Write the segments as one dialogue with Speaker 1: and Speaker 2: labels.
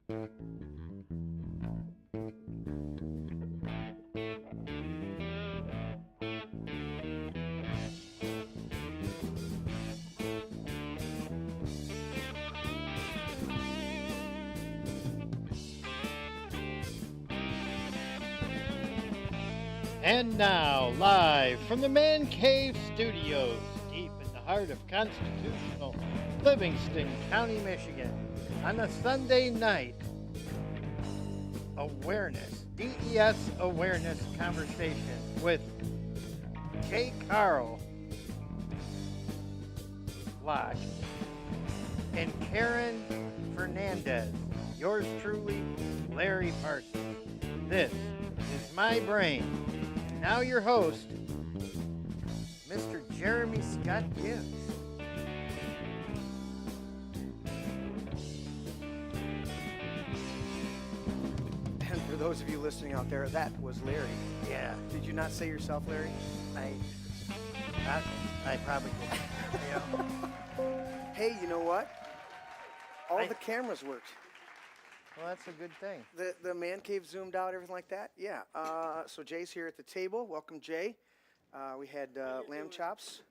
Speaker 1: And now, live from the Man Cave Studios, deep in the heart of constitutional Livingston County, Michigan, on a Sunday night, DES awareness conversation with Jay Locke and Karen Fernandes. Yours truly, Larry Parsons. This is My Brain. Now your host, Mr. Jeremy Scott Gibbs.
Speaker 2: And for those of you listening out there, that was Larry.
Speaker 1: Yeah.
Speaker 2: Did you not say yourself, Larry?
Speaker 1: I probably did. Yeah.
Speaker 2: Hey, you know what? All the cameras worked.
Speaker 1: Well, that's a good thing.
Speaker 2: The man cave zoomed out, everything like that. Yeah. So Jay's here at the table. Welcome, Jay. We had lamb chops.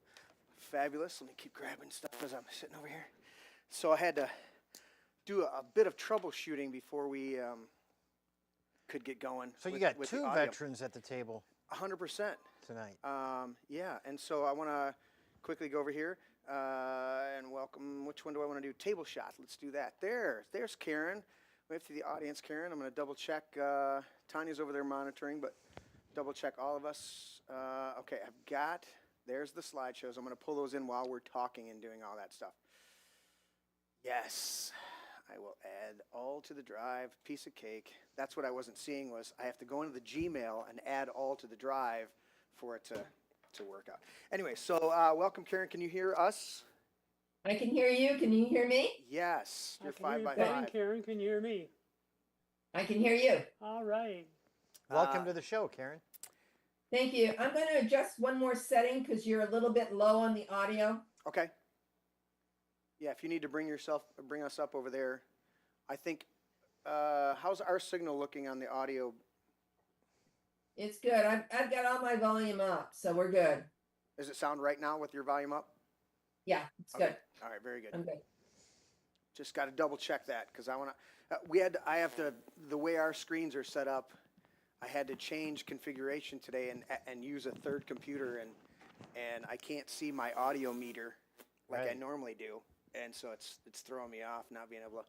Speaker 2: Fabulous. Let me keep grabbing stuff as I'm sitting over here. So I had to do a bit of troubleshooting before we could get going.
Speaker 1: So you got two veterans at the table
Speaker 2: 100%
Speaker 1: tonight.
Speaker 2: Yeah, and so I want to quickly go over here and welcome. Which one do I want to do? Table shot. Let's do that. There's Karen. Wave to the audience, Karen. I'm going to double check. Tanya's over there monitoring, but double check all of us. Okay, there's the slideshows. I'm going to pull those in while we're talking and doing all that stuff. Yes, I will add all to the drive, piece of cake. That's what I wasn't seeing was I have to go into the Gmail and add all to the drive for it to work out. Anyway, so welcome, Karen. Can you hear us?
Speaker 3: I can hear you. Can you hear me?
Speaker 2: Yes, you're 5 by
Speaker 4: 5.
Speaker 2: 5.
Speaker 4: Karen, can you hear me?
Speaker 3: I can hear you.
Speaker 4: All right.
Speaker 1: Welcome to the show, Karen.
Speaker 3: Thank you. I'm going to adjust one more setting because you're a little bit low on the audio.
Speaker 2: Okay. Yeah, if you need to bring us up over there. I think, how's our signal looking on the audio?
Speaker 3: It's good. I've got all my volume up, so we're good.
Speaker 2: Does it sound right now with your volume up?
Speaker 3: Yeah, it's
Speaker 2: Okay.
Speaker 3: good.
Speaker 2: All right, very good.
Speaker 3: I'm good.
Speaker 2: Just got to double check that because I want to. The way our screens are set up, I had to change configuration today and use a third computer and I can't see my audio meter like I normally do, and so it's throwing me off not being able to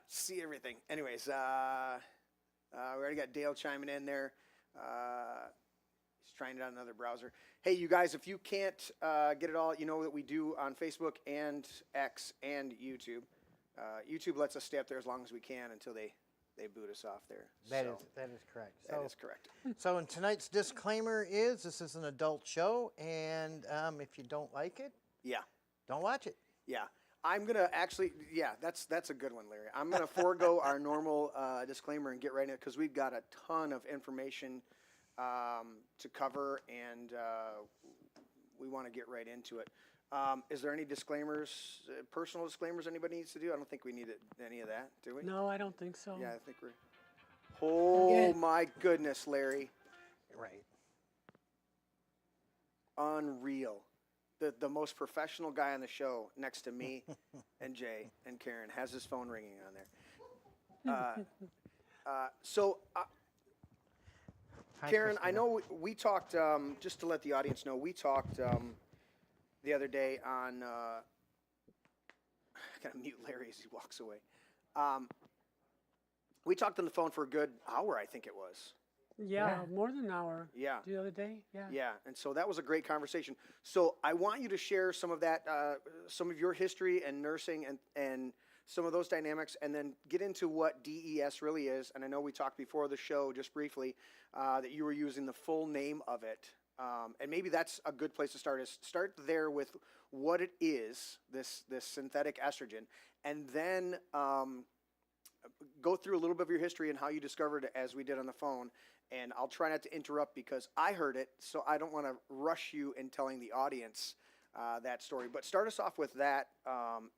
Speaker 2: see everything. Anyways, we already got Dale chiming in there. He's trying it on another browser. Hey, you guys, if you can't get it all, you know that we do on Facebook and X and YouTube. YouTube lets us stay up there as long as we can until they boot us off there.
Speaker 1: That is correct.
Speaker 2: That is correct.
Speaker 1: So in tonight's disclaimer is this is an adult show, and if you don't like it, don't watch it.
Speaker 2: Yeah. I'm going to actually, that's a good one, Larry. I'm going to forego our normal disclaimer and get right in it because we've got a ton of information to cover, and we want to get right into it. Is there any disclaimers, personal disclaimers anybody needs to do? I don't think we need any of that, do we?
Speaker 4: No, I don't think so.
Speaker 2: Yeah, I think we're... Oh, my goodness, Larry.
Speaker 1: Right.
Speaker 2: Unreal. The most professional guy on the show next to me and Jay and Karen has his phone ringing on there. Karen, I know we talked, just to let the audience know, we talked the other day on, I gotta mute Larry as he walks away. We talked on the phone for a good hour, I think it was.
Speaker 4: Yeah, more than an hour.
Speaker 2: Yeah.
Speaker 4: The other day, yeah.
Speaker 2: Yeah, and so that was a great conversation. So I want you to share some of that, some of your history and nursing and some of those dynamics, and then get into what DES really is. And I know we talked before the show just briefly that you were using the full name of it. And maybe that's a good place to start, is start there with what it is, this synthetic estrogen, and then go through a little bit of your history and how you discovered it as we did on the phone. And I'll try not to interrupt because I heard it, so I don't want to rush you in telling the audience that story. But start us off with that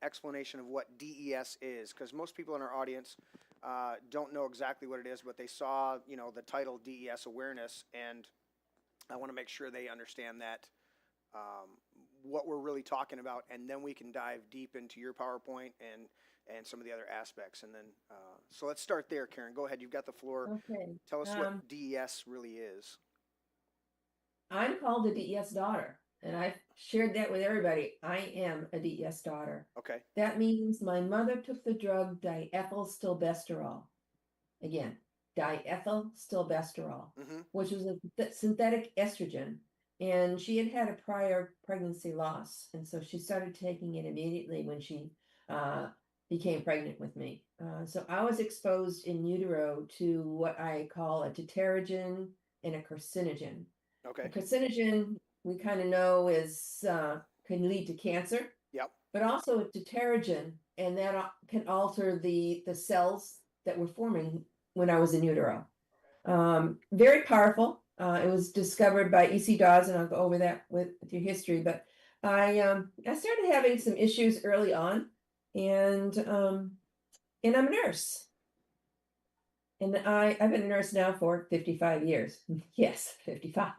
Speaker 2: explanation of what DES is, because most people in our audience don't know exactly what it is, but they saw, the title DES Awareness, and I want to make sure they understand that what we're really talking about, and then we can dive deep into your PowerPoint and some of the other aspects. And then, so let's start there, Karen. Go ahead. You've got the floor.
Speaker 3: Okay.
Speaker 2: Tell us what DES really is.
Speaker 3: I'm called a DES daughter, and I've shared that with everybody. I am a DES daughter.
Speaker 2: Okay.
Speaker 3: That means my mother took the drug diethylstilbestrol. Again, diethylstilbestrol, which was a synthetic estrogen. And she had had a prior pregnancy loss. And so she started taking it immediately when she became pregnant with me. So I was exposed in utero to what I call a deuterogen and a carcinogen.
Speaker 2: Okay.
Speaker 3: A carcinogen, we kind of know, is can lead to cancer.
Speaker 2: Yep.
Speaker 3: But also a deuterogen, and that can alter the cells that were forming when I was in utero. Very powerful. It was discovered by E.C. Dawes, and I'll go over that with your history. But I started having some issues early on, and I'm a nurse, and I've been a nurse now for 55 years. Yes, 55.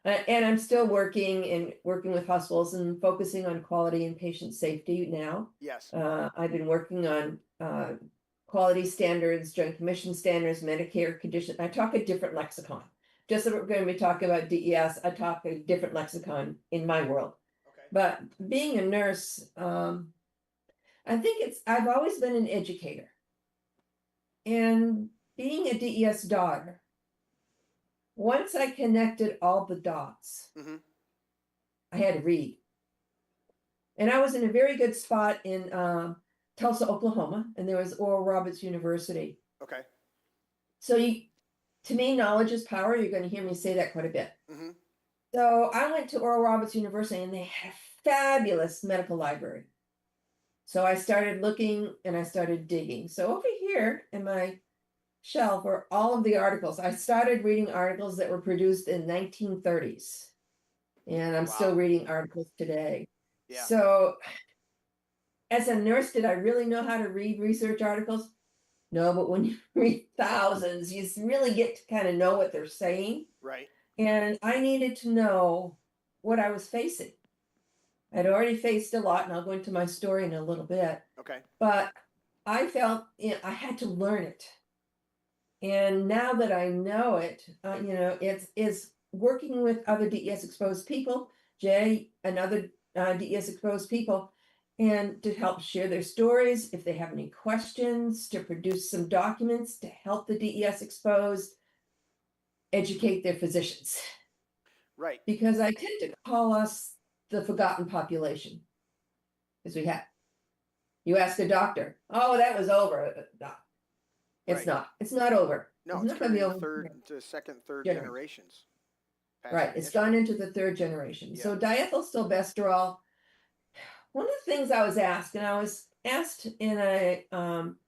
Speaker 3: And I'm still working with hospitals and focusing on quality and patient safety now.
Speaker 2: Yes.
Speaker 3: I've been working on quality standards, Joint Commission standards, Medicare condition. I talk a different lexicon. Just that we're going to be talking about DES, I talk a different lexicon in my world.
Speaker 2: Okay.
Speaker 3: But being a nurse, I think I've always been an educator. And being a DES daughter, once I connected all the dots, I had to read. And I was in a very good spot in Tulsa, Oklahoma, and there was Oral Roberts University.
Speaker 2: Okay.
Speaker 3: So to me, knowledge is power. You're going to hear me say that quite a bit. So I went to Oral Roberts University, and they had a fabulous medical library. So I started looking and I started digging. So over here in my shelf are all of the articles. I started reading articles that were produced in 1930s. And I'm still reading articles today.
Speaker 2: Yeah.
Speaker 3: So as a nurse, did I really know how to read research articles? No, but when you read thousands, you really get to kind of know what they're saying.
Speaker 2: Right.
Speaker 3: And I needed to know what I was facing. I'd already faced a lot, and I'll go into my story in a little bit.
Speaker 2: Okay.
Speaker 3: But I felt I had to learn it. And now that I know it, it's working with other DES exposed people, Jay and other DES exposed people, and to help share their stories. If they have any questions, to produce some documents to help the DES exposed educate their physicians.
Speaker 2: Right.
Speaker 3: Because I tend to call us the forgotten population. Because you ask a doctor, oh, that was over. No, it's not. It's not over.
Speaker 2: No,
Speaker 3: it's
Speaker 2: it's
Speaker 3: not going to be
Speaker 2: turning
Speaker 3: over.
Speaker 2: to second, third generations.
Speaker 3: Right. It's gone into the third generation. Yeah. So diethylstilbestrol, one of the things I was asked, and I was asked in a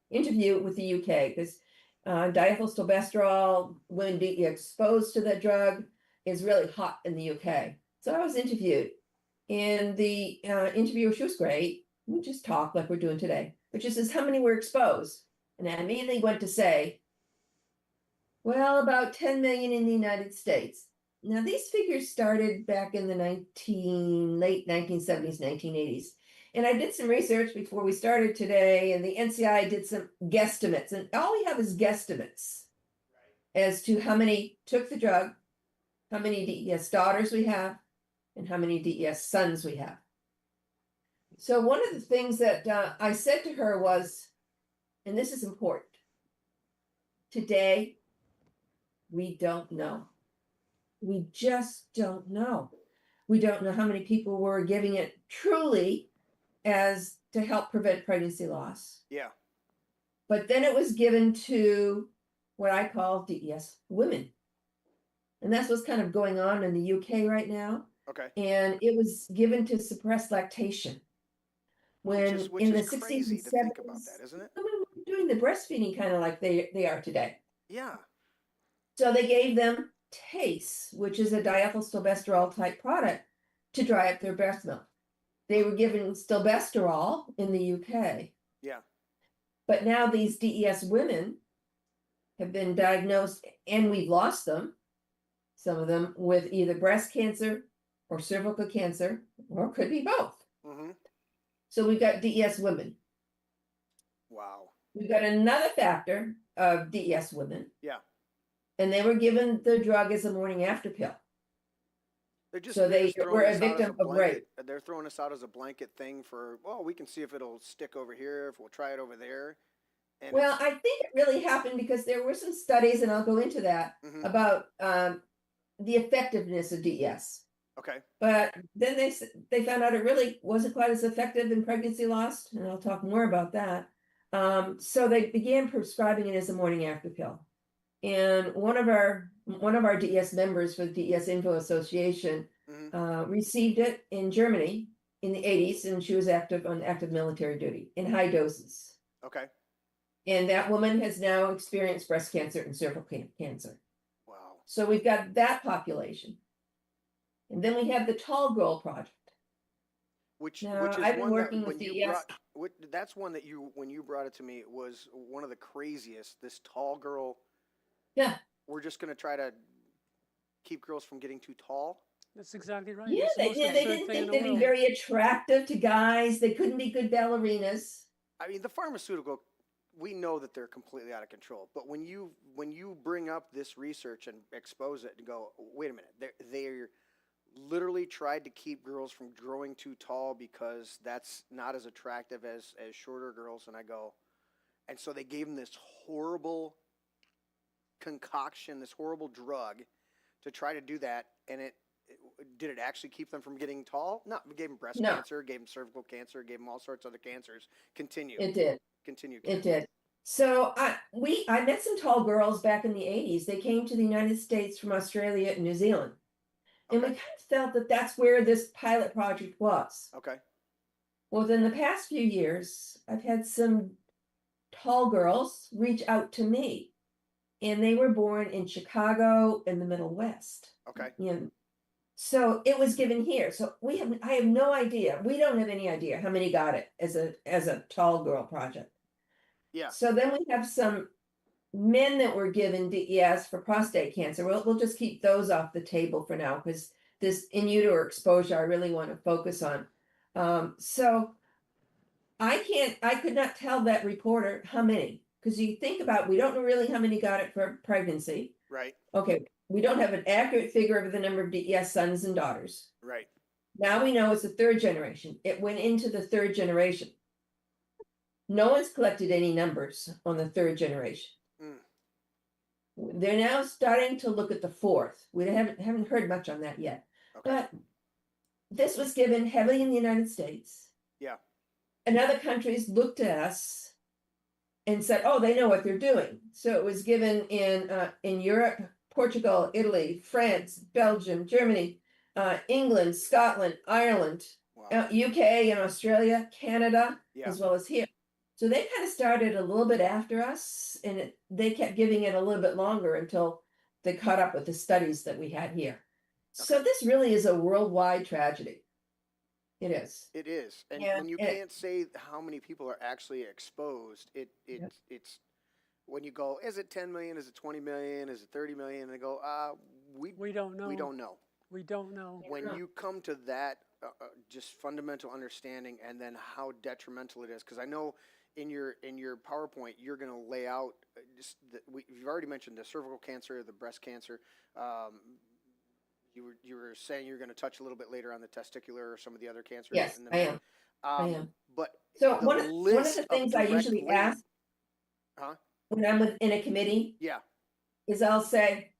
Speaker 3: interview with the UK, because diethylstilbestrol, when being exposed to that drug, is really hot in the UK. So I was interviewed, and the interviewer, she was great. We just talked like we're doing today, but she says, how many were exposed? And I immediately went to say, well, about 10 million in the United States. Now, these figures started back in the late 1970s, 1980s. And I did some research before we started today, and the NCI did some guesstimates. And all we have is guesstimates as to how many took the drug, how many DES daughters we have, and how many DES sons we have. So one of the things that I said to her was, and this is important, today, we don't know. We just don't know. We don't know how many people were giving it truly as to help prevent pregnancy loss.
Speaker 2: Yeah.
Speaker 3: But then it was given to what I call DES women. And that's what's kind of going on in the UK right now.
Speaker 2: Okay.
Speaker 3: And it was given to suppress lactation. When
Speaker 2: which
Speaker 3: in
Speaker 2: is
Speaker 3: the 60s
Speaker 2: crazy
Speaker 3: and 70s,
Speaker 2: to think about that, isn't it?
Speaker 3: women were doing the breastfeeding kind of like they are today.
Speaker 2: Yeah.
Speaker 3: So they gave them TACE, which is a diethylstilbestrol type product. to dry up their breast milk. They were given stilbestrol in the UK.
Speaker 2: Yeah.
Speaker 3: But now these DES women have been diagnosed, and we've lost them, some of them, with either breast cancer or cervical cancer, or could be both.
Speaker 2: Mm-hmm.
Speaker 3: So we've got DES women.
Speaker 2: Wow.
Speaker 3: We've got another factor of DES women.
Speaker 2: Yeah.
Speaker 3: And they were given the drug as a morning after pill.
Speaker 2: They're
Speaker 3: they
Speaker 2: just throwing
Speaker 3: were a
Speaker 2: us out as
Speaker 3: victim of
Speaker 2: blanket.
Speaker 3: rape.
Speaker 2: They're throwing us out as a blanket thing for, well, we can see if it'll stick over here, if we'll try it over there. And
Speaker 3: Well, I think it really happened because there were some studies, and I'll go into that,
Speaker 2: Mhm.
Speaker 3: about the effectiveness of DES.
Speaker 2: Okay.
Speaker 3: But then they found out it really wasn't quite as effective in pregnancy loss, and I'll talk more about that. So they began prescribing it as a morning after pill. And one of our DES members for the DES Info Association
Speaker 2: Mhm.
Speaker 3: received it in Germany in the 80s, and she was on active military duty in high doses.
Speaker 2: Okay.
Speaker 3: And that woman has now experienced breast cancer and cervical cancer.
Speaker 2: Wow.
Speaker 3: So we've got that population. And then we have the Tall Girl Project.
Speaker 2: Which
Speaker 3: Now,
Speaker 2: is
Speaker 3: I've been
Speaker 2: one
Speaker 3: working
Speaker 2: that
Speaker 3: with
Speaker 2: when you
Speaker 3: DES.
Speaker 2: that's one that when you brought it to me, it was one of the craziest. This tall girl.
Speaker 3: Yeah.
Speaker 2: We're just gonna try to keep girls from getting too tall.
Speaker 4: That's exactly right.
Speaker 3: Yeah,
Speaker 4: It's the
Speaker 3: they
Speaker 4: most
Speaker 3: did. They
Speaker 4: absurd
Speaker 3: didn't
Speaker 4: thing in
Speaker 3: think
Speaker 4: the
Speaker 3: they'd be
Speaker 4: world.
Speaker 3: very attractive to guys. They couldn't be good ballerinas.
Speaker 2: I mean, the pharmaceutical, we know that they're completely out of control. But when you bring up this research and expose it and go, wait a minute, they're literally tried to keep girls from growing too tall because that's not as attractive as shorter girls. And I go, and so they gave them this horrible concoction, this horrible drug to try to do that. And did it actually keep them from getting tall? No, it gave them breast
Speaker 3: No.
Speaker 2: cancer, gave them cervical cancer, gave them all sorts of other cancers. Continue.
Speaker 3: It did.
Speaker 2: Continue. Karen.
Speaker 3: It did. So I met some tall girls back in the 80s. They came to the United States from Australia and New Zealand. And we
Speaker 2: Okay.
Speaker 3: kind of felt that that's where this pilot project was.
Speaker 2: Okay.
Speaker 3: Well, in the past few years, I've had some tall girls reach out to me, and they were born in Chicago in the Middle West.
Speaker 2: Okay.
Speaker 3: You know, so it was given here. So I have no idea. We don't have any idea how many got it as a tall girl project.
Speaker 2: Yeah.
Speaker 3: So then we have some men that were given DES for prostate cancer. We'll just keep those off the table for now, because this in utero exposure I really want to focus on. So I could not tell that reporter how many, because you think about, we don't know really how many got it for pregnancy.
Speaker 2: Right.
Speaker 3: Okay, we don't have an accurate figure of the number of DES sons and daughters.
Speaker 2: Right.
Speaker 3: Now we know it's the third generation. It went into the third generation. No one's collected any numbers on the third generation. They're now starting to look at the fourth. We haven't heard much on that yet.
Speaker 2: Okay.
Speaker 3: But this was given heavily in the United States.
Speaker 2: Yeah.
Speaker 3: And other countries looked at us and said, oh, they know what they're doing. So it was given in Europe, Portugal, Italy, France, Belgium, Germany, England, Scotland, Ireland,
Speaker 2: Wow.
Speaker 3: UK and Australia, Canada,
Speaker 2: Yeah.
Speaker 3: as well as here. So they kind of started a little bit after us, and they kept giving it a little bit longer until they caught up with the studies that we had here. So this really is a worldwide tragedy. It is.
Speaker 2: It is. And
Speaker 3: Yeah,
Speaker 2: when you
Speaker 3: and-
Speaker 2: can't say how many people are actually exposed, it's when you go, is it 10 million? Is it 20 million? Is it 30 million? And they go,
Speaker 4: We don't know.
Speaker 2: we don't know.
Speaker 4: We don't know.
Speaker 2: When
Speaker 3: Yeah.
Speaker 2: you come to that just fundamental understanding, and then how detrimental it is, because I know in your PowerPoint you're going to lay out you've already mentioned the cervical cancer, the breast cancer. You were saying you're going to touch a little bit later on the testicular or some of the other cancers.
Speaker 3: Yes,
Speaker 2: in the
Speaker 3: I
Speaker 2: men.
Speaker 3: am. I am.
Speaker 2: But
Speaker 3: So
Speaker 2: the
Speaker 3: one of the
Speaker 2: list of
Speaker 3: things I
Speaker 2: direct
Speaker 3: usually
Speaker 2: link-
Speaker 3: ask
Speaker 2: Huh?
Speaker 3: when I'm in a committee
Speaker 2: Yeah.
Speaker 3: is I'll say,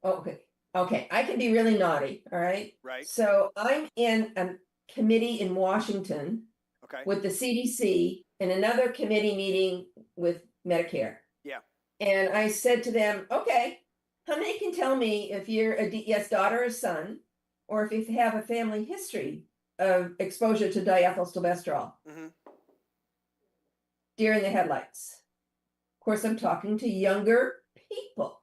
Speaker 3: okay, I can be really naughty, all right?
Speaker 2: Right.
Speaker 3: So I'm in a committee in Washington
Speaker 2: Okay.
Speaker 3: with the CDC and another committee meeting with Medicare.
Speaker 2: Yeah.
Speaker 3: And I said to them, okay, how many can tell me if you're a DES daughter or son, or if you have a family history of exposure to diethylstilbestrol?
Speaker 2: Mm-hmm.
Speaker 3: Deer in the headlights. Of course, I'm talking to younger people.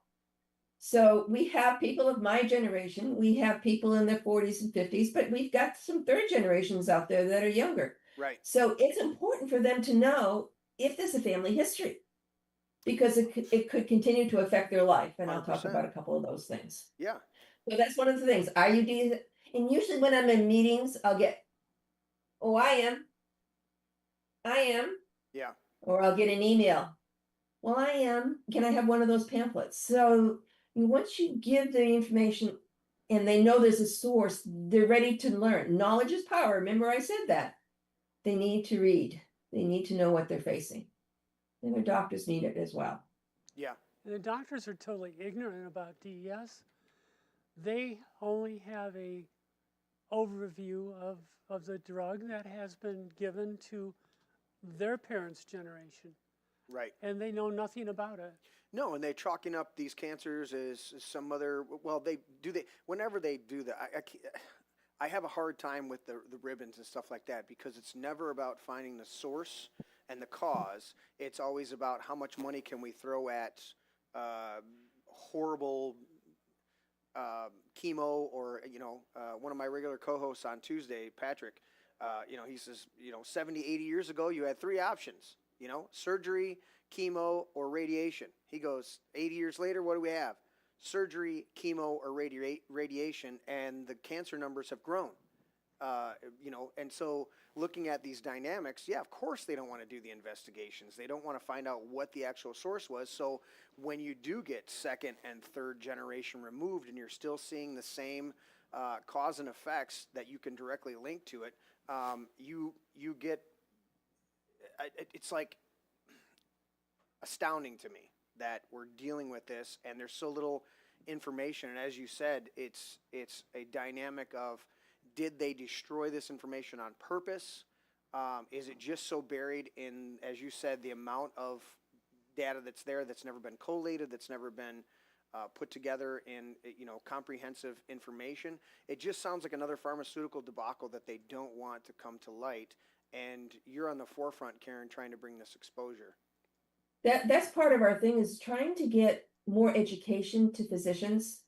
Speaker 3: So we have people of my generation, we have people in their 40s and 50s, but we've got some third generations out there that are younger.
Speaker 2: Right.
Speaker 3: So it's important for them to know if there's a family history, because it could continue to affect their life. And I'll talk
Speaker 2: 100%.
Speaker 3: about a couple of those things.
Speaker 2: Yeah.
Speaker 3: So that's one of the things. Are you and usually when I'm in meetings, I'll get, oh, I am,
Speaker 2: Yeah.
Speaker 3: or I'll get an email. Well, I am. Can I have one of those pamphlets? So once you give the information and they know there's a source, they're ready to learn. Knowledge is power. Remember I said that. They need to read. They need to know what they're facing. And their doctors need it as well.
Speaker 2: Yeah.
Speaker 4: And the doctors are totally ignorant about DES. They only have a overview of the drug that has been given to their parents' generation.
Speaker 2: Right.
Speaker 4: And they know nothing about it.
Speaker 2: No, and they're chalking up these cancers as some other, well, whenever they do that, I have a hard time with the ribbons and stuff like that, because it's never about finding the source and the cause. It's always about how much money can we throw at horrible chemo, or, one of my regular co-hosts on Tuesday, Patrick, he says, 70, 80 years ago, you had three options, surgery, chemo, or radiation. He goes, 80 years later, what do we have? Surgery, chemo, or radiation, and the cancer numbers have grown. And so looking at these dynamics, yeah, of course they don't want to do the investigations. They don't want to find out what the actual source was. So when you do get second and third generation removed and you're still seeing the same cause and effects that you can directly link to it, you get, it's like astounding to me that we're dealing with this and there's so little information. And as you said, it's a dynamic of, did they destroy this information on purpose? Is it just so buried in, as you said, the amount of data that's there that's never been collated, that's never been put together in, comprehensive information? It just sounds like another pharmaceutical debacle that they don't want to come to light. And you're on the forefront, Karen, trying to bring this exposure.
Speaker 3: That's part of our thing, is trying to get more education to physicians,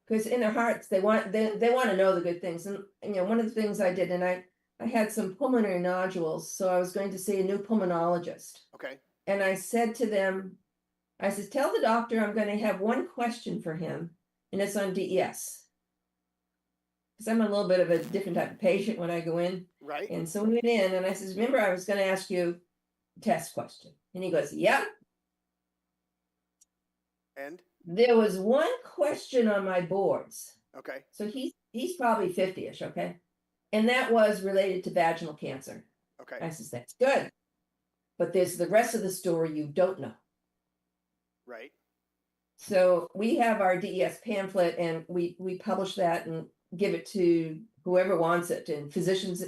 Speaker 3: because in their hearts they want to know the good things. And one of the things I did, and I had some pulmonary nodules, so I was going to see a new pulmonologist.
Speaker 2: Okay.
Speaker 3: And I said to them, I said, tell the doctor I'm going to have one question for him, and it's on DES. Because I'm a little bit of a different type of patient when I go in.
Speaker 2: Right.
Speaker 3: And so we went in, and I said, remember, I was going to ask you a test question. And he goes, yeah.
Speaker 2: And?
Speaker 3: There was one question on my boards.
Speaker 2: Okay.
Speaker 3: So he's probably 50-ish, okay? And that was related to vaginal cancer.
Speaker 2: Okay.
Speaker 3: I says, that's good. But there's the rest of the story you don't know.
Speaker 2: Right.
Speaker 3: So we have our DES pamphlet, and we publish that and give it to whoever wants it. And physicians,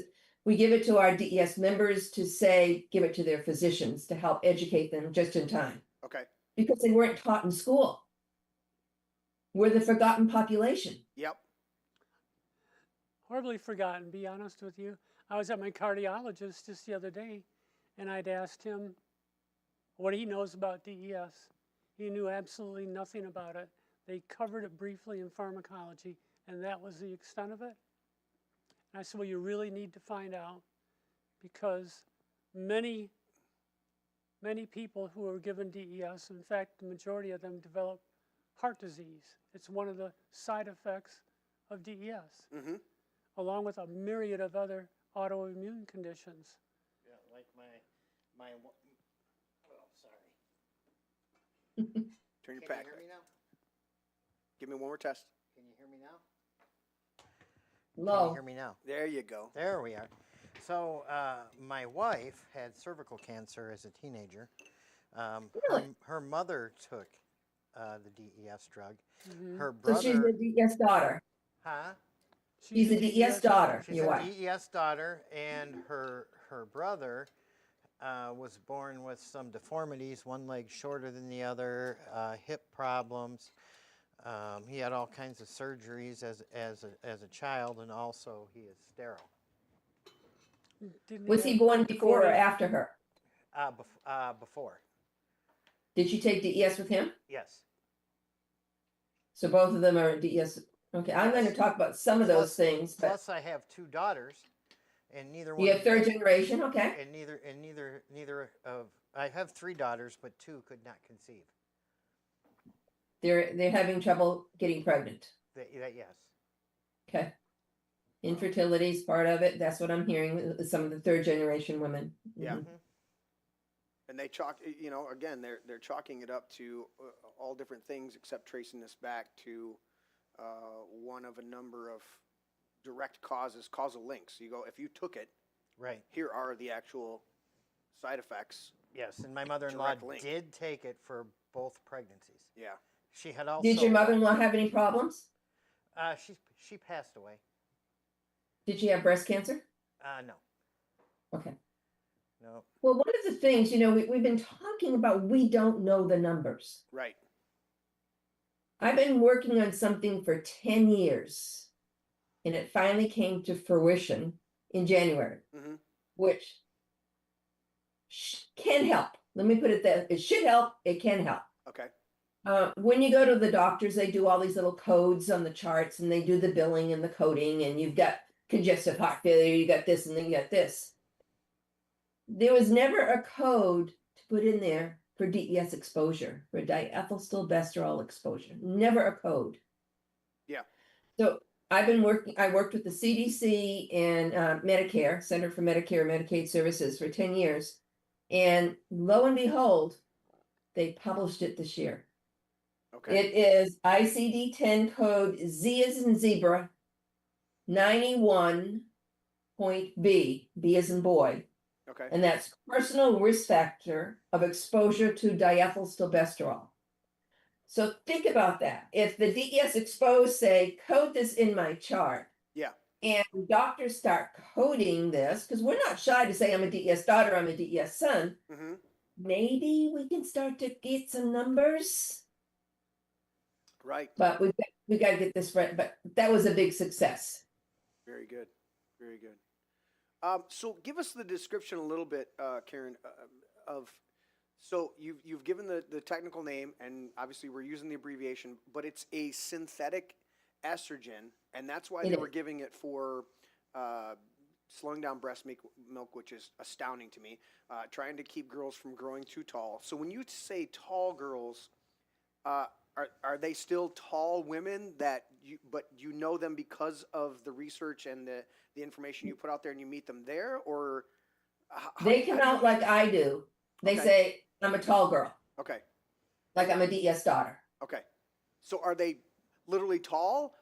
Speaker 3: we give it to our DES members to say, give it to their physicians to help educate them just in time.
Speaker 2: Okay.
Speaker 3: Because they weren't taught in school. We're the forgotten population.
Speaker 2: Yep.
Speaker 4: Horribly forgotten, be honest with you. I was at my cardiologist just the other day, and I'd asked him what he knows about DES. He knew absolutely nothing about it. They covered it briefly in pharmacology, and that was the extent of it. And I said, well, you really need to find out, because many people who are given DES, in fact, the majority of them develop heart disease. It's one of the side effects of DES, along with a myriad of other autoimmune conditions.
Speaker 1: Yeah, like my oh, sorry.
Speaker 2: Turn your
Speaker 1: Can
Speaker 2: pack.
Speaker 1: you hear me now?
Speaker 2: Give me one more test.
Speaker 1: Can you hear me now?
Speaker 3: Low.
Speaker 1: Can you hear me now?
Speaker 2: There you go.
Speaker 1: There we are. So my wife had cervical cancer as a teenager.
Speaker 3: Really?
Speaker 1: Her mother took the DES drug. Her
Speaker 3: So
Speaker 1: brother.
Speaker 3: she's the DES daughter.
Speaker 1: Huh?
Speaker 3: She's the DES daughter,
Speaker 1: She's
Speaker 3: your
Speaker 1: a
Speaker 3: wife.
Speaker 1: DES daughter, and her brother was born with some deformities, one leg shorter than the other, hip problems. He had all kinds of surgeries as a child, and also he is sterile.
Speaker 3: Was he born before or after her?
Speaker 1: Before.
Speaker 3: Did you take DES with him?
Speaker 1: Yes.
Speaker 3: So both of them are DES. Okay, I'm going to talk about some of those things, but
Speaker 1: Plus, I have 2 daughters, and neither one.
Speaker 3: you have
Speaker 1: of
Speaker 3: third
Speaker 1: them-
Speaker 3: generation, okay?
Speaker 1: And neither of I have 3 daughters, but 2 could not conceive.
Speaker 3: They're having trouble getting pregnant.
Speaker 1: Yes.
Speaker 3: Okay. Infertility is part of it. That's what I'm hearing with some of the third generation women.
Speaker 2: Yeah.
Speaker 3: Mhm.
Speaker 2: And they chalk, you know, again, they're chalking it up to all different things except tracing this back to one of a number of direct causes, causal links. You go, if you took it,
Speaker 1: Right.
Speaker 2: here are the actual side effects.
Speaker 1: Yes, and my mother-in-law
Speaker 2: Direct link.
Speaker 1: did take it for both pregnancies.
Speaker 2: Yeah.
Speaker 1: She had also.
Speaker 3: Did your mother-in-law have any problems?
Speaker 1: She passed away.
Speaker 3: Did she have breast cancer?
Speaker 1: No.
Speaker 3: Okay.
Speaker 1: No.
Speaker 3: Well, one of the things, you know, we've been talking about, we don't know the numbers.
Speaker 2: Right.
Speaker 3: I've been working on something for 10 years, and it finally came to fruition in January,
Speaker 2: Mm-hmm.
Speaker 3: which can help. Let me put it that it should help, it can help.
Speaker 2: Okay.
Speaker 3: When you go to the doctors, they do all these little codes on the charts, and they do the billing and the coding, and you've got congestive heart failure, you got this, and then you got this. There was never a code to put in there for DES exposure, for diethylstilbestrol exposure, never a code.
Speaker 2: Yeah.
Speaker 3: So I worked with the CDC and Medicare, Center for Medicare and Medicaid Services for 10 years. And lo and behold, they published it this year.
Speaker 2: Okay.
Speaker 3: It is ICD-10 code Z as in zebra, 91 point B as in boy.
Speaker 2: Okay.
Speaker 3: And that's personal risk factor of exposure to diethylstilbestrol. So think about that. If the DES exposed say, code this in my chart.
Speaker 2: Yeah.
Speaker 3: And doctors start coding this, because we're not shy to say I'm a DES daughter, I'm a DES son.
Speaker 2: Mm-hmm.
Speaker 3: Maybe we can start to get some numbers.
Speaker 2: Right.
Speaker 3: But we got to get this right. But that was a big success.
Speaker 2: Very good. Very good. So give us the description a little bit, Karen, of, so you've given the technical name, and obviously we're using the abbreviation, but it's a synthetic estrogen, and that's why they were giving it for slowing down breast milk, which is astounding to me, trying to keep girls from growing too tall. So when you say tall girls, are they still tall women but you know them because of the research and the information you put out there and you meet them there, or
Speaker 3: They come out like I do. They
Speaker 2: Okay.
Speaker 3: say, I'm a tall girl,
Speaker 2: Okay.
Speaker 3: like I'm a DES daughter.
Speaker 2: Okay. So are they literally tall?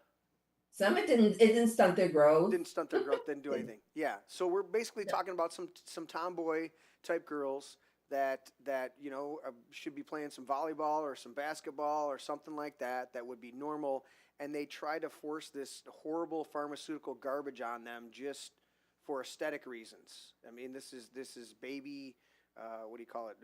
Speaker 3: Some it didn't stunt their growth.
Speaker 2: Didn't stunt their growth, didn't do anything. Yeah. So we're basically talking about some tomboy type girls that you know should be playing some volleyball or some basketball or something like that would be normal, and they try to force this horrible pharmaceutical garbage on them just for aesthetic reasons. I mean, this is baby, what do you call it?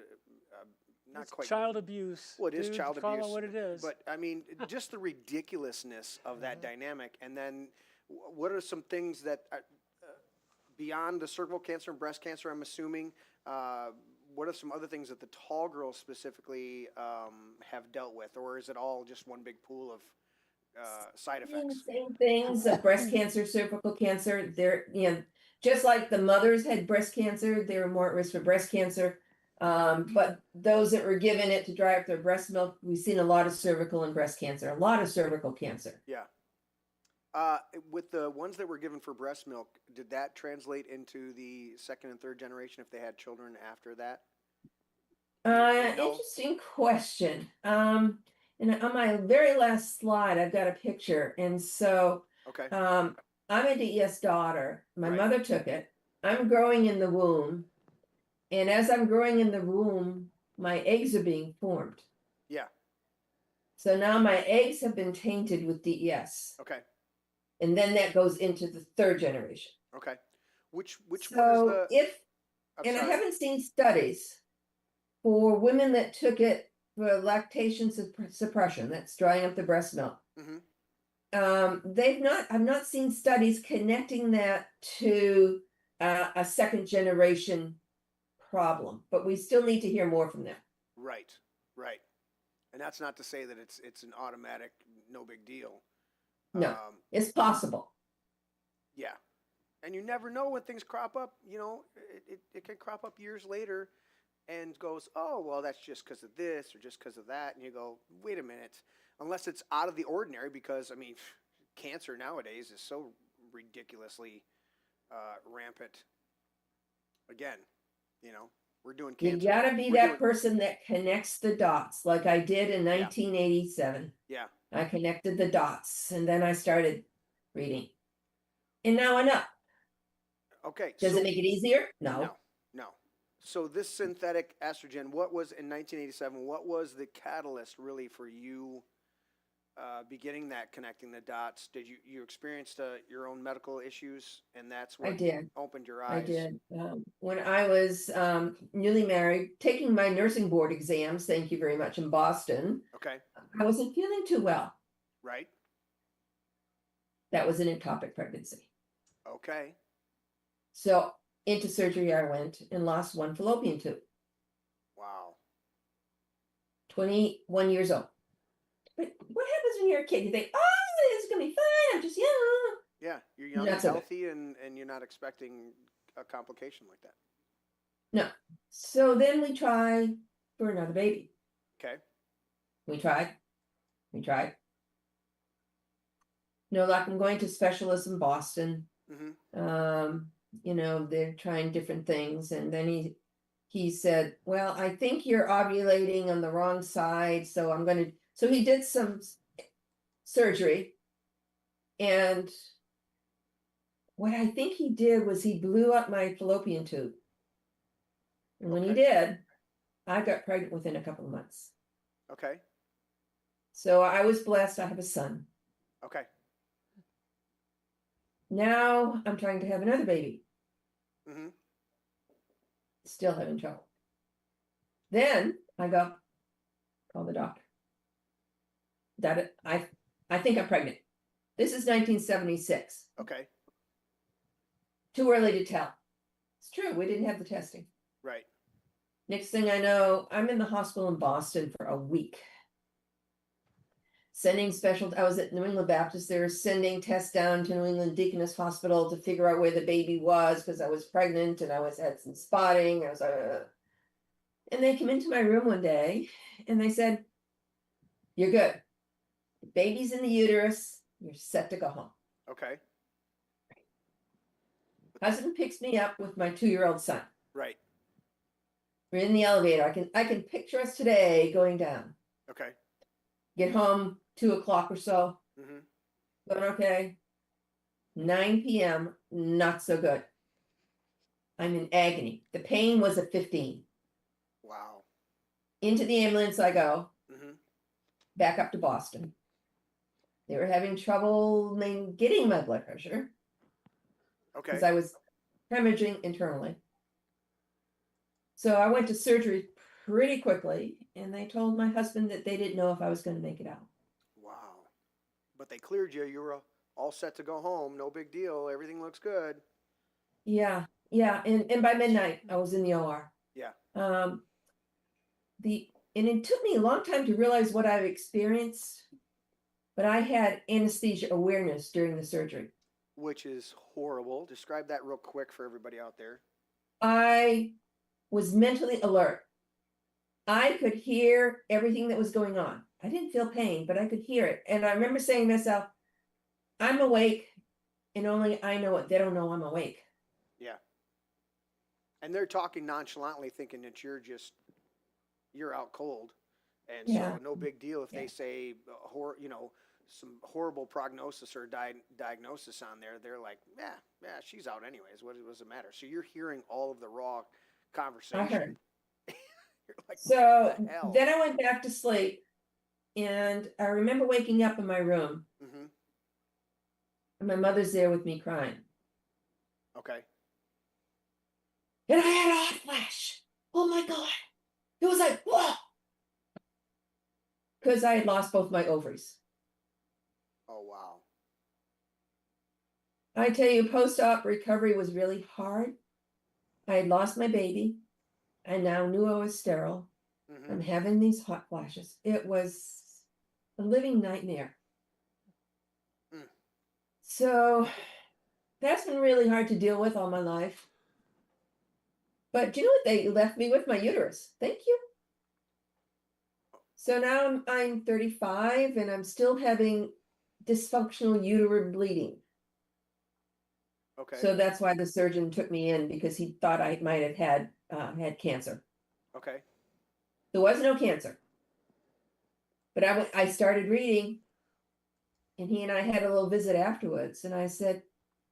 Speaker 2: Not
Speaker 4: It's
Speaker 2: quite
Speaker 4: child abuse.
Speaker 2: Well, it is
Speaker 4: dude.
Speaker 2: child
Speaker 4: Call
Speaker 2: abuse.
Speaker 4: it what it is.
Speaker 2: But I mean, just the ridiculousness of that dynamic. And then, what are some things that are, beyond the cervical cancer and breast cancer? I'm assuming. What are some other things that the tall girls specifically have dealt with, or is it all just one big pool of side effects?
Speaker 3: Same things, breast cancer, cervical cancer. They're, you know, just like the mothers had breast cancer, they were more at risk for breast cancer. But those that were given it to dry up their breast milk, we've seen a lot of cervical and breast cancer, a lot of cervical cancer.
Speaker 2: Yeah. With the ones that were given for breast milk, did that translate into the second and third generation if they had children after that? No?
Speaker 3: Interesting question. And on my very last slide, I've got a picture. And so,
Speaker 2: Okay.
Speaker 3: I'm a DES daughter. My
Speaker 2: Right.
Speaker 3: mother took it. I'm growing in the womb. And as I'm growing in the womb, my eggs are being formed.
Speaker 2: Yeah.
Speaker 3: So now my eggs have been tainted with DES.
Speaker 2: Okay.
Speaker 3: And then that goes into the third generation.
Speaker 2: Okay. Which one is
Speaker 3: So
Speaker 2: the?
Speaker 3: if,
Speaker 2: I'm
Speaker 3: and I
Speaker 2: sorry.
Speaker 3: haven't seen studies for women that took it for lactation suppression, that's drying up the breast milk.
Speaker 2: Mhm.
Speaker 3: I've not seen studies connecting that to a second generation problem, but we still need to hear more from them.
Speaker 2: Right. Right. And that's not to say that it's an automatic, no big deal.
Speaker 3: No, it's possible.
Speaker 2: Yeah. And you never know when things crop up, you know, it can crop up years later and goes, oh, well, that's just because of this or just because of that. And you go, wait a minute, unless it's out of the ordinary, because, I mean, cancer nowadays is so ridiculously rampant. Again, you know, we're doing
Speaker 3: You
Speaker 2: cancer.
Speaker 3: gotta be
Speaker 2: We're
Speaker 3: that
Speaker 2: doing-
Speaker 3: person that connects the dots, like I did in 1987.
Speaker 2: Yeah.
Speaker 3: I connected the dots, and then I started reading. And now I know.
Speaker 2: Okay.
Speaker 3: Does
Speaker 2: so-
Speaker 3: it make it easier?
Speaker 2: No. So this synthetic estrogen, what was in 1987? What was the catalyst really for you beginning that connecting the dots? Did you experienced your own medical issues, and that's
Speaker 3: I
Speaker 2: what
Speaker 3: did.
Speaker 2: opened your
Speaker 3: I
Speaker 2: eyes?
Speaker 3: did. When I was newly married, taking my nursing board exams, thank you very much, in Boston,
Speaker 2: Okay.
Speaker 3: I wasn't feeling too well.
Speaker 2: Right.
Speaker 3: That was an ectopic pregnancy.
Speaker 2: Okay.
Speaker 3: So into surgery I went and lost one fallopian tube,
Speaker 2: Wow.
Speaker 3: 21 years old. But what happens when you're a kid? You think, oh, it's gonna be fine. I'm just young.
Speaker 2: Yeah, you're young
Speaker 3: Not
Speaker 2: and
Speaker 3: so good.
Speaker 2: healthy, and you're not expecting a complication like that.
Speaker 3: No. So then we tried for another baby.
Speaker 2: Okay.
Speaker 3: We tried. No luck. I'm going to specialists in Boston.
Speaker 2: Mm-hmm.
Speaker 3: You know, they're trying different things. And then he said, well, I think you're ovulating on the wrong side. So so he did some surgery. And what I think he did was he blew up my fallopian tube. And when he
Speaker 2: Okay.
Speaker 3: did, I got pregnant within a couple of months.
Speaker 2: Okay.
Speaker 3: So I was blessed. I have a son.
Speaker 2: Okay.
Speaker 3: Now I'm trying to have another baby.
Speaker 2: Mm-hmm.
Speaker 3: Still having trouble. Then I go, call the doctor. I think I'm pregnant. This is 1976.
Speaker 2: Okay.
Speaker 3: Too early to tell. It's true. We didn't have the testing.
Speaker 2: Right.
Speaker 3: Next thing I know, I'm in the hospital in Boston for a week. I was at New England Baptist. They were sending tests down to New England Deaconess Hospital to figure out where the baby was because I was pregnant and had some spotting. I was and they came into my room one day and they said, "You're good. The baby's in the uterus. You're set to go home."
Speaker 2: Okay.
Speaker 3: Husband picks me up with my 2-year-old son.
Speaker 2: Right.
Speaker 3: We're in the elevator. I can picture us today going down.
Speaker 2: Okay.
Speaker 3: Get home 2 o'clock or so.
Speaker 2: Mm-hmm.
Speaker 3: Going okay. 9 p.m. Not so good. I'm in agony. The pain was at 15.
Speaker 2: Wow.
Speaker 3: Into the ambulance I go.
Speaker 2: Mm-hmm.
Speaker 3: Back up to Boston. They were having trouble getting my blood pressure
Speaker 2: Okay.
Speaker 3: because I was hemorrhaging internally. So I went to surgery pretty quickly, and they told my husband that they didn't know if I was going to make it out.
Speaker 2: Wow. But they cleared you. You were all set to go home. No big deal. Everything looks good.
Speaker 3: Yeah. And by midnight, I was in the OR.
Speaker 2: Yeah.
Speaker 3: And it took me a long time to realize what I've experienced, but I had anesthesia awareness during the surgery.
Speaker 2: Which is horrible. Describe that real quick for everybody out there.
Speaker 3: I was mentally alert. I could hear everything that was going on. I didn't feel pain, but I could hear it. And I remember saying to myself, I'm awake, and only I know it. They don't know I'm awake.
Speaker 2: Yeah. And they're talking nonchalantly, thinking that you're out cold. And
Speaker 3: Yeah.
Speaker 2: so no big deal if
Speaker 3: Yeah.
Speaker 2: they say, some horrible prognosis or diagnosis on there. They're like, yeah, she's out anyways. What does it matter? So you're hearing all of the raw conversation.
Speaker 3: I heard.
Speaker 2: You're like,
Speaker 3: So
Speaker 2: what the hell?
Speaker 3: then I went back to sleep, and I remember waking up in my room,
Speaker 2: Mm-hmm.
Speaker 3: and my mother's there with me crying.
Speaker 2: Okay.
Speaker 3: And I had a hot flash. Oh my God. It was like, whoa. Because I had lost both my ovaries.
Speaker 2: Oh, wow.
Speaker 3: I tell you, post-op recovery was really hard. I had lost my baby. I now knew I was sterile.
Speaker 2: Mm-hmm.
Speaker 3: I'm having these hot flashes. It was a living nightmare.
Speaker 2: Mm.
Speaker 3: So that's been really hard to deal with all my life. But do you know what they left me with? My uterus. Thank you. So now I'm 35 and I'm still having dysfunctional uterine bleeding.
Speaker 2: Okay.
Speaker 3: So that's why the surgeon took me in, because he thought I might have had cancer.
Speaker 2: Okay.
Speaker 3: There was no cancer. But I started reading, and he and I had a little visit afterwards, and I said,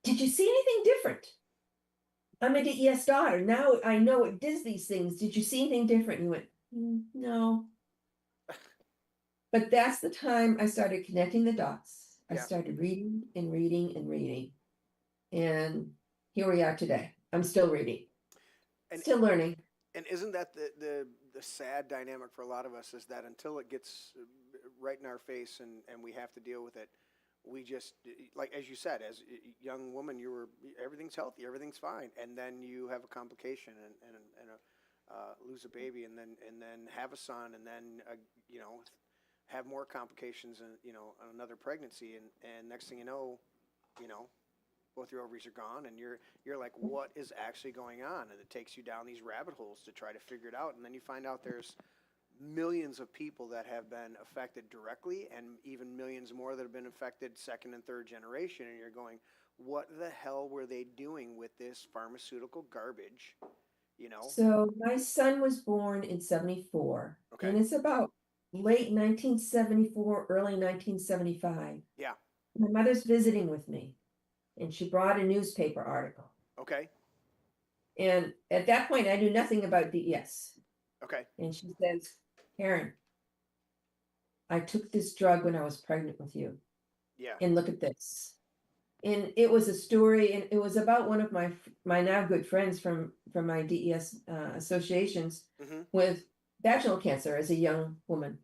Speaker 3: "Did you see anything different? I'm a DES daughter. Now I know it does these things. Did you see anything different?" And he went, "No." But that's the time I started connecting the dots. I
Speaker 2: Yeah.
Speaker 3: started reading and reading and reading. And here we are today. I'm still reading,
Speaker 2: And
Speaker 3: still learning.
Speaker 2: and isn't that the sad dynamic for a lot of us, is that until it gets right in our face and we have to deal with it, we just, like as you said, as a young woman, everything's healthy, everything's fine, and then you have a complication and lose a baby, and then have a son, and then have more complications, and another pregnancy, and next thing you know, both your ovaries are gone, and you're like, what is actually going on? And it takes you down these rabbit holes to try to figure it out, and then you find out there's millions of people that have been affected directly, and even millions more that have been affected second and third generation, and you're going, what the hell were they doing with this pharmaceutical garbage?
Speaker 3: So my son was born in 74,
Speaker 2: Okay.
Speaker 3: and it's about late 1974, early 1975.
Speaker 2: Yeah.
Speaker 3: My mother's visiting with me, and she brought a newspaper article.
Speaker 2: Okay.
Speaker 3: And at that point, I knew nothing about DES.
Speaker 2: Okay.
Speaker 3: And she says, "Karen, I took this drug when I was pregnant with you.
Speaker 2: Yeah.
Speaker 3: And look at this." And it was a story, and it was about one of my now good friends from my DES associations
Speaker 2: Mm-hmm.
Speaker 3: with vaginal cancer as a young woman.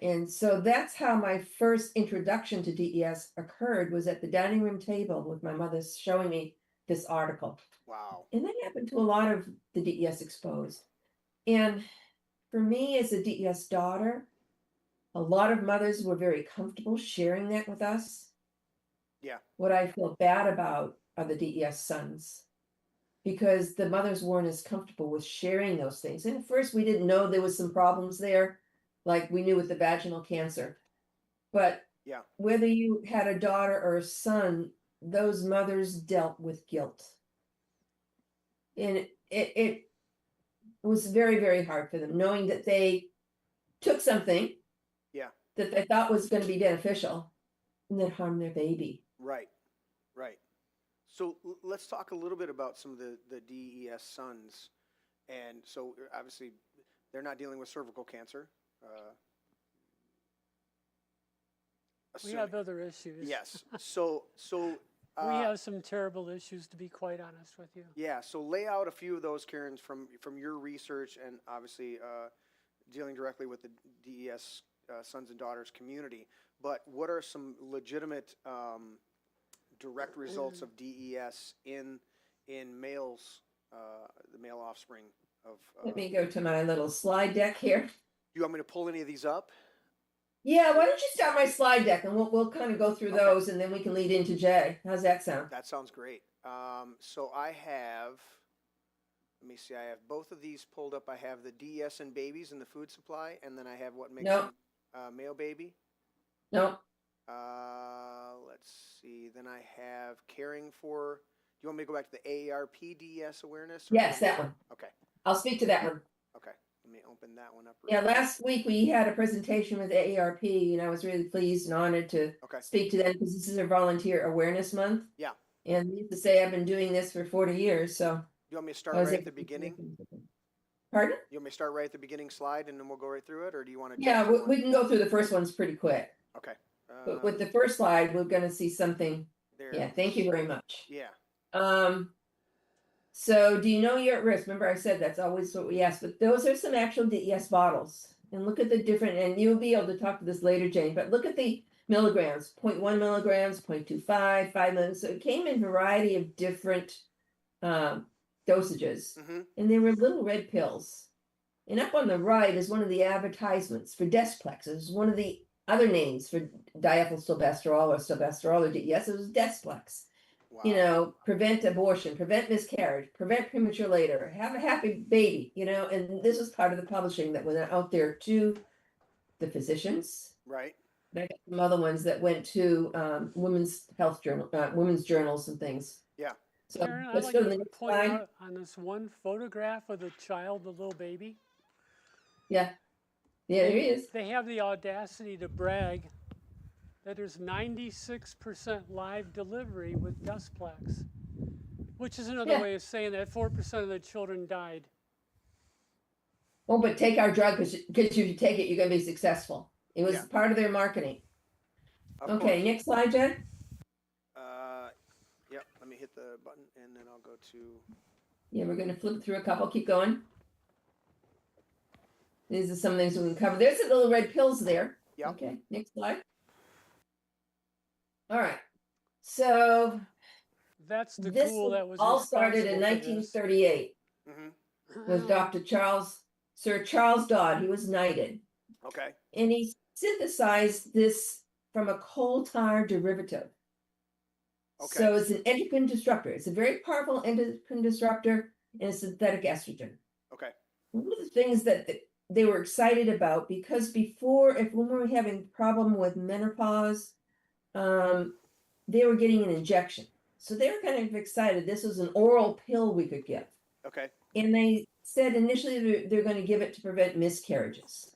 Speaker 3: And so that's how my first introduction to DES occurred, was at the dining room table with my mother showing me this article.
Speaker 2: Wow.
Speaker 3: And that happened to a lot of the DES exposed. And for me as a DES daughter, a lot of mothers were very comfortable sharing that with us.
Speaker 2: Yeah.
Speaker 3: What I feel bad about are the DES sons, because the mothers weren't as comfortable with sharing those things. And at first we didn't know there was some problems there, like we knew with the vaginal cancer. But
Speaker 2: Yeah.
Speaker 3: whether you had a daughter or a son, those mothers dealt with guilt. And it was very, very hard for them, knowing that they took something
Speaker 2: Yeah.
Speaker 3: that they thought was going to be beneficial and then harmed their baby.
Speaker 2: Right. Right. So let's talk a little bit about some of the DES sons. And so obviously they're not dealing with cervical cancer.
Speaker 4: We have other issues.
Speaker 2: Yes. So
Speaker 4: we have some terrible issues, to be quite honest with you.
Speaker 2: yeah. So lay out a few of those, Karen, from your research, and obviously dealing directly with the DES sons and daughters community. But what are some legitimate direct results of DES in males, the male offspring of?
Speaker 3: Let me go to my little slide deck here.
Speaker 2: Do you want me to pull any of these up?
Speaker 3: Yeah, why don't you start my slide deck, and we'll kind of go through
Speaker 2: Okay.
Speaker 3: those, and then we can lead into Jay. How's that sound?
Speaker 2: That sounds great. So I have, let me see, I have both of these pulled up. I have the DES in babies in the food supply, and then I have what makes
Speaker 3: Nope.
Speaker 2: them male baby.
Speaker 3: No,
Speaker 2: Let's see. Then I have caring for. Do you want me to go back to the AARP DES awareness?
Speaker 3: yes, that one.
Speaker 2: Okay.
Speaker 3: I'll speak to that one.
Speaker 2: Okay. Let me open that one up.
Speaker 3: Yeah, last week we had a presentation with AARP, and I was really pleased and honored to
Speaker 2: Okay.
Speaker 3: speak to them, because this is a volunteer awareness month.
Speaker 2: Yeah.
Speaker 3: And needless to say, I've been doing this for 40 years, so.
Speaker 2: Do you want me to start
Speaker 3: I was
Speaker 2: right at
Speaker 3: able
Speaker 2: the
Speaker 3: to-
Speaker 2: beginning?
Speaker 3: Pardon?
Speaker 2: You want me to start right at the beginning slide, and then we'll go right through it, or do you want to?
Speaker 3: Yeah, we can go through the first ones pretty quick.
Speaker 2: Okay.
Speaker 3: But with the first slide, we're gonna see something.
Speaker 2: There.
Speaker 3: Yeah, thank you very much.
Speaker 2: Yeah.
Speaker 3: So do you know you're at risk? Remember I said that's always what we ask, but those are some actual DES bottles. And look at the different, and you'll be able to talk to this later, Jane, but look at the milligrams, 0.1 milligrams, 0.25, 5 milligrams. So it came in a variety of different dosages.
Speaker 2: Mm-hmm.
Speaker 3: And they were little red pills. And up on the right is one of the advertisements for Desplex. It was one of the other names for diethylstilbestrol or stilbestrol or DES. It was Desplex.
Speaker 2: Wow.
Speaker 3: You know, prevent abortion, prevent miscarriage, prevent premature labor, have a happy baby, you know, and this was part of the publishing that went out there to the physicians.
Speaker 2: Right.
Speaker 3: And I got some other ones that went to women's health journal, women's journals and things.
Speaker 2: Yeah.
Speaker 3: So
Speaker 4: Karen, I'd
Speaker 3: let's
Speaker 4: like
Speaker 3: go to the
Speaker 4: to
Speaker 3: next
Speaker 4: point
Speaker 3: slide.
Speaker 4: out on this one photograph of the child, the little baby.
Speaker 3: Yeah. Yeah, there he is.
Speaker 4: They have the audacity to brag that there's 96% live delivery with Desplex, which is another
Speaker 3: Yeah.
Speaker 4: way of saying that 4% of the children died.
Speaker 3: Oh, but take our drug because if you take it, you're going to be successful. It was
Speaker 2: Yeah.
Speaker 3: part of their marketing.
Speaker 2: Of
Speaker 3: Okay,
Speaker 2: course.
Speaker 3: next slide, Jen.
Speaker 2: Yep. Let me hit the button and then I'll go to.
Speaker 3: Yeah, we're going to flip through a couple. Keep going. These are some things we can cover. There's the little red pills there.
Speaker 2: Yep.
Speaker 3: Okay, next slide. All right. So
Speaker 4: That's the
Speaker 3: this
Speaker 4: tool that was
Speaker 3: all started in
Speaker 4: responsible for this.
Speaker 3: 1938
Speaker 2: Mm-hmm.
Speaker 3: with Dr. Sir Charles Dodd. He was knighted.
Speaker 2: Okay.
Speaker 3: And he synthesized this from a coal tar derivative.
Speaker 2: Okay.
Speaker 3: So it's an endocrine disruptor. It's a very powerful endocrine disruptor and a synthetic estrogen.
Speaker 2: Okay.
Speaker 3: One of the things that they were excited about, because before, when we were having problem with menopause, they were getting an injection. So they were kind of excited. This was an oral pill we could give.
Speaker 2: Okay.
Speaker 3: And they said initially they're going to give it to prevent miscarriages.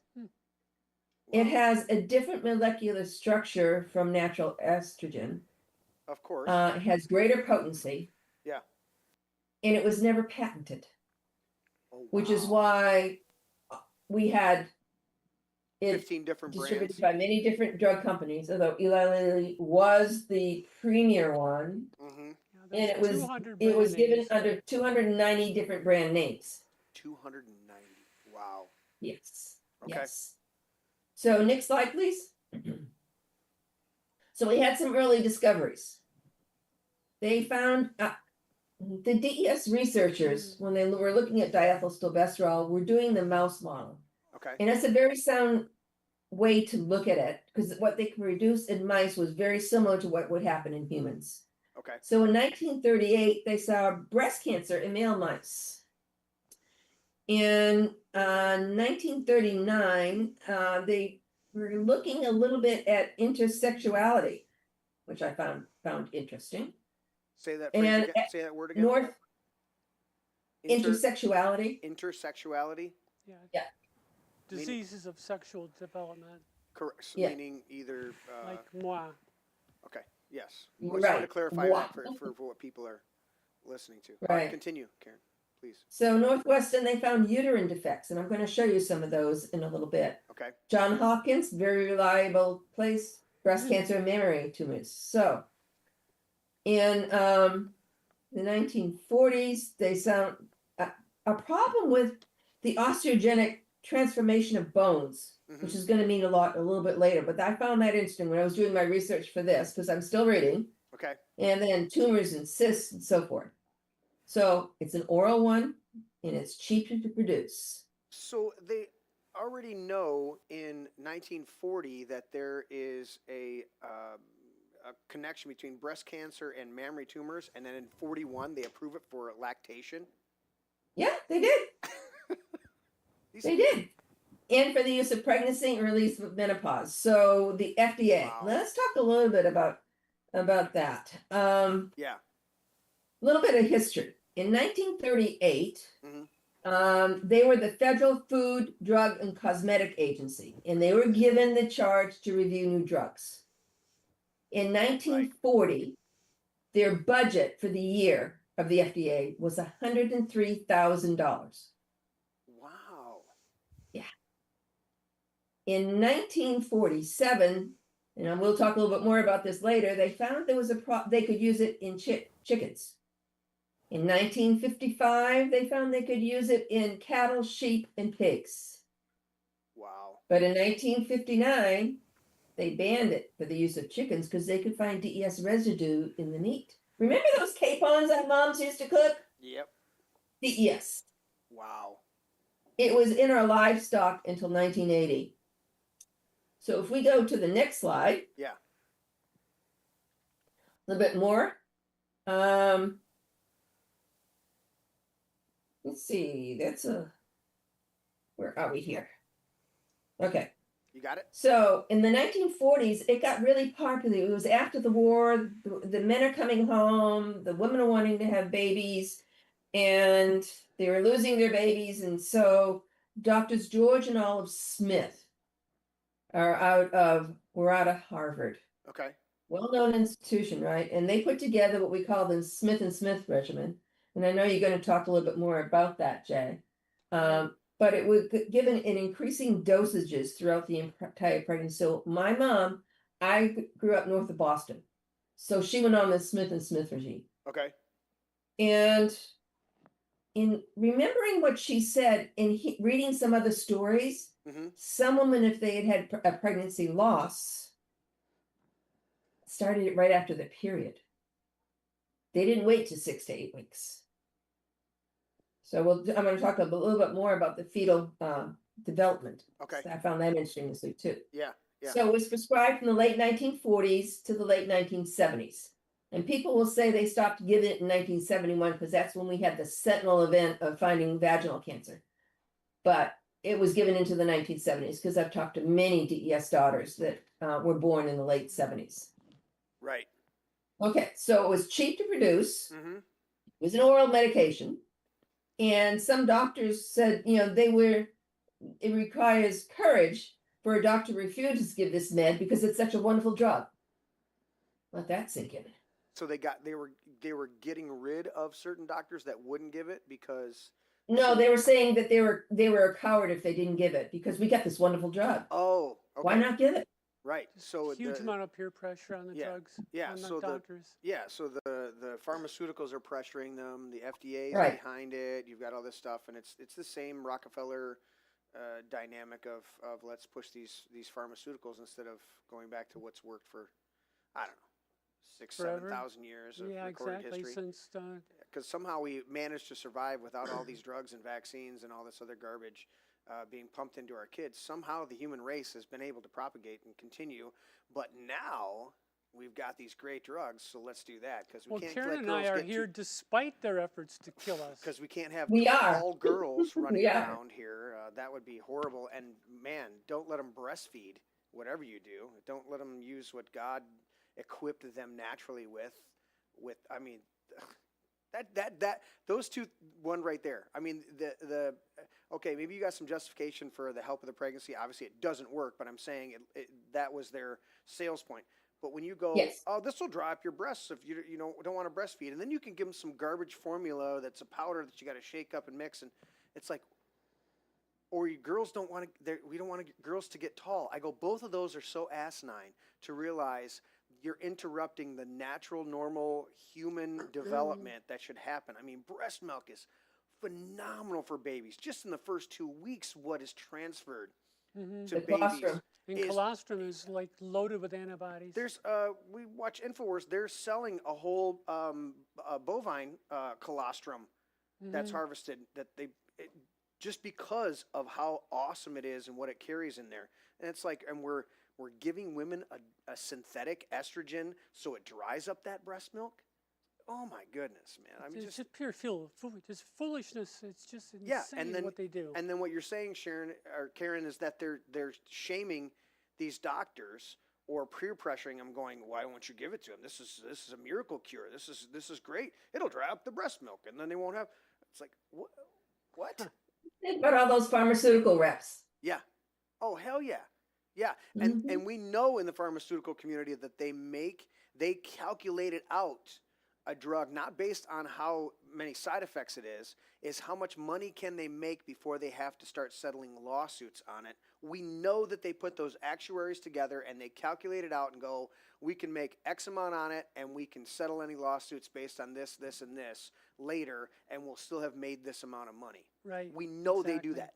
Speaker 3: It has a different molecular structure from natural estrogen.
Speaker 2: Of course.
Speaker 3: It has greater potency.
Speaker 2: Yeah.
Speaker 3: And it was never patented,
Speaker 2: Oh,
Speaker 3: which is
Speaker 2: wow.
Speaker 3: why we had it
Speaker 2: 15 different
Speaker 3: distributed
Speaker 2: brands.
Speaker 3: by many different drug companies, although Eli Lilly was the premier one.
Speaker 2: Mm-hmm.
Speaker 4: Yeah,
Speaker 3: And
Speaker 4: there's
Speaker 3: it was
Speaker 4: 200
Speaker 3: it was
Speaker 4: brand
Speaker 3: given
Speaker 4: names.
Speaker 3: under 290 different brand names.
Speaker 2: 290. Wow.
Speaker 3: Yes.
Speaker 2: Okay.
Speaker 3: Yes. So next slide, please. So we had some early discoveries. They found the DES researchers, when they were looking at diethylstilbestrol, were doing the mouse model.
Speaker 2: Okay.
Speaker 3: And it's a very sound way to look at it, because what they could reduce in mice was very similar to what would happen in humans.
Speaker 2: Okay.
Speaker 3: So in 1938, they saw breast cancer in male mice. In 1939, they were looking a little bit at intersexuality, which I found interesting.
Speaker 2: Say that phrase
Speaker 3: And
Speaker 2: again. Say that word again.
Speaker 3: North
Speaker 2: Inter-
Speaker 3: intersexuality.
Speaker 2: intersexuality.
Speaker 4: Yeah.
Speaker 3: Yeah.
Speaker 4: Diseases of sexual development,
Speaker 2: Correct.
Speaker 3: Yeah.
Speaker 2: Meaning either.
Speaker 4: like moi.
Speaker 2: Okay. Yes. I just wanted to
Speaker 3: Right.
Speaker 2: clarify
Speaker 3: Wow.
Speaker 2: that for what people are listening to.
Speaker 3: Right.
Speaker 2: Continue, Karen, please.
Speaker 3: So Northwestern, they found uterine defects, and I'm going to show you some of those in a little bit.
Speaker 2: Okay.
Speaker 3: John Hopkins, very reliable place, breast cancer and mammary tumors. So in the 1940s, they found a problem with the osteogenic transformation of bones,
Speaker 2: Mhm.
Speaker 3: which is going to mean a little bit later. But I found that interesting when I was doing my research for this, because I'm still reading.
Speaker 2: Okay.
Speaker 3: And then tumors and cysts and so forth. So it's an oral one, and it's cheap to produce.
Speaker 2: So they already know in 1940 that there is a connection between breast cancer and mammary tumors, and then in 41 they approve it for lactation.
Speaker 3: Yeah, they did.
Speaker 2: These-
Speaker 3: They did. And for the use of pregnancy and release of menopause. So the FDA.
Speaker 2: Wow.
Speaker 3: Let's talk a little bit about that.
Speaker 2: Yeah.
Speaker 3: A little bit of history. In 1938,
Speaker 2: Mhm.
Speaker 3: they were the Federal Food, Drug, and Cosmetic Agency, and they were given the charge to review new drugs. In 1940, their budget for the year of the FDA was $103,000.
Speaker 2: Wow.
Speaker 3: In 1947, and we'll talk a little bit more about this later, they found there was they could use it in chickens. In 1955, they found they could use it in cattle, sheep, and pigs.
Speaker 2: Wow.
Speaker 3: But in 1959, they banned it for the use of chickens because they could find DES residue in the meat. Remember those capons our moms used to cook?
Speaker 2: Yep.
Speaker 3: DES.
Speaker 2: Wow.
Speaker 3: It was in our livestock until 1980. So if we go to the next slide,
Speaker 2: Yeah.
Speaker 3: a little bit more. Let's see, where are we here? Okay.
Speaker 2: You got it?
Speaker 3: So in the 1940s, it got really popular. It was after the war. The men are coming home. The women are wanting to have babies, and they were losing their babies. And so Doctors George and Olive Smith were out of Harvard,
Speaker 2: Okay.
Speaker 3: well-known institution, right? And they put together what we call the Smith and Smith regimen. And I know you're going to talk a little bit more about that, Jay. But it was given in increasing dosages throughout the entire pregnancy. So my mom, I grew up north of Boston, so she went on the Smith and Smith regime.
Speaker 2: Okay.
Speaker 3: And in remembering what she said, in reading some other stories, some women, if they had a pregnancy loss, started it right after the period. They didn't wait to 6 to 8 weeks. So I'm going to talk a little bit more about the fetal development.
Speaker 2: Okay.
Speaker 3: So I found that interesting this week too.
Speaker 2: Yeah. Yeah.
Speaker 3: So it was prescribed from the late 1940s to the late 1970s. And people will say they stopped giving it in 1971 because that's when we had the sentinel event of finding vaginal cancer. But it was given into the 1970s because I've talked to many DES daughters that were born in the late 70s.
Speaker 2: Right.
Speaker 3: Okay, so it was cheap to produce. It was an oral medication. And some doctors said, it requires courage for a doctor to refuse to give this med because it's such a wonderful drug. Let that sink in.
Speaker 2: So they were getting rid of certain doctors that wouldn't give it because.
Speaker 3: No, they were saying that they were a coward if they didn't give it because we got this wonderful drug.
Speaker 2: Oh, okay.
Speaker 3: Why not give it?
Speaker 2: Right. So
Speaker 4: huge amount of peer pressure on the drugs.
Speaker 2: Yeah.
Speaker 4: On
Speaker 2: So
Speaker 4: the doctors.
Speaker 2: So the pharmaceuticals are pressuring them. The FDA is
Speaker 3: Right
Speaker 2: behind it. You've got all this stuff, and it's the same Rockefeller dynamic of let's push these pharmaceuticals instead of going back to what's worked for, I don't know, 6,000-7,000 years of recorded history.
Speaker 4: Since
Speaker 2: because somehow we managed to survive without all these drugs and vaccines and all this other garbage being pumped into our kids. Somehow the human race has been able to propagate and continue, but now we've got these great drugs, so let's do that because we can't.
Speaker 4: Karen and I are here despite their efforts to kill us.
Speaker 2: Because we can't have all girls running around here. That would be horrible. And man, don't let them breastfeed. Whatever you do, don't let them use what God equipped them naturally with. I mean, those two, one right there. I mean, okay, maybe you got some justification for the help of the pregnancy. Obviously, it doesn't work, but I'm saying that was their sales point. But when you go, oh, this will dry up your breasts if you don't want to breastfeed, and then you can give them some garbage formula that's a powder that you got to shake up and mix, and it's like, or girls don't want to. We don't want girls to get tall. I go, both of those are so asinine to realize. You're interrupting the natural, normal human development that should happen. I mean, breast milk is phenomenal for babies. Just in the first 2 weeks, what is transferred to babies.
Speaker 3: Colostrum.
Speaker 4: And colostrum is like loaded with antibodies.
Speaker 2: There's, we watch InfoWars. They're selling a whole bovine colostrum that's harvested. Just because of how awesome it is and what it carries in there. And it's like, and we're giving women a synthetic estrogen so it dries up that breast milk. Oh my goodness, man! I mean,
Speaker 4: it's just pure just foolishness. It's just insane what they do. And
Speaker 2: then what you're saying, Sharon or Karen, is that they're shaming these doctors or peer pressuring them, going, "Why won't you give it to them? This is a miracle cure. This is great. It'll dry up the breast milk, and then they won't have." It's like what?
Speaker 3: Think about all those pharmaceutical reps.
Speaker 2: Yeah. Oh hell yeah. Yeah, and we know in the pharmaceutical community that they calculate it out, a drug, not based on how many side effects it is how much money can they make before they have to start settling lawsuits on it. We know that they put those actuaries together and they calculate it out and go, we can make X amount on it and we can settle any lawsuits based on this, this, and this later, and we'll still have made this amount of money.
Speaker 4: Right.
Speaker 2: We know they do that.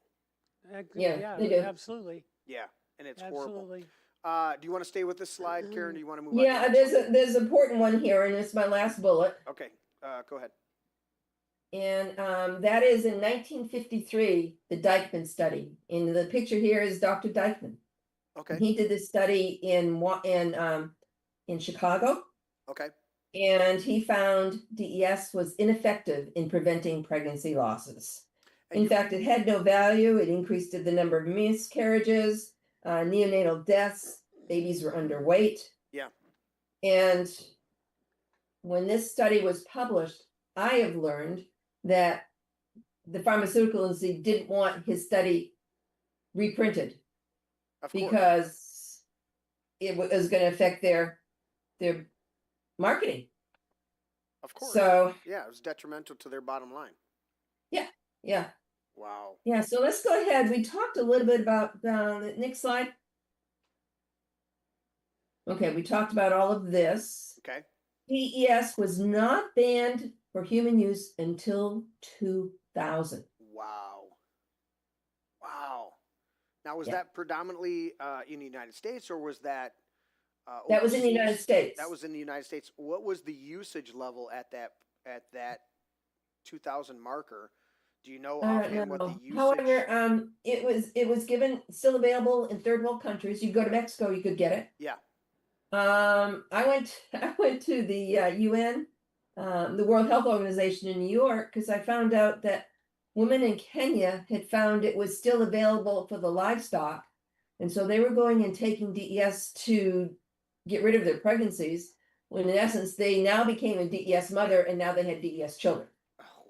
Speaker 3: Yeah, they do.
Speaker 4: Absolutely.
Speaker 2: Yeah. And it's
Speaker 4: Absolutely.
Speaker 2: horrible. Do you want to stay with this slide, Karen? Do you want to move on?
Speaker 3: Yeah, there's an important one here, and it's my last bullet.
Speaker 2: Okay, go ahead.
Speaker 3: And that is in 1953, the Dykman study. In the picture here is Dr. Dykman.
Speaker 2: Okay.
Speaker 3: He did this study in Chicago,
Speaker 2: Okay.
Speaker 3: and he found DES was ineffective in preventing pregnancy losses.
Speaker 2: And
Speaker 3: In
Speaker 2: you-
Speaker 3: fact, it had no value. It increased the number of miscarriages, neonatal deaths, babies were underweight.
Speaker 2: Yeah.
Speaker 3: And when this study was published, I have learned that the pharmaceutical industry didn't want his study reprinted
Speaker 2: Of course.
Speaker 3: because it was going to affect their marketing.
Speaker 2: Of course.
Speaker 3: So
Speaker 2: Yeah, it was detrimental to their bottom line.
Speaker 3: yeah.
Speaker 2: Wow.
Speaker 3: Yeah, so let's go ahead. We talked a little bit about the next slide. Okay, we talked about all of this.
Speaker 2: Okay.
Speaker 3: DES was not banned for human use until 2000.
Speaker 2: Wow. Wow. Now, was
Speaker 3: Yeah.
Speaker 2: that predominantly in the United States, or was that
Speaker 3: That was in the United
Speaker 2: overseas?
Speaker 3: States.
Speaker 2: That was in the United States. What was the usage level at that 2000 marker? Do you know
Speaker 3: I don't
Speaker 2: offhand what the
Speaker 3: know.
Speaker 2: usage?
Speaker 3: However, it was given still available in third world countries. You go to Mexico, you could get it.
Speaker 2: Yeah.
Speaker 3: I went to the UN, the World Health Organization in New York, because I found out that women in Kenya had found it was still available for the livestock, and so they were going and taking DES to get rid of their pregnancies. When in essence, they now became a DES mother, and now they had DES children.
Speaker 2: Oh,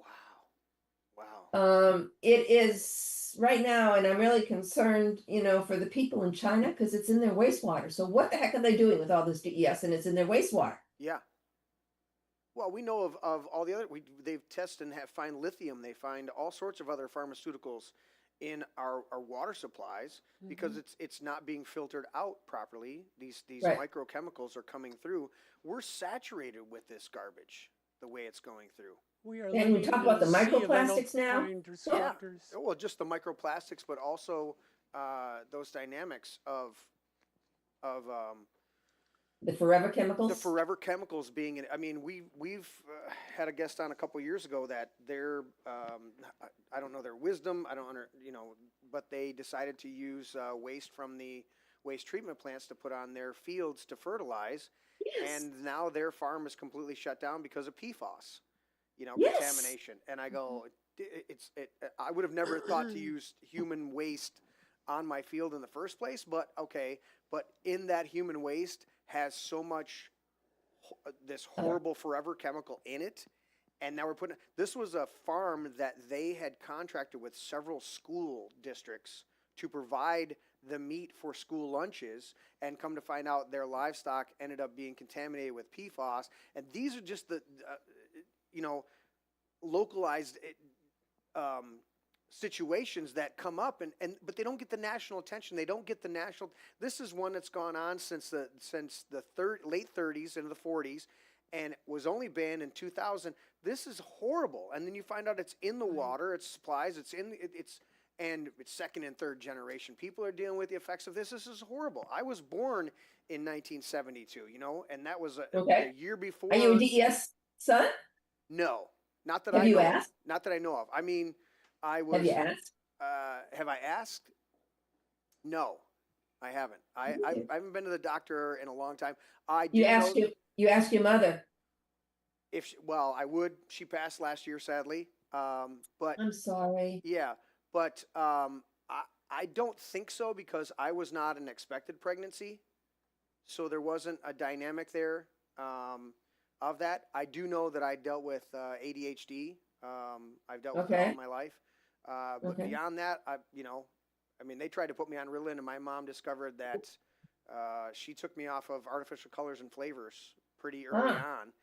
Speaker 2: wow. Wow.
Speaker 3: It is right now, and I'm really concerned, for the people in China because it's in their wastewater. So what the heck are they doing with all this DES and it's in their wastewater?
Speaker 2: Yeah. Well, we know of all the other. They've tested and find lithium. They find all sorts of other pharmaceuticals in our water supplies because it's not being filtered out properly. These
Speaker 3: Right.
Speaker 2: microchemicals are coming through. We're saturated with this garbage the way it's going through.
Speaker 4: We are
Speaker 3: And we
Speaker 4: living
Speaker 3: talk
Speaker 4: in
Speaker 3: about the
Speaker 4: a sea of
Speaker 3: microplastics now.
Speaker 4: endocrine disruptors.
Speaker 2: Well, just the microplastics, but also those dynamics of
Speaker 3: The forever
Speaker 2: the
Speaker 3: chemicals.
Speaker 2: forever chemicals being in. I mean, we've had a guest on a couple years ago that their I don't know their wisdom. I don't but they decided to use waste from the waste treatment plants to put on their fields to fertilize,
Speaker 3: Yes.
Speaker 2: and now their farm is completely shut down because of PFAS,
Speaker 3: Yes.
Speaker 2: contamination. And I go, I would have never thought to use human waste on my field in the first place, but okay, but in that human waste has so much this horrible forever chemical in it, and now we're putting. This was a farm that they had contracted with several school districts to provide the meat for school lunches, and come to find out their livestock ended up being contaminated with PFAS. And these are just the localized situations that come up, but they don't get the national attention. They don't get the national. This is one that's gone on since the late 30s into the 40s, and was only banned in 2000. This is horrible. And then you find out it's in the water, it's supplies, and it's second and third generation. People are dealing with the effects of this. This is horrible. I was born in 1972, and that was a year before.
Speaker 3: Are you a DES son?
Speaker 2: No, not that
Speaker 3: Have
Speaker 2: I
Speaker 3: you
Speaker 2: know
Speaker 3: asked?
Speaker 2: of. Not that I know of. I mean, I was.
Speaker 3: Have you asked?
Speaker 2: Have I asked? No, I haven't. I haven't been to the doctor in a long time. I do
Speaker 3: You
Speaker 2: know
Speaker 3: asked you asked your mother.
Speaker 2: well, I would. She passed last year, sadly. But
Speaker 3: I'm sorry.
Speaker 2: yeah, but I don't think so because I was not an expected pregnancy, so there wasn't a dynamic there of that. I do know that I dealt with ADHD. I've dealt with it all my life. But beyond that, I mean, they tried to put me on Ritalin, and my mom discovered that she took me off of artificial colors and flavors pretty early on,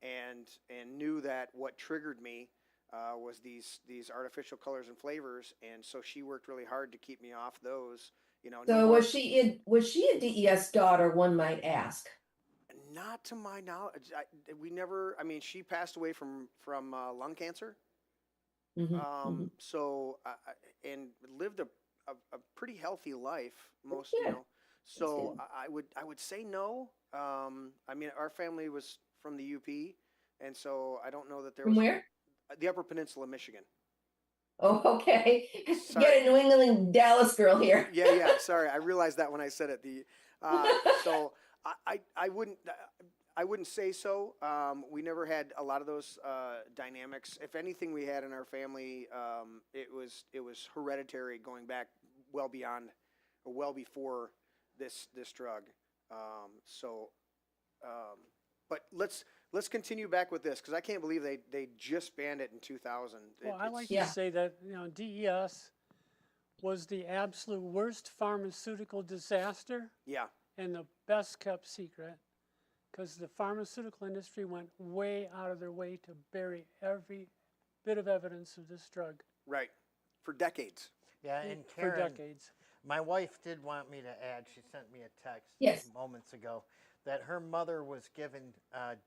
Speaker 2: and knew that what triggered me was these artificial colors and flavors, and so she worked really hard to keep me off those.
Speaker 3: So was she a DES daughter, one might ask?
Speaker 2: Not to my knowledge. We never. I mean, she passed away from lung cancer. So and lived a pretty healthy life. Most, So I would say no. I mean, our family was from the UP, and so I don't know that there
Speaker 3: From
Speaker 2: was
Speaker 3: where?
Speaker 2: the Upper Peninsula, Michigan.
Speaker 3: Oh, okay.
Speaker 2: Sorry.
Speaker 3: Get a New England Dallas girl here.
Speaker 2: Yeah. Sorry, I realized that when I said it. So I wouldn't say so. We never had a lot of those dynamics. If anything, we had in our family, it was hereditary, going back well beyond or well before this drug. But let's continue back with this, because I can't believe they just banned it in 2000.
Speaker 4: Well, I like
Speaker 3: Yeah.
Speaker 4: to say that, DES was the absolute worst pharmaceutical disaster
Speaker 2: Yeah.
Speaker 4: and the best kept secret, because the pharmaceutical industry went way out of their way to bury every bit of evidence of this drug
Speaker 2: Right. For decades.
Speaker 1: Yeah, and
Speaker 4: for
Speaker 1: Karen,
Speaker 4: decades.
Speaker 1: my wife did want me to add, she sent me a text
Speaker 3: Yes.
Speaker 1: moments ago, that her mother was given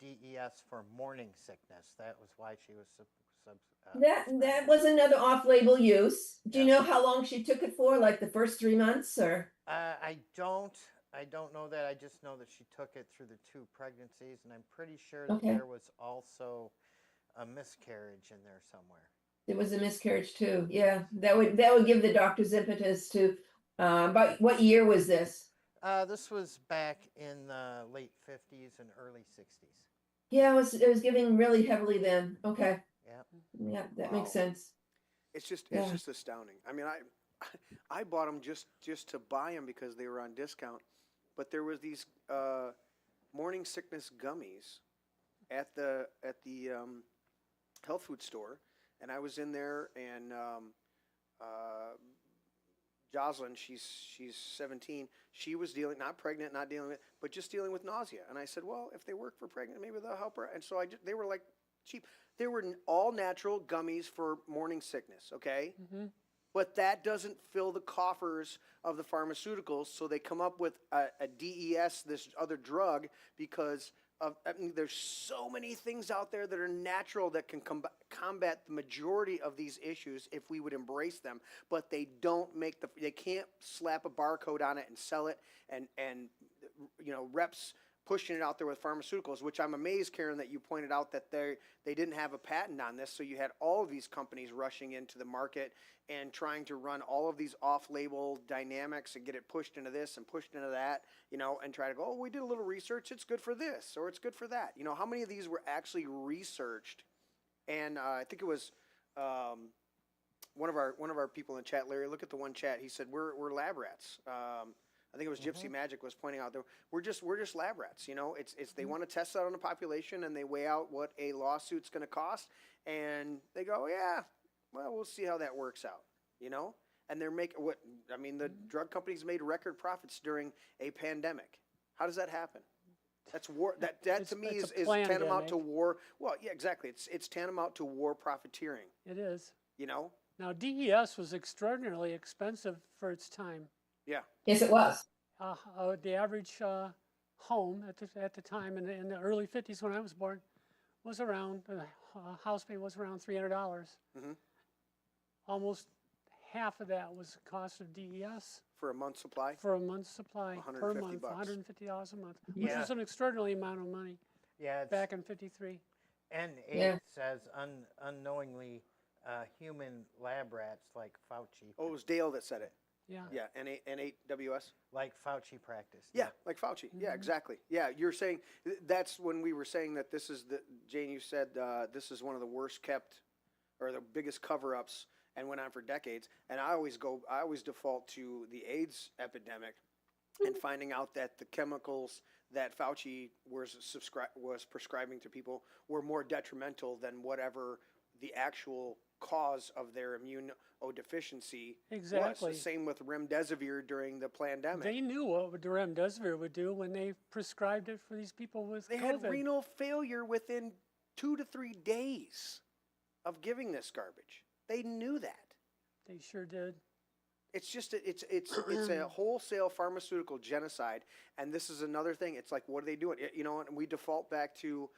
Speaker 1: DES for morning sickness. That was why she was
Speaker 3: That
Speaker 1: prescribed it.
Speaker 3: was another off-label use. Do you
Speaker 1: Yeah.
Speaker 3: know how long she took it for? Like the first 3 months, or?
Speaker 1: I don't know that. I just know that she took it through the 2 pregnancies, and I'm pretty sure that
Speaker 3: Okay.
Speaker 1: there was also a miscarriage in there somewhere.
Speaker 3: There was a miscarriage too. Yeah, that would give the doctors impetus to. But what year was this?
Speaker 1: This was back in the late 50s and early 60s.
Speaker 3: Yeah, it was giving really heavily then. Okay.
Speaker 1: Yeah.
Speaker 3: Yeah, that
Speaker 2: Wow.
Speaker 3: makes sense.
Speaker 2: It's just
Speaker 3: Yeah.
Speaker 2: astounding. I mean, I bought them just to buy them because they were on discount, but there was these morning sickness gummies at the health food store, and I was in there, and Jocelyn, she's 17. She was not pregnant, not dealing with, but just dealing with nausea. And I said, well, if they work for pregnant, maybe they'll help her. And so they were like cheap. They were all natural gummies for morning sickness. Okay.
Speaker 4: Mm-hmm.
Speaker 2: But that doesn't fill the coffers of the pharmaceuticals. So they come up with a DES, this other drug, because there's so many things out there that are natural that can combat the majority of these issues if we would embrace them. But they don't they can't slap a barcode on it and sell it, and reps pushing it out there with pharmaceuticals, which I'm amazed, Karen, that you pointed out that they didn't have a patent on this. So you had all of these companies rushing into the market and trying to run all of these off-label dynamics and get it pushed into this and pushed into that, and try to go, oh, we did a little research, it's good for this or it's good for that. How many of these were actually researched? And I think it was one of our people in chat, Larry. Look at the one chat. He said we're lab rats. I think it was Gypsy Magic was pointing out that we're just lab rats. It's they want to test out on the population, and they weigh out what a lawsuit's going to cost, and they go, yeah, well, we'll see how that works out. And they're the drug companies made record profits during a pandemic. How does that happen? That's war. That to me is tantamount to war. Well, yeah, exactly. It's tantamount to war profiteering.
Speaker 4: It is.
Speaker 2: Now
Speaker 4: DES was extraordinarily expensive for its time.
Speaker 2: Yeah.
Speaker 3: Yes, it was.
Speaker 4: The average home at the time in the early 50s when I was born was around, house payment was around $300.
Speaker 2: Mm-hmm.
Speaker 4: Almost half of that was the cost of DES.
Speaker 2: For a month's supply?
Speaker 4: For a month's supply per month,
Speaker 2: $150.
Speaker 4: $150 a month, which
Speaker 1: Yeah.
Speaker 4: was an extraordinary amount of money
Speaker 1: Yeah.
Speaker 4: back in 53.
Speaker 1: And
Speaker 3: Yeah.
Speaker 1: it says unknowingly human lab rats like Fauci.
Speaker 2: Oh, it was Dale that said it.
Speaker 4: Yeah.
Speaker 2: Yeah, N8WS.
Speaker 1: Like Fauci practice.
Speaker 2: Yeah, like Fauci. Yeah, exactly. Yeah, you're saying that's when we were saying that this is Jane, you said this is one of the worst kept or the biggest cover-ups and went on for decades. And I always default to the AIDS epidemic and finding out that the chemicals that Fauci was prescribing to people were more detrimental than whatever the actual cause of their immunodeficiency
Speaker 4: Exactly.
Speaker 2: was. The same with remdesivir during the pandemic.
Speaker 4: They knew what the remdesivir would do when they prescribed it for these people with
Speaker 2: They
Speaker 4: COVID.
Speaker 2: had renal failure within 2 to 3 days of giving this garbage. They knew that.
Speaker 4: They sure did.
Speaker 2: It's just it's a wholesale pharmaceutical genocide, and this is another thing. It's like, what are they doing? And we default back to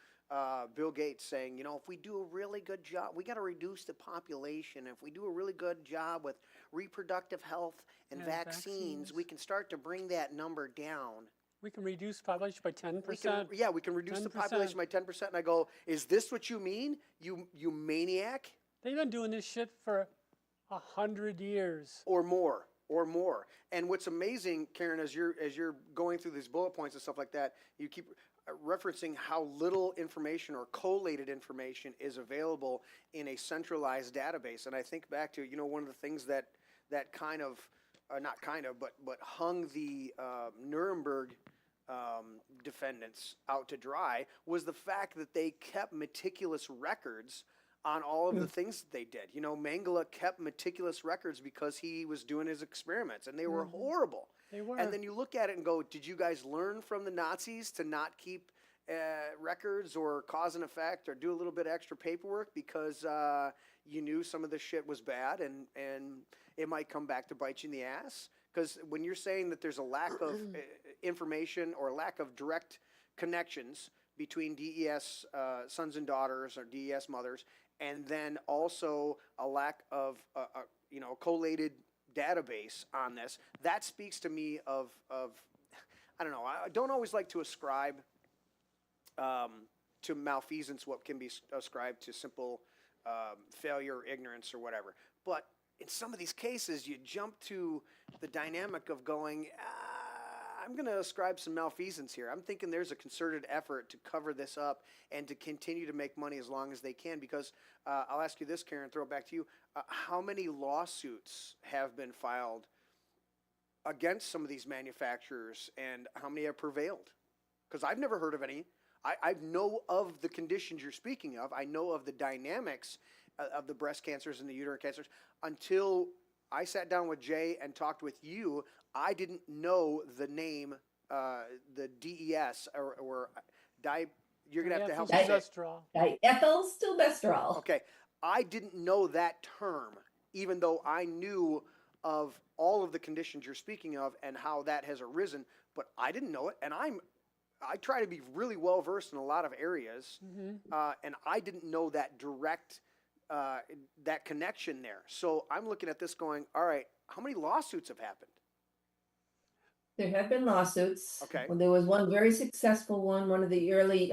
Speaker 2: Bill Gates saying, if we do a really good job, we got to reduce the population. If we do a really good job with reproductive health and vaccines, we can start to bring that number down.
Speaker 4: We can reduce population by 10%.
Speaker 2: We can reduce the
Speaker 4: 10%.
Speaker 2: population by 10%. And I go, is this what you mean, you maniac?
Speaker 4: They've been doing this shit for 100 years.
Speaker 2: Or more. And what's amazing, Karen, as you're going through these bullet points and stuff like that, you keep referencing how little information or collated information is available in a centralized database. And I think back to, one of the things that kind of, but hung the Nuremberg defendants out to dry was the fact that they kept meticulous records on all of the things that they did. Mengele kept meticulous records because he was doing his experiments, and they were horrible.
Speaker 4: They were.
Speaker 2: And then you look at it and go, did you guys learn from the Nazis to not keep records or cause and effect or do a little bit of extra paperwork because you knew some of this shit was bad and it might come back to bite you in the ass? Because when you're saying that there's a lack of information or lack of direct connections between DES sons and daughters or DES mothers, and then also a lack of collated database on this, that speaks to me of I don't know. I don't always like to ascribe to malfeasance what can be ascribed to simple failure, ignorance, or whatever. But in some of these cases, you jump to the dynamic of going, I'm going to ascribe some malfeasance here. I'm thinking there's a concerted effort to cover this up and to continue to make money as long as they can. Because I'll ask you this, Karen, throw it back to you. How many lawsuits have been filed against some of these manufacturers, and how many have prevailed? Because I've never heard of any. I know of the conditions you're speaking of. I know of the dynamics of the breast cancers and the uterine cancers. Until I sat down with Jay and talked with you, I didn't know the name, the DES or you're going to have to help me say it.
Speaker 3: Diethylstilbestrol.
Speaker 2: Okay. I didn't know that term, even though I knew of all of the conditions you're speaking of and how that has arisen, but I didn't know it. And I try to be really well versed in a lot of areas, and I didn't know that direct that connection there. So I'm looking at this going, all right, how many lawsuits have happened?
Speaker 3: There have been lawsuits.
Speaker 2: Okay.
Speaker 3: Well, there was one very successful one of the early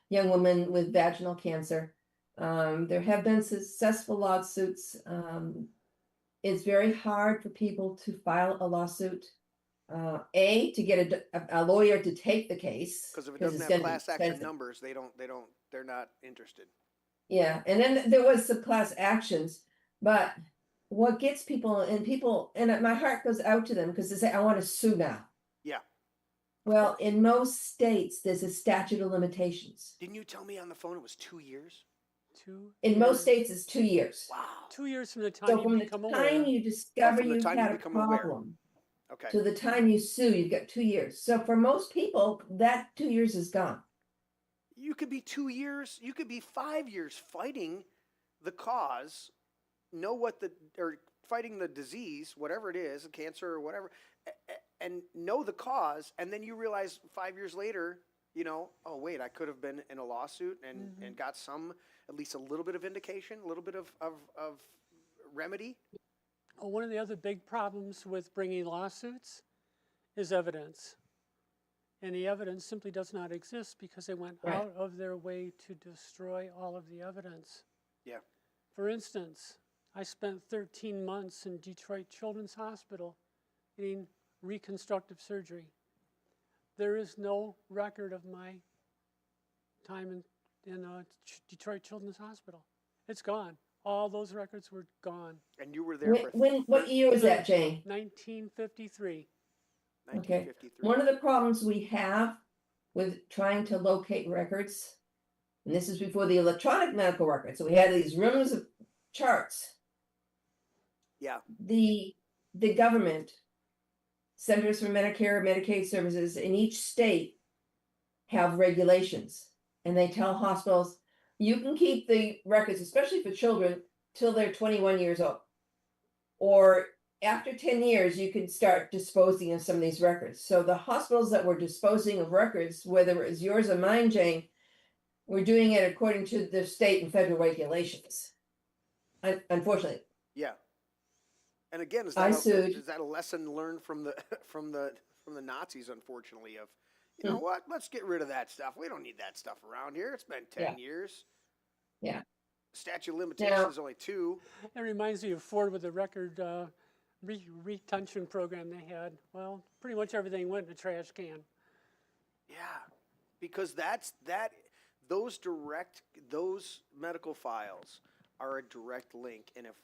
Speaker 3: young women with vaginal cancer. There have been successful lawsuits. It's very hard for people to file a lawsuit. To get a lawyer to take the case.
Speaker 2: Because if it doesn't have class action numbers, they're not interested.
Speaker 3: Yeah, and then there was some class actions, but what gets people, and my heart goes out to them because they say, I want to sue now.
Speaker 2: Yeah.
Speaker 3: Well, in most states, there's a statute of limitations.
Speaker 2: Didn't you tell me on the phone it was 2 years?
Speaker 3: In most states, it's 2 years.
Speaker 2: Wow.
Speaker 4: 2 years from the time
Speaker 3: So
Speaker 4: you
Speaker 3: from
Speaker 4: become
Speaker 3: the
Speaker 4: aware.
Speaker 3: time you discover
Speaker 2: from the
Speaker 3: you've
Speaker 2: time
Speaker 3: had
Speaker 2: you
Speaker 3: a
Speaker 2: become aware.
Speaker 3: problem
Speaker 2: Okay.
Speaker 3: to the time you sue, you've got 2 years. So for most people, that 2 years is gone.
Speaker 2: You could be 2 years, you could be 5 years fighting the cause, or fighting the disease, whatever it is, cancer or whatever, and know the cause, and then you realize 5 years later, oh wait, I could have been in a lawsuit and got at least a little bit of indication, a little bit of remedy.
Speaker 4: One of the other big problems with bringing lawsuits is evidence. And the evidence simply does not exist because they went out of their way to destroy all of the evidence.
Speaker 2: Yeah.
Speaker 4: For instance, I spent 13 months in Detroit Children's Hospital getting reconstructive surgery. There is no record of my time in Detroit Children's Hospital. It's gone. All those records were gone.
Speaker 2: And you were there
Speaker 3: what year was that, Jane?
Speaker 4: 1953.
Speaker 3: Okay. One of the problems we have with trying to locate records, and this is before the electronic medical record, so we had these rooms of charts.
Speaker 2: Yeah.
Speaker 3: The government, Centers for Medicare, Medicaid Services in each state have regulations, and they tell hospitals, you can keep the records, especially for children, till they're 21 years old. Or after 10 years, you can start disposing of some of these records. So the hospitals that were disposing of records, whether it was yours or mine, Jane, were doing it according to the state and federal regulations. Unfortunately.
Speaker 2: Yeah. And again, is that a lesson learned from the Nazis, unfortunately, of You know what? Let's get rid of that stuff. We don't need that stuff around here. It's been 10 years.
Speaker 3: Yeah.
Speaker 2: Statute of limitations is only 2.
Speaker 4: It reminds me of Ford with the record retention program they had. Well, pretty much everything went in a trash can.
Speaker 2: Yeah, because those medical files are a direct link, and if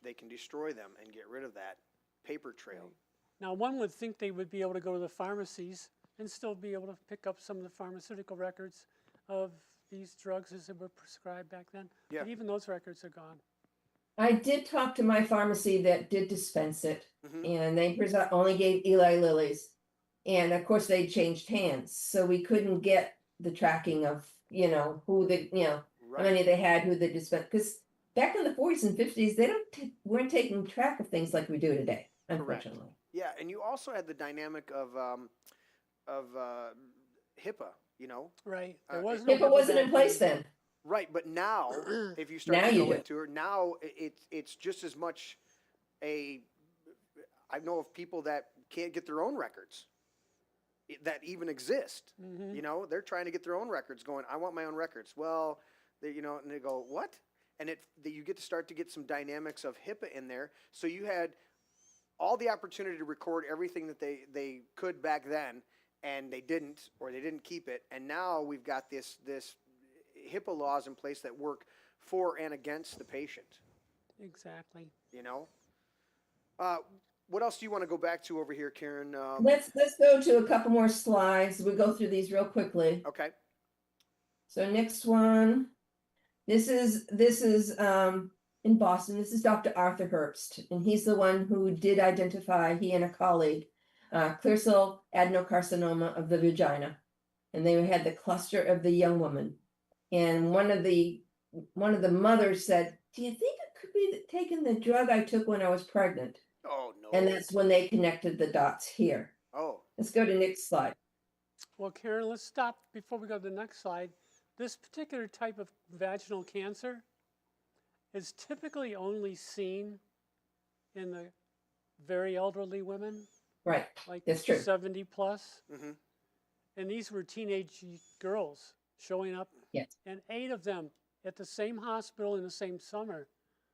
Speaker 2: they can destroy them and get rid of that paper trail.
Speaker 4: Right. Now, one would think they would be able to go to the pharmacies and still be able to pick up some of the pharmaceutical records of these drugs as they were prescribed back then.
Speaker 2: Yeah.
Speaker 4: But even those records are gone.
Speaker 3: I did talk to my pharmacy that did dispense it,
Speaker 2: Mhm.
Speaker 3: and they only gave Eli Lilly's. And of course, they changed hands, so we couldn't get the tracking of, who how
Speaker 2: Right.
Speaker 3: many they had, who they dispensed. Because back in the 40s and 50s, they weren't taking track of things like we do today, unfortunately.
Speaker 2: Yeah, and you also had the dynamic of HIPAA.
Speaker 4: Right. There was no
Speaker 3: HIPAA wasn't in
Speaker 4: back
Speaker 3: place
Speaker 4: then.
Speaker 3: then.
Speaker 2: Right, but now if you start
Speaker 3: Now
Speaker 2: to
Speaker 3: you
Speaker 2: go
Speaker 3: do.
Speaker 2: into it, now it's just as much I know of people that can't get their own records that even exist.
Speaker 4: Mhm.
Speaker 2: They're trying to get their own records going, I want my own records. Well, and they go, what? And you get to start to get some dynamics of HIPAA in there. So you had all the opportunity to record everything that they could back then, and they didn't, or they didn't keep it. And now we've got this HIPAA laws in place that work for and against the patient.
Speaker 4: Exactly.
Speaker 2: What else do you want to go back to over here, Karen?
Speaker 3: Let's go to a couple more slides. We'll go through these real quickly.
Speaker 2: Okay.
Speaker 3: So next one, this is in Boston. This is Dr. Arthur Herbst, and he's the one who did identify, he and a colleague, clear cell adenocarcinoma of the vagina, and they had the cluster of the young woman. And one of the mothers said, "Do you think it could be taking the drug I took when I was pregnant?"
Speaker 2: Oh no.
Speaker 3: And that's when they connected the dots here.
Speaker 2: Oh.
Speaker 3: Let's go to next slide.
Speaker 4: Well, Karen, let's stop before we go to the next slide. This particular type of vaginal cancer is typically only seen in the very elderly women,
Speaker 3: Right.
Speaker 4: like
Speaker 3: That's true.
Speaker 4: 70 plus.
Speaker 2: Mm-hmm.
Speaker 4: And these were teenage girls showing up,
Speaker 3: Yes.
Speaker 4: and 8 of them at the same hospital in the same summer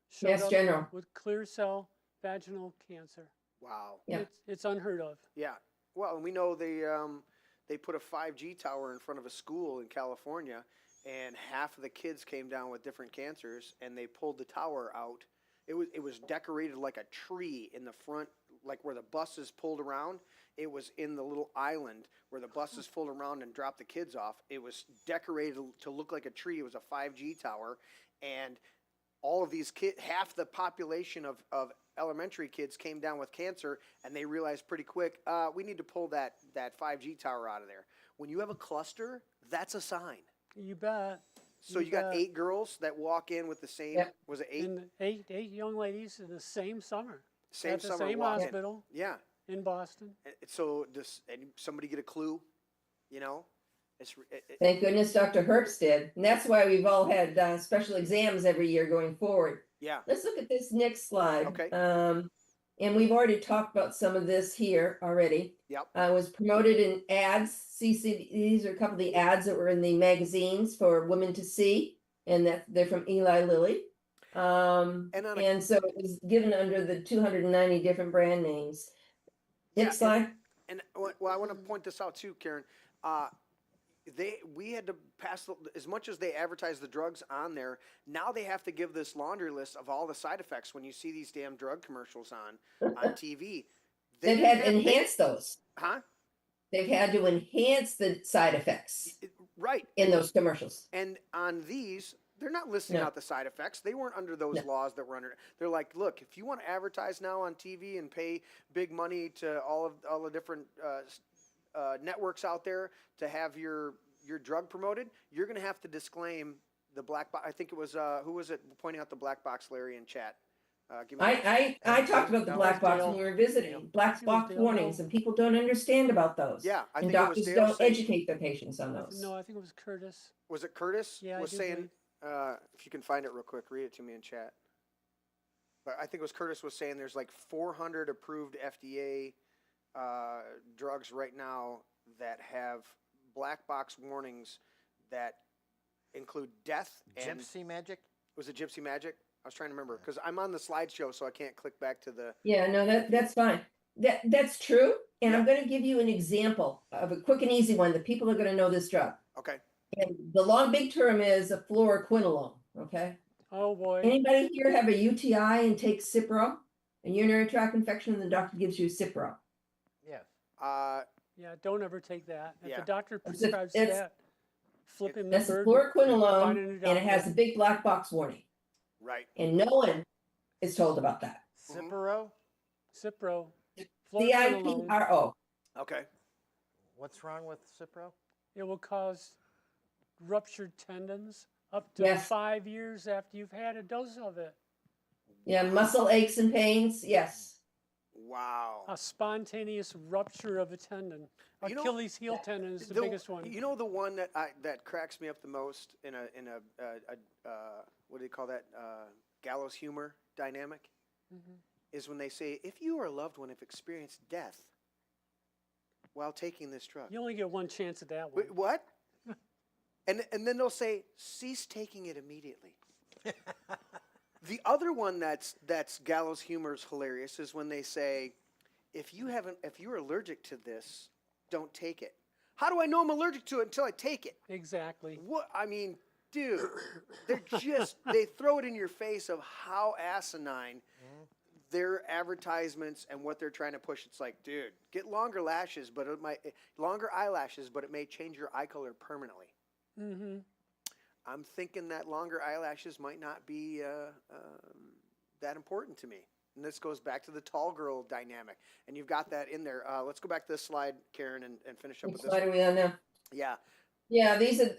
Speaker 4: showed
Speaker 3: Mass
Speaker 4: up
Speaker 3: General.
Speaker 4: with clear cell vaginal cancer.
Speaker 2: Wow.
Speaker 3: Yeah.
Speaker 4: It's unheard of.
Speaker 2: Yeah. Well, and we know they put a 5G tower in front of a school in California, and half of the kids came down with different cancers, and they pulled the tower out. It was decorated like a tree in the front, like where the buses pulled around. It was in the little island where the buses pulled around and dropped the kids off. It was decorated to look like a tree. It was a 5G tower, and all of these kids, half the population of elementary kids came down with cancer, and they realized pretty quick, we need to pull that 5G tower out of there. When you have a cluster, that's a sign.
Speaker 4: You bet.
Speaker 2: So you got 8 girls that walk in with the same,
Speaker 3: Yep.
Speaker 2: was it 8?
Speaker 4: And 8 young ladies in the same summer.
Speaker 2: Same
Speaker 4: at the
Speaker 2: summer
Speaker 4: same
Speaker 2: walk in.
Speaker 4: hospital
Speaker 2: Yeah.
Speaker 4: in Boston.
Speaker 2: So and somebody get a clue,
Speaker 3: Thank goodness Dr. Herbst did. And that's why we've all had special exams every year going forward.
Speaker 2: yeah.
Speaker 3: Let's look at this next slide.
Speaker 2: Okay.
Speaker 3: And we've already talked about some of this here already.
Speaker 2: Yep.
Speaker 3: It was promoted in ads. These are a couple of the ads that were in the magazines for women to see, and that they're from Eli Lilly. And so it was given under the 290 different brand names. Next slide.
Speaker 2: And well, I want to point this out too, Karen. We had to pass as much as they advertise the drugs on there. Now they have to give this laundry list of all the side effects when you see these damn drug commercials on TV.
Speaker 3: They've had to enhance those.
Speaker 2: Huh?
Speaker 3: They've had to enhance the side effects
Speaker 2: Right.
Speaker 3: in those commercials.
Speaker 2: And on these, they're not listing
Speaker 3: No.
Speaker 2: out the side effects. They weren't under those laws that were under. They're like, look, if you want to advertise now on TV and pay big money to all the different networks out there to have your drug promoted, you're going to have to disclaim the black box. I think it was who was it pointing out the black box, Larry, in chat?
Speaker 3: I talked about the
Speaker 2: No,
Speaker 3: black
Speaker 2: it's
Speaker 3: box
Speaker 4: Dale.
Speaker 3: when we were visiting. Black box
Speaker 4: Dale.
Speaker 3: warnings, and people don't understand about those.
Speaker 2: Yeah, I
Speaker 3: And
Speaker 2: think it was
Speaker 3: doctors
Speaker 2: Dale
Speaker 3: don't
Speaker 2: saying-
Speaker 3: educate their patients on those.
Speaker 4: No, I think it was Curtis.
Speaker 2: Was it Curtis?
Speaker 4: Yeah, I
Speaker 2: was
Speaker 4: do
Speaker 2: saying, if you can find it real quick, read it to me in chat. But I think it was Curtis was saying there's like 400 approved FDA drugs right now that have black box warnings that include death and
Speaker 1: Gypsy magic?
Speaker 2: was it Gypsy Magic? I was trying to remember because I'm on the slideshow, so I can't click back to the.
Speaker 3: Yeah, no, that's fine. That's true. And I'm
Speaker 2: Yeah.
Speaker 3: going to give you an example of a quick and easy one that people are going to know this drug.
Speaker 2: Okay.
Speaker 3: And the long big term is a fluoroquinolone. Okay.
Speaker 4: Oh, boy.
Speaker 3: Anybody here have a UTI and take Cipro? A urinary tract infection, and the doctor gives you Cipro.
Speaker 1: Yes.
Speaker 4: Yeah, don't ever take that. If
Speaker 2: Yeah.
Speaker 4: the doctor
Speaker 3: It's-
Speaker 4: prescribes
Speaker 3: it's-
Speaker 4: that, flip him
Speaker 3: That's
Speaker 4: the
Speaker 3: a
Speaker 4: bird. Find a
Speaker 3: fluoroquinolone,
Speaker 4: new
Speaker 3: and it has
Speaker 4: doctor.
Speaker 3: a big black box warning,
Speaker 2: Right.
Speaker 3: and no one is told about that.
Speaker 1: Cipro?
Speaker 4: Cipro. Fluoroquinolone.
Speaker 3: CIPRO.
Speaker 2: Okay.
Speaker 1: What's wrong with Cipro?
Speaker 4: It will cause ruptured tendons up to
Speaker 3: Yes.
Speaker 4: 5 years after you've had a dose of it.
Speaker 3: Yeah, muscle aches and pains. Yes.
Speaker 2: Wow.
Speaker 4: A spontaneous rupture of a tendon.
Speaker 2: You know,
Speaker 4: Achilles heel tendon is the biggest one.
Speaker 2: You know the one that cracks me up the most in a what do they call that gallows humor dynamic
Speaker 4: Mhm.
Speaker 2: is when they say if you or a loved one have experienced death while taking this drug.
Speaker 4: You only get one chance at that one.
Speaker 2: Wait, what? and then they'll say cease taking it immediately. The other one that's gallows humor is hilarious is when they say if you're allergic to this, don't take it. How do I know I'm allergic to it until I take it?
Speaker 4: Exactly.
Speaker 2: What I mean, dude, they throw it in your face of how asinine their advertisements and what they're trying to push. It's like, dude, get longer eyelashes, but it may change your eye color permanently.
Speaker 4: Mm-hmm.
Speaker 2: I'm thinking that longer eyelashes might not be that important to me. And this goes back to the tall girl dynamic. And you've got that in there. Let's go back to this slide, Karen, and finish up
Speaker 3: Which
Speaker 2: with this.
Speaker 3: slide are we on now?
Speaker 2: Yeah.
Speaker 3: Yeah,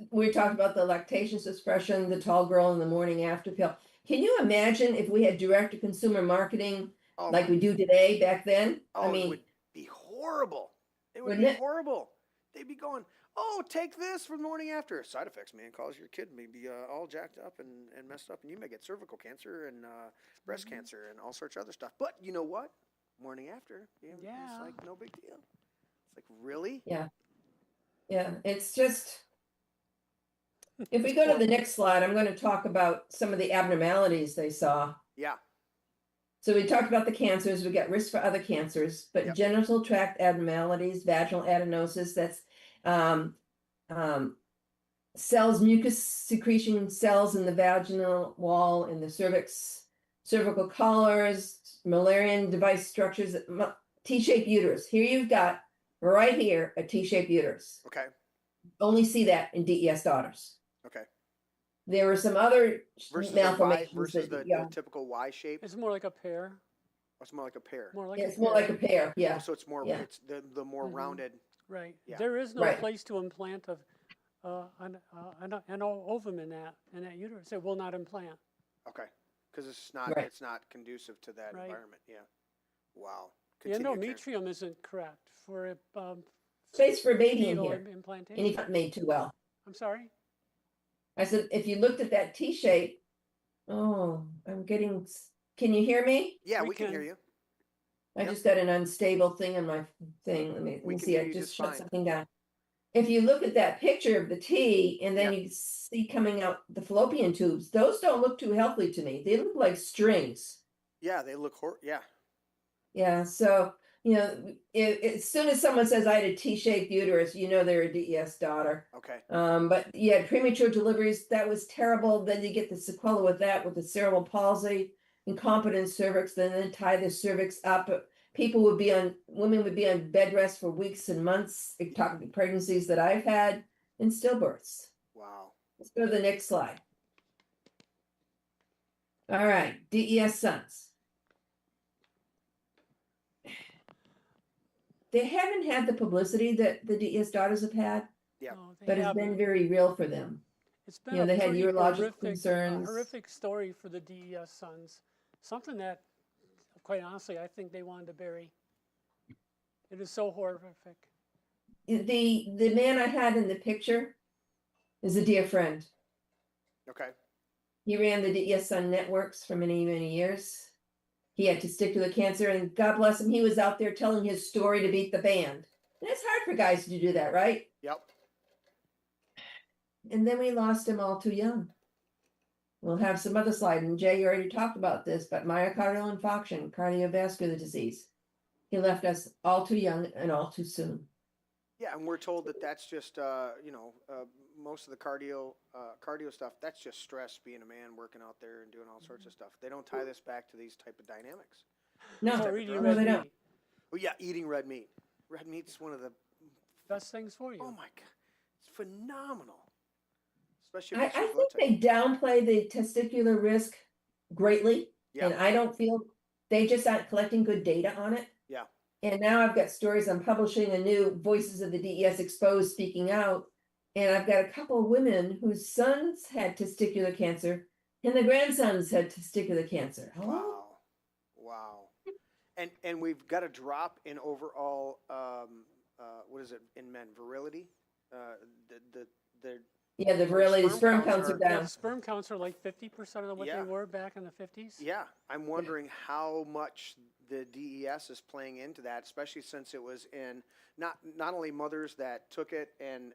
Speaker 3: we talked about the lactation suppression, the tall girl in the morning after pill. Can you imagine if we had direct to consumer marketing
Speaker 2: Oh,
Speaker 3: like we do today back then?
Speaker 2: oh,
Speaker 3: I mean,
Speaker 2: it would be horrible. It would
Speaker 3: Wouldn't
Speaker 2: be
Speaker 3: it?
Speaker 2: horrible. They'd be going, oh, take this for the morning after. Side effects, man, cause your kid may be all jacked up and messed up, and you may get cervical cancer and breast cancer and all sorts of other stuff. But you know what? Morning after, it's
Speaker 4: Yeah.
Speaker 2: like no big deal. It's like, really?
Speaker 3: yeah, it's just. If we go to the next slide, I'm going to talk about some of the abnormalities they saw.
Speaker 2: Yeah.
Speaker 3: So we talked about the cancers, we got risk for other cancers, but
Speaker 2: Yep.
Speaker 3: genital tract abnormalities, vaginal adenosis, that's cells, mucus secretion cells in the vaginal wall and the cervix, cervical collars, Mullerian device structures, T-shaped uterus. Here you've got, right here, a T-shaped uterus.
Speaker 2: Okay.
Speaker 3: Only see that in DES daughters.
Speaker 2: Okay.
Speaker 3: There were some other
Speaker 2: Versus the Y,
Speaker 3: malformations.
Speaker 2: versus
Speaker 3: that-
Speaker 2: the typical Y shape.
Speaker 4: It's more like a pear.
Speaker 2: It's more like a pear.
Speaker 4: More like
Speaker 3: Yeah,
Speaker 4: a
Speaker 3: it's more
Speaker 4: pear.
Speaker 3: like a pear, yeah.
Speaker 2: Oh, so it's more.
Speaker 3: Yeah.
Speaker 2: It's the more
Speaker 4: Mhm.
Speaker 2: rounded.
Speaker 4: Right.
Speaker 2: Yeah.
Speaker 4: There is no
Speaker 3: Right.
Speaker 4: place to implant an ovum in that uterus. It will not implant.
Speaker 2: Okay. Because it's not
Speaker 3: Right.
Speaker 2: conducive to that
Speaker 4: Right.
Speaker 2: environment. Yeah. Wow.
Speaker 4: The
Speaker 2: Continue, Karen.
Speaker 4: endometrium isn't correct for
Speaker 3: Space for a baby in
Speaker 4: fetal
Speaker 3: here,
Speaker 4: implantation.
Speaker 3: and he got made too well.
Speaker 4: I'm sorry.
Speaker 3: I said, if you looked at that T shape, oh, can you hear me?
Speaker 2: Yeah,
Speaker 4: We
Speaker 2: we can
Speaker 4: can.
Speaker 2: hear you.
Speaker 3: I
Speaker 2: Yep.
Speaker 3: just got an unstable thing on my thing. Let
Speaker 2: We
Speaker 3: me
Speaker 2: can
Speaker 3: see,
Speaker 2: hear
Speaker 3: I
Speaker 2: you
Speaker 3: just
Speaker 2: just
Speaker 3: shut
Speaker 2: fine.
Speaker 3: something down. If you look at that picture of the T and then
Speaker 2: Yeah.
Speaker 3: you see coming out the fallopian tubes, those don't look too healthy to me. They look like strings.
Speaker 2: Yeah, they look yeah.
Speaker 3: Yeah, so, as soon as someone says I had a T-shaped uterus, they're a DES daughter.
Speaker 2: Okay.
Speaker 3: But yeah, premature deliveries, that was terrible. Then you get the sequela with that, with the cerebral palsy, incompetent cervix, then tie the cervix up. Women would be on bed rest for weeks and months, talking pregnancies that I've had, and stillbirths.
Speaker 2: Wow.
Speaker 3: Let's go to the next slide. All right, DES sons. They haven't had the publicity that the DES daughters have had,
Speaker 2: Yeah.
Speaker 4: No, they
Speaker 3: but it's
Speaker 4: haven't.
Speaker 3: been very real for them.
Speaker 4: It's been
Speaker 3: you know,
Speaker 4: a
Speaker 3: they had
Speaker 4: pretty
Speaker 3: urological concerns.
Speaker 4: horrific story for the DES sons. Something that, quite honestly, I think they wanted to bury. It is so horrific.
Speaker 3: The man I had in the picture is a dear friend.
Speaker 2: Okay.
Speaker 3: He ran the DES Sun networks for many, many years. He had to stick to the cancer, and God bless him, he was out there telling his story to beat the band. And it's hard for guys to do that, right?
Speaker 2: Yep.
Speaker 3: and then we lost him all too young. We'll have some other slide, and Jay, you already talked about this, but myocardial infarction, cardiovascular disease. He left us all too young and all too soon.
Speaker 2: Yeah, and we're told that that's just, most of the cardio stuff, that's just stress being a man working out there and doing all sorts of stuff. They don't tie this back to these type of dynamics.
Speaker 3: No,
Speaker 4: Or eating
Speaker 3: no,
Speaker 4: red
Speaker 3: they don't.
Speaker 4: meat.
Speaker 2: Oh yeah, eating red meat. Red meat's one of the,
Speaker 4: Best things for you.
Speaker 2: oh my God, it's phenomenal. Especially
Speaker 3: I
Speaker 2: if it's your
Speaker 3: think
Speaker 2: blood type.
Speaker 3: they downplay the testicular risk greatly,
Speaker 2: Yeah.
Speaker 3: and I don't feel they just aren't collecting good data on it.
Speaker 2: Yeah.
Speaker 3: And now I've got stories. I'm publishing a new Voices of the DES Exposed speaking out, and I've got a couple of women whose sons had testicular cancer, and the grandsons had testicular cancer.
Speaker 2: Wow. Wow. And we've got a drop in overall, what is it in men? Virility? The
Speaker 3: Yeah, the virility, sperm counts are
Speaker 4: Yeah,
Speaker 3: down.
Speaker 4: sperm counts are like 50% of what
Speaker 2: Yeah.
Speaker 4: they were back in the 50s.
Speaker 2: yeah, I'm wondering how much the DES is playing into that, especially since it was in not only mothers that took it and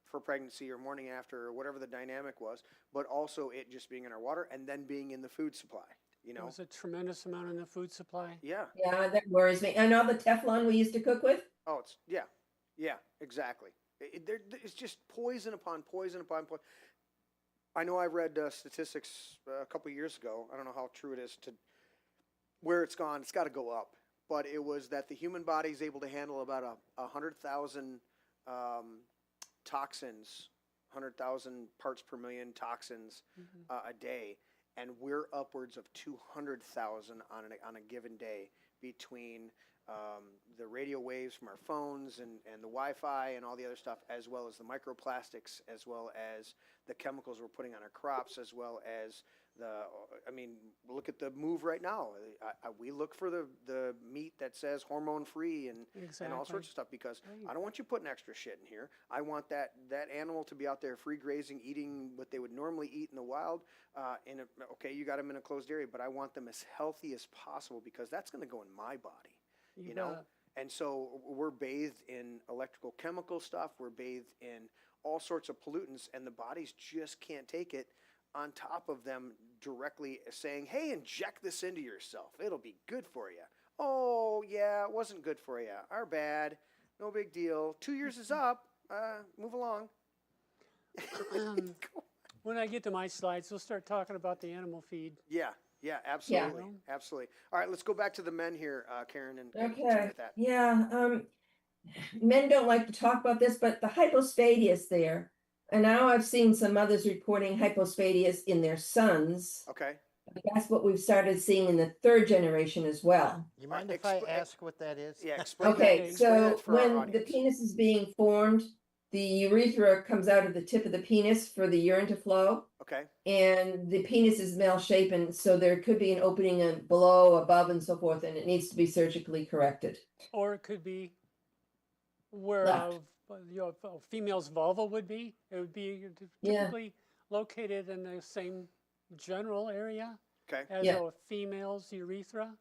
Speaker 2: for pregnancy or morning after or whatever the dynamic was, but also it just being in our water and then being in the food supply. You
Speaker 4: There
Speaker 2: know?
Speaker 4: was a tremendous amount in the food supply.
Speaker 2: Yeah.
Speaker 3: Yeah, that worries me. And all the Teflon we used to cook with.
Speaker 2: Oh, it's yeah, exactly. It's just poison upon poison upon poison. I know I read statistics a couple years ago. I don't know how true it is to where it's gone. It's got to go up, but it was that the human body is able to handle about 100,000 toxins, 100,000 parts per million toxins a day, and we're upwards of 200,000 on a given day between the radio waves from our phones and the Wi-Fi and all the other stuff, as well as the microplastics, as well as the chemicals we're putting on our crops, as well as look at the move right now. We look for the meat that says hormone-free and all
Speaker 4: Exactly.
Speaker 2: sorts of stuff because
Speaker 4: Right.
Speaker 2: I don't want you putting extra shit in here. I want that animal to be out there free grazing, eating what they would normally eat in the wild. Okay, you got them in a closed area, but I want them as healthy as possible because that's going to go in my body. You know,
Speaker 4: bet.
Speaker 2: and so we're bathed in electrical chemical stuff. We're bathed in all sorts of pollutants, and the bodies just can't take it. On top of them directly saying, "Hey, inject this into yourself. It'll be good for you." Oh yeah, it wasn't good for you. Our bad. No big deal. 2 years is up. Move along.
Speaker 4: When I get to my slides, we'll start talking about the animal feed.
Speaker 2: Yeah, absolutely,
Speaker 4: Yeah.
Speaker 2: absolutely. All right, let's go back to the men here, Karen, and continue
Speaker 3: Okay.
Speaker 2: with that.
Speaker 3: Yeah. Men don't like to talk about this, but the hypospadias there. And now I've seen some mothers reporting hypospadias in their sons.
Speaker 2: Okay.
Speaker 3: That's what we've started seeing in the third generation as well.
Speaker 1: You mind if I ask what that is?
Speaker 2: Yeah, explain
Speaker 3: Okay,
Speaker 2: that. Explain
Speaker 3: so
Speaker 2: that for our
Speaker 3: when the
Speaker 2: audience.
Speaker 3: penis is being formed, the urethra comes out of the tip of the penis for the urine to flow.
Speaker 2: Okay.
Speaker 3: And the penis is male-shapen, so there could be an opening below, above, and so forth, and it needs to be surgically corrected.
Speaker 4: Or it could be where
Speaker 3: Left.
Speaker 4: a female's vulva would be. It would be
Speaker 3: Yeah.
Speaker 4: typically located in the same general area
Speaker 2: Okay.
Speaker 4: as
Speaker 3: Yeah.
Speaker 4: a female's urethra,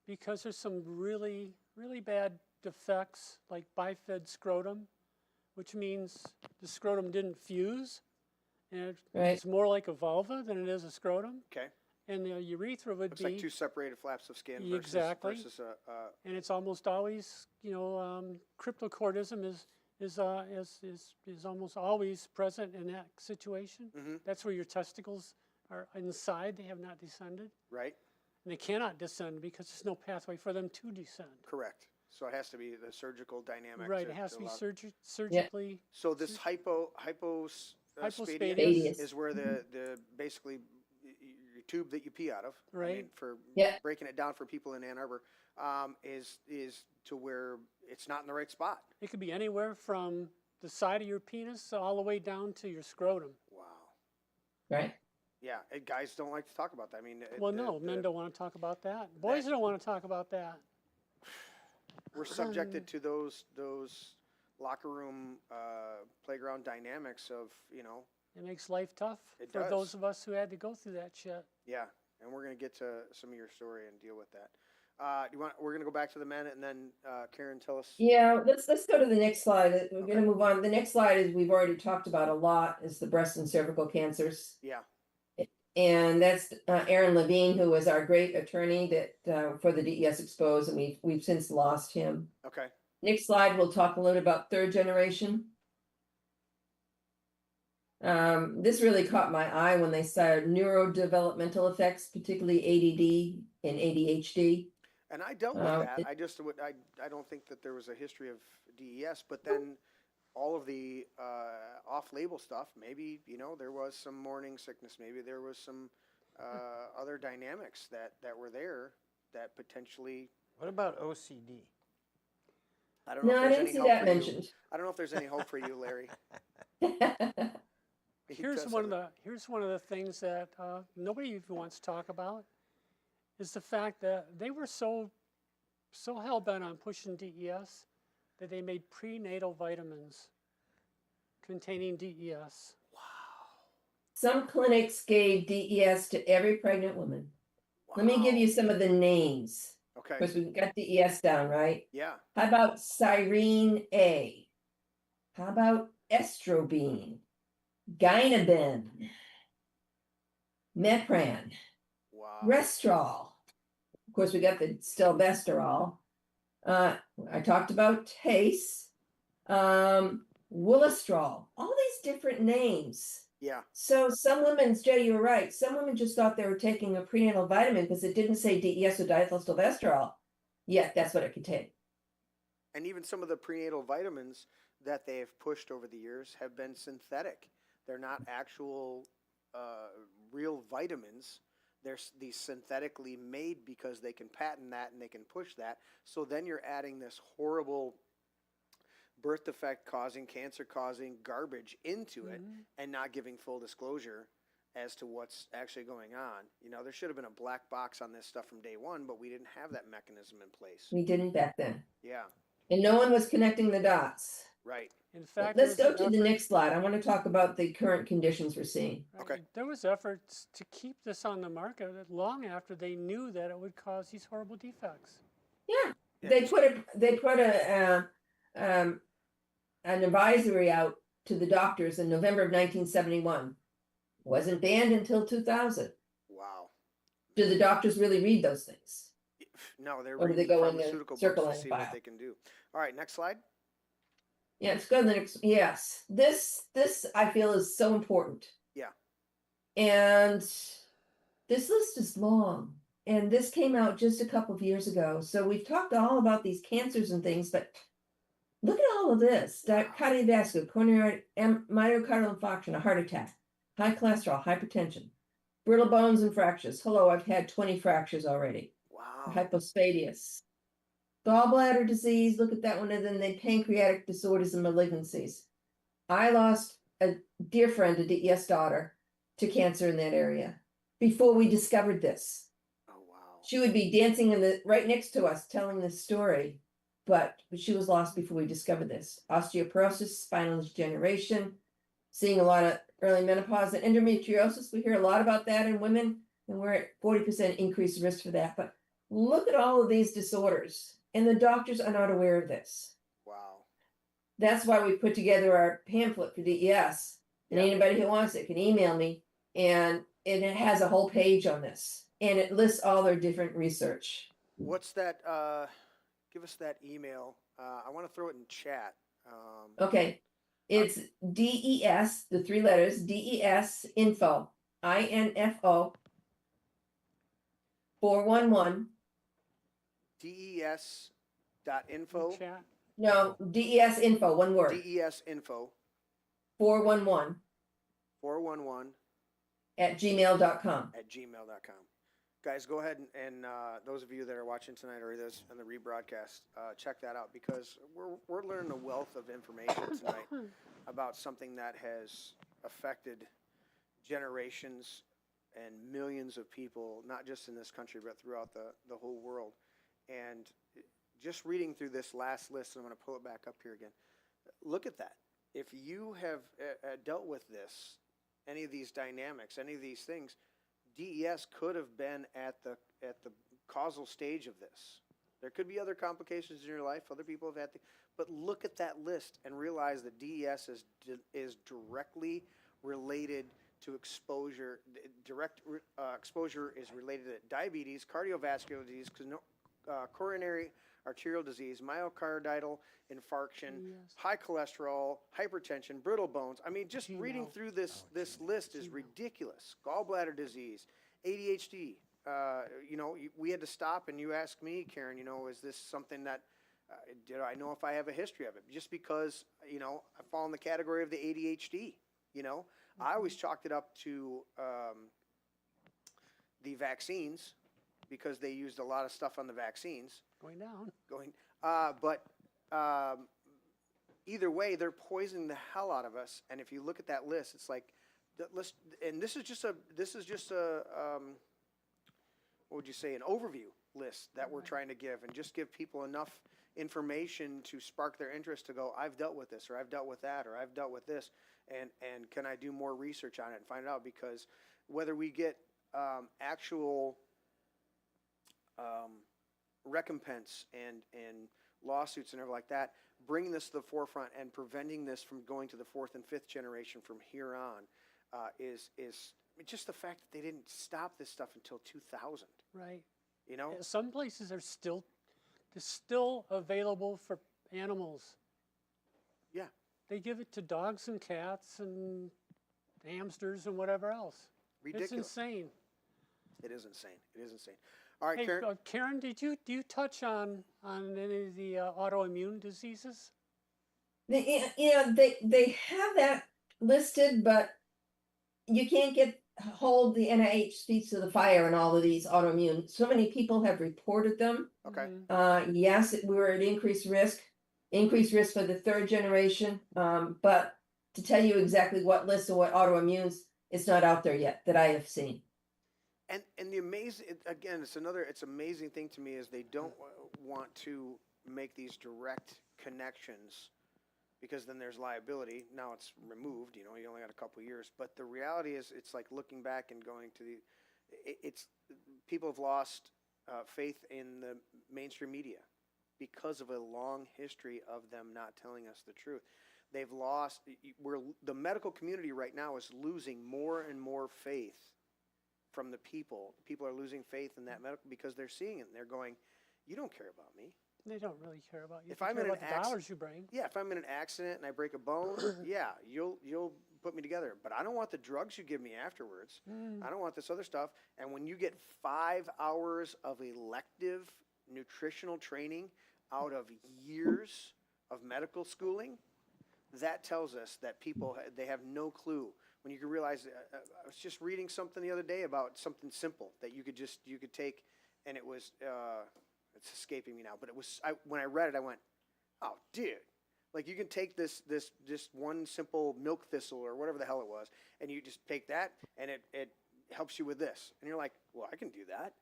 Speaker 4: because there's some really, really bad defects like bifid scrotum, which means the scrotum didn't fuse, and
Speaker 3: Right.
Speaker 4: it's more like a vulva than it is a scrotum.
Speaker 2: Okay.
Speaker 4: And the urethra would
Speaker 2: Looks
Speaker 4: be,
Speaker 2: like two separated flaps of skin
Speaker 4: Exactly.
Speaker 2: versus
Speaker 4: and it's almost always, cryptochordism is almost always present in that situation.
Speaker 2: Mhm.
Speaker 4: That's where your testicles are inside; they have not descended,
Speaker 2: right.
Speaker 4: and they cannot descend because there's no pathway for them to descend.
Speaker 2: Correct. So it has to be the surgical dynamic.
Speaker 4: Right, it has to be
Speaker 2: allow-
Speaker 4: surgically.
Speaker 2: So this hypospadias
Speaker 4: Hypospadias.
Speaker 2: is where the basically your tube that you pee out of. I
Speaker 4: Right.
Speaker 2: mean, for
Speaker 3: Yeah.
Speaker 2: breaking it down for people in Ann Arbor, is to where it's not in the right spot.
Speaker 4: It could be anywhere from the side of your penis all the way down to your scrotum.
Speaker 2: Wow.
Speaker 3: Right?
Speaker 2: Yeah, guys don't like to talk about that. I mean,
Speaker 4: Well, no, men don't want to talk about that. Boys don't want to talk about that.
Speaker 2: We're subjected to those locker room playground dynamics of
Speaker 4: It makes life tough
Speaker 2: It
Speaker 4: for
Speaker 2: does.
Speaker 4: those of us who had to go through that shit.
Speaker 2: yeah, and we're gonna get to some of your story and deal with that. we're gonna go back to the men, and then Karen, tell us.
Speaker 3: Yeah, let's go to the next slide. We're
Speaker 2: Okay.
Speaker 3: gonna move on. The next slide is we've already talked about a lot, is the breast and cervical cancers.
Speaker 2: Yeah.
Speaker 3: And that's Aaron Levine, who was our great attorney that for the DES Exposed, and we've since lost him.
Speaker 2: Okay.
Speaker 3: Next slide, we'll talk a little about third generation. This really caught my eye when they said neurodevelopmental effects, particularly ADD and ADHD.
Speaker 2: And I dealt with that. I don't think that there was a history of DES, but then all of the off-label stuff, maybe, there was some morning sickness, maybe there was some other dynamics that were there that potentially.
Speaker 1: What about OCD?
Speaker 2: I don't know.
Speaker 3: No, I didn't see that mentioned.
Speaker 2: I don't know if there's any hope for you, Larry.
Speaker 4: Here's one of the things that nobody even wants to talk about, is the fact that they were so hell-bent on pushing DES that they made prenatal vitamins containing DES.
Speaker 2: Wow.
Speaker 3: Some clinics gave DES to every pregnant woman.
Speaker 2: Wow.
Speaker 3: Let me give you some of the names.
Speaker 2: Okay.
Speaker 3: Because we've got DES down, right?
Speaker 2: Yeah.
Speaker 3: How about Cyrene A? How about Estrobine? Gynabin? Mepran?
Speaker 2: Wow.
Speaker 3: Restrol. Of course, we got the Stilbestrol. I talked about TACE. Willistrol. All these different names.
Speaker 2: Yeah.
Speaker 3: So some women, Jay, you were right. Some women just thought they were taking a prenatal vitamin because it didn't say DES or diethylstilbestrol. Yet that's what it contained.
Speaker 2: And even some of the prenatal vitamins that they have pushed over the years have been synthetic. They're not actual real vitamins. They're these synthetically made because they can patent that and they can push that. So then you're adding this horrible birth defect causing, cancer causing garbage into it and not giving full disclosure as to what's actually going on. There should have been a black box on this stuff from day one, but we didn't have that mechanism in place.
Speaker 3: We didn't back then.
Speaker 2: Yeah.
Speaker 3: And no one was connecting the dots.
Speaker 2: Right.
Speaker 4: In fact,
Speaker 3: Let's go to the next slide. I want to talk about the current conditions we're seeing.
Speaker 2: Okay.
Speaker 4: There was efforts to keep this on the market long after they knew that it would cause these horrible defects.
Speaker 3: Yeah. They put an advisory out to the doctors in November of 1971. Wasn't banned until 2000.
Speaker 2: Wow.
Speaker 3: Do the doctors really read those things?
Speaker 2: No, they're
Speaker 3: Or do
Speaker 2: reading
Speaker 3: they go in the
Speaker 2: pharmaceutical
Speaker 3: circle
Speaker 2: books to
Speaker 3: and
Speaker 2: see
Speaker 3: file?
Speaker 2: what they can do. All right, next slide.
Speaker 3: Yeah, let's go to the next. Yes, this I feel is so important.
Speaker 2: Yeah.
Speaker 3: And this list is long, and this came out just a couple of years ago. So we've talked all about these cancers and things, but look at all of this: cardiovascular, coronary, myocardial infarction, a heart attack, high cholesterol, hypertension, brittle bones and fractures. Hello, I've had 20 fractures already.
Speaker 2: Wow.
Speaker 3: Hypospadias. Gallbladder disease, look at that one, and then the pancreatic disorders and malignancies. I lost a dear friend, a DES daughter, to cancer in that area before we discovered this.
Speaker 2: Oh, wow.
Speaker 3: She would be dancing right next to us telling this story, but she was lost before we discovered this. Osteoporosis, spinal degeneration, seeing a lot of early menopause and endometriosis. We hear a lot about that in women, and we're at 40% increased risk for that. But look at all of these disorders. And the doctors are not aware of this.
Speaker 2: Wow.
Speaker 3: That's why we put together our pamphlet for DES. And
Speaker 2: Yeah.
Speaker 3: anybody who wants it can email me. And it has a whole page on this. And it lists all their different research.
Speaker 2: What's that? Give us that email. I want to throw it in chat.
Speaker 3: Okay. It's DES, the 3 letters, DES info, INFO 411.
Speaker 2: DES.info.
Speaker 4: Chat.
Speaker 3: No, DES info, one word.
Speaker 2: DES info
Speaker 3: 411
Speaker 2: 411
Speaker 3: @gmail.com.
Speaker 2: @gmail.com. Guys, go ahead and those of you that are watching tonight or this on the rebroadcast, check that out because we're learning a wealth of information tonight about something that has affected generations and millions of people, not just in this country but throughout the whole world. And just reading through this last list, I'm going to pull it back up here again. Look at that. If you have dealt with this, any of these dynamics, any of these things, DES could have been at the causal stage of this. There could be other complications in your life. Other people have had, but look at that list and realize that DES is directly related to exposure. Direct exposure is related to diabetes, cardiovascular disease, coronary arterial disease, myocardial infarction,
Speaker 4: Yes.
Speaker 2: high cholesterol, hypertension, brittle bones. I mean, just reading through this list is ridiculous. Gallbladder disease, ADHD. We had to stop, and you asked me, Karen, is this something that, do I know if I have a history of it? Just because, I fall in the category of the ADHD, I always chalked it up to the vaccines because they used a lot of stuff on the vaccines.
Speaker 4: Going down.
Speaker 2: But either way, they're poisoning the hell out of us. And if you look at that list, it's like, and this is just a what would you say, an overview list that we're trying to give, and just give people enough information to spark their interest to go, I've dealt with this, or I've dealt with that, or I've dealt with this, and can I do more research on it and find it out? Because whether we get actual recompense and lawsuits and everything like that, bringing this to the forefront and preventing this from going to the fourth and fifth generation from here on is just the fact that they didn't stop this stuff until 2000.
Speaker 4: Right.
Speaker 2: Yeah,
Speaker 4: Some places are still available for animals.
Speaker 2: Yeah.
Speaker 4: They give it to dogs and cats and hamsters and whatever else.
Speaker 2: Ridiculous.
Speaker 4: It's insane.
Speaker 2: It is insane. It is insane. All right,
Speaker 4: Hey,
Speaker 2: Karen.
Speaker 4: Karen, do you touch on any of the autoimmune diseases?
Speaker 3: They have that listed, but you can't hold the NIH feet to the fire on all of these autoimmune. So many people have reported them.
Speaker 2: Okay.
Speaker 3: Yes, we're at increased risk for the third generation. But to tell you exactly what list or what autoimmunes, it's not out there yet that I have seen.
Speaker 2: And the amazing, again, it's amazing thing to me is they don't want to make these direct connections, because then there's liability. Now it's removed, you only got a couple of years. But the reality is, it's like looking back and going to people have lost faith in the mainstream media because of a long history of them not telling us the truth. They've lost, the medical community right now is losing more and more faith from the people. People are losing faith in that medical, because they're seeing it and they're going, you don't care about me.
Speaker 4: They don't really care about you.
Speaker 2: If
Speaker 4: They
Speaker 2: I'm
Speaker 4: care
Speaker 2: in an
Speaker 4: about the dollars you bring.
Speaker 2: Yeah, if I'm in an accident and I break a bone, yeah, you'll put me together. But I don't want the drugs you give me afterwards. I don't want this other stuff. And when you get 5 hours of elective nutritional training out of years of medical schooling, that tells us that people, they have no clue. When you can realize, I was just reading something the other day about something simple that you could take, and it was, it's escaping me now, but it was, when I read it, I went, oh, dude. Like, you can take this just one simple milk thistle or whatever the hell it was, and you just take that, and it helps you with this. And you're like, well, I can do that,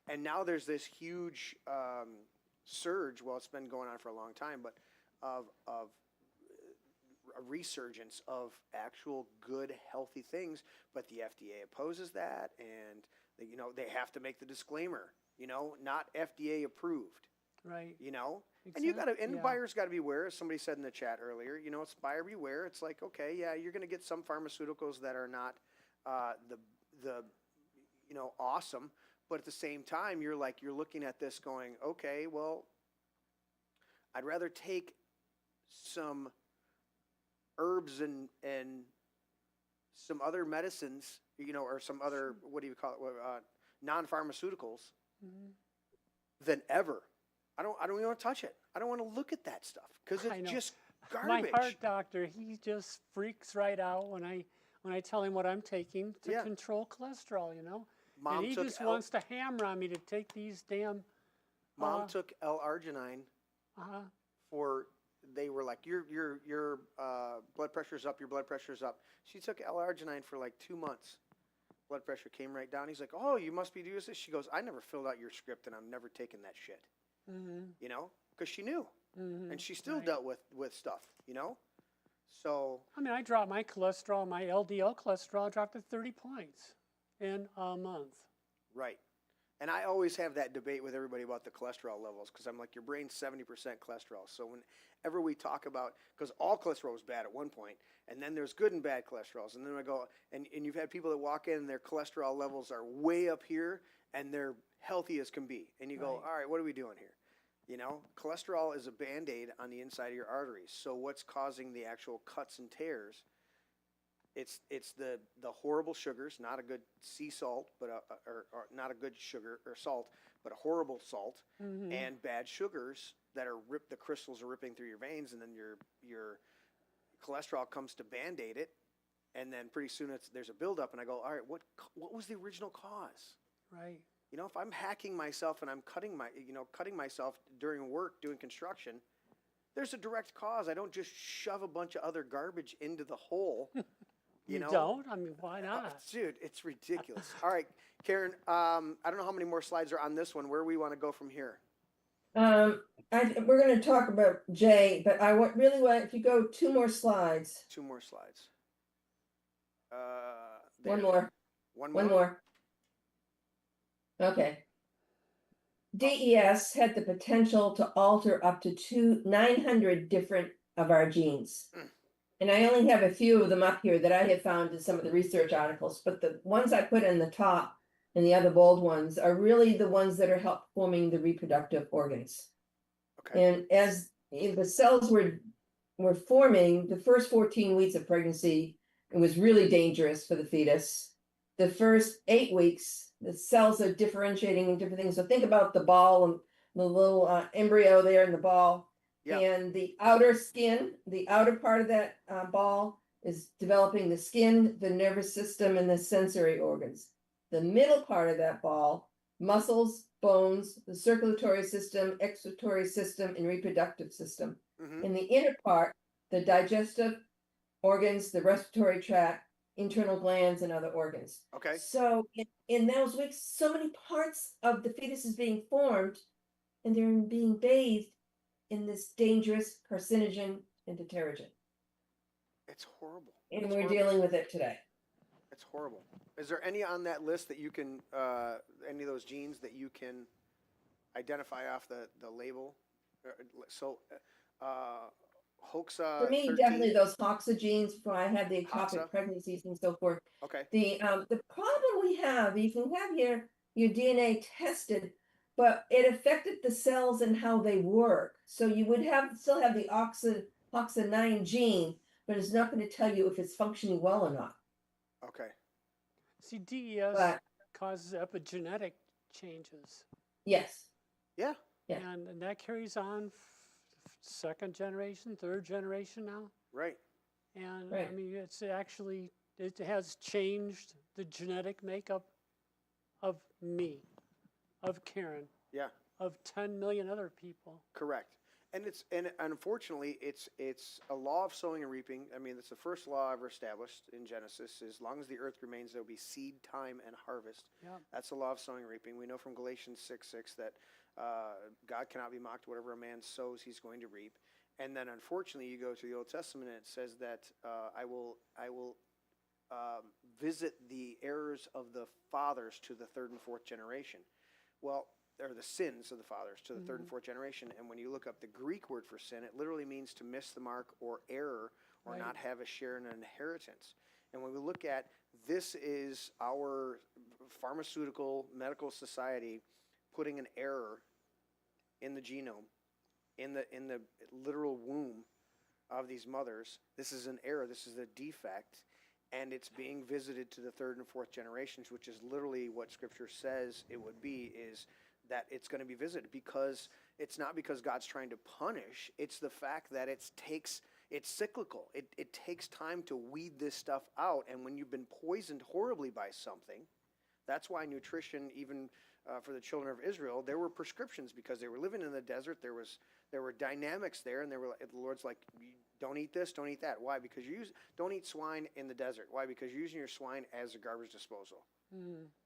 Speaker 2: And now there's this huge surge, well, it's been going on for a long time, but of a resurgence of actual good, healthy things. But the FDA opposes that, and they have to make the disclaimer, not FDA approved.
Speaker 4: Right.
Speaker 2: And you buyers got to be aware, as somebody said in the chat earlier, it's buyer beware. It's like, okay, yeah, you're going to get some pharmaceuticals that are not awesome, but at the same time, you're looking at this going, okay, well, I'd rather take some herbs and some other medicines, or some other, what do you call it, non-pharmaceuticals, than ever. I don't even want to touch it. I don't want to look at that stuff, because it's just garbage.
Speaker 4: My heart doctor, he just freaks right out when I tell him what I'm taking to control cholesterol,
Speaker 2: Mom
Speaker 4: and he
Speaker 2: took
Speaker 4: just wants to hammer on me to take these damn.
Speaker 2: Mom took L-arginine for. They were like, your blood pressure's up. Your blood pressure's up. She took L-arginine for like 2 months. Blood pressure came right down. He's like, oh, you must be doing this. She goes, I never filled out your script, and I'm never taking that shit. Because she knew, and she still dealt with stuff. So
Speaker 4: I mean, I dropped my cholesterol, my LDL cholesterol dropped to 30 points in a month.
Speaker 2: Right. And I always have that debate with everybody about the cholesterol levels because I'm like, your brain's 70% cholesterol. So whenever we talk about, because all cholesterol is bad at one point, and then there's good and bad cholesterols. And then I go, and you've had people that walk in and their cholesterol levels are way up here and they're healthy as can be. And you go, all right, what are we doing here? You know, cholesterol is a Band-Aid on the inside of your arteries. So what's causing the actual cuts and tears? It's the horrible sugars, not a good sea salt, but or not a good sugar or salt, but a horrible salt, and bad sugars that are the crystals are ripping through your veins, and then your cholesterol comes to Band-Aid it, and then pretty soon there's a buildup, and I go, all right, what was the original cause?
Speaker 4: Right.
Speaker 2: You know, if I'm hacking myself and I'm cutting myself during work doing construction, there's a direct cause. I don't just shove a bunch of other garbage into the hole.
Speaker 4: You
Speaker 2: know?
Speaker 4: Don't? I mean, why not?
Speaker 2: Dude, it's ridiculous. All right, Karen, I don't know how many more slides are on this one. Where we want to go from here?
Speaker 3: We're going to talk about Jay, but I really want, if you go 2 more slides.
Speaker 2: 2 more slides.
Speaker 3: One more.
Speaker 2: One more?
Speaker 3: One more. Okay. DES had the potential to alter up to 900 different of our genes. And I only have a few of them up here that I have found in some of the research articles, but the ones I put in the top and the other bold ones are really the ones that are help forming the reproductive organs.
Speaker 2: Okay.
Speaker 3: And as the cells were forming, the first 14 weeks of pregnancy, it was really dangerous for the fetus. The first 8 weeks, the cells are differentiating in different things. So think about the ball and the little embryo there in the ball.
Speaker 2: Yeah.
Speaker 3: And the outer skin, the outer part of that ball is developing the skin, the nervous system, and the sensory organs. The middle part of that ball, muscles, bones, the circulatory system, excretory system, and reproductive system. In the inner part, the digestive organs, the respiratory tract, internal glands, and other organs.
Speaker 2: Okay.
Speaker 3: So in those weeks, so many parts of the fetus is being formed, and they're being bathed in this dangerous carcinogen and deuterogen.
Speaker 2: It's horrible.
Speaker 3: And
Speaker 2: It's
Speaker 3: we're
Speaker 2: horrible.
Speaker 3: dealing with it today.
Speaker 2: It's horrible. Is there any on that list that you can, any of those genes that you can identify off the label? So, Hoxa
Speaker 3: For me,
Speaker 2: 13?
Speaker 3: definitely those Hoxa genes, before I had the
Speaker 2: Hoxa.
Speaker 3: ectopic pregnancies and so forth.
Speaker 2: Okay.
Speaker 3: The problem we have, you can have your DNA tested, but it affected the cells and how they work. So you would still have the Hoxa9 gene, but it's not going to tell you if it's functioning well or not.
Speaker 2: Okay.
Speaker 4: See, DES
Speaker 3: But
Speaker 4: causes epigenetic changes.
Speaker 3: yes.
Speaker 2: Yeah.
Speaker 3: Yeah.
Speaker 4: And that carries on second generation, third generation now.
Speaker 2: Right.
Speaker 4: And
Speaker 3: Right.
Speaker 4: I mean, it has changed the genetic makeup of me, of Karen,
Speaker 2: Yeah.
Speaker 4: of 10 million other people.
Speaker 2: Correct. And unfortunately, it's a law of sowing and reaping. I mean, it's the first law ever established in Genesis. As long as the earth remains, there will be seed time and harvest.
Speaker 4: Yeah.
Speaker 2: That's the law of sowing and reaping. We know from Galatians 6:6 that God cannot be mocked. Whatever a man sows, he's going to reap. And then, unfortunately, you go to the Old Testament and it says that I will visit the errors of the fathers to the third and fourth generation. Well, or the sins of the fathers to the third and fourth generation. And when you look up the Greek word for sin, it literally means to miss the mark or error or not have a share in an inheritance. And when we look at this, is our pharmaceutical medical society putting an error in the genome, in the literal womb of these mothers. This is an error. This is a defect. And it's being visited to the third and fourth generations, which is literally what Scripture says it would be, is that it's going to be visited, because it's not because God's trying to punish. It's the fact that it's cyclical. It takes time to weed this stuff out. And when you've been poisoned horribly by something, that's why nutrition, even for the children of Israel, there were prescriptions because they were living in the desert. There were dynamics there, and the Lord's like, don't eat this, don't eat that. Why? Because don't eat swine in the desert. Why? Because you're using your swine as a garbage disposal.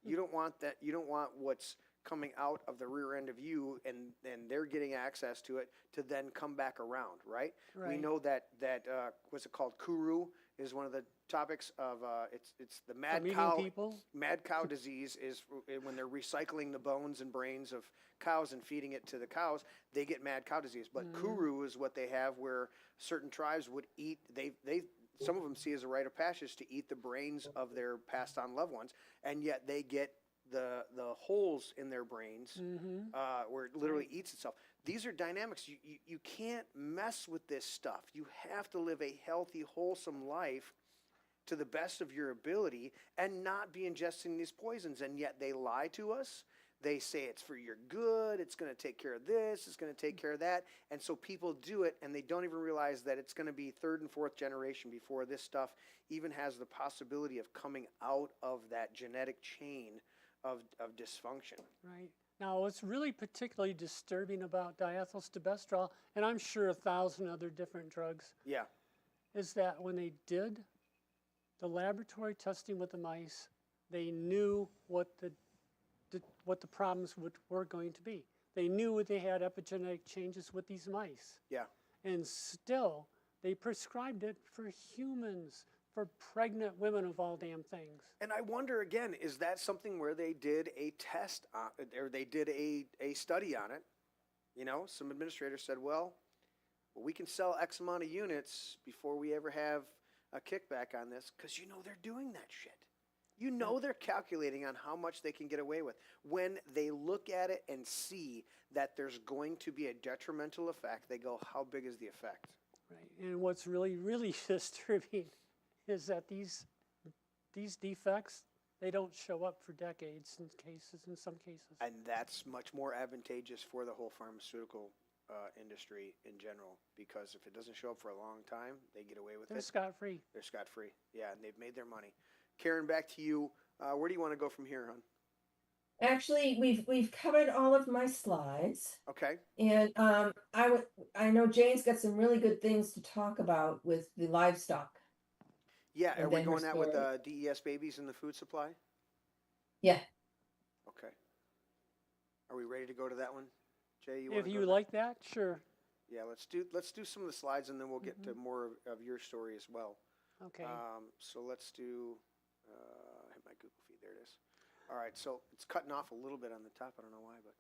Speaker 2: You don't want that. You don't want what's coming out of the rear end of you, and they're getting access to it to then come back around, right? We know that what's it called, kuru, is one of the topics of it's the
Speaker 4: From eating people?
Speaker 2: mad cow disease is when they're recycling the bones and brains of cows and feeding it to the cows, they get mad cow disease. But kuru is what they have, where certain tribes would eat. They some of them see as a rite of passage to eat the brains of their passed on loved ones, and yet they get the holes in their brains where it literally eats itself. These are dynamics. You can't mess with this stuff. You have to live a healthy, wholesome life to the best of your ability and not be ingesting these poisons. And yet they lie to us. They say it's for your good. It's going to take care of this. It's going to take care of that. And so people do it, and they don't even realize that it's going to be third and fourth generation before this stuff even has the possibility of coming out of that genetic chain of dysfunction.
Speaker 4: Right. Now, what's really particularly disturbing about diethylstilbestrol, and I'm sure 1,000 other different drugs,
Speaker 2: Yeah.
Speaker 4: is that when they did the laboratory testing with the mice, they knew what the problems were going to be. They knew they had epigenetic changes with these mice.
Speaker 2: Yeah.
Speaker 4: And still, they prescribed it for humans, for pregnant women of all damn things.
Speaker 2: And I wonder again, is that something where they did a test on it, or they did a study on it? You know, some administrators said, well, we can sell X amount of units before we ever have a kickback on this, because you know they're doing that shit. You know they're calculating on how much they can get away with. When they look at it and see that there's going to be a detrimental effect, they go, how big is the effect?
Speaker 4: Right. And what's really, really disturbing is that these defects, they don't show up for decades in some cases.
Speaker 2: And that's much more advantageous for the whole pharmaceutical industry in general, because if it doesn't show up for a long time, they get away with
Speaker 4: They're
Speaker 2: it.
Speaker 4: scot-free.
Speaker 2: They're scot-free. Yeah, and they've made their money. Karen, back to you. Where do you want to go from here, hon?
Speaker 3: Actually, we've covered all of my slides,
Speaker 2: Okay.
Speaker 3: and I know Jane's got some really good things to talk about with the livestock.
Speaker 2: Yeah,
Speaker 3: And
Speaker 2: are we
Speaker 3: then her
Speaker 2: going that with
Speaker 3: story.
Speaker 2: DES babies in the food supply?
Speaker 3: Yeah.
Speaker 2: Okay. Are we ready to go to that one? Jay, you
Speaker 4: If
Speaker 2: want to
Speaker 4: you
Speaker 2: go?
Speaker 4: like that, sure.
Speaker 2: Yeah, let's do some of the slides, and then we'll get to more of your story as well.
Speaker 4: Okay.
Speaker 2: So let's do. Hit my Google feed. There it is. All right. So it's cutting off a little bit on the top. I don't know why, but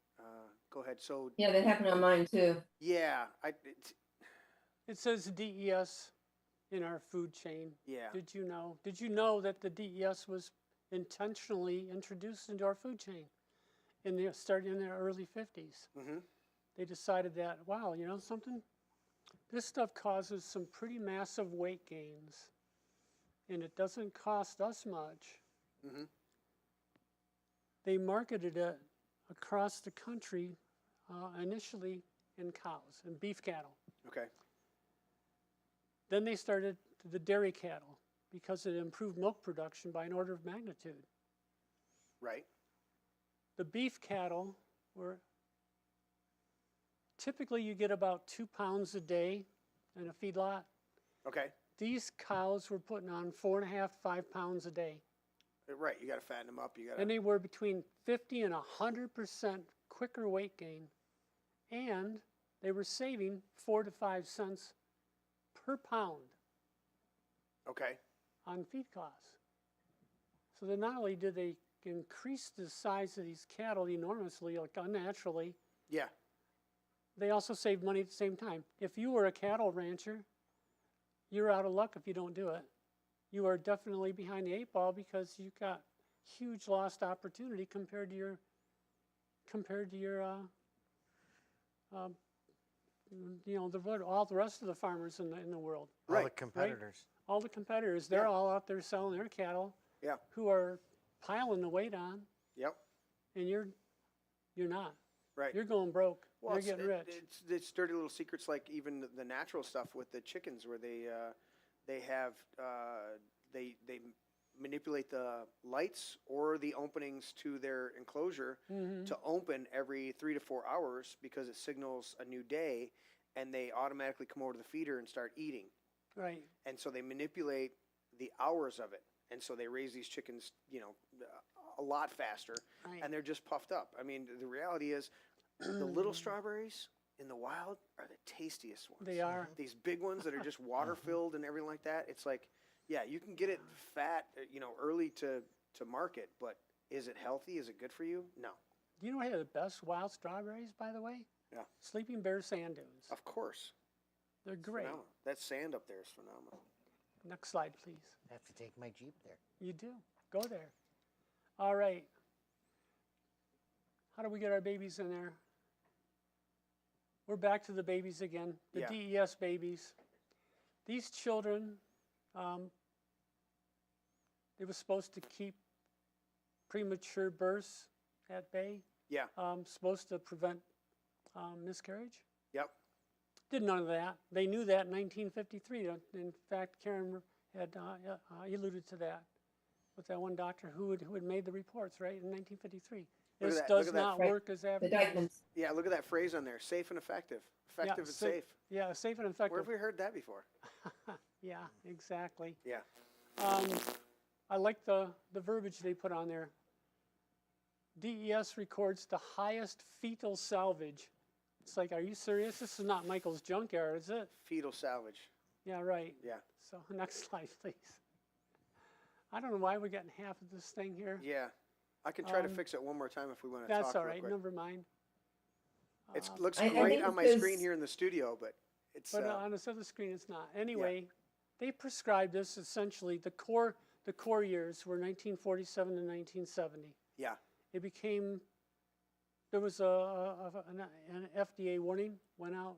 Speaker 2: go ahead. So
Speaker 3: Yeah, that happened on mine too.
Speaker 2: yeah,
Speaker 4: It says DES in our food chain.
Speaker 2: yeah.
Speaker 4: Did you know? Did you know that the DES was intentionally introduced into our food chain starting in the early 50s?
Speaker 2: Mm-hmm.
Speaker 4: They decided that, wow, you know something? This stuff causes some pretty massive weight gains, and it doesn't cost us much.
Speaker 2: Mm-hmm.
Speaker 4: They marketed it across the country initially in cows and beef cattle.
Speaker 2: Okay.
Speaker 4: Then they started the dairy cattle because it improved milk production by an order of magnitude.
Speaker 2: Right.
Speaker 4: The beef cattle were typically you get about 2 pounds a day in a feedlot.
Speaker 2: Okay.
Speaker 4: These cows were putting on 4.5, 5 pounds a day.
Speaker 2: Right. You got to fatten them up. You got
Speaker 4: And
Speaker 2: to.
Speaker 4: they were between 50 and 100% quicker weight gain. And they were saving 4 to 5 cents per pound
Speaker 2: Okay.
Speaker 4: on feed costs. So then not only did they increase the size of these cattle enormously, like unnaturally,
Speaker 2: Yeah.
Speaker 4: they also saved money at the same time. If you were a cattle rancher, you're out of luck if you don't do it. You are definitely behind the 8 ball because you got huge lost opportunity compared to your all the rest of the farmers in the world.
Speaker 2: Right.
Speaker 1: All the competitors.
Speaker 4: All the competitors, they're
Speaker 2: Yeah.
Speaker 4: all out there selling their cattle.
Speaker 2: Yeah.
Speaker 4: Who are piling the weight on,
Speaker 2: Yep.
Speaker 4: and you're not.
Speaker 2: Right.
Speaker 4: You're going broke.
Speaker 2: Well,
Speaker 4: You're getting rich.
Speaker 2: It's dirty little secrets, like even the natural stuff with the chickens, where they manipulate the lights or the openings to their enclosure to open every 3 to 4 hours because it signals a new day, and they automatically come over to the feeder and start eating.
Speaker 4: Right.
Speaker 2: And so they manipulate the hours of it, and so they raise these chickens, a lot faster,
Speaker 4: Right.
Speaker 2: and they're just puffed up. I mean, the reality is, the little strawberries in the wild are the tastiest ones.
Speaker 4: They are.
Speaker 2: These big ones that are just water filled and everything like that. It's like Yeah, you can get it fat, early to market, but is it healthy? Is it good for you? No.
Speaker 4: Do you know what had the best wild strawberries, by the way?
Speaker 2: Yeah.
Speaker 4: Sleeping Bear sand dunes.
Speaker 2: Of course.
Speaker 4: They're
Speaker 2: It's
Speaker 4: great.
Speaker 2: phenomenal. That sand up there is phenomenal.
Speaker 4: Next slide, please.
Speaker 1: I have to take my Jeep there.
Speaker 4: You do. Go there. All right. How do we get our babies in there? We're back to the babies again, the
Speaker 2: Yeah.
Speaker 4: DES babies. These children, they were supposed to keep premature births at bay,
Speaker 2: Yeah.
Speaker 4: supposed to prevent miscarriage.
Speaker 2: Yep.
Speaker 4: Did none of that. They knew that in 1953. In fact, Karen had alluded to that with that one doctor who had made the reports, right, in 1953.
Speaker 2: Look at
Speaker 4: This
Speaker 2: that-
Speaker 4: does
Speaker 2: look at that.
Speaker 4: not
Speaker 3: Right.
Speaker 4: work as
Speaker 3: The
Speaker 4: advertised.
Speaker 3: Dykeman's.
Speaker 2: Yeah, look at that phrase on there. Safe and effective. Effective and safe.
Speaker 4: Yeah, safe and
Speaker 2: Where
Speaker 4: effective.
Speaker 2: have we heard that before?
Speaker 4: Yeah, exactly.
Speaker 2: Yeah.
Speaker 4: I like the verbiage they put on there. DES records the highest fetal salvage. It's like, are you serious? This is not Michael's junkyard, is it?
Speaker 2: Fetal salvage.
Speaker 4: Yeah, right.
Speaker 2: Yeah.
Speaker 4: So next slide, please. I don't know why we're getting half of this thing here.
Speaker 2: Yeah. I can try to fix it one more time if we want to
Speaker 4: That's
Speaker 2: talk
Speaker 4: all
Speaker 2: real
Speaker 4: right.
Speaker 2: quick.
Speaker 4: Never mind.
Speaker 2: It looks
Speaker 3: I
Speaker 2: great
Speaker 3: think
Speaker 2: on my
Speaker 3: because-
Speaker 2: screen here in the studio, but it's
Speaker 4: But on this other screen, it's not. Anyway, they prescribed this essentially. The core years were 1947 to 1970.
Speaker 2: yeah.
Speaker 4: It became, there was an FDA warning went out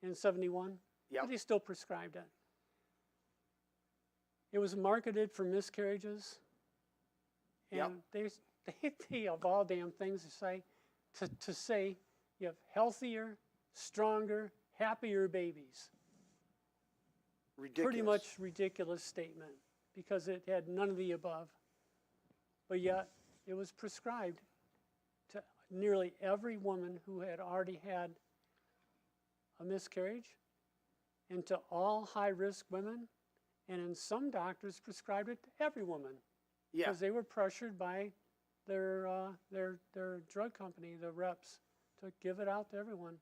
Speaker 4: in 71.
Speaker 2: Yep.
Speaker 4: But they still prescribed it. It was marketed for miscarriages. And
Speaker 2: Yep.
Speaker 4: they of all damn things to say you have healthier, stronger, happier babies.
Speaker 2: Ridiculous.
Speaker 4: Pretty much ridiculous statement because it had none of the above. But yet it was prescribed to nearly every woman who had already had a miscarriage and to all high-risk women. And in some doctors prescribed it to every woman
Speaker 2: Yeah.
Speaker 4: because they were pressured by their drug company, the reps, to give it out to everyone.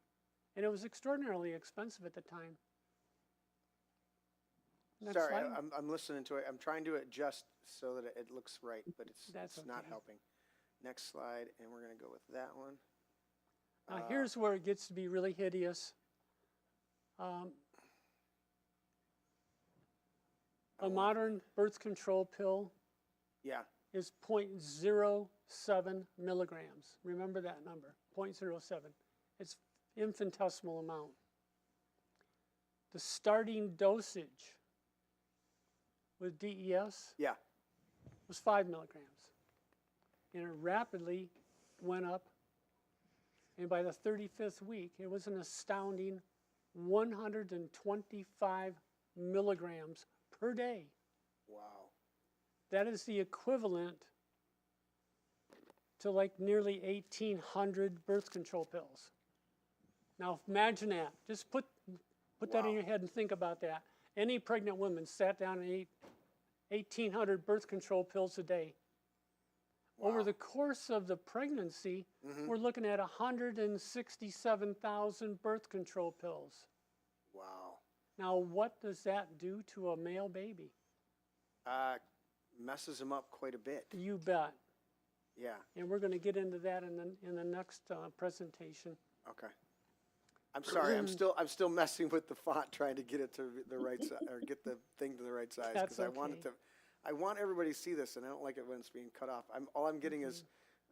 Speaker 4: And it was extraordinarily expensive at the time. Next
Speaker 2: Sorry,
Speaker 4: slide.
Speaker 2: I'm listening to it. I'm trying to adjust so that it looks right, but
Speaker 4: That's
Speaker 2: it's not
Speaker 4: okay.
Speaker 2: helping. Next slide, and we're going to go with that one.
Speaker 4: Now here's where it gets to be really hideous. A modern birth control pill
Speaker 2: Yeah.
Speaker 4: is 0.07 milligrams. Remember that number, 0.07. It's infinitesimal amount. The starting dosage with DES
Speaker 2: Yeah.
Speaker 4: was 5 milligrams. And it rapidly went up. And by the 35th week, it was an astounding 125 milligrams per day.
Speaker 2: Wow.
Speaker 4: That is the equivalent to like nearly 1,800 birth control pills. Now imagine that. Just put that in your head and think about that. Any pregnant woman sat down and ate 1,800 birth control pills a day. Over the course of the pregnancy, we're looking at 167,000 birth control pills.
Speaker 2: Wow.
Speaker 4: Now, what does that do to a male baby?
Speaker 2: Messes them up quite a bit.
Speaker 4: You bet.
Speaker 2: Yeah.
Speaker 4: And we're going to get into that in the next presentation.
Speaker 2: Okay. I'm sorry. I'm still messing with the font, trying to get it to the right size or get the thing to the right size
Speaker 4: That's
Speaker 2: I want it
Speaker 4: okay.
Speaker 2: to. I want everybody to see this, and I don't like it when it's being cut off. All I'm getting is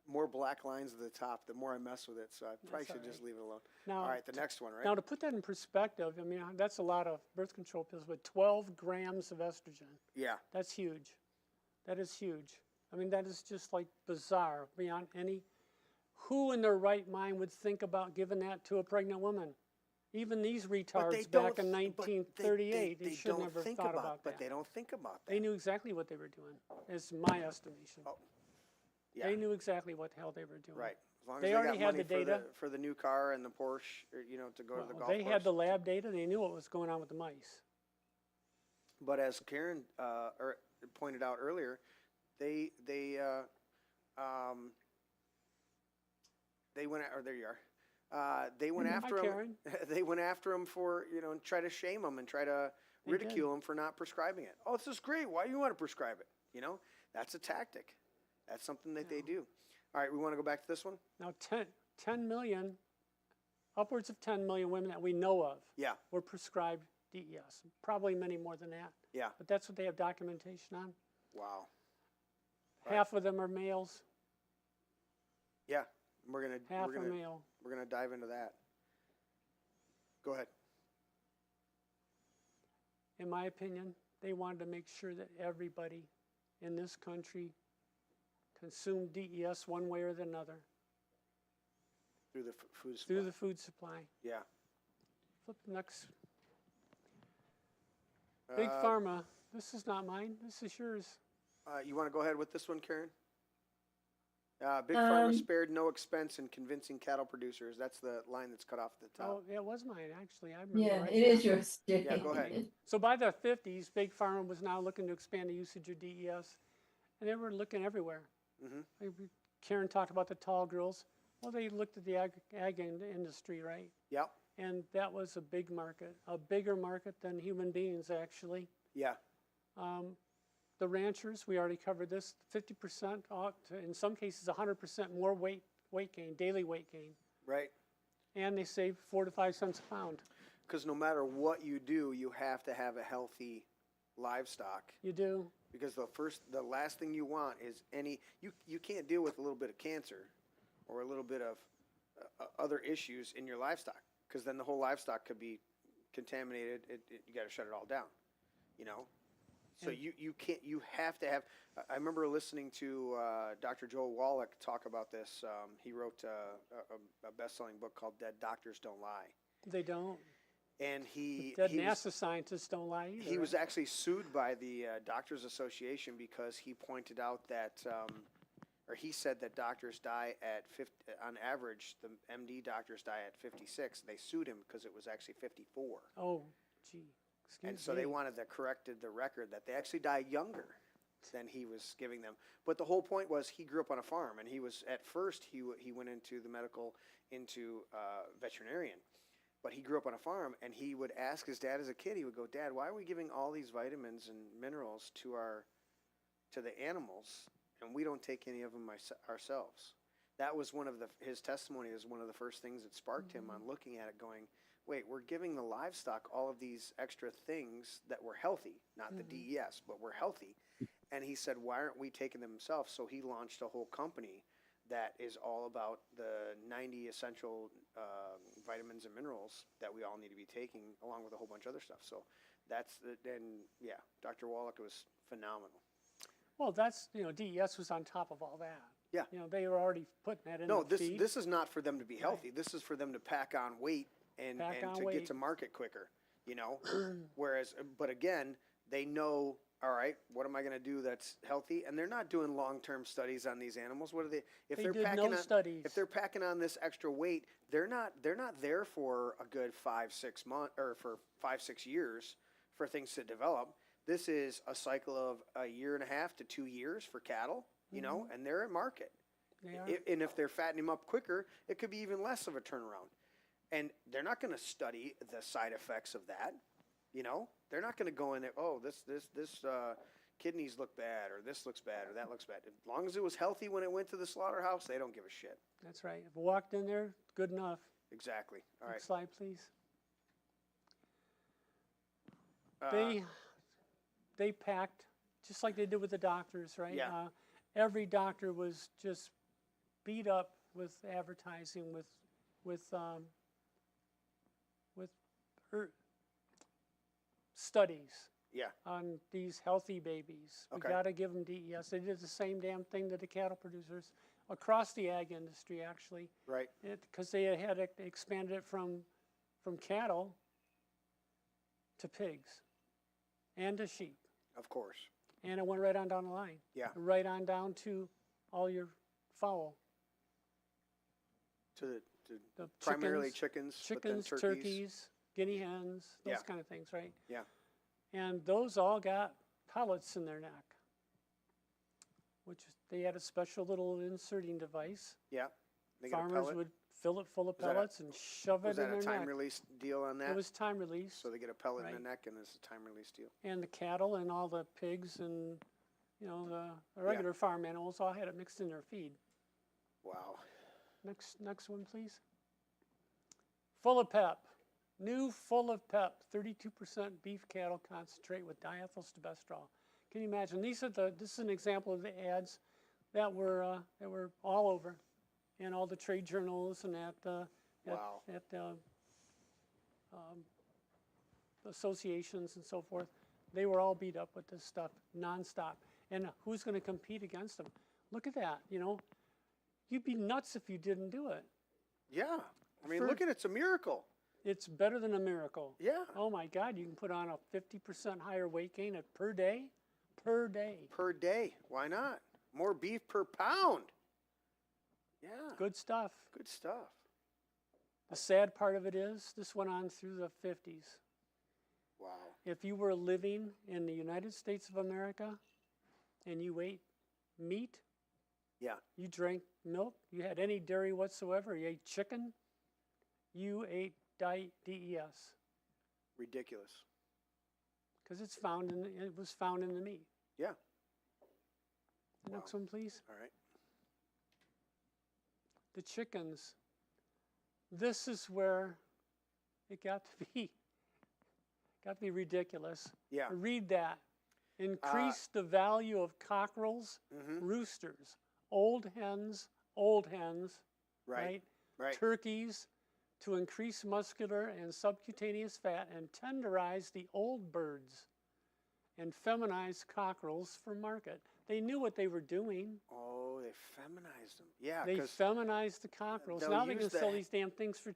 Speaker 2: more black lines at the top. The more I mess with it, so I probably should just leave it alone.
Speaker 4: Now,
Speaker 2: All right, the next one, right?
Speaker 4: Now, to put that in perspective, I mean, that's a lot of birth control pills with 12 grams of estrogen.
Speaker 2: Yeah.
Speaker 4: That's huge. That is huge. I mean, that is just like bizarre beyond any. Who in their right mind would think about giving that to a pregnant woman? Even these retards back in 1938, they should never have thought about that.
Speaker 2: But they don't think about that.
Speaker 4: They knew exactly what they were doing, is my estimation.
Speaker 2: Oh, yeah.
Speaker 4: They knew exactly what the hell they were doing.
Speaker 2: Right. As long as
Speaker 4: They
Speaker 2: they
Speaker 4: already
Speaker 2: got
Speaker 4: had
Speaker 2: money
Speaker 4: the data.
Speaker 2: for the new car and the Porsche, or, to go to the
Speaker 4: Well,
Speaker 2: golf
Speaker 4: they
Speaker 2: course.
Speaker 4: had the lab data. They knew what was going on with the mice.
Speaker 2: But as Karen pointed out earlier, they went or there you are. They went after
Speaker 4: Hi,
Speaker 2: him.
Speaker 4: Karen.
Speaker 2: They went after him for and try to shame him and try to
Speaker 4: They
Speaker 2: ridicule them for not prescribing it. Oh, this is great. Why do you want to prescribe it? You know, that's a tactic. That's something that they do. All right, we want to go back to this one?
Speaker 4: Now, 10 million, upwards of 10 million women that we know of
Speaker 2: Yeah,
Speaker 4: were prescribed DES. Probably many more than that.
Speaker 2: yeah.
Speaker 4: But that's what they have documentation on.
Speaker 2: Wow. Right.
Speaker 4: Half of them are males.
Speaker 2: Yeah, we're gonna
Speaker 4: Half
Speaker 2: we're
Speaker 4: are
Speaker 2: gonna
Speaker 4: male.
Speaker 2: we're gonna dive into that. Go ahead.
Speaker 4: In my opinion, they wanted to make sure that everybody in this country consumed DES one way or another
Speaker 2: Through the food supply.
Speaker 4: through the food supply.
Speaker 2: Yeah.
Speaker 4: Flip next. Big Pharma. This is not mine. This is yours.
Speaker 2: You want to go ahead with this one, Karen? Big Pharma spared no expense in convincing cattle producers. That's the line that's cut off at the top.
Speaker 4: Oh, it was mine, actually. I remember
Speaker 3: Yeah,
Speaker 4: right
Speaker 3: it
Speaker 4: now.
Speaker 3: is yours.
Speaker 2: Yeah, go ahead.
Speaker 4: So by the 50s, Big Pharma was now looking to expand the usage of DES, and they were looking everywhere. Karen talked about the tall girls. Well, they looked at the ag industry, right?
Speaker 2: Yep.
Speaker 4: And that was a big market, a bigger market than human beings, actually.
Speaker 2: Yeah.
Speaker 4: The ranchers, we already covered this, 50%, in some cases 100% more weight gain, daily weight gain.
Speaker 2: Right.
Speaker 4: And they save 4 to 5 cents a pound.
Speaker 2: Because no matter what you do, you have to have a healthy livestock.
Speaker 4: You do.
Speaker 2: Because the last thing you want is you can't deal with a little bit of cancer or a little bit of other issues in your livestock, because then the whole livestock could be contaminated. You got to shut it all down, you know. So you have to have. I remember listening to Dr. Joel Wallach talk about this. He wrote a best-selling book called "Dead Doctors Don't Lie."
Speaker 4: They don't.
Speaker 2: And
Speaker 4: Dead NASA scientists don't lie either.
Speaker 2: He was actually sued by the Doctors Association because he pointed out that, or he said that doctors die at 50, on average, the MD doctors die at 56. They sued him because it was actually 54.
Speaker 4: Oh, gee.
Speaker 2: And so they wanted to correct the record that they actually die younger than he was giving them. But the whole point was he grew up on a farm, and he was, at first, he went into the medical, into veterinarian. But he grew up on a farm, and he would ask his dad as a kid, he would go, "Dad, why are we giving all these vitamins and minerals to the animals, and we don't take any of them ourselves?" That was his testimony was one of the first things that sparked him on looking at it, going, wait, we're giving the livestock all of these extra things that were healthy, not the DES, but were healthy. And he said, why aren't we taking them himself? So he launched a whole company that is all about the 90 essential vitamins and minerals that we all need to be taking, along with a whole bunch of other stuff. So Dr. Wallach was phenomenal.
Speaker 4: Well, that's, DES was on top of all that.
Speaker 2: Yeah.
Speaker 4: They were already putting that in the feed.
Speaker 2: This is not for them to be healthy. Right. This is for them to pack on weight and to get to market quicker, Whereas, but again, they know, all right, what am I going to do that's healthy? And they're not doing long-term studies on these animals. What are they? If they're packing on this extra weight, they're not there for a good 5-6 months or for 5-6 years for things to develop. This is a cycle of 1.5 to 2 years for cattle, and they're at market. And if they're fattening them up quicker, it could be even less of a turnaround. And they're not going to study the side effects of that. They're not going to go in there, oh, this kidneys look bad, or this looks bad, or that looks bad. As long as it was healthy when it went to the slaughterhouse, they don't give a shit.
Speaker 4: That's right. If it walked in there, good enough.
Speaker 2: Exactly. All right.
Speaker 4: Next slide, please. They packed, just like they did with the doctors, right?
Speaker 2: Yeah.
Speaker 4: Every doctor was just beat up with advertising, with studies on these healthy babies.
Speaker 2: Okay.
Speaker 4: We got to give them DES. They did the same damn thing to the cattle producers across the ag industry, actually.
Speaker 2: Right.
Speaker 4: Because they had expanded it from cattle to pigs and to sheep.
Speaker 2: Of course.
Speaker 4: And it went right on down the line.
Speaker 2: Yeah.
Speaker 4: Right on down to all your fowl.
Speaker 2: To
Speaker 4: The
Speaker 2: primarily chickens, but then
Speaker 4: turkeys, guinea hens, those kind of things, right?
Speaker 2: Yeah.
Speaker 4: And those all got pellets in their neck, which they had a special little inserting device.
Speaker 2: Yeah. They got a
Speaker 4: Farmers
Speaker 2: pellet.
Speaker 4: would fill it full of
Speaker 2: Was that a-
Speaker 4: pellets and shove
Speaker 2: Was
Speaker 4: it in
Speaker 2: that a
Speaker 4: their
Speaker 2: time
Speaker 4: neck.
Speaker 2: release deal on that?
Speaker 4: It was time release.
Speaker 2: So they get a pellet in
Speaker 4: right.
Speaker 2: the neck and it's a time release deal.
Speaker 4: And the cattle and all the pigs and, you know, the regular farm animals all had it mixed in their feed.
Speaker 2: Wow.
Speaker 4: Next one, please. Full of Pep. New Full of Pep, 32% beef cattle concentrate with diethylstilbestrol. Can you imagine? This is an example of the ads that were all over, in all the trade journals and at
Speaker 2: Wow.
Speaker 4: associations and so forth. They were all beat up with this stuff nonstop. And who's going to compete against them? Look at that. You know, you'd be nuts if you didn't do it.
Speaker 2: Yeah. I mean, look at it. It's a miracle.
Speaker 4: It's better than a miracle.
Speaker 2: Yeah.
Speaker 4: Oh my God, you can put on a 50% higher weight gain per day. Per day.
Speaker 2: Per day. Why not? More beef per pound. Yeah.
Speaker 4: Good stuff.
Speaker 2: Good stuff.
Speaker 4: The sad part of it is this went on through the 50s.
Speaker 2: Wow.
Speaker 4: If you were living in the United States of America and you ate meat,
Speaker 2: Yeah.
Speaker 4: you drank milk, you had any dairy whatsoever, you ate chicken, you ate DES.
Speaker 2: Ridiculous.
Speaker 4: Because it was found in the meat.
Speaker 2: Yeah.
Speaker 4: Next one, please.
Speaker 2: All right.
Speaker 4: The chickens. This is where it got to be ridiculous.
Speaker 2: Yeah.
Speaker 4: Read that. Increase the value of cockerels, roosters, old hens,
Speaker 2: Right. Right.
Speaker 4: turkeys, to increase muscular and subcutaneous fat and tenderize the old birds and feminize cockerels for market. They knew what they were doing.
Speaker 2: Oh, they feminized them. Yeah.
Speaker 4: They
Speaker 2: 'cause
Speaker 4: feminized the cockerels.
Speaker 2: they'll
Speaker 4: Now they
Speaker 2: use
Speaker 4: can sell
Speaker 2: the-
Speaker 4: these damn things for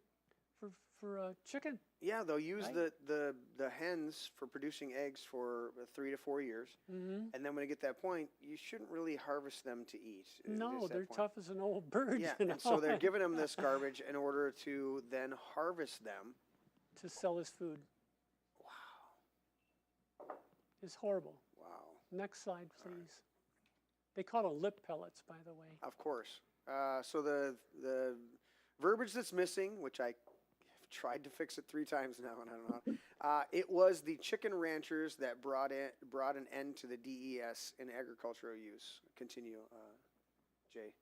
Speaker 4: chicken.
Speaker 2: Yeah, they'll use
Speaker 4: Right.
Speaker 2: the hens for producing eggs for 3 to 4 years, and then when they get that point, you shouldn't really harvest them to eat.
Speaker 4: No,
Speaker 2: Is that
Speaker 4: they're
Speaker 2: point.
Speaker 4: tough as an old bird.
Speaker 2: Yeah,
Speaker 4: You know?
Speaker 2: and so they're giving them this garbage in order to then harvest them.
Speaker 4: to sell as food.
Speaker 2: Wow.
Speaker 4: It's horrible.
Speaker 2: Wow.
Speaker 4: Next slide, please. They call it lip pellets, by the way.
Speaker 2: Of course. So the verbiage that's missing, which I have tried to fix it 3 times now, and I don't know. It was the chicken ranchers that brought an end to the DES in agricultural use. Continue, Jay.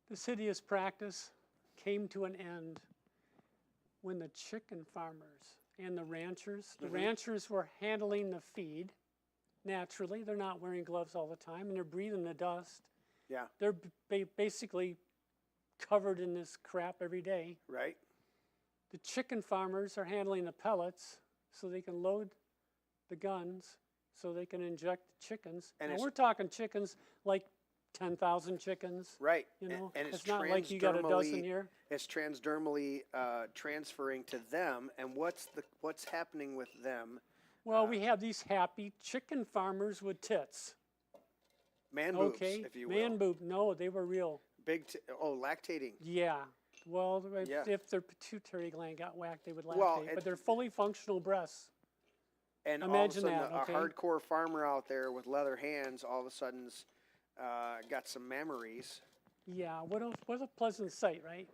Speaker 4: This hideous practice came to an end when the chicken farmers and the ranchers were handling the feed naturally. They're not wearing gloves all the time, and they're breathing the dust.
Speaker 2: Yeah.
Speaker 4: They're basically covered in this crap every day.
Speaker 2: Right.
Speaker 4: The chicken farmers are handling the pellets so they can load the guns so they can inject the chickens.
Speaker 2: And
Speaker 4: And
Speaker 2: it's-
Speaker 4: we're talking chickens like 10,000 chickens.
Speaker 2: Right.
Speaker 4: You know,
Speaker 2: and
Speaker 4: it's not like you got a dozen here.
Speaker 2: It's transdermally transferring to them, and what's happening with them?
Speaker 4: Well, we have these happy chicken farmers with tits.
Speaker 2: Man boobs,
Speaker 4: Okay,
Speaker 2: if you will.
Speaker 4: man boob. No, they were real.
Speaker 2: Lactating.
Speaker 4: Yeah. Well,
Speaker 2: Yeah.
Speaker 4: if their pituitary gland got whacked, they would lactate.
Speaker 2: Well,
Speaker 4: but they're fully functional breasts.
Speaker 2: And
Speaker 4: Imagine
Speaker 2: all of a sudden,
Speaker 4: that, okay?
Speaker 2: a hardcore farmer out there with leather hands, all of a sudden's got some mammaries.
Speaker 4: Yeah. What a pleasant sight, right?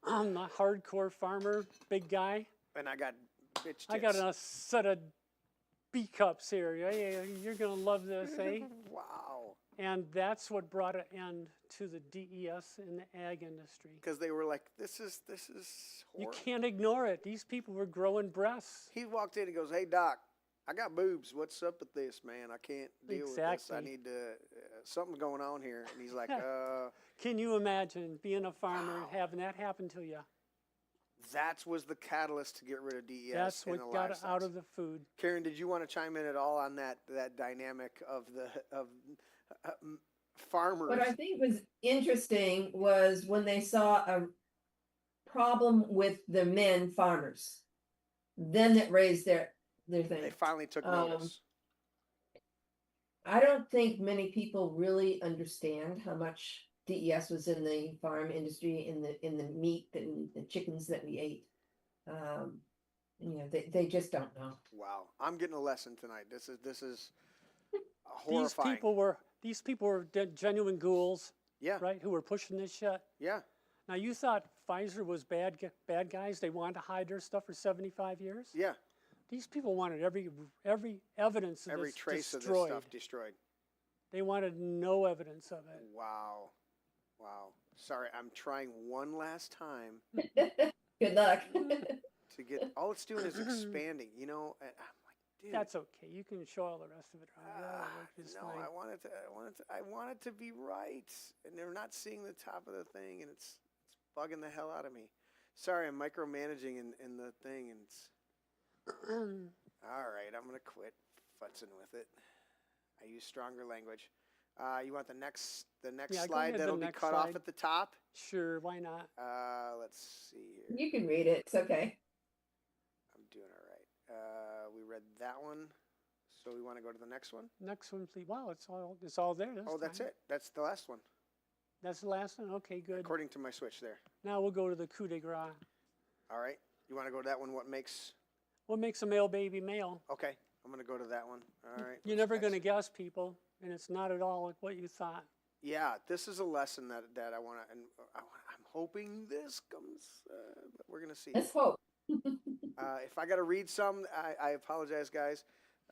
Speaker 4: I'm the hardcore farmer, big guy.
Speaker 2: And I got bitch tits.
Speaker 4: I got a set of B cups here. Yeah, you're gonna love this, eh?
Speaker 2: Wow.
Speaker 4: And that's what brought an end to the DES in the ag industry.
Speaker 2: Because they were like, this is
Speaker 4: You
Speaker 2: horrible.
Speaker 4: can't ignore it. These people were growing breasts.
Speaker 2: He walked in and goes, "Hey doc, I got boobs. What's up with this, man? I can't deal with this. I
Speaker 4: Exactly.
Speaker 2: need to. Something's going on here." And he's like,
Speaker 4: Can you imagine being a farmer and
Speaker 2: Wow.
Speaker 4: having that happen to you?
Speaker 2: That was the catalyst to get rid of DES.
Speaker 4: That's
Speaker 2: in
Speaker 4: what
Speaker 2: the
Speaker 4: got it out
Speaker 2: livestock.
Speaker 4: of the food.
Speaker 2: Karen, did you want to chime in at all on that dynamic of farmers?
Speaker 3: What I think was interesting was when they saw a problem with the men farmers, then it raised their thing.
Speaker 2: They finally took
Speaker 3: Um,
Speaker 2: notice.
Speaker 3: I don't think many people really understand how much DES was in the farm industry, in the meat and the chickens that we ate. They just don't know.
Speaker 2: Wow, I'm getting a lesson tonight. This is horrifying.
Speaker 4: These people were genuine ghouls,
Speaker 2: Yeah,
Speaker 4: right? Who were pushing this shit.
Speaker 2: yeah.
Speaker 4: Now you thought Pfizer was bad guys. They wanted to hide their stuff for 75 years.
Speaker 2: Yeah.
Speaker 4: These people wanted every evidence of
Speaker 2: Every
Speaker 4: this
Speaker 2: trace
Speaker 4: destroyed.
Speaker 2: of this stuff destroyed.
Speaker 4: They wanted no evidence of it.
Speaker 2: Wow. Wow. Sorry, I'm trying one last time
Speaker 3: Good luck.
Speaker 2: to get. All it's doing is expanding. You know, and I'm like, dude.
Speaker 4: That's okay. You can show all the rest of it around. That'll work just
Speaker 2: no,
Speaker 4: fine.
Speaker 2: I want it to be right, and they're not seeing the top of the thing, and it's bugging the hell out of me. Sorry, I'm micromanaging in the thing, and it's all right. I'm gonna quit futzing with it. I use stronger language. You want the next
Speaker 4: Yeah, go
Speaker 2: slide
Speaker 4: ahead, the
Speaker 2: that'll be
Speaker 4: next
Speaker 2: cut off
Speaker 4: slide.
Speaker 2: at the top?
Speaker 4: Sure, why not?
Speaker 2: Let's see here.
Speaker 3: You can read it. It's okay.
Speaker 2: I'm doing all right. We read that one, so we want to go to the next one.
Speaker 4: Next one, please. Wow, it's all there. This
Speaker 2: Oh, that's
Speaker 4: time.
Speaker 2: it. That's the last one,
Speaker 4: That's the last one? Okay, good.
Speaker 2: according to my switch there.
Speaker 4: Now we'll go to the coup de grace.
Speaker 2: All right. You want to go to that one? What makes?
Speaker 4: What makes a male baby male?
Speaker 2: Okay, I'm gonna go to that one. All right.
Speaker 4: You're never going to guess, people, and it's not at all like what you thought.
Speaker 2: Yeah, this is a lesson that I want to, and I'm hoping this comes, but we're gonna see.
Speaker 3: Let's hope.
Speaker 2: If I got to read some, I apologize, guys.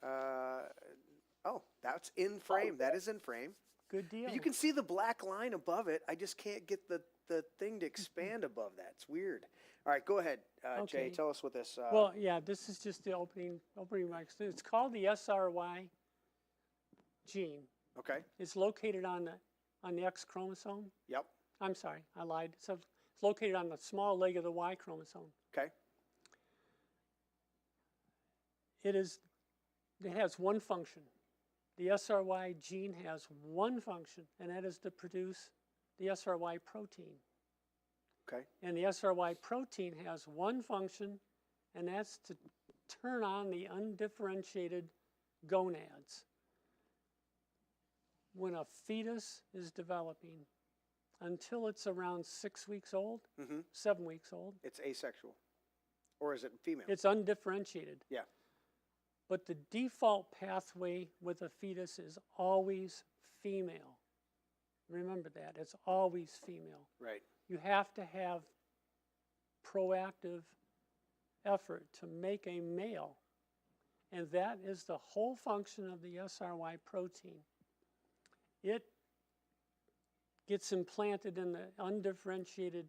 Speaker 2: Oh, that's in frame. That is in frame.
Speaker 4: Good deal.
Speaker 2: You can see the black line above it. I just can't get the thing to expand above that. It's weird. All right, go ahead, Jay.
Speaker 4: Okay.
Speaker 2: Tell us what this.
Speaker 4: Well, yeah, this is just the opening remarks. It's called the SRY gene.
Speaker 2: Okay.
Speaker 4: It's located on the X chromosome.
Speaker 2: Yep.
Speaker 4: I'm sorry, I lied. So it's located on the small leg of the Y chromosome.
Speaker 2: Okay.
Speaker 4: It has one function. The SRY gene has one function, and that is to produce the SRY protein.
Speaker 2: Okay.
Speaker 4: And the SRY protein has one function, and that's to turn on the undifferentiated gonads. When a fetus is developing, until it's around 6 weeks old, 7 weeks old,
Speaker 2: It's asexual, or is it female?
Speaker 4: it's undifferentiated.
Speaker 2: Yeah.
Speaker 4: But the default pathway with a fetus is always female. Remember that, it's always female.
Speaker 2: Right.
Speaker 4: You have to have proactive effort to make a male. And that is the whole function of the SRY protein. It gets implanted in the undifferentiated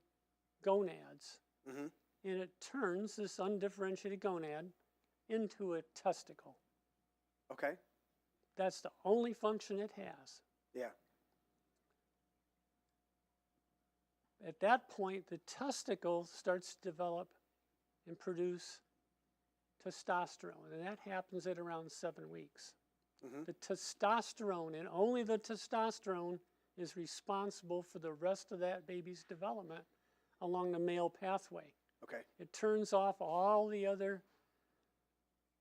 Speaker 4: gonads, and it turns this undifferentiated gonad into a testicle.
Speaker 2: Okay.
Speaker 4: That's the only function it has.
Speaker 2: Yeah.
Speaker 4: At that point, the testicle starts to develop and produce testosterone, and that happens at around 7 weeks. The testosterone, and only the testosterone, is responsible for the rest of that baby's development along the male pathway.
Speaker 2: Okay.
Speaker 4: It turns off all the other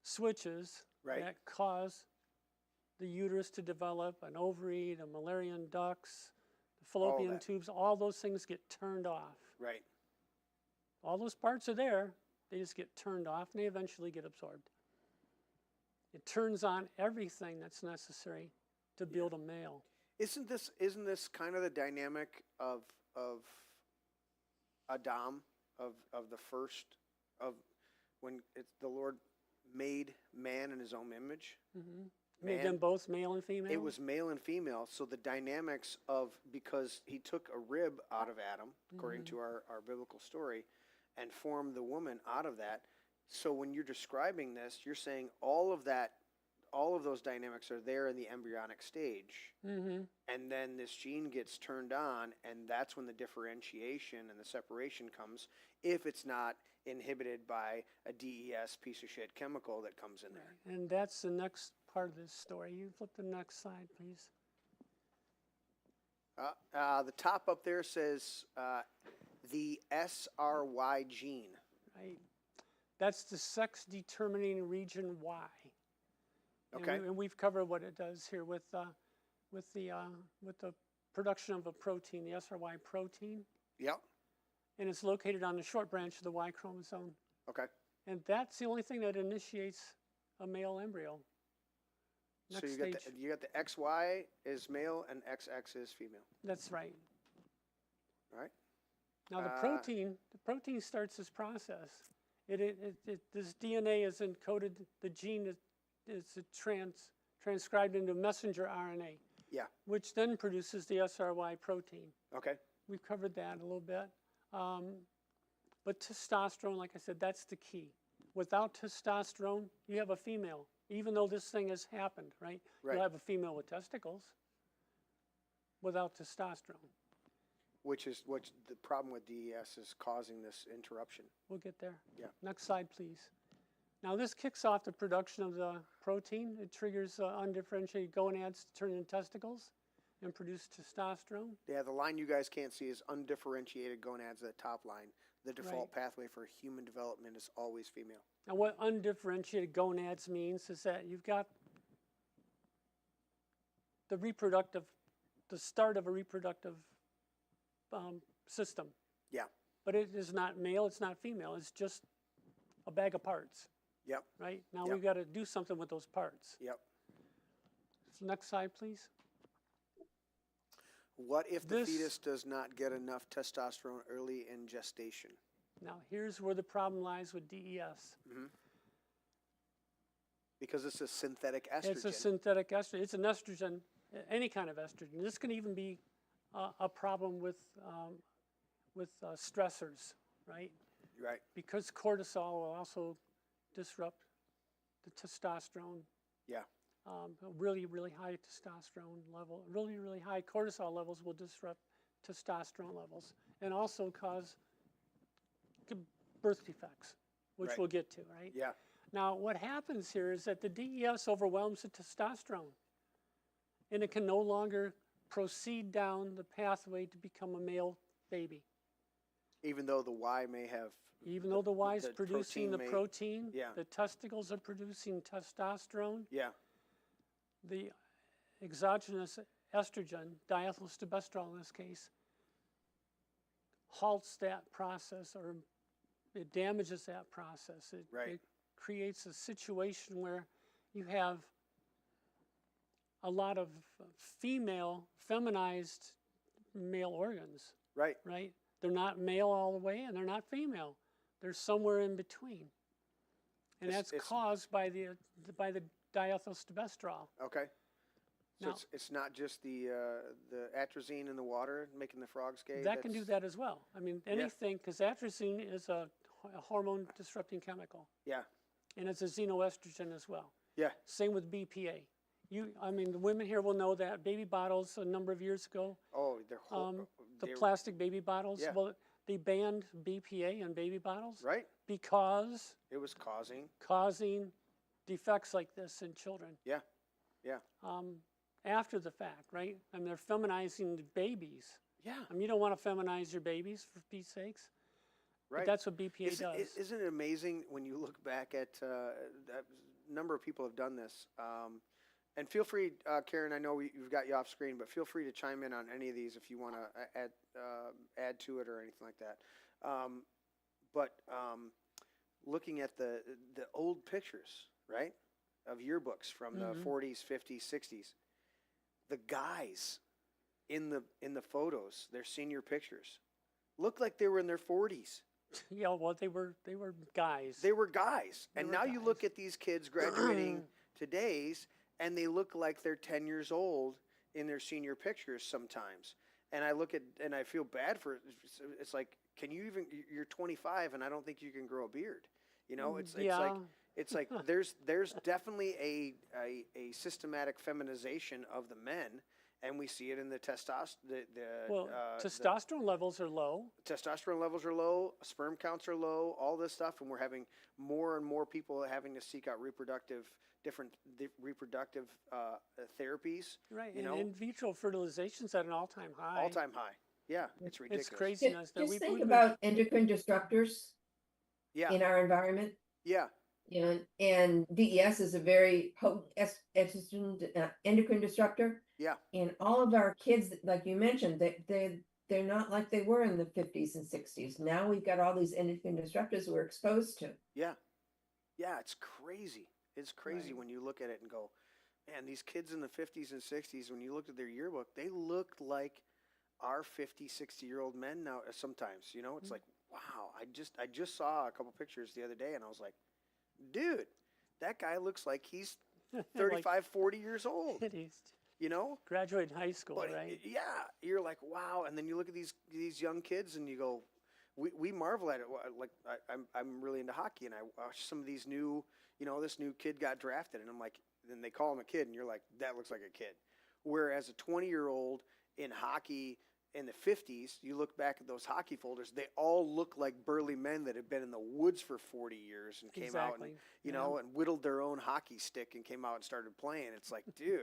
Speaker 4: switches
Speaker 2: Right.
Speaker 4: that cause the uterus to develop, an ovary, the Mullerian ducts, the fallopian
Speaker 2: that.
Speaker 4: tubes, all those things get turned off.
Speaker 2: Right.
Speaker 4: All those parts are there, they just get turned off and they eventually get absorbed. It turns on everything that's necessary to build a male.
Speaker 2: Isn't this kind of the dynamic of Adam, of the first, of when the Lord made man in his own image?
Speaker 4: Made
Speaker 2: Man-
Speaker 4: them both male and female?
Speaker 2: It was male and female, so the dynamics of, because he took a rib out of Adam, according to our biblical story, and formed the woman out of that. So when you're describing this, you're saying all of those dynamics are there in the embryonic stage. And then this gene gets turned on, and that's when the differentiation and the separation comes, if it's not inhibited by a DES piece of shit chemical that comes in there.
Speaker 4: And that's the next part of this story. You flip the next slide, please.
Speaker 2: The top up there says the SRY gene.
Speaker 4: Right. That's the sex determining region Y.
Speaker 2: Okay.
Speaker 4: And we've covered what it does here with the production of a protein, the SRY protein,
Speaker 2: Yep.
Speaker 4: and it's located on the short branch of the Y chromosome.
Speaker 2: Okay.
Speaker 4: And that's the only thing that initiates a male embryo.
Speaker 2: So
Speaker 4: Next
Speaker 2: you got
Speaker 4: stage.
Speaker 2: you got the XY is male and XX is female.
Speaker 4: That's right.
Speaker 2: All right.
Speaker 4: Now the protein starts this process. This DNA is encoded. The gene is transcribed into messenger RNA.
Speaker 2: Yeah.
Speaker 4: Which then produces the SRY protein.
Speaker 2: Okay.
Speaker 4: We've covered that a little bit. But testosterone, like I said, that's the key. Without testosterone, you have a female. Even though this thing has happened, right?
Speaker 2: Right.
Speaker 4: You'll have a female with testicles without testosterone.
Speaker 2: Which is what the problem with DES is causing this interruption.
Speaker 4: We'll get there.
Speaker 2: Yeah.
Speaker 4: Next slide, please. Now this kicks off the production of the protein. It triggers undifferentiated gonads to turn into testicles and produce testosterone.
Speaker 2: Yeah, the line you guys can't see is undifferentiated gonads, the top line. The default pathway for human development is always female.
Speaker 4: Now what undifferentiated gonads means is that you've got the start of a reproductive system.
Speaker 2: Yeah.
Speaker 4: But it is not male, it's not female, it's just a bag of parts.
Speaker 2: Yep.
Speaker 4: Right? Now
Speaker 2: Yep.
Speaker 4: we've got to do something with those parts.
Speaker 2: Yep.
Speaker 4: So next slide, please.
Speaker 2: What if the fetus does not get enough testosterone early in gestation?
Speaker 4: Now here's where the problem lies with DES.
Speaker 2: Mm-hmm. Because it's a synthetic estrogen.
Speaker 4: It's a synthetic estrogen. It's an estrogen, any kind of estrogen. This can even be a problem with stressors, right?
Speaker 2: Right.
Speaker 4: Because cortisol will also disrupt the testosterone.
Speaker 2: Yeah.
Speaker 4: Really, really high testosterone level, really high cortisol levels will disrupt testosterone levels and also cause birth defects, which we'll get to, right?
Speaker 2: Yeah.
Speaker 4: Now, what happens here is that the DES overwhelms the testosterone, and it can no longer proceed down the pathway to become a male baby.
Speaker 2: Even though the Y may have...
Speaker 4: Even though the Y is
Speaker 2: the
Speaker 4: producing the protein,
Speaker 2: yeah.
Speaker 4: the testicles are producing testosterone.
Speaker 2: Yeah.
Speaker 4: The exogenous estrogen, diethylstilbestrol in this case, halts that process, or it damages that process. It creates a situation where you have a lot of feminized male organs.
Speaker 2: Right.
Speaker 4: Right? They're not male all the way, and they're not female. They're somewhere in between. And that's caused by the diethylstilbestrol.
Speaker 2: Okay. So
Speaker 4: Now,
Speaker 2: it's not just the atrazine in the water making the frogs gay?
Speaker 4: That can do that as well. I mean, anything, because atrazine is a hormone-disrupting chemical.
Speaker 2: Yeah.
Speaker 4: And it's a xenoestrogen as well.
Speaker 2: Yeah.
Speaker 4: Same with BPA. The women here will know that baby bottles a number of years ago.
Speaker 2: Oh, they're
Speaker 4: plastic baby bottles.
Speaker 2: Yeah.
Speaker 4: Well, they banned BPA in baby bottles.
Speaker 2: Right.
Speaker 4: Because
Speaker 2: it was
Speaker 4: causing defects like this in children.
Speaker 2: Yeah. Yeah.
Speaker 4: After the fact, right? I mean, they're feminizing the babies.
Speaker 2: Yeah.
Speaker 4: I mean, you don't want to feminize your babies, for Pete's sakes.
Speaker 2: Right.
Speaker 4: But that's what BPA does.
Speaker 2: Isn't it amazing when you look back at a number of people have done this? And feel free, Karen, I know we've got you off screen, but feel free to chime in on any of these if you want to add to it or anything like that. But looking at the old pictures, right, of yearbooks from the 40s, 50s, 60s, the guys in the photos, their senior pictures, looked like they were in their 40s.
Speaker 4: Yeah, well, they were guys.
Speaker 2: They were guys. And now you look at these kids graduating today's, and they look like they're 10 years old in their senior pictures sometimes. And I look at, and I feel bad for it. It's like, you're 25 and I don't think you can grow a beard. You know, it's like there's definitely a systematic feminization of the men, and we see it in the testosterone.
Speaker 4: Testosterone levels are low.
Speaker 2: Testosterone levels are low. Sperm counts are low. All this stuff, and we're having more and more people having to seek out different reproductive therapies.
Speaker 4: Right, and in vitro fertilization's at an all-time high.
Speaker 2: All-time high. Yeah, it's ridiculous.
Speaker 4: It's craziness.
Speaker 3: Just think about endocrine disruptors in our environment.
Speaker 2: Yeah.
Speaker 3: And DES is a very potent endocrine disruptor.
Speaker 2: Yeah.
Speaker 3: And all of our kids, like you mentioned, they're not like they were in the 50s and 60s. Now we've got all these endocrine disruptors we're exposed to.
Speaker 2: Yeah. Yeah, it's crazy. It's crazy when you look at it and go, man, these kids in the 50s and 60s, when you looked at their yearbook, they looked like are 50, 60-year-old men now sometimes, you know, it's like, wow, I just saw a couple pictures the other day and I was like, dude, that guy looks like he's 35, 40 years old,
Speaker 4: He's
Speaker 2: you know?
Speaker 4: graduated high school,
Speaker 2: But
Speaker 4: right?
Speaker 2: yeah, you're like, wow. And then you look at these young kids and you go, we marvel at it. Like I'm really into hockey and I watch some of these new, you know, this new kid got drafted and I'm like, then they call him a kid and you're like, that looks like a kid. Whereas a 20-year-old in hockey in the 50s, you look back at those hockey folders, they all look like burly men that had been in the woods for 40 years and came out and, you know, and whittled their own hockey stick and came out and started playing. It's like, dude,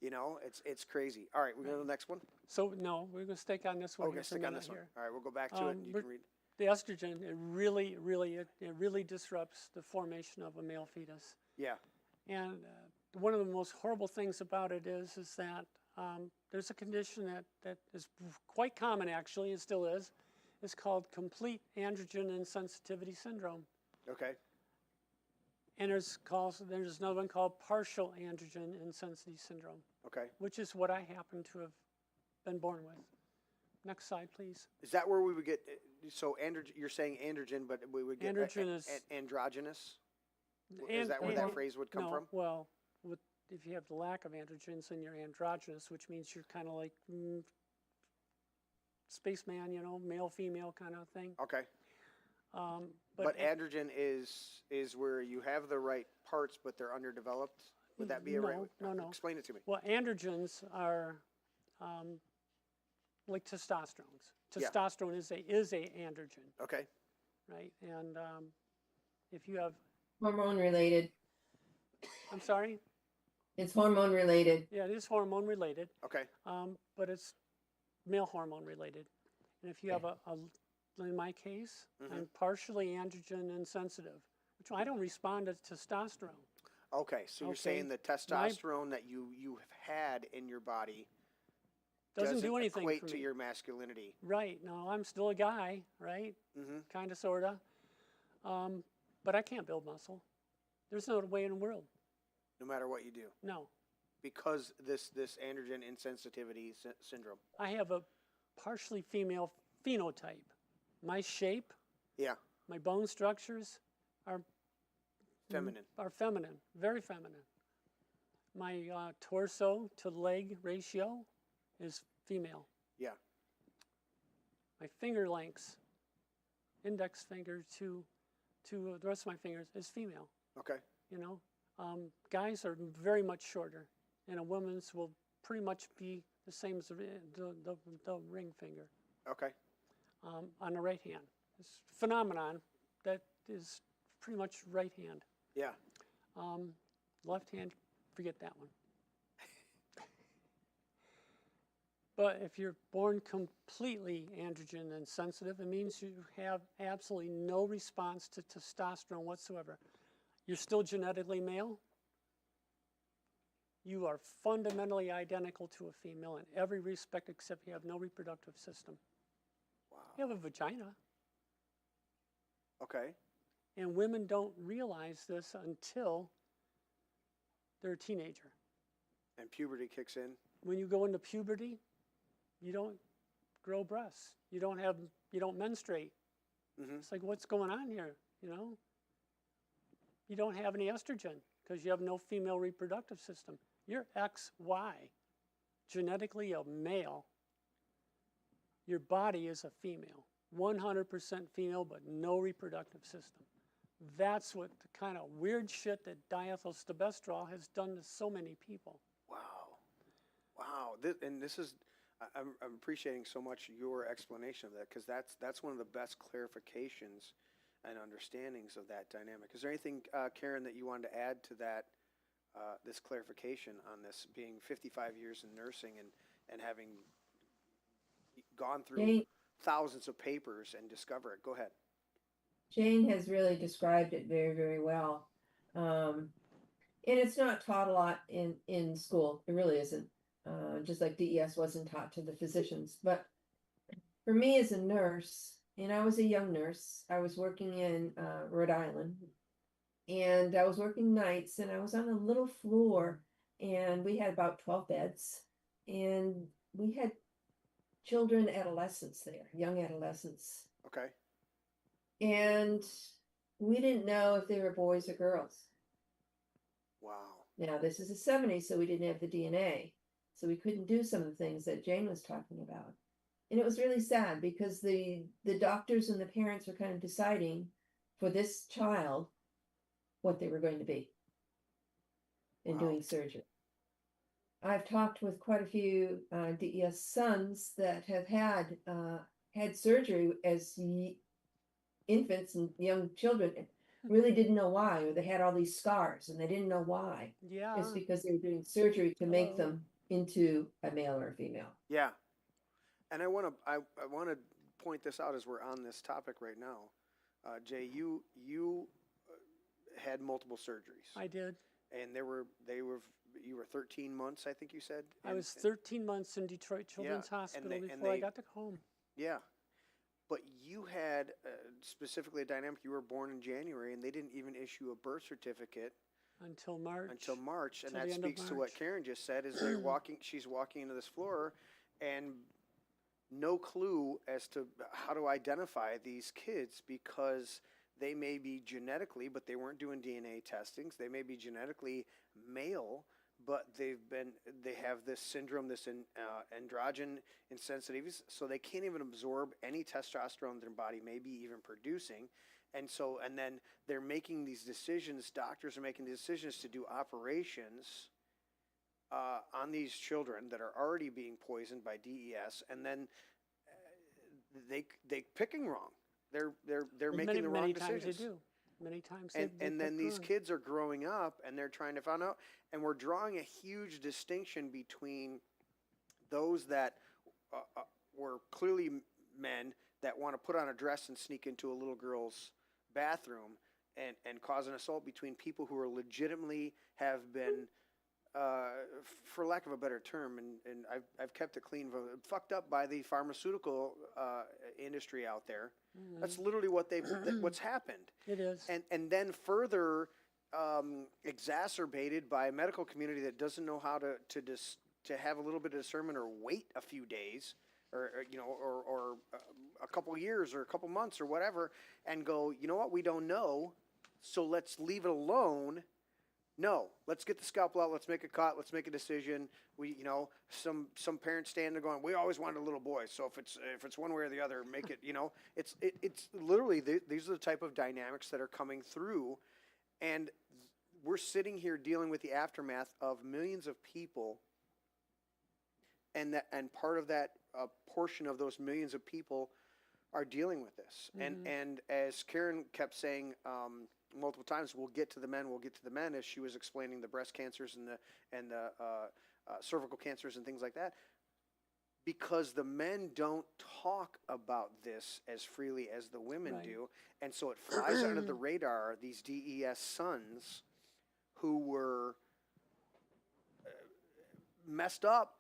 Speaker 2: you know, it's crazy. All right, we're going to the next one.
Speaker 4: So no, we're going to stick on this one.
Speaker 2: Okay,
Speaker 4: here for a
Speaker 2: stick on
Speaker 4: minute
Speaker 2: this one.
Speaker 4: here.
Speaker 2: All right, we'll go back to it and you can read.
Speaker 4: The estrogen, it really disrupts the formation of a male fetus.
Speaker 2: Yeah.
Speaker 4: And one of the most horrible things about it is that there's a condition that is quite common actually, and still is. It's called complete androgen insensitivity syndrome.
Speaker 2: Okay.
Speaker 4: And there's another one called partial androgen insensitivity syndrome,
Speaker 2: Okay.
Speaker 4: which is what I happen to have been born with. Next slide, please.
Speaker 2: Is that where we would get, so androgen, you're saying androgen, but we would get
Speaker 4: Androgen is
Speaker 2: androgynous? Is
Speaker 4: And-
Speaker 2: that where that
Speaker 4: and-
Speaker 2: phrase would come
Speaker 4: no,
Speaker 2: from?
Speaker 4: well, if you have the lack of androgens, then you're androgynous, which means you're kind of like spaceman, you know, male, female kind of thing.
Speaker 2: Okay.
Speaker 4: But
Speaker 2: androgen is where you have the right parts, but they're underdeveloped? Would that be a right?
Speaker 4: No.
Speaker 2: Explain it to me.
Speaker 4: Well, androgens are like testosterones.
Speaker 2: Yeah.
Speaker 4: Testosterone is a androgen,
Speaker 2: Okay.
Speaker 4: right? And if you have,
Speaker 3: Hormone related.
Speaker 4: I'm sorry,
Speaker 3: It's hormone related.
Speaker 4: yeah, it is hormone related,
Speaker 2: Okay.
Speaker 4: but it's male hormone related. And if you have in my case, I'm partially androgen insensitive, which I don't respond to testosterone.
Speaker 2: Okay. So you're
Speaker 4: Okay.
Speaker 2: saying the testosterone that you have had in your body
Speaker 4: Doesn't do anything
Speaker 2: equate
Speaker 4: for
Speaker 2: to
Speaker 4: me.
Speaker 2: your masculinity.
Speaker 4: Right, no, I'm still a guy, right?
Speaker 2: Mm-hmm.
Speaker 4: Kind of, sort of. But I can't build muscle. There's no way in the world.
Speaker 2: No matter what you do,
Speaker 4: No.
Speaker 2: because this androgen insensitivity syndrome.
Speaker 4: I have a partially female phenotype. My shape,
Speaker 2: Yeah.
Speaker 4: my bone structures are
Speaker 2: Feminine.
Speaker 4: very feminine. My torso to leg ratio is female.
Speaker 2: Yeah.
Speaker 4: My finger lengths, index finger to the rest of my fingers is female.
Speaker 2: Okay.
Speaker 4: You know, guys are very much shorter, and a woman's will pretty much be the same as the ring finger
Speaker 2: Okay.
Speaker 4: on the right hand. It's a phenomenon that is pretty much right hand.
Speaker 2: Yeah.
Speaker 4: Left hand, forget that one. But if you're born completely androgen insensitive, it means you have absolutely no response to testosterone whatsoever. You're still genetically male. You are fundamentally identical to a female in every respect except you have no reproductive system.
Speaker 2: Wow.
Speaker 4: You have a vagina.
Speaker 2: Okay.
Speaker 4: And women don't realize this until they're a teenager.
Speaker 2: And puberty kicks in.
Speaker 4: When you go into puberty, you don't grow breasts. You don't menstruate.
Speaker 2: Mm-hmm.
Speaker 4: It's like, what's going on here, you know? You don't have any estrogen because you have no female reproductive system. You're XY, genetically a male. Your body is a female, 100% female, but no reproductive system. That's what the kind of weird shit that diethylstilbestrol has done to so many people.
Speaker 2: Wow. Wow. This is, I'm appreciating so much your explanation of that because that's one of the best clarifications and understandings of that dynamic. Is there anything, Karen, that you wanted to add to that, this clarification on this being 55 years in nursing and having gone through
Speaker 3: Jane,
Speaker 2: thousands of papers and discover it? Go ahead.
Speaker 3: Jane has really described it very, very well. And it's not taught a lot in school. It really isn't. Just like DES wasn't taught to the physicians. But for me as a nurse, and I was a young nurse, I was working in Rhode Island, and I was working nights, and I was on a little floor, and we had about 12 beds, and we had children, adolescents there, young adolescents.
Speaker 2: Okay.
Speaker 3: And we didn't know if they were boys or girls.
Speaker 2: Wow.
Speaker 3: Now, this is the 70s, so we didn't have the DNA. So we couldn't do some of the things that Jane was talking about. And it was really sad because the doctors and the parents were kind of deciding for this child what they were going to be and
Speaker 2: Wow.
Speaker 3: doing surgery. I've talked with quite a few DES sons that have had surgery as infants and young children, really didn't know why, or they had all these scars and they didn't know why.
Speaker 4: Yeah.
Speaker 3: It's because they were doing surgery to make
Speaker 4: Hello.
Speaker 3: them into a male or a female.
Speaker 2: Yeah. And I want to point this out as we're on this topic right now. Jay, you had multiple surgeries.
Speaker 4: I did.
Speaker 2: And you were 13 months, I think you said.
Speaker 4: I was 13 months in Detroit Children's Hospital before I got to home.
Speaker 2: Yeah. But you had specifically a dynamic. You were born in January, and they didn't even issue a birth certificate
Speaker 4: Until March.
Speaker 2: and
Speaker 4: Till
Speaker 2: that
Speaker 4: the end of
Speaker 2: speaks to what
Speaker 4: March.
Speaker 2: Karen just said. Is she's walking into this floor, and no clue as to how to identify these kids because they may be genetically, but they weren't doing DNA testings. They may be genetically male, but they have this syndrome, this androgen insensitivities, so they can't even absorb any testosterone their body may be even producing. And then they're making these decisions, doctors are making decisions to do operations on these children that are already being poisoned by DES, and then they picking wrong. They're making the wrong decisions.
Speaker 4: Many times they do. Many times
Speaker 2: And then these kids are growing up and they're trying to find out, and we're drawing a huge distinction between those that were clearly men that want to put on a dress and sneak into a little girl's bathroom and cause an assault, between people who are legitimately have been, for lack of a better term, and I've kept it clean, fucked up by the pharmaceutical industry out there.
Speaker 4: Mm-hmm.
Speaker 2: That's literally what's happened.
Speaker 4: It is.
Speaker 2: And then further exacerbated by a medical community that doesn't know how to have a little bit of discernment or wait a few days or a couple years or a couple months or whatever and go, you know what, we don't know, so let's leave it alone. No, let's get the scalpel out. Let's make a cut. Let's make a decision. Some parents stand there going, we always wanted a little boy. So if it's one way or the other, make it. It's literally these are the type of dynamics that are coming through, and we're sitting here dealing with the aftermath of millions of people, and part of that portion of those millions of people are dealing with this.
Speaker 4: Mm-hmm.
Speaker 2: And as Karen kept saying. Multiple times, we'll get to the men, as she was explaining the breast cancers and the cervical cancers and things like that, because the men don't talk about this as freely as the women do, and so it flies under the radar. These DES sons who were messed up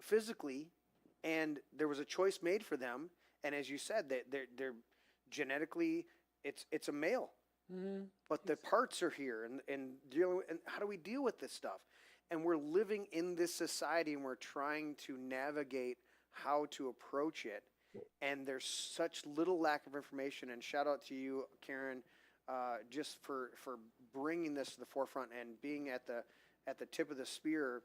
Speaker 2: physically, and there was a choice made for them, and as you said, they're genetically it's a male.
Speaker 4: Mm-hmm.
Speaker 2: But the parts are here, and how do we deal with this stuff? And we're living in this society, and we're trying to navigate how to approach it. And there's such little lack of information. And shout out to you, Karen, just for bringing this to the forefront and being at the tip of the spear,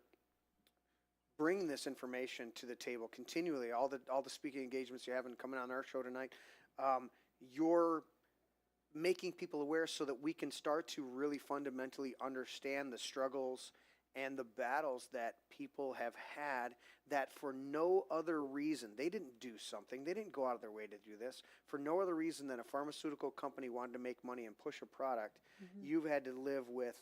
Speaker 2: bringing this information to the table continually. All the speaking engagements you have and coming on our show tonight, you're making people aware so that we can start to really fundamentally understand the struggles and the battles that people have had, that for no other reason, they didn't do something, they didn't go out of their way to do this, for no other reason than a pharmaceutical company wanted to make money and push a product. Mm-hmm. You've had to live with,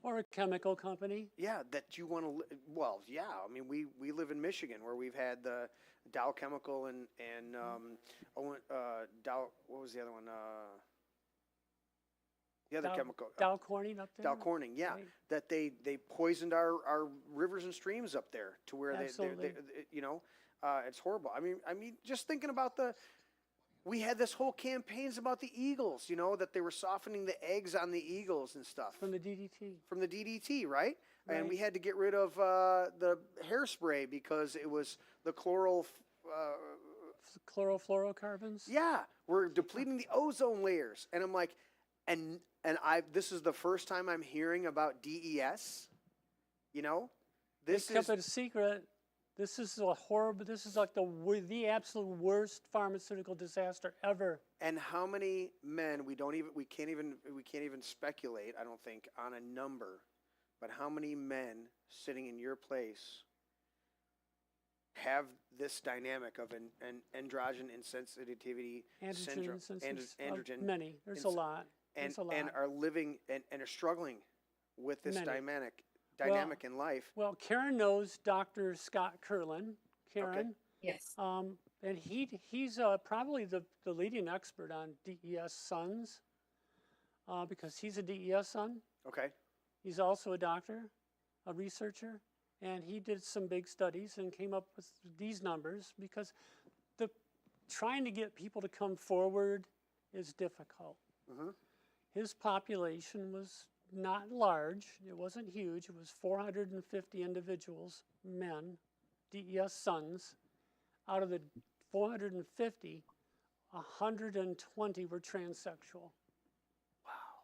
Speaker 4: or a chemical company.
Speaker 2: Yeah, that you want to, well, yeah, I mean, we live in Michigan, where we've had the Dow Chemical and Dow, what was the other one? The other chemical.
Speaker 4: Dow Corning up there?
Speaker 2: Dow Corning, yeah.
Speaker 4: Right.
Speaker 2: That they poisoned our rivers and streams up there to where they it's horrible. I mean, just thinking about we had this whole campaigns about the eagles, that they were softening the eggs on the eagles and stuff.
Speaker 4: From the DDT.
Speaker 2: From the DDT, right?
Speaker 4: Right.
Speaker 2: And we had to get rid of the hairspray because it was the
Speaker 4: Chlorofluorocarbons.
Speaker 2: Yeah, we're depleting the ozone layers, and I'm like, and this is the first time I'm hearing about DES. You know, this
Speaker 4: They kept
Speaker 2: is
Speaker 4: it a secret. This is a horrible. This is like the absolute worst pharmaceutical disaster ever.
Speaker 2: and how many men we can't even speculate. I don't think on a number, but how many men sitting in your place have this dynamic of an androgen insensitivity syndrome, androgen,
Speaker 4: Many. There's a
Speaker 2: ins-
Speaker 4: lot.
Speaker 2: and
Speaker 4: There's a lot.
Speaker 2: and are living and are struggling with this
Speaker 4: Many.
Speaker 2: dynamic in life.
Speaker 4: Well, Karen knows Dr. Scott Curlin. Karen.
Speaker 3: Yes.
Speaker 4: And he's probably the leading expert on DES sons because he's a DES son.
Speaker 2: Okay.
Speaker 4: He's also a doctor, a researcher, and he did some big studies and came up with these numbers because trying to get people to come forward is difficult.
Speaker 2: Mm-hmm.
Speaker 4: His population was not large. It wasn't huge. It was 450 individuals, men, DES sons. Out of the 450, 120 were transsexual.
Speaker 2: Wow.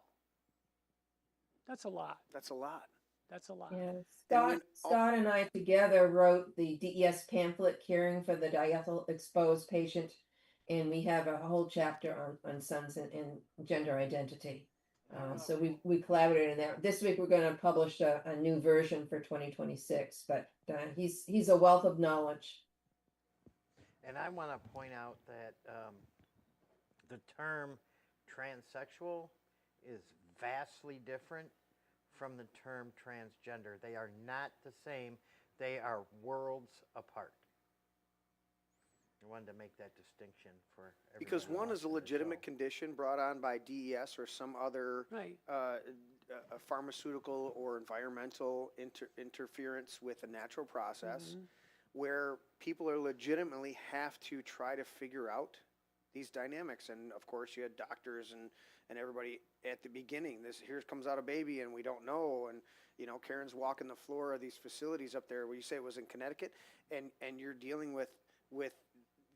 Speaker 4: That's a lot.
Speaker 2: That's a lot.
Speaker 4: That's a lot.
Speaker 3: Yeah.
Speaker 2: when
Speaker 3: Scott and I together wrote the DES pamphlet, Caring for the Diethyl Exposed Patient, and we have a whole chapter on sons and gender identity. So we collaborated in that. This week we're going to publish a new version for 2026, but he's a wealth of knowledge.
Speaker 1: And I want to point out that the term transsexual is vastly different from the term transgender. They are not the same. They are worlds apart. I wanted to make that distinction for everyone.
Speaker 2: Because one is a
Speaker 1: watching the
Speaker 2: legitimate
Speaker 1: show.
Speaker 2: condition brought on by DES or some other
Speaker 4: Right.
Speaker 2: pharmaceutical or environmental interference with a natural process, where people are legitimately have to try to figure out these dynamics. And of course, you had doctors and everybody at the beginning. Here comes out a baby, and we don't know. And Karen's walking the floor of these facilities up there where you say it was in Connecticut, and you're dealing with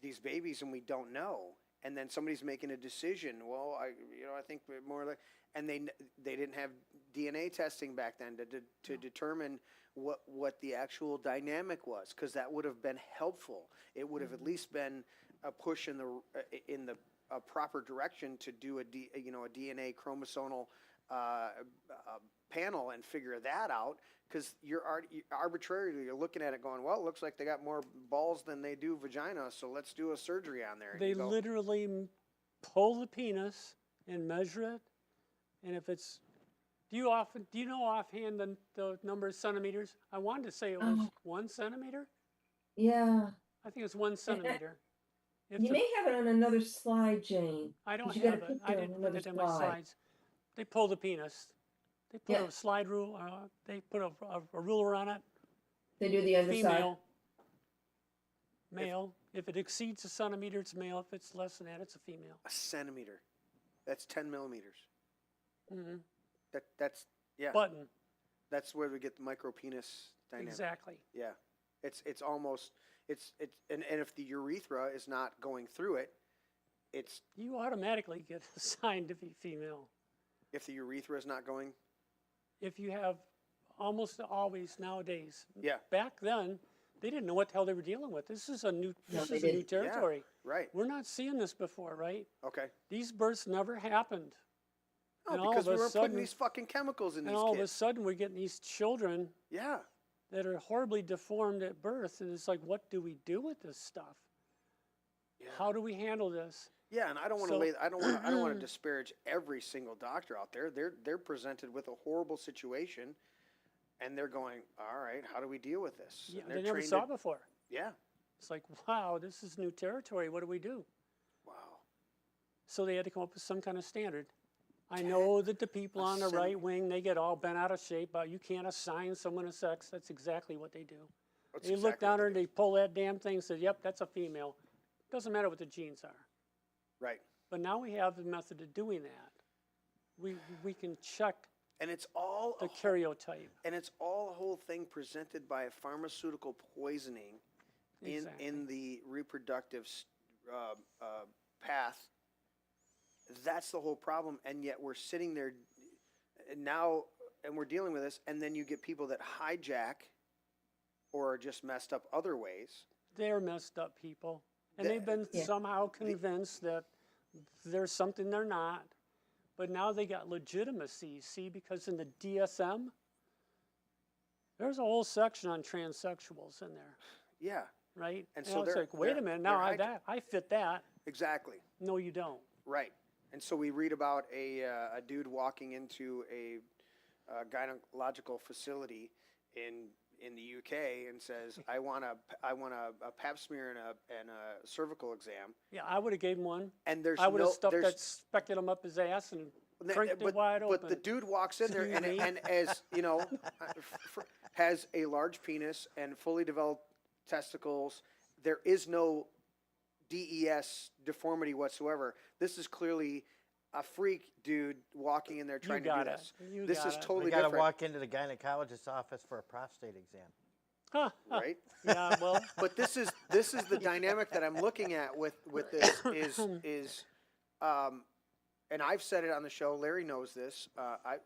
Speaker 2: these babies, and we don't know. And then somebody's making a decision. Well, I think more like, and they didn't have DNA testing back then to determine what the actual dynamic was, because that would have been helpful. It would have at least been a push in the proper direction to do a DNA chromosomal panel and figure that out. Because you're arbitrarily looking at it going, well, it looks like they got more balls than they do vagina, so let's do a surgery on there.
Speaker 4: They literally pull the penis and measure it, and if it's, do you know offhand the number of centimeters? I wanted to say it was 1 centimeter.
Speaker 3: Yeah.
Speaker 4: I think it's 1 centimeter.
Speaker 3: You may have it on another slide, Jane.
Speaker 4: I don't
Speaker 3: you
Speaker 4: have
Speaker 3: gotta
Speaker 4: it.
Speaker 3: put
Speaker 4: I
Speaker 3: that on
Speaker 4: didn't put
Speaker 3: another
Speaker 4: it in my
Speaker 3: slide.
Speaker 4: slides. They pull the penis. They put a slide rule. They put a ruler on it.
Speaker 3: They do the underside.
Speaker 4: Female. Male. If it exceeds a centimeter, it's male. If it's less than that, it's a female.
Speaker 2: A centimeter. That's 10 millimeters.
Speaker 4: Mm-hmm.
Speaker 2: That's yeah.
Speaker 4: Button.
Speaker 2: That's where we get the micro penis dynamic.
Speaker 4: Exactly.
Speaker 2: Yeah. It's almost and if the urethra is not going through it, it's
Speaker 4: You automatically get assigned to be female.
Speaker 2: if the urethra is not going.
Speaker 4: If you have almost always nowadays.
Speaker 2: Yeah.
Speaker 4: Back then, they didn't know what the hell they were dealing with. This is a new
Speaker 3: No, they
Speaker 4: new
Speaker 3: didn't.
Speaker 4: territory.
Speaker 2: Right.
Speaker 4: We're not seeing this before, right?
Speaker 2: Okay.
Speaker 4: These births never happened. And
Speaker 2: No,
Speaker 4: all
Speaker 2: because
Speaker 4: of
Speaker 2: we
Speaker 4: a
Speaker 2: were putting
Speaker 4: sudden-
Speaker 2: these fucking chemicals in
Speaker 4: And
Speaker 2: these
Speaker 4: all of a
Speaker 2: kids.
Speaker 4: sudden, we're getting these children
Speaker 2: Yeah.
Speaker 4: that are horribly deformed at birth, and it's like, what do we do with this stuff?
Speaker 2: Yeah.
Speaker 4: How do we handle this?
Speaker 2: Yeah, and I don't want to
Speaker 4: So-
Speaker 2: I don't want to disparage every single doctor out there. They're presented with a horrible situation, and they're going, all right, how do we deal with this?
Speaker 4: Yeah,
Speaker 2: And
Speaker 4: they
Speaker 2: they're
Speaker 4: never
Speaker 2: trained
Speaker 4: saw
Speaker 2: to-
Speaker 4: it before.
Speaker 2: Yeah.
Speaker 4: It's like, wow, this is new territory. What do we do?
Speaker 2: Wow.
Speaker 4: So they had to come up with some kind of standard. I know that the people on the right wing, they get all bent out of shape about you can't assign someone a sex. That's exactly what they do.
Speaker 2: That's
Speaker 4: They look
Speaker 2: exactly
Speaker 4: down
Speaker 2: what
Speaker 4: there and they pull that damn thing and say, yep, that's a female. Doesn't matter what the genes are.
Speaker 2: Right.
Speaker 4: But now we have the method of doing that. We can check
Speaker 2: And it's all
Speaker 4: the karyotype.
Speaker 2: and it's all a whole thing presented by a pharmaceutical poisoning
Speaker 4: Exactly.
Speaker 2: in the reproductive path. That's the whole problem, and yet we're sitting there now, and we're dealing with this, and then you get people that hijack or are just messed up other ways.
Speaker 4: They're messed up people. And
Speaker 2: The-
Speaker 4: they've been
Speaker 3: Yeah.
Speaker 4: somehow convinced that there's something they're not. But now they got legitimacy, see, because in the DSM, there's a whole section on transsexuals in there,
Speaker 2: Yeah,
Speaker 4: right?
Speaker 2: And
Speaker 4: And
Speaker 2: so
Speaker 4: it's
Speaker 2: they're-
Speaker 4: like, wait a
Speaker 2: they're-
Speaker 4: minute, now
Speaker 2: they're
Speaker 4: I fit that.
Speaker 2: exactly.
Speaker 4: No, you don't.
Speaker 2: Right. And so we read about a dude walking into a gynecological facility in the UK and says, I want a pap smear and a cervical exam.
Speaker 4: Yeah, I would have gave him one.
Speaker 2: And there's
Speaker 4: I would have stuffed
Speaker 2: there's,
Speaker 4: that speculum up his ass and cranked it wide
Speaker 2: but
Speaker 4: open.
Speaker 2: the dude walks in there
Speaker 4: See me?
Speaker 2: and as you know, has a large penis and fully developed testicles. There is no DES deformity whatsoever. This is clearly a freak dude walking in there trying to do
Speaker 4: got it.
Speaker 2: this.
Speaker 4: You
Speaker 2: This
Speaker 4: got
Speaker 2: is
Speaker 4: it.
Speaker 2: totally
Speaker 5: We got to
Speaker 2: different,
Speaker 5: walk into the gynecologist's office for a prostate exam.
Speaker 4: Huh, huh.
Speaker 2: right?
Speaker 4: Yeah, well,
Speaker 2: But this is the dynamic that I'm looking at with this is and I've said it on the show. Larry knows this. I've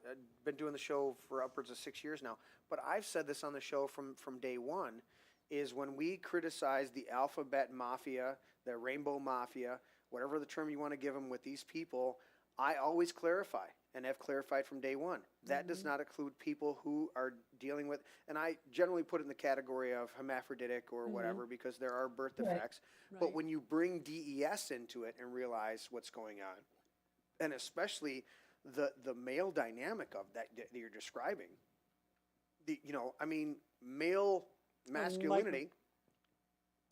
Speaker 2: been doing the show for upwards of 6 years now. But I've said this on the show from day one, is when we criticize the alphabet mafia, the rainbow mafia, whatever the term you want to give them with these people, I always clarify and have clarified from day one. That does not include people who are dealing with, and I generally put it in the category of hermaphroditic or whatever because there are birth
Speaker 3: Right.
Speaker 2: defects. But
Speaker 4: Right.
Speaker 2: when you bring DES into it and realize what's going on, and especially the male dynamic of that you're describing, male masculinity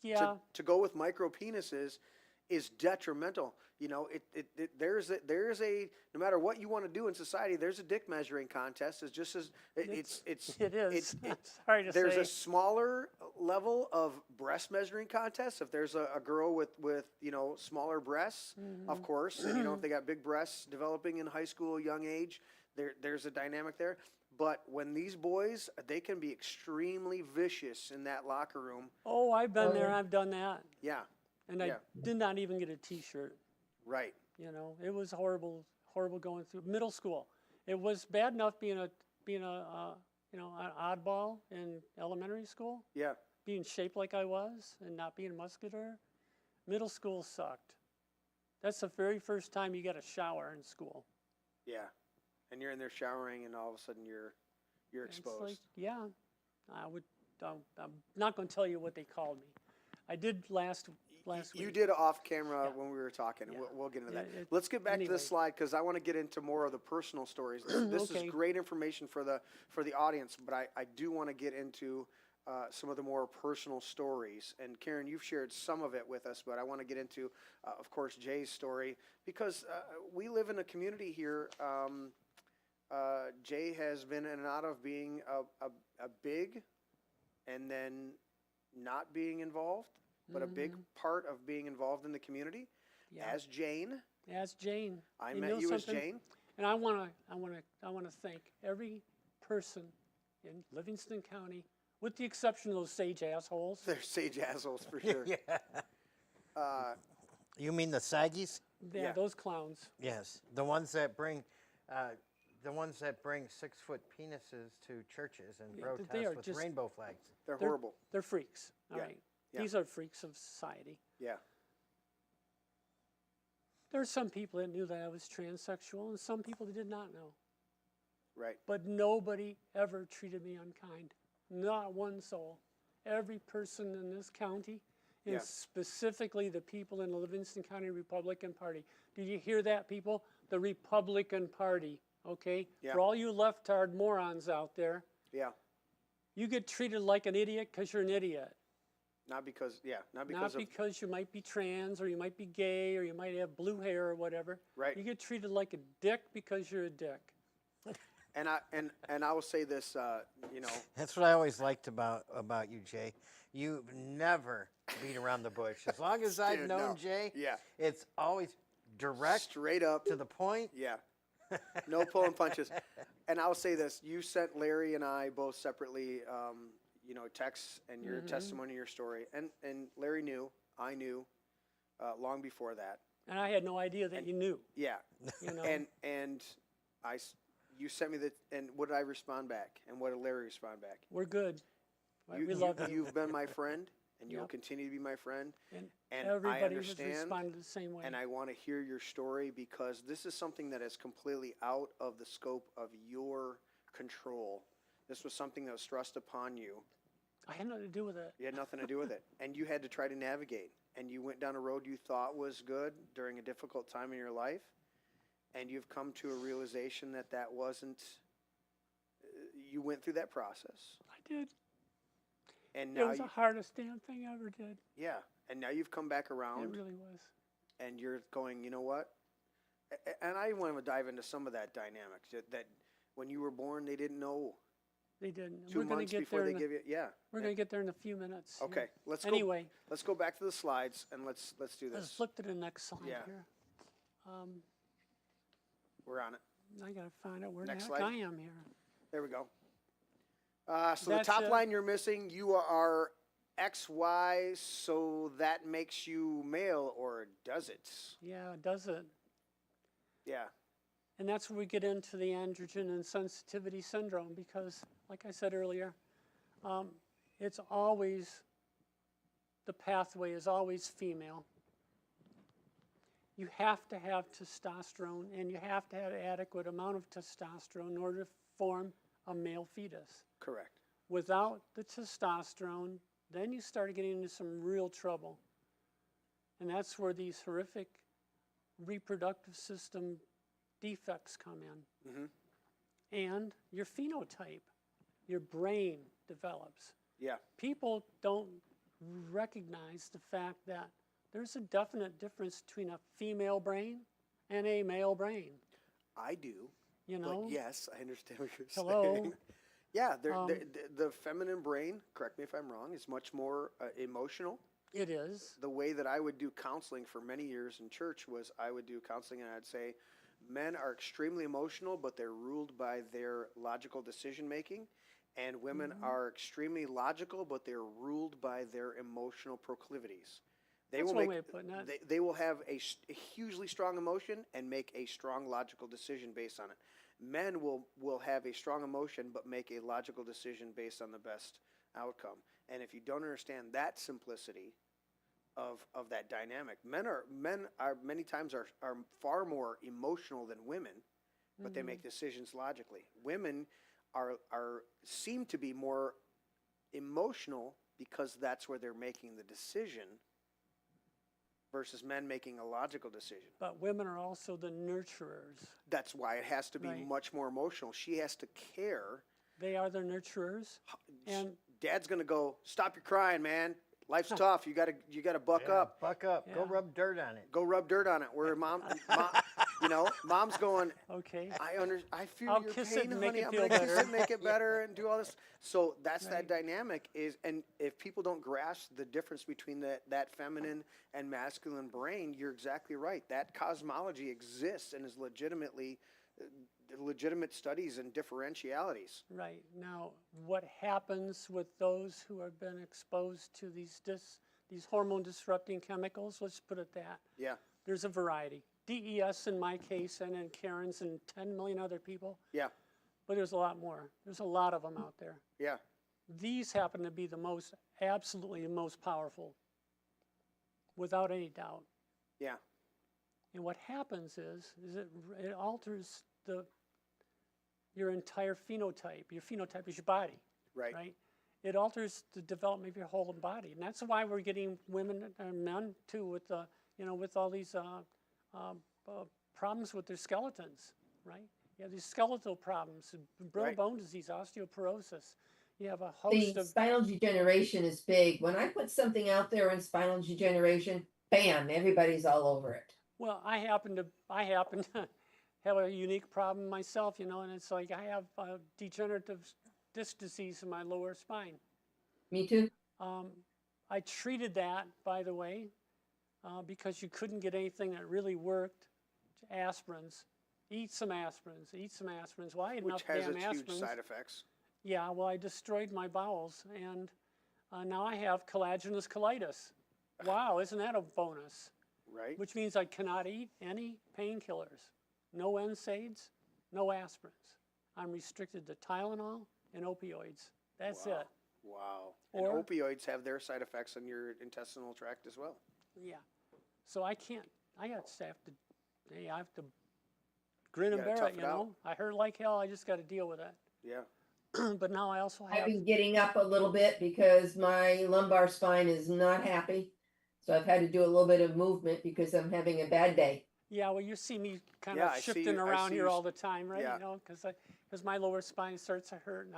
Speaker 4: yeah.
Speaker 2: to go with micro penises is detrimental. There's a no matter what you want to do in society, there's a dick measuring contest. It's just as
Speaker 4: It is. Sorry to
Speaker 2: there's
Speaker 4: say.
Speaker 2: a smaller level of breast measuring contest. If there's a girl with smaller breasts, of course, and if they got big breasts developing in high school, young age, there's a dynamic there. But when these boys, they can be extremely vicious in that locker room.
Speaker 4: Oh, I've been
Speaker 3: Oh,
Speaker 4: there.
Speaker 3: yeah.
Speaker 4: I've done that.
Speaker 2: Yeah,
Speaker 4: And
Speaker 2: Yeah.
Speaker 4: I did not even get a T-shirt.
Speaker 2: right.
Speaker 4: It was horrible going through middle school. It was bad enough being an oddball in elementary school,
Speaker 2: Yeah,
Speaker 4: being shaped like I was and not being muscular. Middle school sucked. That's the very first time you got a shower in school.
Speaker 2: yeah. And you're in there showering, and all of a sudden you're
Speaker 4: It's
Speaker 2: exposed.
Speaker 4: like, yeah, I'm not going to tell you what they called me. I did last
Speaker 2: You
Speaker 4: week.
Speaker 2: did off camera
Speaker 4: Yeah.
Speaker 2: when we were talking.
Speaker 4: Yeah.
Speaker 2: We'll get into that.
Speaker 4: It-
Speaker 2: Let's get back to
Speaker 4: anyway.
Speaker 2: this slide because I want to get into more of the personal stories. This
Speaker 4: Okay.
Speaker 2: is great information for the audience, but I do want to get into some of the more personal stories. And Karen, you've shared some of it with us, but I want to get into, of course, Jay's story because we live in a community here. Jay has been in and out of being a big and then not being involved, but a big part of being involved in the community.
Speaker 4: Yeah.
Speaker 2: As Jane,
Speaker 4: As Jane.
Speaker 2: I
Speaker 4: You
Speaker 2: met
Speaker 4: know
Speaker 2: you as
Speaker 4: something?
Speaker 2: Jane.
Speaker 4: And I want to thank every person in Livingston County, with the exception of those sage assholes.
Speaker 2: They're sage assholes for sure.
Speaker 5: Yeah. You mean the saggies?
Speaker 2: Yeah.
Speaker 4: Those clowns.
Speaker 5: Yes. The ones that bring 6-foot penises to churches and
Speaker 4: Yeah,
Speaker 5: protest
Speaker 4: they are
Speaker 5: with
Speaker 4: just-
Speaker 5: rainbow flags.
Speaker 2: They're
Speaker 4: They're-
Speaker 2: horrible.
Speaker 4: They're freaks. All
Speaker 2: Yeah.
Speaker 4: right.
Speaker 2: Yeah.
Speaker 4: These are freaks of society.
Speaker 2: Yeah.
Speaker 4: There are some people that knew that I was transsexual, and some people that did not know.
Speaker 2: Right.
Speaker 4: But nobody ever treated me unkind. Not one soul. Every person in this county, and
Speaker 2: Yeah.
Speaker 4: specifically the people in the Livingston County Republican Party. Do you hear that, people? The Republican Party, okay?
Speaker 2: Yeah.
Speaker 4: For all you leftard morons out there,
Speaker 2: Yeah.
Speaker 4: you get treated like an idiot because you're an idiot.
Speaker 2: Not because
Speaker 4: Not
Speaker 2: of
Speaker 4: because you might be trans or you might be gay or you might have blue hair or whatever.
Speaker 2: Right.
Speaker 4: You get treated like a dick because you're a dick.
Speaker 2: and I will say this,
Speaker 5: That's what I always liked about you, Jay. You've never beat around the bush. As long as I've
Speaker 2: Dude,
Speaker 5: known
Speaker 2: no.
Speaker 5: Jay,
Speaker 2: Yeah.
Speaker 5: it's always direct
Speaker 2: straight up
Speaker 5: to the point.
Speaker 2: Yeah. No pulling punches. And I'll say this, you sent Larry and I both separately texts and your testimony, your story. And Larry knew, I knew, long before that.
Speaker 4: And I had no idea that you knew.
Speaker 2: Yeah.
Speaker 4: You know.
Speaker 2: And you sent me and what did I respond back? And what did Larry respond back?
Speaker 4: We're good. We love you.
Speaker 2: You've been my friend, and you will
Speaker 4: Yep.
Speaker 2: continue to be my friend.
Speaker 4: And
Speaker 2: And
Speaker 4: everybody
Speaker 2: I
Speaker 4: was
Speaker 2: understand,
Speaker 4: responding the same way.
Speaker 2: and I want to hear your story because this is something that is completely out of the scope of your control. This was something that was thrust upon you.
Speaker 4: I had nothing to do with it.
Speaker 2: You had nothing to do with it, and you had to try to navigate. And you went down a road you thought was good during a difficult time in your life, and you've come to a realization that that wasn't. You went through that process,
Speaker 4: I did.
Speaker 2: and
Speaker 4: It
Speaker 2: now
Speaker 4: was the hardest damn thing I ever did.
Speaker 2: yeah, and now you've come back
Speaker 4: It
Speaker 2: around,
Speaker 4: really was.
Speaker 2: and you're going. You know what? And I want to dive into some of that dynamics that when you were born, they didn't know.
Speaker 4: They didn't.
Speaker 2: 2
Speaker 4: We're going
Speaker 2: months
Speaker 4: to get
Speaker 2: before
Speaker 4: there.
Speaker 2: they give you, yeah.
Speaker 4: We're going to get there in a few minutes.
Speaker 2: Okay, let's go.
Speaker 4: Anyway,
Speaker 2: Let's go back to the slides and let's do
Speaker 4: let's
Speaker 2: this.
Speaker 4: flip to the next slide
Speaker 2: Yeah.
Speaker 4: here.
Speaker 2: We're on it.
Speaker 4: I got to find out where
Speaker 2: Next
Speaker 4: the heck
Speaker 2: slide.
Speaker 4: I am here.
Speaker 2: There we go. So the
Speaker 4: That's
Speaker 2: top
Speaker 4: it.
Speaker 2: line you're missing, you are XY, so that makes you male, or does it?
Speaker 4: Yeah, does it?
Speaker 2: Yeah.
Speaker 4: And that's where we get into the androgen and sensitivity syndrome because, like I said earlier, it's always, the pathway is always female. You have to have testosterone, and you have to have an adequate amount of testosterone in order to form a male fetus.
Speaker 2: Correct.
Speaker 4: Without the testosterone, then you start getting into some real trouble. And that's where these horrific reproductive system defects come in.
Speaker 2: Mm-hmm.
Speaker 4: And your phenotype, your brain develops.
Speaker 2: Yeah.
Speaker 4: People don't recognize the fact that there's a definite difference between a female brain and a male brain.
Speaker 2: I do.
Speaker 4: You know?
Speaker 2: But yes, I understand what you're
Speaker 4: Hello?
Speaker 2: saying. Yeah, the feminine brain, correct me if I'm wrong, is much more emotional.
Speaker 4: It is.
Speaker 2: The way that I would do counseling for many years in church was I would do counseling and I'd say, men are extremely emotional, but they're ruled by their logical decision making. And women are extremely logical, but they're ruled by their emotional proclivities. They
Speaker 4: That's
Speaker 2: will
Speaker 4: one
Speaker 2: make,
Speaker 4: way of putting it.
Speaker 2: they will have a hugely strong emotion and make a strong logical decision based on it. Men will have a strong emotion but make a logical decision based on the best outcome. And if you don't understand that simplicity of that dynamic, men are many times are far more emotional than women, but they make decisions logically. Women are seem to be more emotional because that's where they're making the decision versus men making a logical decision.
Speaker 4: But women are also the nurturers.
Speaker 2: That's why it has to be
Speaker 4: Right.
Speaker 2: much more emotional. She has to care.
Speaker 4: They are the nurturers. And
Speaker 2: Dad's gonna go, stop your crying, man. Life's tough. You gotta buck up.
Speaker 5: Buck up. Go
Speaker 4: Yeah.
Speaker 5: rub dirt on it.
Speaker 2: Go rub dirt on it. Where mom's going,
Speaker 4: okay.
Speaker 2: I feel
Speaker 4: I'll
Speaker 2: your
Speaker 4: kiss it
Speaker 2: pain,
Speaker 4: and make
Speaker 2: honey.
Speaker 4: it
Speaker 2: I'm
Speaker 4: feel
Speaker 2: gonna kiss
Speaker 4: better.
Speaker 2: it, make it better, and do all this. So that's that
Speaker 4: Right.
Speaker 2: dynamic and if people don't grasp the difference between that feminine and masculine brain, you're exactly right. That cosmology exists and is legitimate studies and differentialities.
Speaker 4: Right. Now, what happens with those who have been exposed to these hormone disrupting chemicals? Let's put it that.
Speaker 2: Yeah,
Speaker 4: There's a variety. DES in my case, and in Karen's and 10 million other people.
Speaker 2: yeah,
Speaker 4: But there's a lot more. There's a lot of them out there.
Speaker 2: yeah.
Speaker 4: These happen to be absolutely the most powerful, without any doubt.
Speaker 2: Yeah.
Speaker 4: And what happens is it alters your entire phenotype. Your phenotype is your body,
Speaker 2: Right.
Speaker 4: right? It alters the development of your whole body, and that's why we're getting women and men too with with all these problems with their skeletons, right? You have these skeletal problems, brittle
Speaker 2: Right.
Speaker 4: bone disease, osteoporosis. You have a
Speaker 3: The
Speaker 4: host of
Speaker 3: spinal degeneration is big. When I put something out there in spinal degeneration, bam, everybody's all over it.
Speaker 4: Well, I happen to have a unique problem myself, and it's like I have degenerative disc disease in my lower spine.
Speaker 3: Me too.
Speaker 4: I treated that, by the way, because you couldn't get anything that really worked. Aspirins. Eat some aspirins. Eat some aspirins. Well, I had
Speaker 2: Which
Speaker 4: enough
Speaker 2: has
Speaker 4: damn
Speaker 2: its huge
Speaker 4: aspirins.
Speaker 2: side effects.
Speaker 4: Yeah, well, I destroyed my bowels, and now I have collagenous colitis. Wow, isn't that a bonus?
Speaker 2: Right?
Speaker 4: Which means I cannot eat any painkillers, no NSAIDs, no aspirins. I'm restricted to Tylenol and opioids. That's
Speaker 2: Wow.
Speaker 4: it.
Speaker 2: Wow.
Speaker 4: Or-
Speaker 2: And opioids have their side effects on your intestinal tract as well.
Speaker 4: Yeah. So I can't, I just have to, hey, I have to grin and
Speaker 2: gotta
Speaker 4: bear
Speaker 2: tough
Speaker 4: it,
Speaker 2: it
Speaker 4: you know?
Speaker 2: out.
Speaker 4: I hurt like hell, I just got to deal with it.
Speaker 2: Yeah.
Speaker 4: But now I also
Speaker 3: I've
Speaker 4: have,
Speaker 3: been getting up a little bit because my lumbar spine is not happy. So I've had to do a little bit of movement because I'm having a bad day.
Speaker 4: yeah, well, you see me kind
Speaker 2: Yeah,
Speaker 4: of
Speaker 2: I see
Speaker 4: shifting
Speaker 2: you- I
Speaker 4: around
Speaker 2: see
Speaker 4: here
Speaker 2: you
Speaker 4: all the time, right?
Speaker 2: yeah.
Speaker 4: You know, because my lower spine starts to hurt, and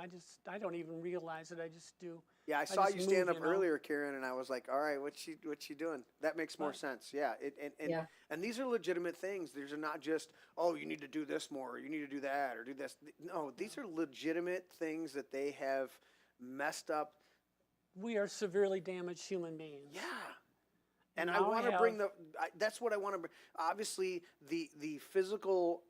Speaker 4: I don't even realize it, I just do.
Speaker 2: Yeah, I saw
Speaker 4: just
Speaker 2: you stand
Speaker 4: move,
Speaker 2: up
Speaker 4: you know?
Speaker 2: earlier, Karen, and I was like, all right, what's she doing? That makes more
Speaker 4: But-
Speaker 2: sense. Yeah.
Speaker 3: Yeah.
Speaker 2: And these are legitimate things. These are not just, oh, you need to do this more, or you need to do that, or do this. No, these are legitimate things that they have messed up.
Speaker 4: We are severely damaged human beings.
Speaker 2: Yeah. And I
Speaker 4: Now I
Speaker 2: want to bring
Speaker 4: have-
Speaker 2: that's what I want to bring. Obviously, the physical,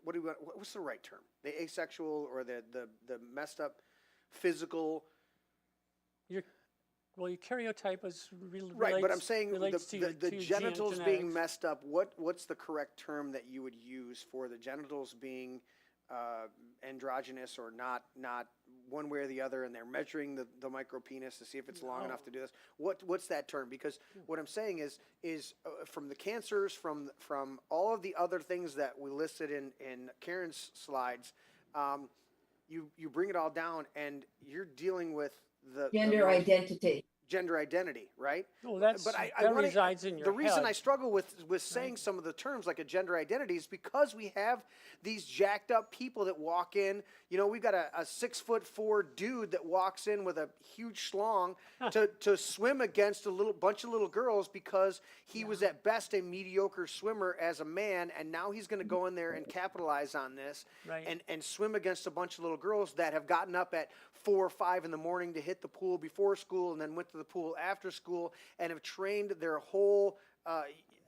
Speaker 2: what do you want, what's the right term? The asexual or the messed up physical.
Speaker 4: Well, your karyotype is
Speaker 2: Right, but I'm saying
Speaker 4: relates to
Speaker 2: the
Speaker 4: to
Speaker 2: genitals being
Speaker 4: genetics.
Speaker 2: messed up. What's the correct term that you would use for the genitals being androgynous or not one way or the other, and they're measuring the micropenis to see if it's long enough to do this? What's that term? Because what I'm saying is from the cancers, from all of the other things that we listed in Karen's slides, you bring it all down, and you're dealing with the
Speaker 3: Gender
Speaker 2: most-
Speaker 3: identity.
Speaker 2: gender identity, right?
Speaker 4: Oh, that's
Speaker 2: But I
Speaker 4: that
Speaker 2: wanna-
Speaker 4: resides in your
Speaker 2: the reason
Speaker 4: head.
Speaker 2: I struggle with saying some of the terms like a gender identity is because we have these jacked up people that walk in. You know, we've got a 6'4" dude that walks in with a huge schlong to swim against a little bunch of little girls because he was at best a mediocre swimmer as a man, and now he's going to go in there and capitalize on this
Speaker 4: Right.
Speaker 2: and swim against a bunch of little girls that have gotten up at 4 or 5 in the morning to hit the pool before school and then went to the pool after school and have trained their whole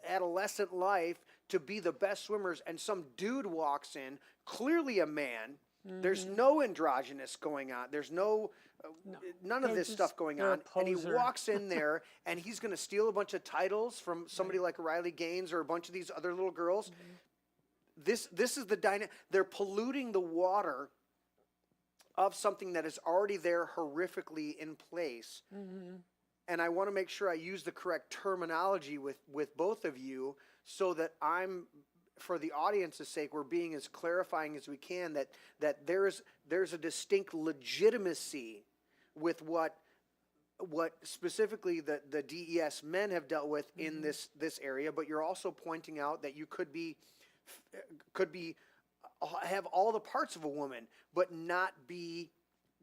Speaker 2: adolescent life to be the best swimmers. And some dude walks in, clearly a man. There's no androgynous going on. There's none of
Speaker 4: They're
Speaker 2: this
Speaker 4: just-
Speaker 2: stuff going
Speaker 4: they're a
Speaker 2: on. And he
Speaker 4: poser.
Speaker 2: walks in there and he's going to steal a bunch of titles from somebody like Riley Gaines or a bunch of these other little girls. This is the dynamic. They're polluting the water of something that is already there horrifically in place. And I want to make sure I use the correct terminology with both of you so that I'm, for the audience's sake, we're being as clarifying as we can that there's a distinct legitimacy with what specifically the DES men have dealt with in this area, but you're also pointing out that you could have all the parts of a woman, but not be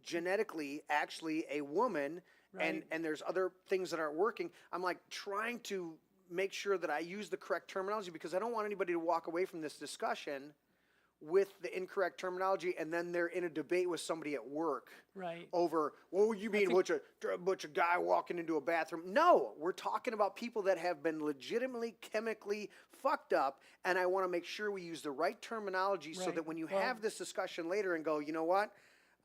Speaker 2: genetically actually a woman,
Speaker 4: Right.
Speaker 2: and there's other things that aren't working. I'm like trying to make sure that I use the correct terminology because I don't want anybody to walk away from this discussion with the incorrect terminology, and then they're in a debate with somebody at work
Speaker 4: Right.
Speaker 2: over, what you mean,
Speaker 4: think-
Speaker 2: butch a guy walking into a bathroom? No, we're talking about people that have been legitimately chemically fucked up, and I want to make sure we use the right terminology so
Speaker 4: Right.
Speaker 2: that when you
Speaker 4: Well-
Speaker 2: have this discussion later and go, you know what,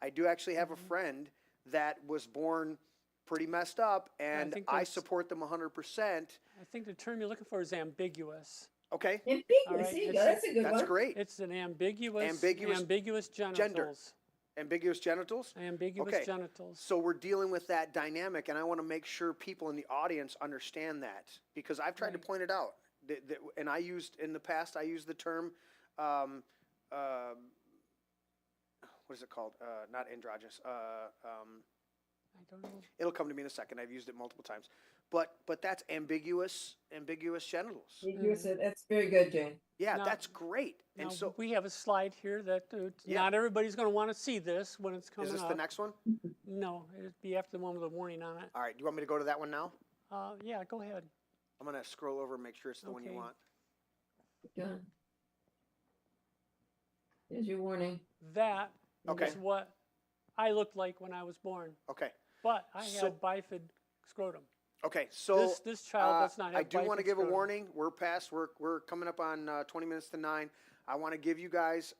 Speaker 2: I do actually have a friend that was born pretty messed up, and
Speaker 4: think
Speaker 2: I
Speaker 4: that's-
Speaker 2: support them 100%.
Speaker 4: I think the term you're looking for is ambiguous.
Speaker 2: Okay,
Speaker 3: Ambiguous.
Speaker 4: All right,
Speaker 3: There you
Speaker 4: it's
Speaker 3: go.
Speaker 4: a-
Speaker 3: That's a good
Speaker 2: that's
Speaker 3: one.
Speaker 2: great.
Speaker 4: It's an ambiguous
Speaker 2: Ambiguous
Speaker 4: genitals.
Speaker 2: Ambiguous genitals?
Speaker 4: Ambiguous
Speaker 2: Okay.
Speaker 4: genitals.
Speaker 2: So we're dealing with that dynamic, and I want to make sure people in the audience understand that because I've tried to
Speaker 4: Right.
Speaker 2: point it out. And I used in the past, I used the term, what is it called? Not androgynous.
Speaker 4: I don't know.
Speaker 2: It'll come to me in a second. I've used it multiple times, but that's ambiguous genitals.
Speaker 3: Ambiguous. That's very good, Jane.
Speaker 2: Yeah,
Speaker 4: Now-
Speaker 2: that's great.
Speaker 4: Now,
Speaker 2: And so,
Speaker 4: we have a slide here that
Speaker 2: Yeah.
Speaker 4: not everybody's going to want to see this when it's coming
Speaker 2: is this
Speaker 4: up.
Speaker 2: the next one?
Speaker 4: No, it'd be after the one with the warning on it.
Speaker 2: All right. Do you want me to go to that one now?
Speaker 4: Yeah, go ahead.
Speaker 2: I'm gonna scroll over and make sure it's the one you
Speaker 4: Okay.
Speaker 2: want.
Speaker 3: Done. There's your warning.
Speaker 4: That
Speaker 2: Okay.
Speaker 4: is what I looked like when I was born.
Speaker 2: Okay.
Speaker 4: But I
Speaker 2: So-
Speaker 4: have bifid scrotum.
Speaker 2: Okay. So
Speaker 4: This child does not have
Speaker 2: I do want to
Speaker 4: bifid
Speaker 2: give a
Speaker 4: scrotum.
Speaker 2: warning. We're coming up on 20 minutes to 9. I want to give you guys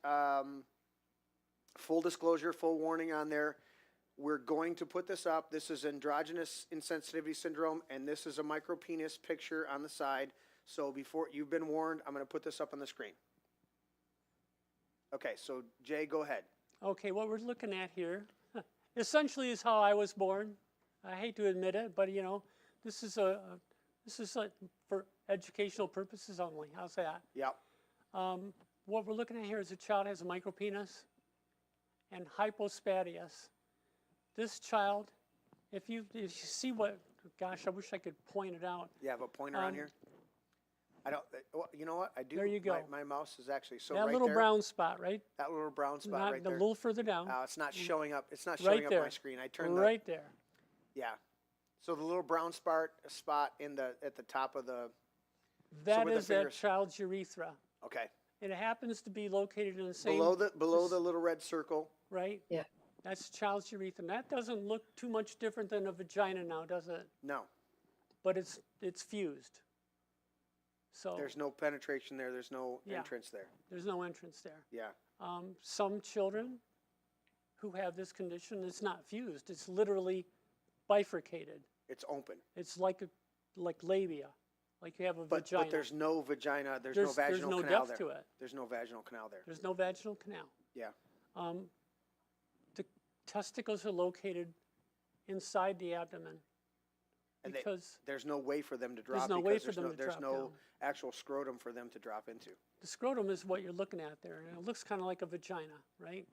Speaker 2: full disclosure, full warning on there. We're going to put this up. This is androgynous insensitivity syndrome, and this is a micropenis picture on the side. So before you've been warned, I'm going to put this up on the screen. Okay, so Jay, go ahead.
Speaker 4: Okay, what we're looking at here essentially is how I was born. I hate to admit it, but you know, this is like for educational purposes only. How's that?
Speaker 2: Yep.
Speaker 4: What we're looking at here is a child has a micropenis and hypospadias. This child, if you see what, gosh, I wish I could point it out.
Speaker 2: You have a pointer on here? I don't, well, you know what? I do.
Speaker 4: There you go.
Speaker 2: My mouse is actually, so
Speaker 4: That
Speaker 2: right
Speaker 4: little
Speaker 2: there,
Speaker 4: brown spot, right?
Speaker 2: that little brown spot
Speaker 4: Not
Speaker 2: right
Speaker 4: a
Speaker 2: there.
Speaker 4: little further down.
Speaker 2: It's not showing up. It's not
Speaker 4: Right
Speaker 2: showing up
Speaker 4: there.
Speaker 2: my screen. I turned
Speaker 4: Right there.
Speaker 2: yeah. So the little brown spot in at the top of the,
Speaker 4: That
Speaker 2: where the
Speaker 4: is that
Speaker 2: fingers-
Speaker 4: child's urethra.
Speaker 2: okay.
Speaker 4: And it happens to be located in the same,
Speaker 2: Below the little red circle.
Speaker 4: right?
Speaker 3: Yeah.
Speaker 4: That's child's urethra. And that doesn't look too much different than a vagina now, does it?
Speaker 2: No,
Speaker 4: But it's fused. So
Speaker 2: there's no penetration there. There's no
Speaker 4: Yeah.
Speaker 2: entrance there.
Speaker 4: there's no entrance there.
Speaker 2: Yeah.
Speaker 4: Some children who have this condition, it's not fused. It's literally bifurcated.
Speaker 2: It's open.
Speaker 4: It's like labia, like you have a vagina.
Speaker 2: But there's no vagina. There's no
Speaker 4: There's
Speaker 2: vaginal
Speaker 4: no
Speaker 2: canal
Speaker 4: depth
Speaker 2: there.
Speaker 4: to it.
Speaker 2: There's no vaginal canal there.
Speaker 4: There's no vaginal canal.
Speaker 2: Yeah.
Speaker 4: The testicles are located inside the abdomen
Speaker 2: And
Speaker 4: because
Speaker 2: there's no way for them to drop.
Speaker 4: no
Speaker 2: because
Speaker 4: way for them to
Speaker 2: there's
Speaker 4: drop
Speaker 2: no
Speaker 4: down.
Speaker 2: actual scrotum for them to drop into.
Speaker 4: the scrotum is what you're looking at there. And it looks kind of like a vagina, right?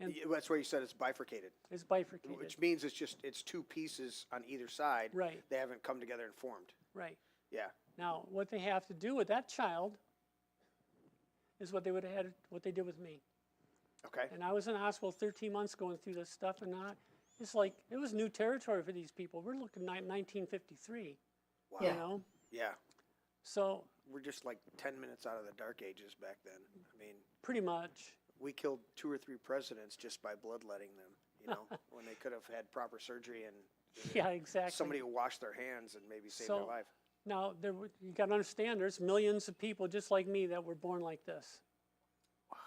Speaker 4: And
Speaker 2: That's where you said it's bifurcated,
Speaker 4: it's bifurcated.
Speaker 2: which means it's two pieces on either side.
Speaker 4: Right.
Speaker 2: They haven't come together and formed.
Speaker 4: Right.
Speaker 2: Yeah.
Speaker 4: Now, what they have to do with that child is what they would have had, what they did with me.
Speaker 2: Okay.
Speaker 4: And I was in the hospital 13 months going through this stuff, and it's like, it was new territory for these people. We're looking at 1953,
Speaker 2: Wow.
Speaker 3: Yeah.
Speaker 4: you know?
Speaker 2: Yeah.
Speaker 4: So,
Speaker 2: We're just like 10 minutes out of the dark ages back then. I mean,
Speaker 4: pretty much.
Speaker 2: we killed 2 or 3 presidents just by bloodletting them, you know, when they could have had proper surgery and
Speaker 4: Yeah, exactly.
Speaker 2: somebody who washed their hands and maybe saved
Speaker 4: So-
Speaker 2: their life.
Speaker 4: Now, you got to understand, there's millions of people just like me that were born like this. Wow.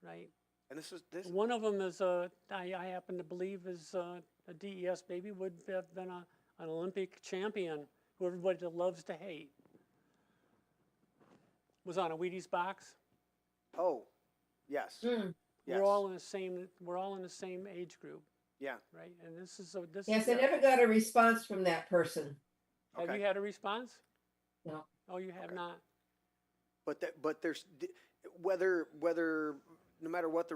Speaker 4: Right?
Speaker 2: And this.
Speaker 4: One of them is, I happen to believe, is a DES baby, would have been an Olympic champion who everybody loves to hate. Was on a Wheaties box.
Speaker 2: Oh, yes.
Speaker 3: Mm.
Speaker 2: Yes.
Speaker 4: We're all in the same age group,
Speaker 2: Yeah.
Speaker 4: right? And this is
Speaker 3: Yes, I never got a response from that person.
Speaker 4: Have
Speaker 2: Okay.
Speaker 4: you had a response?
Speaker 3: No.
Speaker 4: Oh, you have
Speaker 2: Okay.
Speaker 4: not.
Speaker 2: But there's whether no matter what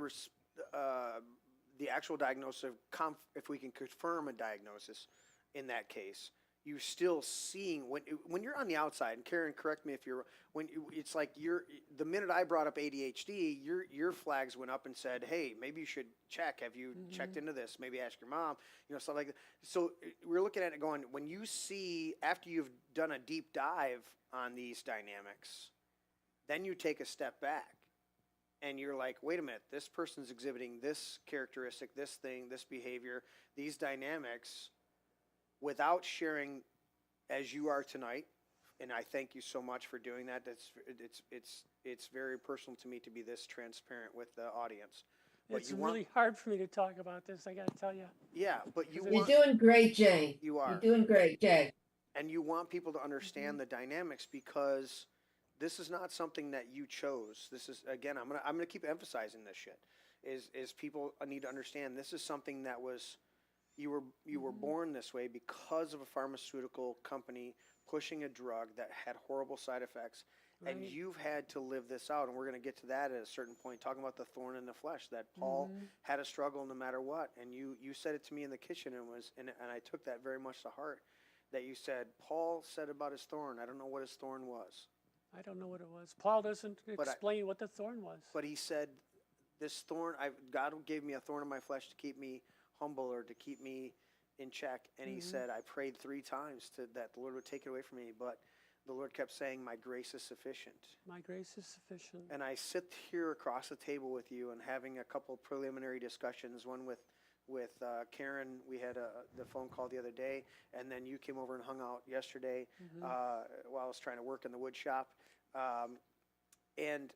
Speaker 2: the actual diagnosis, if we can confirm a diagnosis in that case, you're still seeing when you're on the outside. And Karen, correct me if you're it's like the minute I brought up ADHD, your flags went up and said, hey, maybe you should check. Have you checked into this? Maybe ask your mom. You know, stuff like that. So we're looking at it going, when you see after you've done a deep dive on these dynamics, then you take a step back. And you're like, wait a minute, this person's exhibiting this characteristic, this thing, this behavior, these dynamics, without sharing as you are tonight. And I thank you so much for doing that. It's very personal to me to be this transparent with the audience. But
Speaker 4: It's really hard for me to talk about this, I got to tell you.
Speaker 2: Yeah, but you
Speaker 3: You're
Speaker 2: want,
Speaker 3: doing great, Jay.
Speaker 2: you are,
Speaker 3: You're doing great, Jay.
Speaker 2: and you want people to understand the dynamics, because this is not something that you chose. This is, again, I'm gonna keep emphasizing this shit. Is people need to understand this is something that was, you were born this way because of a pharmaceutical company pushing a drug that had horrible side effects, and
Speaker 4: Right.
Speaker 2: you've had to live this out. And we're gonna get to that at a certain point, talking about the thorn in the flesh that Paul had to struggle no matter what. And you said it to me in the kitchen, and I took that very much to heart. That you said, Paul said about his thorn. I don't know what his thorn was.
Speaker 4: I don't know what it was. Paul doesn't explain what the thorn was.
Speaker 2: But he said, this thorn, God gave me a thorn in my flesh to keep me humble or to keep me in check. And he said, I prayed 3 times that the Lord would take it away from me. But the Lord kept saying, my grace is sufficient.
Speaker 4: My grace is sufficient.
Speaker 2: And I sit here across the table with you and having a couple preliminary discussions, one with Karen. We had the phone call the other day, and then you came over and hung out yesterday while I was trying to work in the wood shop. And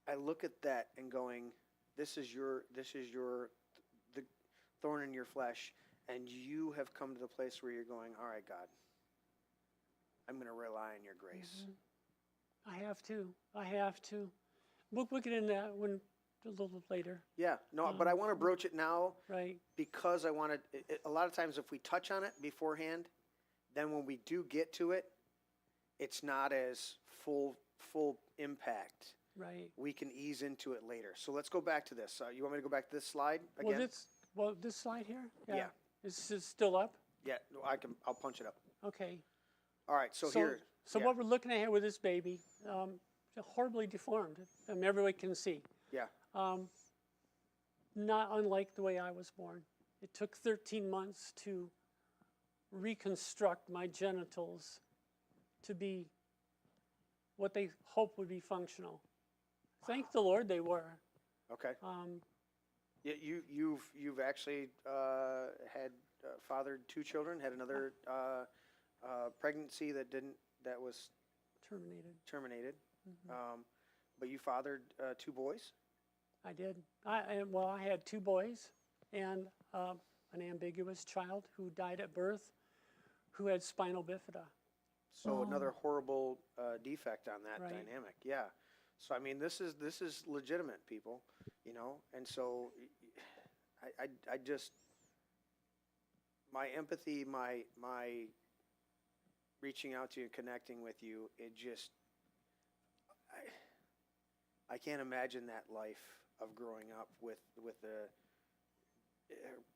Speaker 2: I look at that and going, this is the thorn in your flesh, and you have come to the place where you're going, all right, God, I'm going to rely on your grace.
Speaker 4: I have to. We'll get into that one a little later.
Speaker 2: Yeah, no, but I want to broach it now
Speaker 4: Right.
Speaker 2: because I want to. A lot of times, if we touch on it beforehand, then when we do get to it, it's not as full impact.
Speaker 4: Right.
Speaker 2: We can ease into it later. So let's go back to this. You want me to go back to this slide again?
Speaker 4: This slide here?
Speaker 2: Yeah.
Speaker 4: Is it still up?
Speaker 2: Yeah, no, I'll punch it up.
Speaker 4: Okay.
Speaker 2: All right, so here.
Speaker 4: So
Speaker 2: yeah,
Speaker 4: what we're looking at here with this baby, horribly deformed. Everybody can see.
Speaker 2: Yeah,
Speaker 4: Not unlike the way I was born. It took 13 months to reconstruct my genitals to be what they hope would be functional. Thank the Lord they were.
Speaker 2: okay. Yeah, you've actually had fathered 2 children, had another pregnancy that was
Speaker 4: Terminated.
Speaker 2: but you fathered 2 boys.
Speaker 4: I did. I had 2 boys and an ambiguous child who died at birth, who had spinal bifida.
Speaker 2: So another horrible defect on that
Speaker 4: Right.
Speaker 2: dynamic. Yeah. So I mean, this is legitimate, people, and so I just my empathy, my reaching out to you, connecting with you, it just I can't imagine that life of growing up with the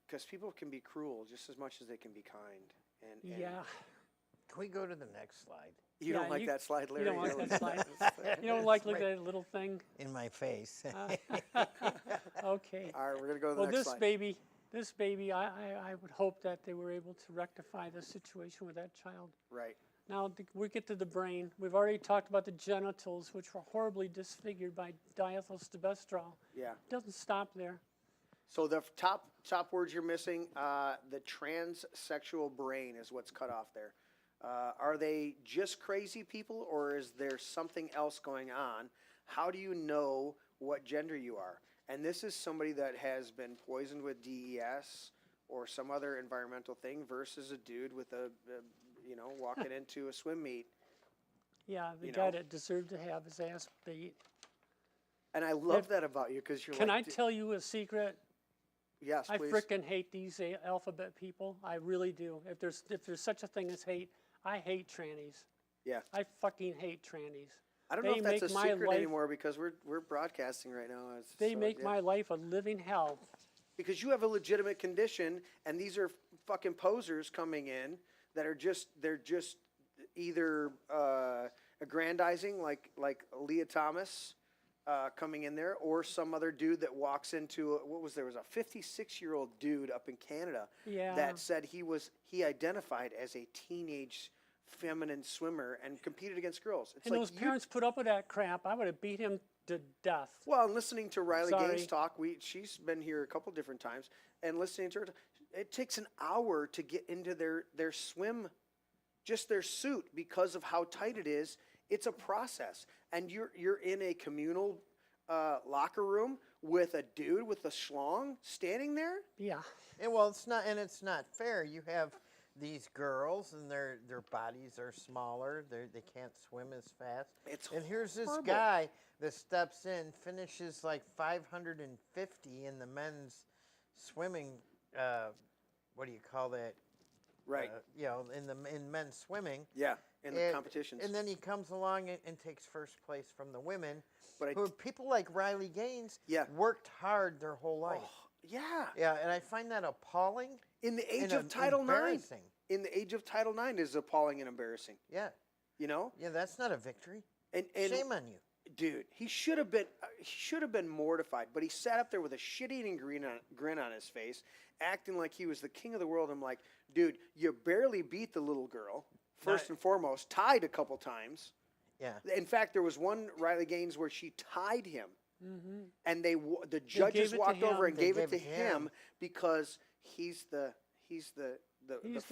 Speaker 2: because people can be cruel just as much as they can be kind. And
Speaker 4: Yeah.
Speaker 5: Can we go to the next slide?
Speaker 2: You
Speaker 4: Yeah,
Speaker 2: don't like that slide, Larry?
Speaker 4: You don't like that slide? You don't
Speaker 5: It's
Speaker 4: like look
Speaker 5: right
Speaker 4: at that little thing?
Speaker 5: in my face.
Speaker 4: Okay.
Speaker 2: All right, we're gonna go to the
Speaker 4: Well,
Speaker 2: next
Speaker 4: this
Speaker 2: slide.
Speaker 4: baby, I would hope that they were able to rectify the situation with that child.
Speaker 2: Right.
Speaker 4: Now we get to the brain. We've already talked about the genitals, which were horribly disfigured by diethylstilbestrol.
Speaker 2: Yeah.
Speaker 4: It doesn't stop there.
Speaker 2: So the top words you're missing, the transsexual brain is what's cut off there. Are they just crazy people, or is there something else going on? How do you know what gender you are? And this is somebody that has been poisoned with DES or some other environmental thing versus a dude with walking into a swim meet.
Speaker 4: Yeah, the
Speaker 2: You
Speaker 4: guy
Speaker 2: know.
Speaker 4: that deserved to have his ass beat.
Speaker 2: And I love that about you because you're
Speaker 4: Can I
Speaker 2: like,
Speaker 4: tell you a secret?
Speaker 2: yes,
Speaker 4: I
Speaker 2: please.
Speaker 4: frickin' hate these alphabet people. I really do. If there's such a thing as hate, I hate trannies.
Speaker 2: Yeah.
Speaker 4: I fucking hate trannies.
Speaker 2: I don't know
Speaker 4: They
Speaker 2: if that's a
Speaker 4: make my
Speaker 2: secret
Speaker 4: life-
Speaker 2: anymore because we're broadcasting right now.
Speaker 4: They
Speaker 2: So,
Speaker 4: make
Speaker 2: yeah.
Speaker 4: my life a living hell.
Speaker 2: Because you have a legitimate condition, and these are fucking posers coming in that are just either aggrandizing like Leah Thomas coming in there, or some other dude that walks into there was a 56-year-old dude up in Canada
Speaker 4: Yeah.
Speaker 2: that said he identified as a teenage feminine swimmer and competed against girls. It's
Speaker 4: And those parents put up with that crap. I would have beat him to death.
Speaker 2: Well, and listening to Riley
Speaker 4: Sorry.
Speaker 2: Gaines talk, she's been here a couple different times, and listening to her, it takes an hour to get into their swim, just their suit, because of how tight it is. It's a process, and you're in a communal locker room with a dude with a schlong standing there.
Speaker 4: Yeah.
Speaker 5: And it's not fair. You have these girls, and their bodies are smaller. They can't swim as fast. And here's this
Speaker 2: horrible.
Speaker 5: guy that steps in, finishes like 550 in the men's swimming. What do you call that?
Speaker 2: Right.
Speaker 5: In men's swimming.
Speaker 2: Yeah, in the competitions.
Speaker 5: And then he comes along and takes first place from the women.
Speaker 2: But
Speaker 5: who people like Riley Gaines
Speaker 2: Yeah.
Speaker 5: worked hard their whole life.
Speaker 2: yeah.
Speaker 5: Yeah, and I find that appalling.
Speaker 2: In the age
Speaker 5: and
Speaker 2: of Title IX.
Speaker 5: embarrassing.
Speaker 2: In the age of Title IX is appalling and embarrassing.
Speaker 5: Yeah.
Speaker 2: Yeah,
Speaker 5: that's not a victory.
Speaker 2: and
Speaker 5: Shame on you.
Speaker 2: dude, he should have been mortified, but he sat up there with a shit-eating grin on his face, acting like he was the king of the world. I'm like, dude, you barely beat the little girl, first and foremost, tied a couple times.
Speaker 5: Yeah.
Speaker 2: In fact, there was one Riley Gaines where she tied him,
Speaker 4: Mm-hmm.
Speaker 2: and the judges
Speaker 4: gave it to
Speaker 2: walked over
Speaker 4: him.
Speaker 2: and
Speaker 5: They
Speaker 2: gave it to
Speaker 5: gave it to him.
Speaker 2: him because he's the
Speaker 4: He's the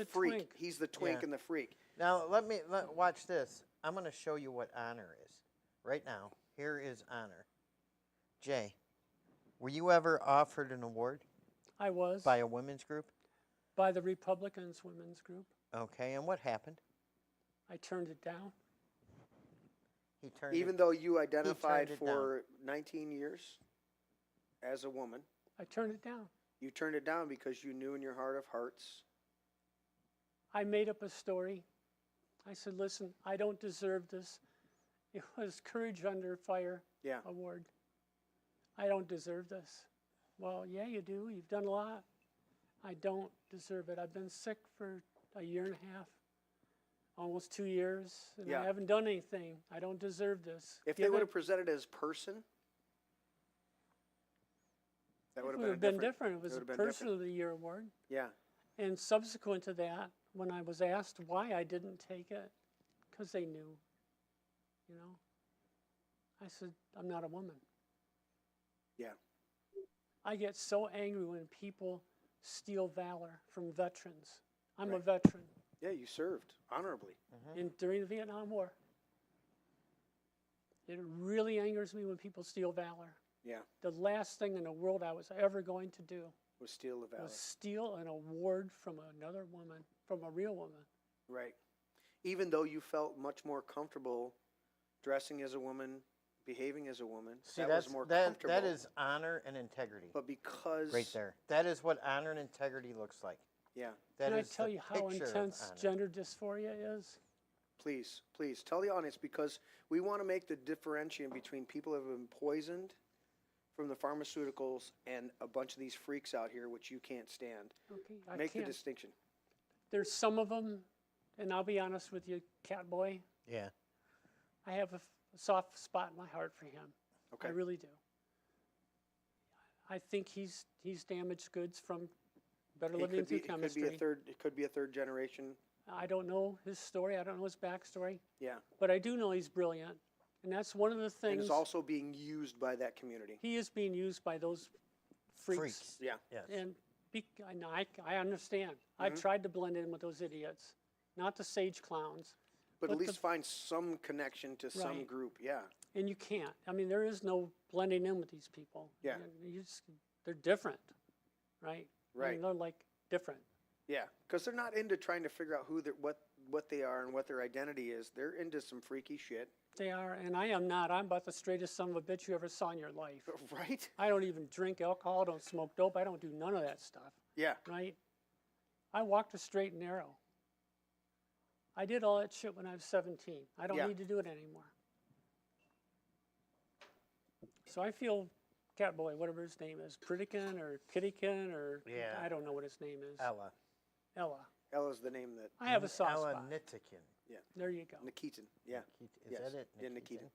Speaker 2: freak.
Speaker 4: twink.
Speaker 2: He's the twink
Speaker 5: Yeah.
Speaker 2: and the freak.
Speaker 5: Now watch this. I'm going to show you what honor is. Right now, here is honor. Jay, were you ever offered an award
Speaker 4: I was
Speaker 5: by a women's group?
Speaker 4: by the Republicans Women's Group.
Speaker 5: Okay, and what happened?
Speaker 4: I turned it down.
Speaker 5: He turned
Speaker 2: Even
Speaker 5: it,
Speaker 2: though you identified
Speaker 5: it
Speaker 2: for 19 years as a woman,
Speaker 4: I turned it down.
Speaker 2: you turned it down because you knew in your heart of hearts.
Speaker 4: I made up a story. I said, listen, I don't deserve this. It was Courage Under Fire
Speaker 2: Yeah.
Speaker 4: award. I don't deserve this. Well, yeah, you do. You've done a lot. I don't deserve it. I've been sick for a year and a half, almost 2 years, and
Speaker 2: Yeah.
Speaker 4: I haven't done anything. I don't deserve this.
Speaker 2: If
Speaker 4: Give
Speaker 2: they would
Speaker 4: it-
Speaker 2: have presented it as person, that would
Speaker 4: it
Speaker 2: have been
Speaker 4: different. It was a
Speaker 2: would've been different.
Speaker 4: Person of the Year award.
Speaker 2: Yeah.
Speaker 4: And subsequent to that, when I was asked why I didn't take it, because they knew, you know, I said, I'm not a woman.
Speaker 2: Yeah.
Speaker 4: I get so angry when people steal valor from veterans. I'm a
Speaker 2: Right.
Speaker 4: veteran
Speaker 2: Yeah, you served honorably.
Speaker 4: during the Vietnam War. It really angers me when people steal valor.
Speaker 2: Yeah.
Speaker 4: The last thing in the world I was ever going to do
Speaker 2: Was steal the valor.
Speaker 4: was steal an award from another woman, from a real woman.
Speaker 2: Right. Even though you felt much more comfortable dressing as a woman, behaving as a woman,
Speaker 5: see,
Speaker 2: that
Speaker 5: that's
Speaker 2: was more
Speaker 5: that
Speaker 2: comfortable.
Speaker 5: that is honor and integrity.
Speaker 2: But because
Speaker 5: Right there. That is what honor and integrity looks like.
Speaker 2: Yeah.
Speaker 5: That
Speaker 4: Can I
Speaker 5: is
Speaker 4: tell
Speaker 5: the
Speaker 4: you how
Speaker 5: picture of
Speaker 4: intense
Speaker 5: honor.
Speaker 4: gender dysphoria is?
Speaker 2: Please tell the audience, because we want to make the differentiation between people who have been poisoned from the pharmaceuticals and a bunch of these freaks out here, which you can't stand.
Speaker 4: Okay, I
Speaker 2: Make the
Speaker 4: can't.
Speaker 2: distinction.
Speaker 4: There's some of them, and I'll be honest with you, Catboy,
Speaker 5: Yeah.
Speaker 4: I have a soft spot in my heart for him.
Speaker 2: Okay.
Speaker 4: I really do. I think he's damaged goods from better
Speaker 2: It
Speaker 4: living
Speaker 2: could be,
Speaker 4: through chemistry.
Speaker 2: it could be a third generation.
Speaker 4: I don't know his story. I don't know his backstory.
Speaker 2: Yeah.
Speaker 4: But I do know he's brilliant. And that's one of the
Speaker 2: And
Speaker 4: things.
Speaker 2: is also being used by that community.
Speaker 4: He is being used by those freaks.
Speaker 2: Yeah.
Speaker 5: Yes.
Speaker 4: And I understand.
Speaker 2: Mm-hmm.
Speaker 4: I tried to blend in with those idiots, not the sage clowns.
Speaker 2: But
Speaker 4: But
Speaker 2: at least
Speaker 4: the-
Speaker 2: find some connection to some
Speaker 4: Right.
Speaker 2: group. Yeah.
Speaker 4: And you can't. I mean, there is no blending in with these people.
Speaker 2: Yeah.
Speaker 4: They're different, right? I
Speaker 2: Right.
Speaker 4: mean, they're like different.
Speaker 2: Yeah. Because they're not into trying to figure out who they're, what they are and what their identity is. They're into some freaky shit.
Speaker 4: They are, and I am not. I'm about the straightest son of a bitch you ever saw in your life.
Speaker 2: Right?
Speaker 4: I don't even drink alcohol, don't smoke dope, I don't do none of that stuff,
Speaker 2: Yeah.
Speaker 4: right? I walked a straight and narrow. I did all that shit when I was 17. I don't
Speaker 2: Yeah.
Speaker 4: need to do it anymore. So I feel Catboy, whatever his name is, Pritikin or Kittykin or
Speaker 5: Yeah.
Speaker 4: I don't know what his name is.
Speaker 5: Ella.
Speaker 4: Ella.
Speaker 2: Ella's the name that.
Speaker 4: I have a soft
Speaker 5: Ella
Speaker 4: spot.
Speaker 5: Nitikin.
Speaker 4: There you go.
Speaker 2: Nikitin. Yeah.
Speaker 5: Is
Speaker 2: Yes.
Speaker 5: that it?
Speaker 2: Yeah,
Speaker 5: Nikitin?
Speaker 2: Nikitin.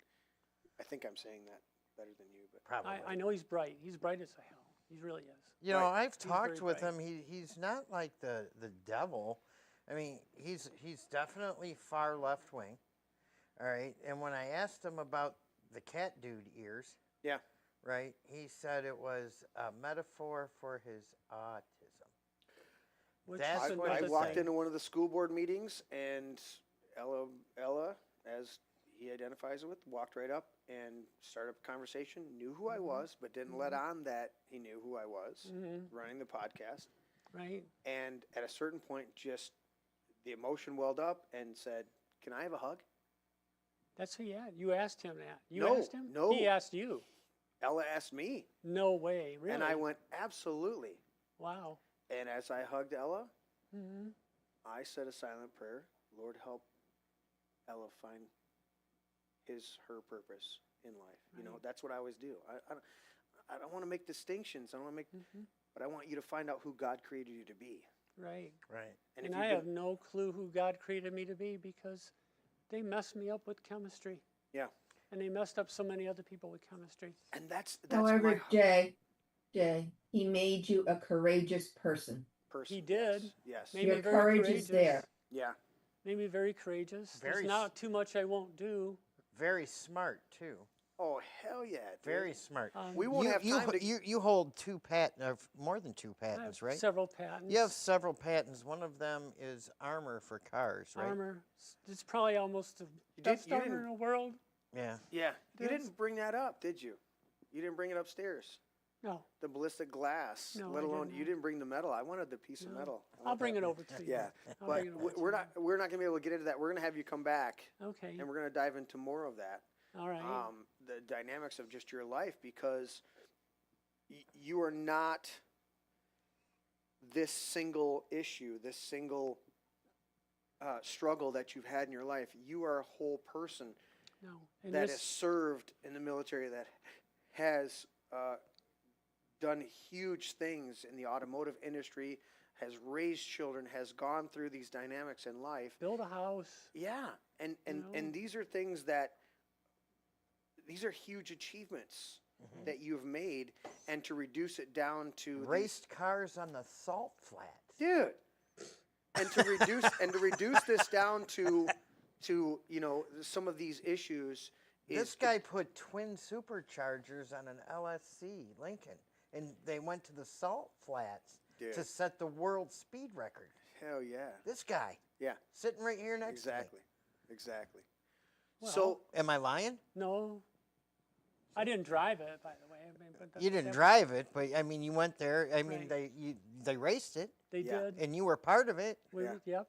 Speaker 2: I think I'm saying that better than you, but
Speaker 5: Probably.
Speaker 4: I know he's bright. He's bright as hell. He really is.
Speaker 5: You know,
Speaker 2: Right.
Speaker 5: I've
Speaker 4: He's very
Speaker 5: talked with
Speaker 4: bright.
Speaker 5: him. He's not like the devil. I mean, he's definitely far left wing. All right. And when I asked him about the cat dude ears,
Speaker 2: yeah.
Speaker 5: right, he said it was a metaphor for his autism.
Speaker 4: Which
Speaker 5: That's
Speaker 4: is
Speaker 5: what
Speaker 2: I
Speaker 5: he
Speaker 4: another
Speaker 2: walked
Speaker 5: said.
Speaker 4: thing.
Speaker 2: into one of the school board meetings, and Ella, as he identifies it with, walked right up and started a conversation, knew who I was, but didn't let on that he knew who I was, running the podcast.
Speaker 4: Right?
Speaker 2: And at a certain point, just the emotion welled up and said, "Can I have a hug?"
Speaker 4: That's who you had. You asked him that. You
Speaker 2: No,
Speaker 4: asked him?
Speaker 2: no.
Speaker 4: He asked you.
Speaker 2: Ella asked me,
Speaker 4: No way. Really?
Speaker 2: and I went, "Absolutely."
Speaker 4: Wow.
Speaker 2: And as I hugged Ella,
Speaker 4: Hmm.
Speaker 2: I said a silent prayer. Lord, help Ella find her purpose in life. You know,
Speaker 4: Right.
Speaker 2: that's what I always do. I don't want to make distinctions. I don't want to make,
Speaker 4: Mm-hmm.
Speaker 2: but I want you to find out who God created you to be.
Speaker 4: Right.
Speaker 5: Right.
Speaker 2: And,
Speaker 4: And
Speaker 2: if
Speaker 4: I
Speaker 2: you
Speaker 4: have no clue who God created me to be because they messed me up with chemistry.
Speaker 2: yeah,
Speaker 4: And they messed up so many other people with chemistry.
Speaker 2: and that's
Speaker 3: However,
Speaker 2: my
Speaker 3: Jay, he made you a courageous person.
Speaker 2: person.
Speaker 4: He did.
Speaker 2: Yes.
Speaker 4: Made
Speaker 3: Your
Speaker 4: me very
Speaker 3: courage
Speaker 4: courageous.
Speaker 3: is there.
Speaker 2: Yeah.
Speaker 4: Made me very courageous.
Speaker 5: Very
Speaker 4: There's not too much I won't do.
Speaker 5: Very smart too.
Speaker 2: Oh hell yeah. Dude.
Speaker 5: Very smart.
Speaker 2: We won't have time to.
Speaker 5: you hold more than two
Speaker 4: I have
Speaker 5: patents, right?
Speaker 4: several patents.
Speaker 5: You have several patents. One of them is armor for cars, right?
Speaker 4: Armor. It's probably almost the
Speaker 2: did-
Speaker 4: best
Speaker 2: you
Speaker 4: armor
Speaker 2: didn't-
Speaker 4: in the world.
Speaker 5: Yeah.
Speaker 2: Yeah. You
Speaker 4: That's-
Speaker 2: didn't bring that up, did you? You didn't bring it upstairs.
Speaker 4: No,
Speaker 2: The ballistic glass,
Speaker 4: No,
Speaker 2: let
Speaker 4: I
Speaker 2: alone
Speaker 4: did
Speaker 2: you
Speaker 4: not.
Speaker 2: didn't bring the metal. I wanted the piece of
Speaker 4: No.
Speaker 2: metal. I
Speaker 4: I'll
Speaker 2: want
Speaker 4: bring
Speaker 2: that.
Speaker 4: it over to you.
Speaker 2: Yeah,
Speaker 4: I'll
Speaker 2: but
Speaker 4: bring it over to
Speaker 2: we're
Speaker 4: you.
Speaker 2: not gonna be able to get into that. We're gonna have you come back,
Speaker 4: Okay,
Speaker 2: and we're gonna dive into more of that.
Speaker 4: all right.
Speaker 2: The dynamics of just your life, because you are not this single issue, this single struggle that you've had in your life. You are a whole person
Speaker 4: No, and
Speaker 2: that
Speaker 4: this,
Speaker 2: has served in the military, that has done huge things in the automotive industry, has raised children, has gone through these dynamics in life.
Speaker 4: build a house.
Speaker 2: Yeah, and
Speaker 4: know?
Speaker 2: these are things that, these are huge achievements that you've made, and to reduce it down to these-
Speaker 5: Raced cars on the salt flats.
Speaker 2: dude, and to reduce this down to you know, some of these issues is
Speaker 5: This guy put twin superchargers on an LSC Lincoln, and they went to the salt flats
Speaker 2: Dude.
Speaker 5: to set the world speed record.
Speaker 2: hell yeah,
Speaker 5: This guy,
Speaker 2: yeah,
Speaker 5: sitting right here next
Speaker 2: exactly.
Speaker 4: Well,
Speaker 2: So
Speaker 5: to me. Am I lying?
Speaker 4: No, I didn't drive it, by the way. I mean, but
Speaker 5: You didn't
Speaker 4: that-
Speaker 5: drive it, but I mean, you went there. I mean,
Speaker 4: Right.
Speaker 5: they raced it,
Speaker 4: They
Speaker 2: Yeah.
Speaker 4: did.
Speaker 5: and you were part of it.
Speaker 2: Yeah.
Speaker 4: Yep.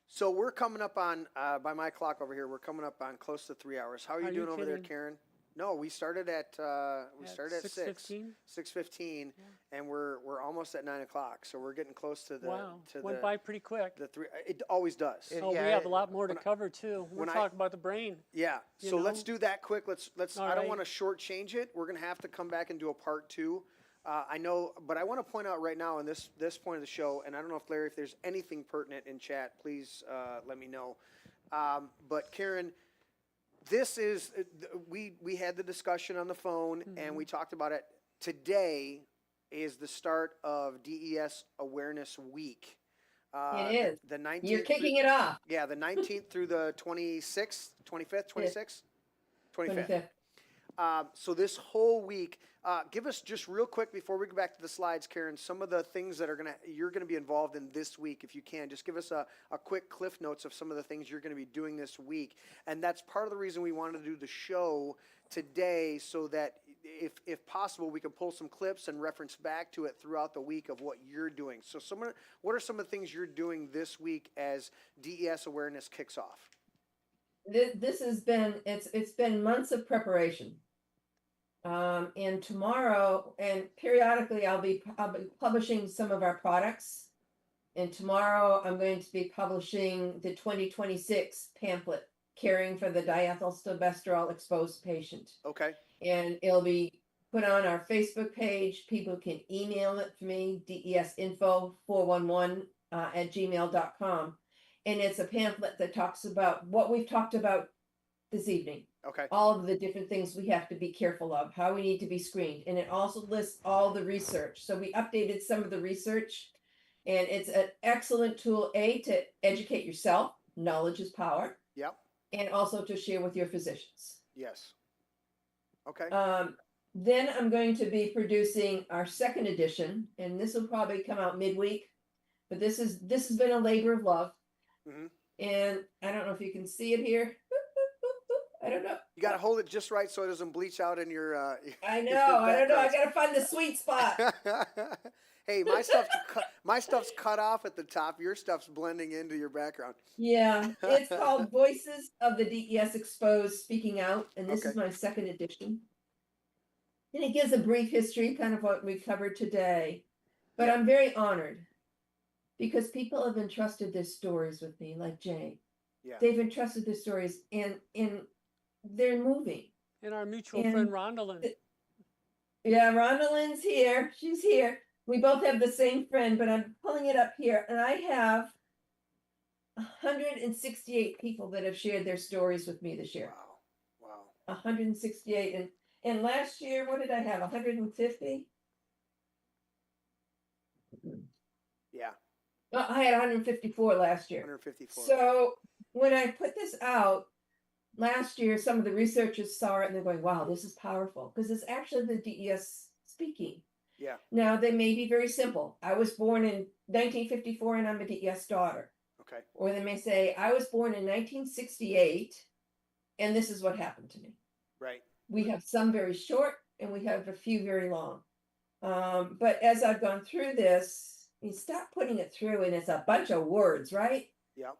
Speaker 2: So we're coming up on, by my clock over here, we're coming up on close to 3 hours. How are you
Speaker 4: Are you
Speaker 2: doing over there,
Speaker 4: kidding?
Speaker 2: Karen? No, we started at
Speaker 4: At
Speaker 2: 6:15, 6:15, and we're almost at 9 o'clock. So we're getting close to the
Speaker 4: Wow,
Speaker 2: to
Speaker 4: went
Speaker 2: the,
Speaker 4: by pretty quick.
Speaker 2: the three. It always does.
Speaker 5: It-
Speaker 4: Oh,
Speaker 5: yeah,
Speaker 4: we have
Speaker 5: it-
Speaker 4: a lot more to
Speaker 2: when I-
Speaker 4: cover too. We'll
Speaker 2: when I-
Speaker 4: talk about the brain.
Speaker 2: Yeah.
Speaker 4: You
Speaker 2: So let's
Speaker 4: know?
Speaker 2: do that quick. Let's.
Speaker 4: All
Speaker 2: I don't
Speaker 4: right.
Speaker 2: want to shortchange it. We're gonna have to come back and do a part 2. I know, but I want to point out right now in this point of the show, and I don't know if Larry, if there's anything pertinent in chat, please let me know. But Karen, this is we had the discussion on the phone, and we talked about it. Today is the start of DES Awareness Week.
Speaker 3: It is.
Speaker 2: The 19th.
Speaker 3: You're kicking it off.
Speaker 2: Yeah, the 19th through the 26th, 25th, 26th, 25th.
Speaker 3: 25th.
Speaker 2: So this whole week, give us just real quick before we go back to the slides, Karen, some of the things that you're gonna be involved in this week, if you can. Just give us a quick cliff notes of some of the things you're gonna be doing this week. And that's part of the reason we wanted to do the show today, so that if possible, we can pull some clips and reference back to it throughout the week of what you're doing. So what are some of the things you're doing this week as DES awareness kicks off?
Speaker 3: This has been, it's been months of preparation. And tomorrow, and periodically, I'll be publishing some of our products. And tomorrow, I'm going to be publishing the 2026 pamphlet, Caring for the Diethylstilbestrol Exposed Patient.
Speaker 2: Okay,
Speaker 3: And it'll be put on our Facebook page. People can email it to me, desinfo411 at gmail.com. And it's a pamphlet that talks about what we've talked about this evening.
Speaker 2: okay,
Speaker 3: All of the different things we have to be careful of, how we need to be screened. And it also lists all the research. So we updated some of the research. And it's an excellent tool, to educate yourself. Knowledge is power.
Speaker 2: yep,
Speaker 3: And also to share with your physicians.
Speaker 2: yes. Okay,
Speaker 3: Then I'm going to be producing our second edition, and this will probably come out midweek. But this has been a labor of love.
Speaker 2: Mhm.
Speaker 3: And I don't know if you can see it here. I don't know.
Speaker 2: you gotta hold it just right so it doesn't bleach out in your.
Speaker 3: I know. I don't know. I
Speaker 2: backgrounds.
Speaker 3: gotta find the sweet spot.
Speaker 2: Hey, my stuff's cut off at the top. Your stuff's blending into your background.
Speaker 3: Yeah, it's called Voices of the DES Exposed Speaking Out, and this is
Speaker 2: Okay.
Speaker 3: my second edition. And it gives a brief history, kind of what we covered today. But
Speaker 2: Yeah.
Speaker 3: I'm very honored because people have entrusted their stories with me, like Jay.
Speaker 2: Yeah.
Speaker 3: They've entrusted their stories, and they're moving.
Speaker 4: And our mutual
Speaker 3: And
Speaker 4: friend Rondalyn.
Speaker 3: Yeah, Rondalyn's here. She's here. We both have the same friend, but I'm pulling it up here, and I have 168 people that have shared their stories with me this year.
Speaker 2: Wow.
Speaker 3: 168, and last year, what did I have? 150?
Speaker 2: Yeah,
Speaker 3: Oh, I had 154 last year.
Speaker 2: 154.
Speaker 3: So when I put this out last year, some of the researchers saw it and they're going, wow, this is powerful, because it's actually the DES speaking.
Speaker 2: Yeah.
Speaker 3: Now, they may be very simple. I was born in 1954 and I'm a DES daughter.
Speaker 2: Okay.
Speaker 3: Or they may say, I was born in 1968 and this is what happened to me.
Speaker 2: Right.
Speaker 3: We have some very short and we have a few very long. But as I've gone through this, you stop putting it through and it's a bunch of words, right?
Speaker 2: Yep.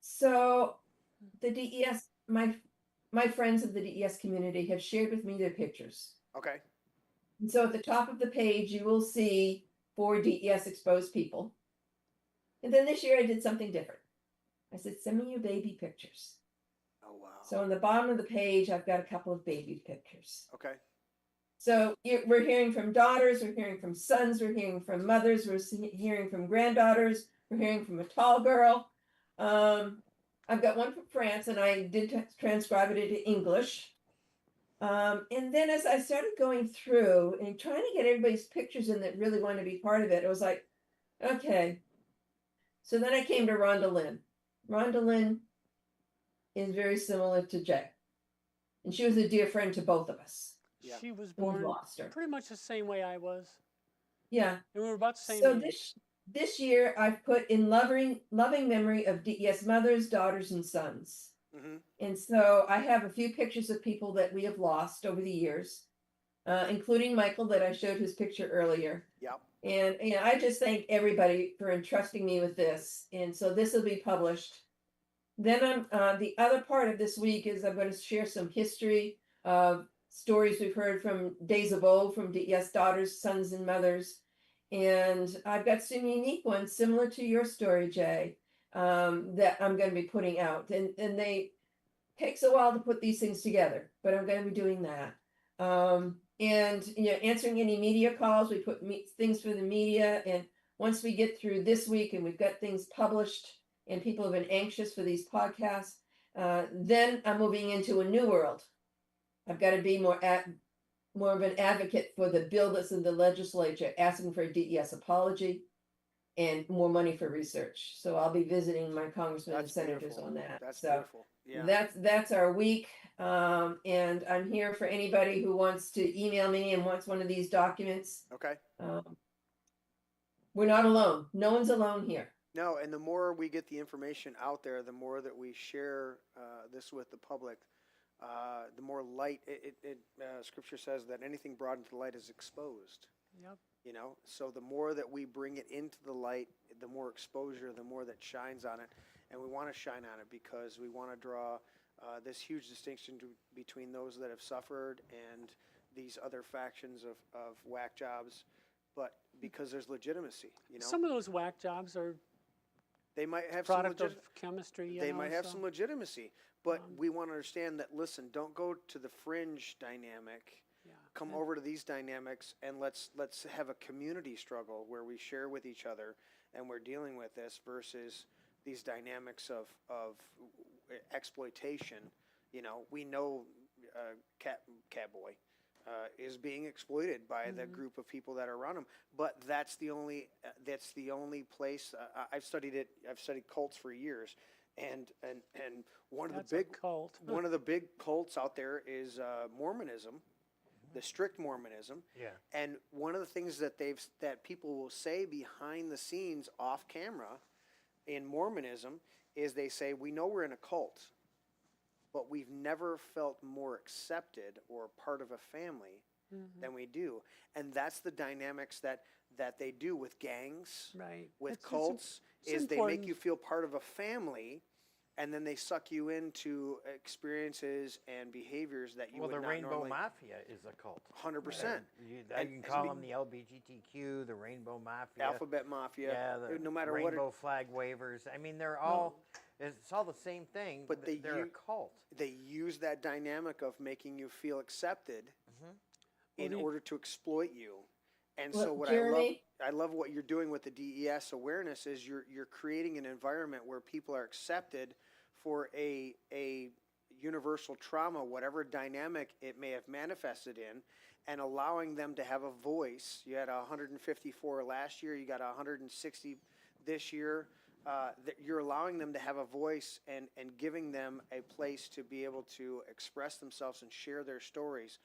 Speaker 3: So the DES, my friends of the DES community have shared with me their pictures.
Speaker 2: Okay.
Speaker 3: And so at the top of the page, you will see 4 DES exposed people. And then this year I did something different. I said, send me your baby pictures.
Speaker 2: Oh, wow.
Speaker 3: So on the bottom of the page, I've got a couple of baby pictures.
Speaker 2: Okay.
Speaker 3: So we're hearing from daughters, we're hearing from sons, we're hearing from mothers, we're hearing from granddaughters, we're hearing from a tall girl. I've got one from France, and I did transcribe it into English. And then as I started going through and trying to get everybody's pictures in that really want to be part of it, it was like, okay. So then I came to Rhonda Lynn. Rhonda Lynn is very similar to Jay. And she was a dear friend to both of us.
Speaker 2: Yeah.
Speaker 4: She was
Speaker 3: And we
Speaker 4: born
Speaker 3: lost her.
Speaker 4: pretty much the same way I was.
Speaker 3: Yeah.
Speaker 4: And we were about the same
Speaker 3: So
Speaker 4: age.
Speaker 3: this year I've put in loving memory of DES mothers, daughters, and sons.
Speaker 2: Mm-hmm.
Speaker 3: And so I have a few pictures of people that we have lost over the years, including Michael that I showed his picture earlier.
Speaker 2: Yep.
Speaker 3: And I just thank everybody for entrusting me with this. And so this will be published. Then the other part of this week is I'm going to share some history of stories we've heard from days of old from DES daughters, sons, and mothers. And I've got some unique ones similar to your story, Jay, that I'm going to be putting out. And they takes a while to put these things together, but I'm going to be doing that. And answering any media calls, we put things for the media. And once we get through this week and we've got things published and people have been anxious for these podcasts, then I'm moving into a new world. I've got to be more of an advocate for the bill that's in the legislature, asking for a DES apology and more money for research. So I'll be visiting my congressmen and senators
Speaker 2: beautiful.
Speaker 3: on that.
Speaker 2: That's
Speaker 3: so
Speaker 2: beautiful. Yeah.
Speaker 3: that's our week. And I'm here for anybody who wants to email me and wants one of these documents.
Speaker 2: Okay.
Speaker 3: We're not alone. No one's alone here.
Speaker 2: No, and the more we get the information out there, the more that we share this with the public, the more light. Scripture says that anything brought into light is exposed.
Speaker 4: Yep.
Speaker 2: So the more that we bring it into the light, the more exposure, the more that shines on it. And we want to shine on it because we want to draw this huge distinction between those that have suffered and these other factions of whack jobs, but because there's legitimacy,
Speaker 4: Some of those whack jobs are
Speaker 2: they might have
Speaker 4: product
Speaker 2: some
Speaker 4: of chemistry.
Speaker 2: they might have some legitimacy, but we want to understand that. Listen, don't go to the fringe dynamic.
Speaker 4: Yeah.
Speaker 2: Come over to these dynamics and let's have a community struggle where we share with each other and we're dealing with this versus these dynamics of exploitation. We know Catboy is being exploited by the group of people that are around him, but that's the only place. I've studied it. I've studied cults for years, and one of the big
Speaker 4: cult.
Speaker 2: one of the big cults out there is Mormonism. The strict Mormonism.
Speaker 5: Yeah.
Speaker 2: And one of the things that people will say behind the scenes off camera in Mormonism is they say, we know we're in a cult, but we've never felt more accepted or part of a family than we do. And that's the dynamics that they do with gangs,
Speaker 4: Right.
Speaker 2: with
Speaker 4: It's
Speaker 2: cults, is they
Speaker 4: important.
Speaker 2: make you feel part of a family. And then they suck you into experiences and behaviors that you would
Speaker 5: the
Speaker 2: not
Speaker 5: Rainbow
Speaker 2: normally.
Speaker 5: Mafia is a cult.
Speaker 2: 100%.
Speaker 5: You
Speaker 2: And-
Speaker 5: can call them the LGBTQ, the Rainbow Mafia.
Speaker 2: Alphabet Mafia.
Speaker 5: Yeah,
Speaker 2: no matter
Speaker 5: rainbow
Speaker 2: what.
Speaker 5: flag wavers. I mean, they're all, it's all the same thing,
Speaker 2: But
Speaker 5: they're a cult.
Speaker 2: They use that dynamic of making you feel accepted in order to exploit you. And so
Speaker 3: Look,
Speaker 2: what
Speaker 3: Jeremy?
Speaker 2: I love what you're doing with the DES awareness is you're creating an environment where people are accepted for a universal trauma, whatever dynamic it may have manifested in, and allowing them to have a voice. You had 154 last year, you got 160 this year. You're allowing them to have a voice and giving them a place to be able to express themselves and share their stories.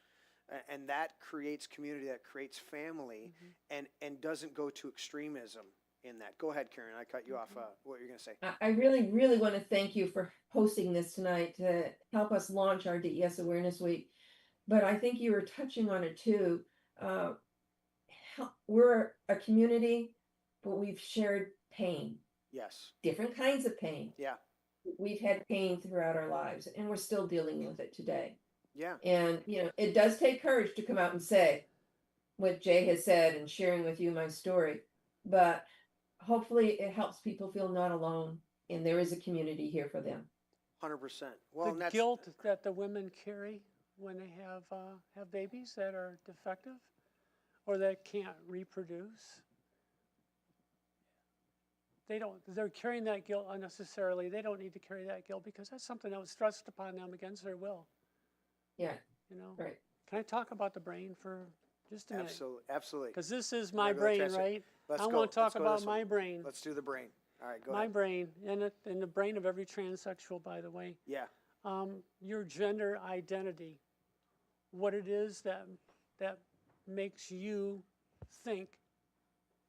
Speaker 2: And that creates community, that creates family, and doesn't go to extremism in that. Go ahead, Karen. I cut you off. What you're going to say?
Speaker 3: I really, really want to thank you for hosting this tonight to help us launch our DES Awareness Week. but I think you were touching on it too. Uh, we're a community, but we've shared pain,
Speaker 2: Yes.
Speaker 3: different kinds of pain.
Speaker 2: Yeah.
Speaker 3: We've had pain throughout our lives, and we're still dealing with it today.
Speaker 2: Yeah.
Speaker 3: And, it does take courage to come out and say what Jay has said and sharing with you my story. But hopefully it helps people feel not alone, and there is a community here for them.
Speaker 2: 100%. Well, and
Speaker 4: The
Speaker 2: that's
Speaker 4: guilt that the women carry when they have babies that are defective or that can't reproduce. They're carrying that guilt unnecessarily. They don't need to carry that guilt because that's something that was thrust upon them against their will.
Speaker 3: Yeah,
Speaker 4: Right. Can I talk about the brain for just a minute?
Speaker 2: absolutely.
Speaker 4: Because this is my
Speaker 2: Wanna go
Speaker 4: brain,
Speaker 2: transfer?
Speaker 4: right?
Speaker 2: Let's
Speaker 4: I
Speaker 2: go.
Speaker 4: want to talk
Speaker 2: Let's go
Speaker 4: about
Speaker 2: this one.
Speaker 4: my brain.
Speaker 2: Let's do the brain. All right, go
Speaker 4: My
Speaker 2: ahead.
Speaker 4: brain, and the brain of every transsexual, by the way.
Speaker 2: Yeah.
Speaker 4: Your gender identity, what it is that makes you think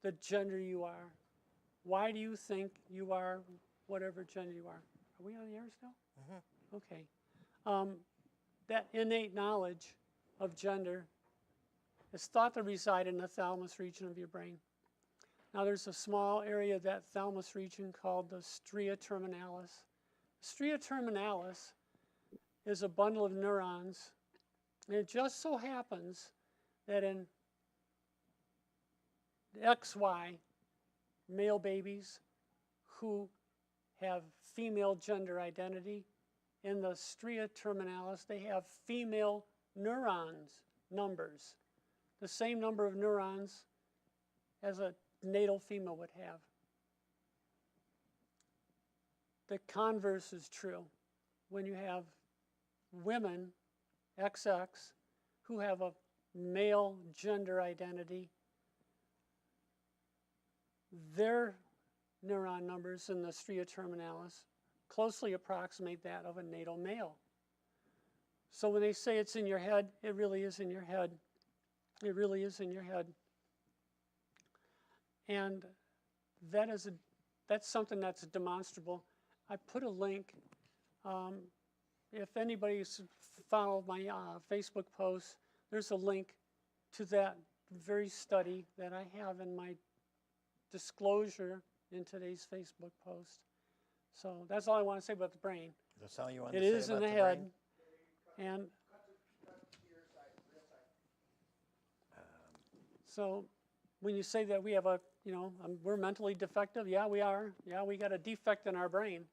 Speaker 4: the gender you are. Why do you think you are whatever gender you are? Are we on the air still?
Speaker 5: Mm-hmm.
Speaker 4: Okay. That innate knowledge of gender is thought to reside in the thalamus region of your brain. Now there's a small area of that thalamus region called the stria terminalis. Stria terminalis is a bundle of neurons, and it just so happens that in XY, male babies who have female gender identity, in the stria terminalis, they have female neurons numbers, the same number of neurons as a natal female would have. The converse is true. When you have women, XX, who have a male gender identity, their neuron numbers in the stria terminalis closely approximate that of a natal male. So when they say it's in your head, it really is in your head. It really is in your head. And that's something that's demonstrable. I put a link. If anybody's followed my Facebook posts, there's a link to that very study that I have in my disclosure in today's Facebook post. So that's all I want to say about the brain.
Speaker 5: That's all you want
Speaker 4: It
Speaker 5: to say
Speaker 4: is in
Speaker 5: about
Speaker 4: the
Speaker 5: the
Speaker 4: head.
Speaker 5: brain?
Speaker 4: And so when you say that we have we're mentally defective, yeah, we are. Yeah, we got a defect in our brain.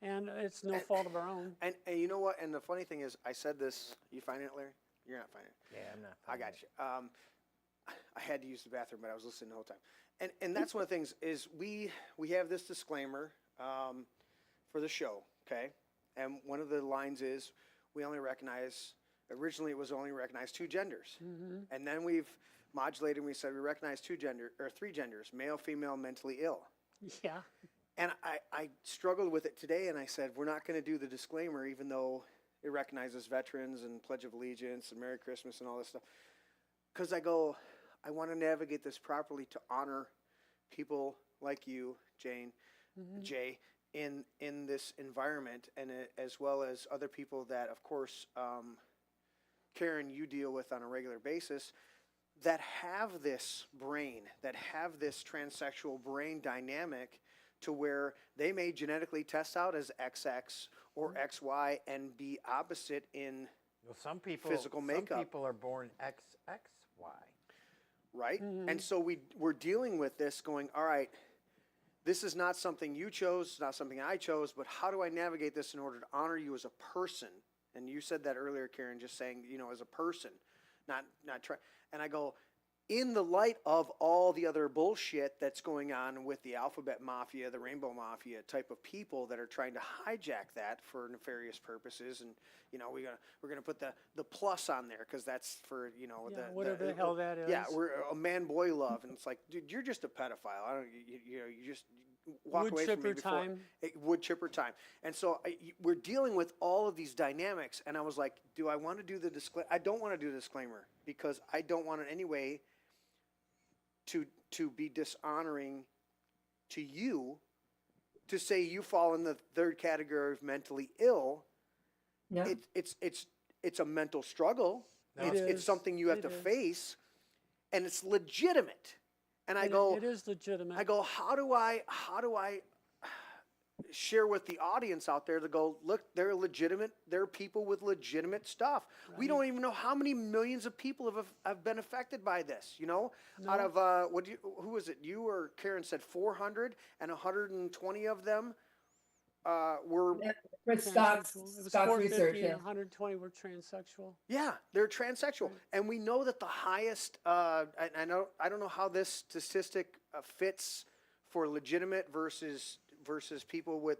Speaker 4: And it's no fault of our own.
Speaker 2: And you know what? And the funny thing is, I said this. You find it, Larry? You're not finding it.
Speaker 5: Yeah, I'm not.
Speaker 2: I got you. I had to use the bathroom, but I was listening the whole time. And that's one of the things is we have this disclaimer for the show, okay? And one of the lines is originally it was only recognized two genders.
Speaker 4: Mm-hmm.
Speaker 2: And then we've modulated and we said we recognize three genders, male, female, mentally ill.
Speaker 4: Yeah.
Speaker 2: And I struggled with it today, and I said, we're not going to do the disclaimer, even though it recognizes veterans and Pledge of Allegiance and Merry Christmas and all this stuff. Because I want to navigate this properly to honor people like you, Jane,
Speaker 4: Mm-hmm.
Speaker 2: Jay, in this environment, and as well as other people that, of course, Karen, you deal with on a regular basis, that have this brain, that have this transsexual brain dynamic to where they may genetically test out as XX or XY and be opposite in
Speaker 5: some people,
Speaker 2: physical makeup.
Speaker 5: Some people are born XXY.
Speaker 2: Right?
Speaker 4: Mm-hmm.
Speaker 2: And so we're dealing with this going, all right, this is not something you chose, not something I chose, but how do I navigate this in order to honor you as a person? And you said that earlier, Karen, just saying, as a person, not try. And I go, in the light of all the other bullshit that's going on with the alphabet mafia, the rainbow mafia type of people that are trying to hijack that for nefarious purposes, and we're gonna put the plus on there because that's for
Speaker 4: whatever the hell that is.
Speaker 2: Yeah, we're a man-boy love, and it's like, dude, you're just a pedophile. I don't, you just walk
Speaker 4: Wood
Speaker 2: away from me
Speaker 4: chipper
Speaker 2: before
Speaker 4: time.
Speaker 2: wood chipper time. And so we're dealing with all of these dynamics, and I was like, do I want to do the disclaimer? I don't want to do the disclaimer because I don't want in any way to be dishonoring to you, to say you fall in the third category of mentally ill.
Speaker 3: No.
Speaker 2: It's a mental struggle.
Speaker 5: No,
Speaker 2: It's something you have
Speaker 4: It
Speaker 2: to
Speaker 4: is.
Speaker 2: face, and it's legitimate. And I
Speaker 4: And
Speaker 2: go,
Speaker 4: it is legitimate.
Speaker 2: I go, how do I share with the audience out there to go, look, they're legitimate. They're people with legitimate stuff. We don't even know how many millions of people have been affected by this. You know, out of who was it? You or Karen said 400, and 120 of them were
Speaker 3: For Scott's,
Speaker 4: Transsexual. It was
Speaker 3: Scott's
Speaker 4: 450
Speaker 3: research,
Speaker 4: and
Speaker 3: yeah.
Speaker 4: 120 were transsexual.
Speaker 2: they're transsexual, and we know that the highest. I don't know how this statistic fits for legitimate versus people with,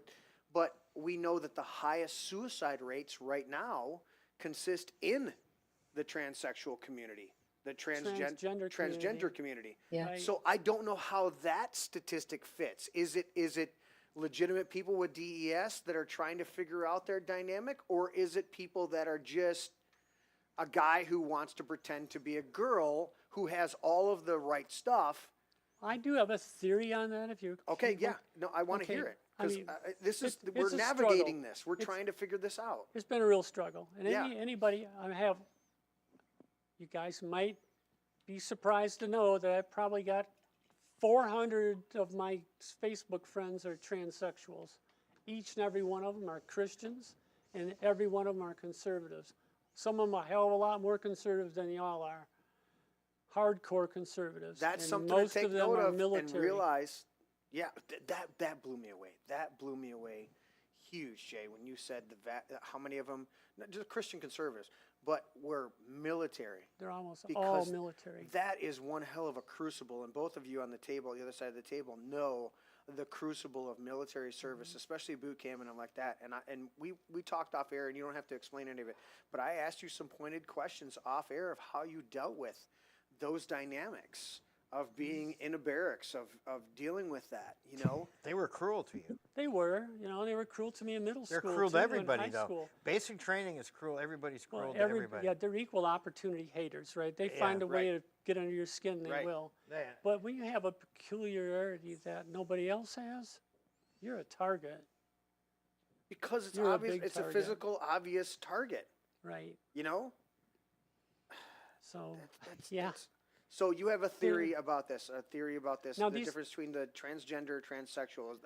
Speaker 2: but we know that the highest suicide rates right now consist in the transsexual community, the transgender community.
Speaker 3: Yeah.
Speaker 4: Right.
Speaker 2: So I don't know how that statistic fits. Is it legitimate people with DES that are trying to figure out their dynamic, or is it people that are just a guy who wants to pretend to be a girl who has all of the right stuff?
Speaker 4: I do have a theory on that. If you
Speaker 2: Okay, yeah. No, I want to
Speaker 4: Okay,
Speaker 2: hear it,
Speaker 4: I
Speaker 2: because
Speaker 4: mean,
Speaker 2: we're
Speaker 4: it's a
Speaker 2: navigating
Speaker 4: struggle.
Speaker 2: this. We're trying to figure this out.
Speaker 4: It's been a real struggle, and
Speaker 2: Yeah.
Speaker 4: anybody I have, you guys might be surprised to know that I've probably got 400 of my Facebook friends are transsexuals. Each and every one of them are Christians, and every one of them are conservatives. Some of them are a hell of a lot more conservative than y'all are. Hardcore conservatives.
Speaker 2: That's
Speaker 4: and
Speaker 2: something
Speaker 4: most
Speaker 2: to take
Speaker 4: of them
Speaker 2: note
Speaker 4: are
Speaker 2: of
Speaker 4: military.
Speaker 2: and realize. Yeah, that blew me away. That blew me away, huge, Jay. When you said how many of them, not just Christian conservatives, but were military.
Speaker 4: They're almost all
Speaker 2: Because
Speaker 4: military.
Speaker 2: That is one hell of a crucible, and both of you on the table, the other side of the table, know the crucible of military service, especially boot camp and like that. And we talked off air, and you don't have to explain any of it, but I asked you some pointed questions off air of how you dealt with those dynamics of being in a barracks, of dealing with that, you know?
Speaker 5: They were cruel to you.
Speaker 4: They were cruel to me in middle
Speaker 5: They're
Speaker 4: school.
Speaker 5: cruel
Speaker 4: too,
Speaker 5: to
Speaker 4: and
Speaker 5: everybody,
Speaker 4: high
Speaker 5: though.
Speaker 4: school.
Speaker 5: Basic training is cruel. Everybody's cruel
Speaker 4: Well,
Speaker 5: to everybody.
Speaker 4: Yeah, they're equal opportunity haters, right? They
Speaker 5: Yeah,
Speaker 4: find a way
Speaker 2: right.
Speaker 4: to get under your skin, they
Speaker 2: Right.
Speaker 4: will.
Speaker 5: Yeah.
Speaker 4: But when you have a peculiarity that nobody else has, you're a target,
Speaker 2: Because it's
Speaker 4: You're a
Speaker 2: obvious,
Speaker 4: big
Speaker 2: it's
Speaker 4: target.
Speaker 2: a physical, obvious target,
Speaker 4: right?
Speaker 2: you know?
Speaker 4: So,
Speaker 2: That's-
Speaker 4: yeah.
Speaker 2: that's- So you have a theory about this,
Speaker 4: Now
Speaker 2: the
Speaker 4: these-
Speaker 2: difference between the transgender, transsexual. Is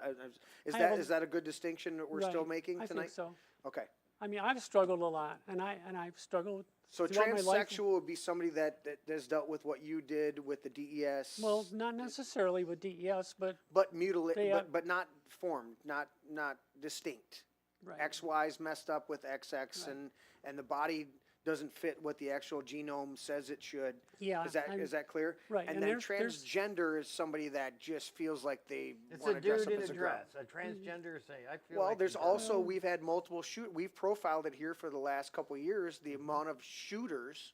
Speaker 4: I
Speaker 2: that
Speaker 4: have a-
Speaker 2: is that a good distinction that we're still
Speaker 4: Right.
Speaker 2: making
Speaker 4: I
Speaker 2: tonight?
Speaker 4: think so.
Speaker 2: Okay.
Speaker 4: I mean, I've struggled a lot, and I've struggled
Speaker 2: So
Speaker 4: throughout my life.
Speaker 2: transsexual would be somebody that has dealt with what you did with the DES.
Speaker 4: Well, not necessarily with DES, but
Speaker 2: but mutilate,
Speaker 4: they have-
Speaker 2: but not formed, not distinct.
Speaker 4: right.
Speaker 2: XY's messed up with XX,
Speaker 4: Right.
Speaker 2: and the body doesn't fit what the actual genome says it should.
Speaker 4: Yeah,
Speaker 2: Is that
Speaker 4: I'm-
Speaker 2: is that clear?
Speaker 4: right,
Speaker 2: And
Speaker 4: and
Speaker 2: then
Speaker 4: there's-
Speaker 2: transgender is somebody that just feels like they
Speaker 5: It's
Speaker 2: want
Speaker 5: a
Speaker 2: to dress
Speaker 5: dude
Speaker 2: up
Speaker 5: in
Speaker 2: as
Speaker 5: a
Speaker 2: a girl.
Speaker 5: dress. A transgender say, I feel
Speaker 2: Well,
Speaker 5: like
Speaker 2: there's
Speaker 5: a girl."
Speaker 2: also we've had multiple we've profiled it here for the last couple of years. The amount of shooters,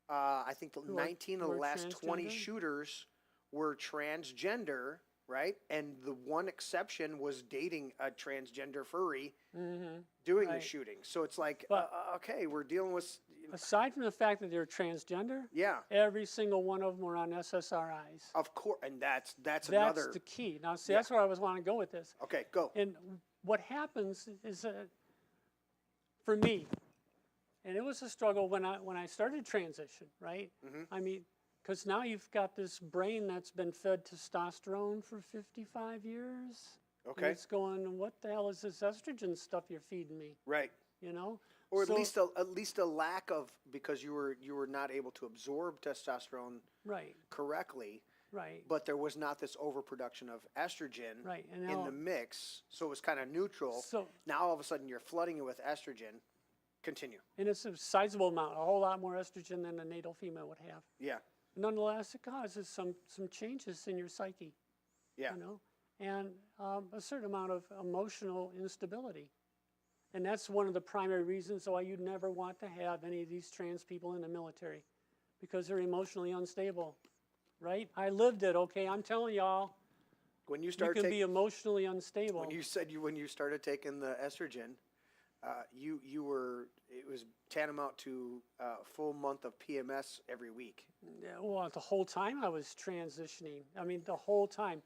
Speaker 2: I think
Speaker 4: Who are-
Speaker 2: 19 of the
Speaker 4: who are
Speaker 2: last 20
Speaker 4: transgender?
Speaker 2: shooters were transgender, right? And the one exception was dating a transgender furry doing the
Speaker 4: Right.
Speaker 2: shooting. So it's like,
Speaker 4: But-
Speaker 2: okay, we're dealing with,
Speaker 4: Aside from the fact that they're transgender,
Speaker 2: yeah,
Speaker 4: every single one of them were on SSRIs.
Speaker 2: of course, and that's
Speaker 4: That's
Speaker 2: another.
Speaker 4: the key. Now, see, that's where I was wanting to go with this.
Speaker 2: Okay, go.
Speaker 4: And what happens is that for me, and it was a struggle when I started transition, right?
Speaker 2: Mm-hmm.
Speaker 4: I mean, because now you've got this brain that's been fed testosterone for 55 years. and
Speaker 2: Okay,
Speaker 4: it's going, what the hell is this estrogen stuff you're feeding me?
Speaker 2: right.
Speaker 4: You know?
Speaker 2: Or at
Speaker 4: So-
Speaker 2: least a lack of, because you were not able to absorb testosterone
Speaker 4: Right,
Speaker 2: correctly,
Speaker 4: right.
Speaker 2: but there was not this overproduction of estrogen
Speaker 4: Right, and
Speaker 2: in
Speaker 4: now-
Speaker 2: the mix, so it was kind of neutral.
Speaker 4: So-
Speaker 2: now all of a sudden you're flooding it with estrogen. Continue.
Speaker 4: And it's a sizable amount, a whole lot more estrogen than a natal female would have.
Speaker 2: Yeah,
Speaker 4: Nonetheless, it causes some changes in your psyche,
Speaker 2: yeah,
Speaker 4: you know, and a certain amount of emotional instability. And that's one of the primary reasons why you'd never want to have any of these trans people in the military, because they're emotionally unstable, right? I lived it, okay? I'm telling y'all,
Speaker 2: when you
Speaker 4: you
Speaker 2: start
Speaker 4: can be
Speaker 2: taking,
Speaker 4: emotionally unstable.
Speaker 2: when you started taking the estrogen, it was tantamount to a full month of PMS every week.
Speaker 4: Yeah, well, the whole time I was transitioning. I mean, the whole time.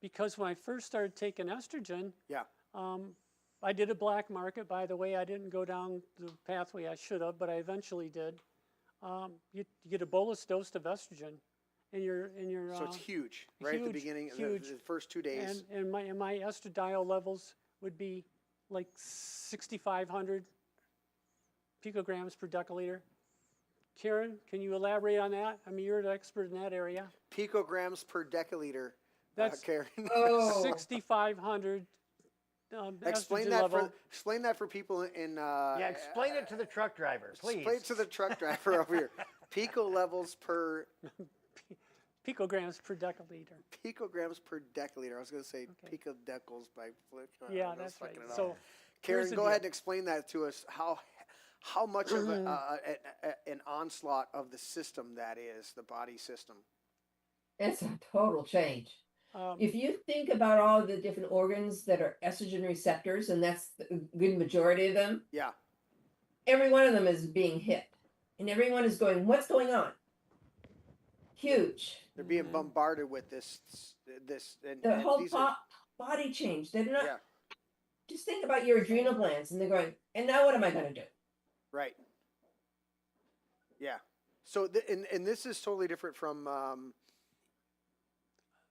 Speaker 4: Because when I first started taking estrogen,
Speaker 2: Yeah,
Speaker 4: I did a black market. By the way, I didn't go down the pathway I should have, but I eventually did. You get a bolus dose of estrogen, and your
Speaker 2: So it's huge, right at the
Speaker 4: huge,
Speaker 2: beginning,
Speaker 4: huge.
Speaker 2: the first 2 days.
Speaker 4: and my estradiol levels would be like 6,500 picograms per deciliter. Karen, can you elaborate on that? I mean, you're an expert in that area.
Speaker 2: Picograms per deciliter.
Speaker 4: That's
Speaker 2: Karen.
Speaker 3: Oh,
Speaker 4: 6,500
Speaker 2: explain
Speaker 4: estrogen
Speaker 2: that
Speaker 4: level.
Speaker 2: explain that for people in.
Speaker 5: Yeah, explain it to the truck driver, please.
Speaker 2: Explain it to the truck driver over here. Pico levels per
Speaker 4: Picograms per deciliter.
Speaker 2: picograms per deciliter. I was going to say picodecals by flip.
Speaker 4: Yeah,
Speaker 2: I was
Speaker 4: that's right.
Speaker 2: fucking it up.
Speaker 4: So,
Speaker 2: Karen,
Speaker 4: here's the
Speaker 2: go
Speaker 4: deal.
Speaker 2: ahead and explain that to us. How much of an onslaught of the system that is, the body system.
Speaker 3: it's a total change.
Speaker 4: Um,
Speaker 3: If you think about all the different organs that are estrogen receptors, and that's the good majority of them,
Speaker 2: Yeah,
Speaker 3: every one of them is being hit. And everyone is going, what's going on? Huge.
Speaker 2: they're being
Speaker 4: Mhm.
Speaker 2: bombarded with this, and,
Speaker 3: The
Speaker 2: and
Speaker 3: whole
Speaker 2: these are,
Speaker 3: body change. They're not,
Speaker 2: yeah,
Speaker 3: just think about your adrenal glands, and they're going, and now what am I going to do?
Speaker 2: right. Yeah. So, and this is totally different from,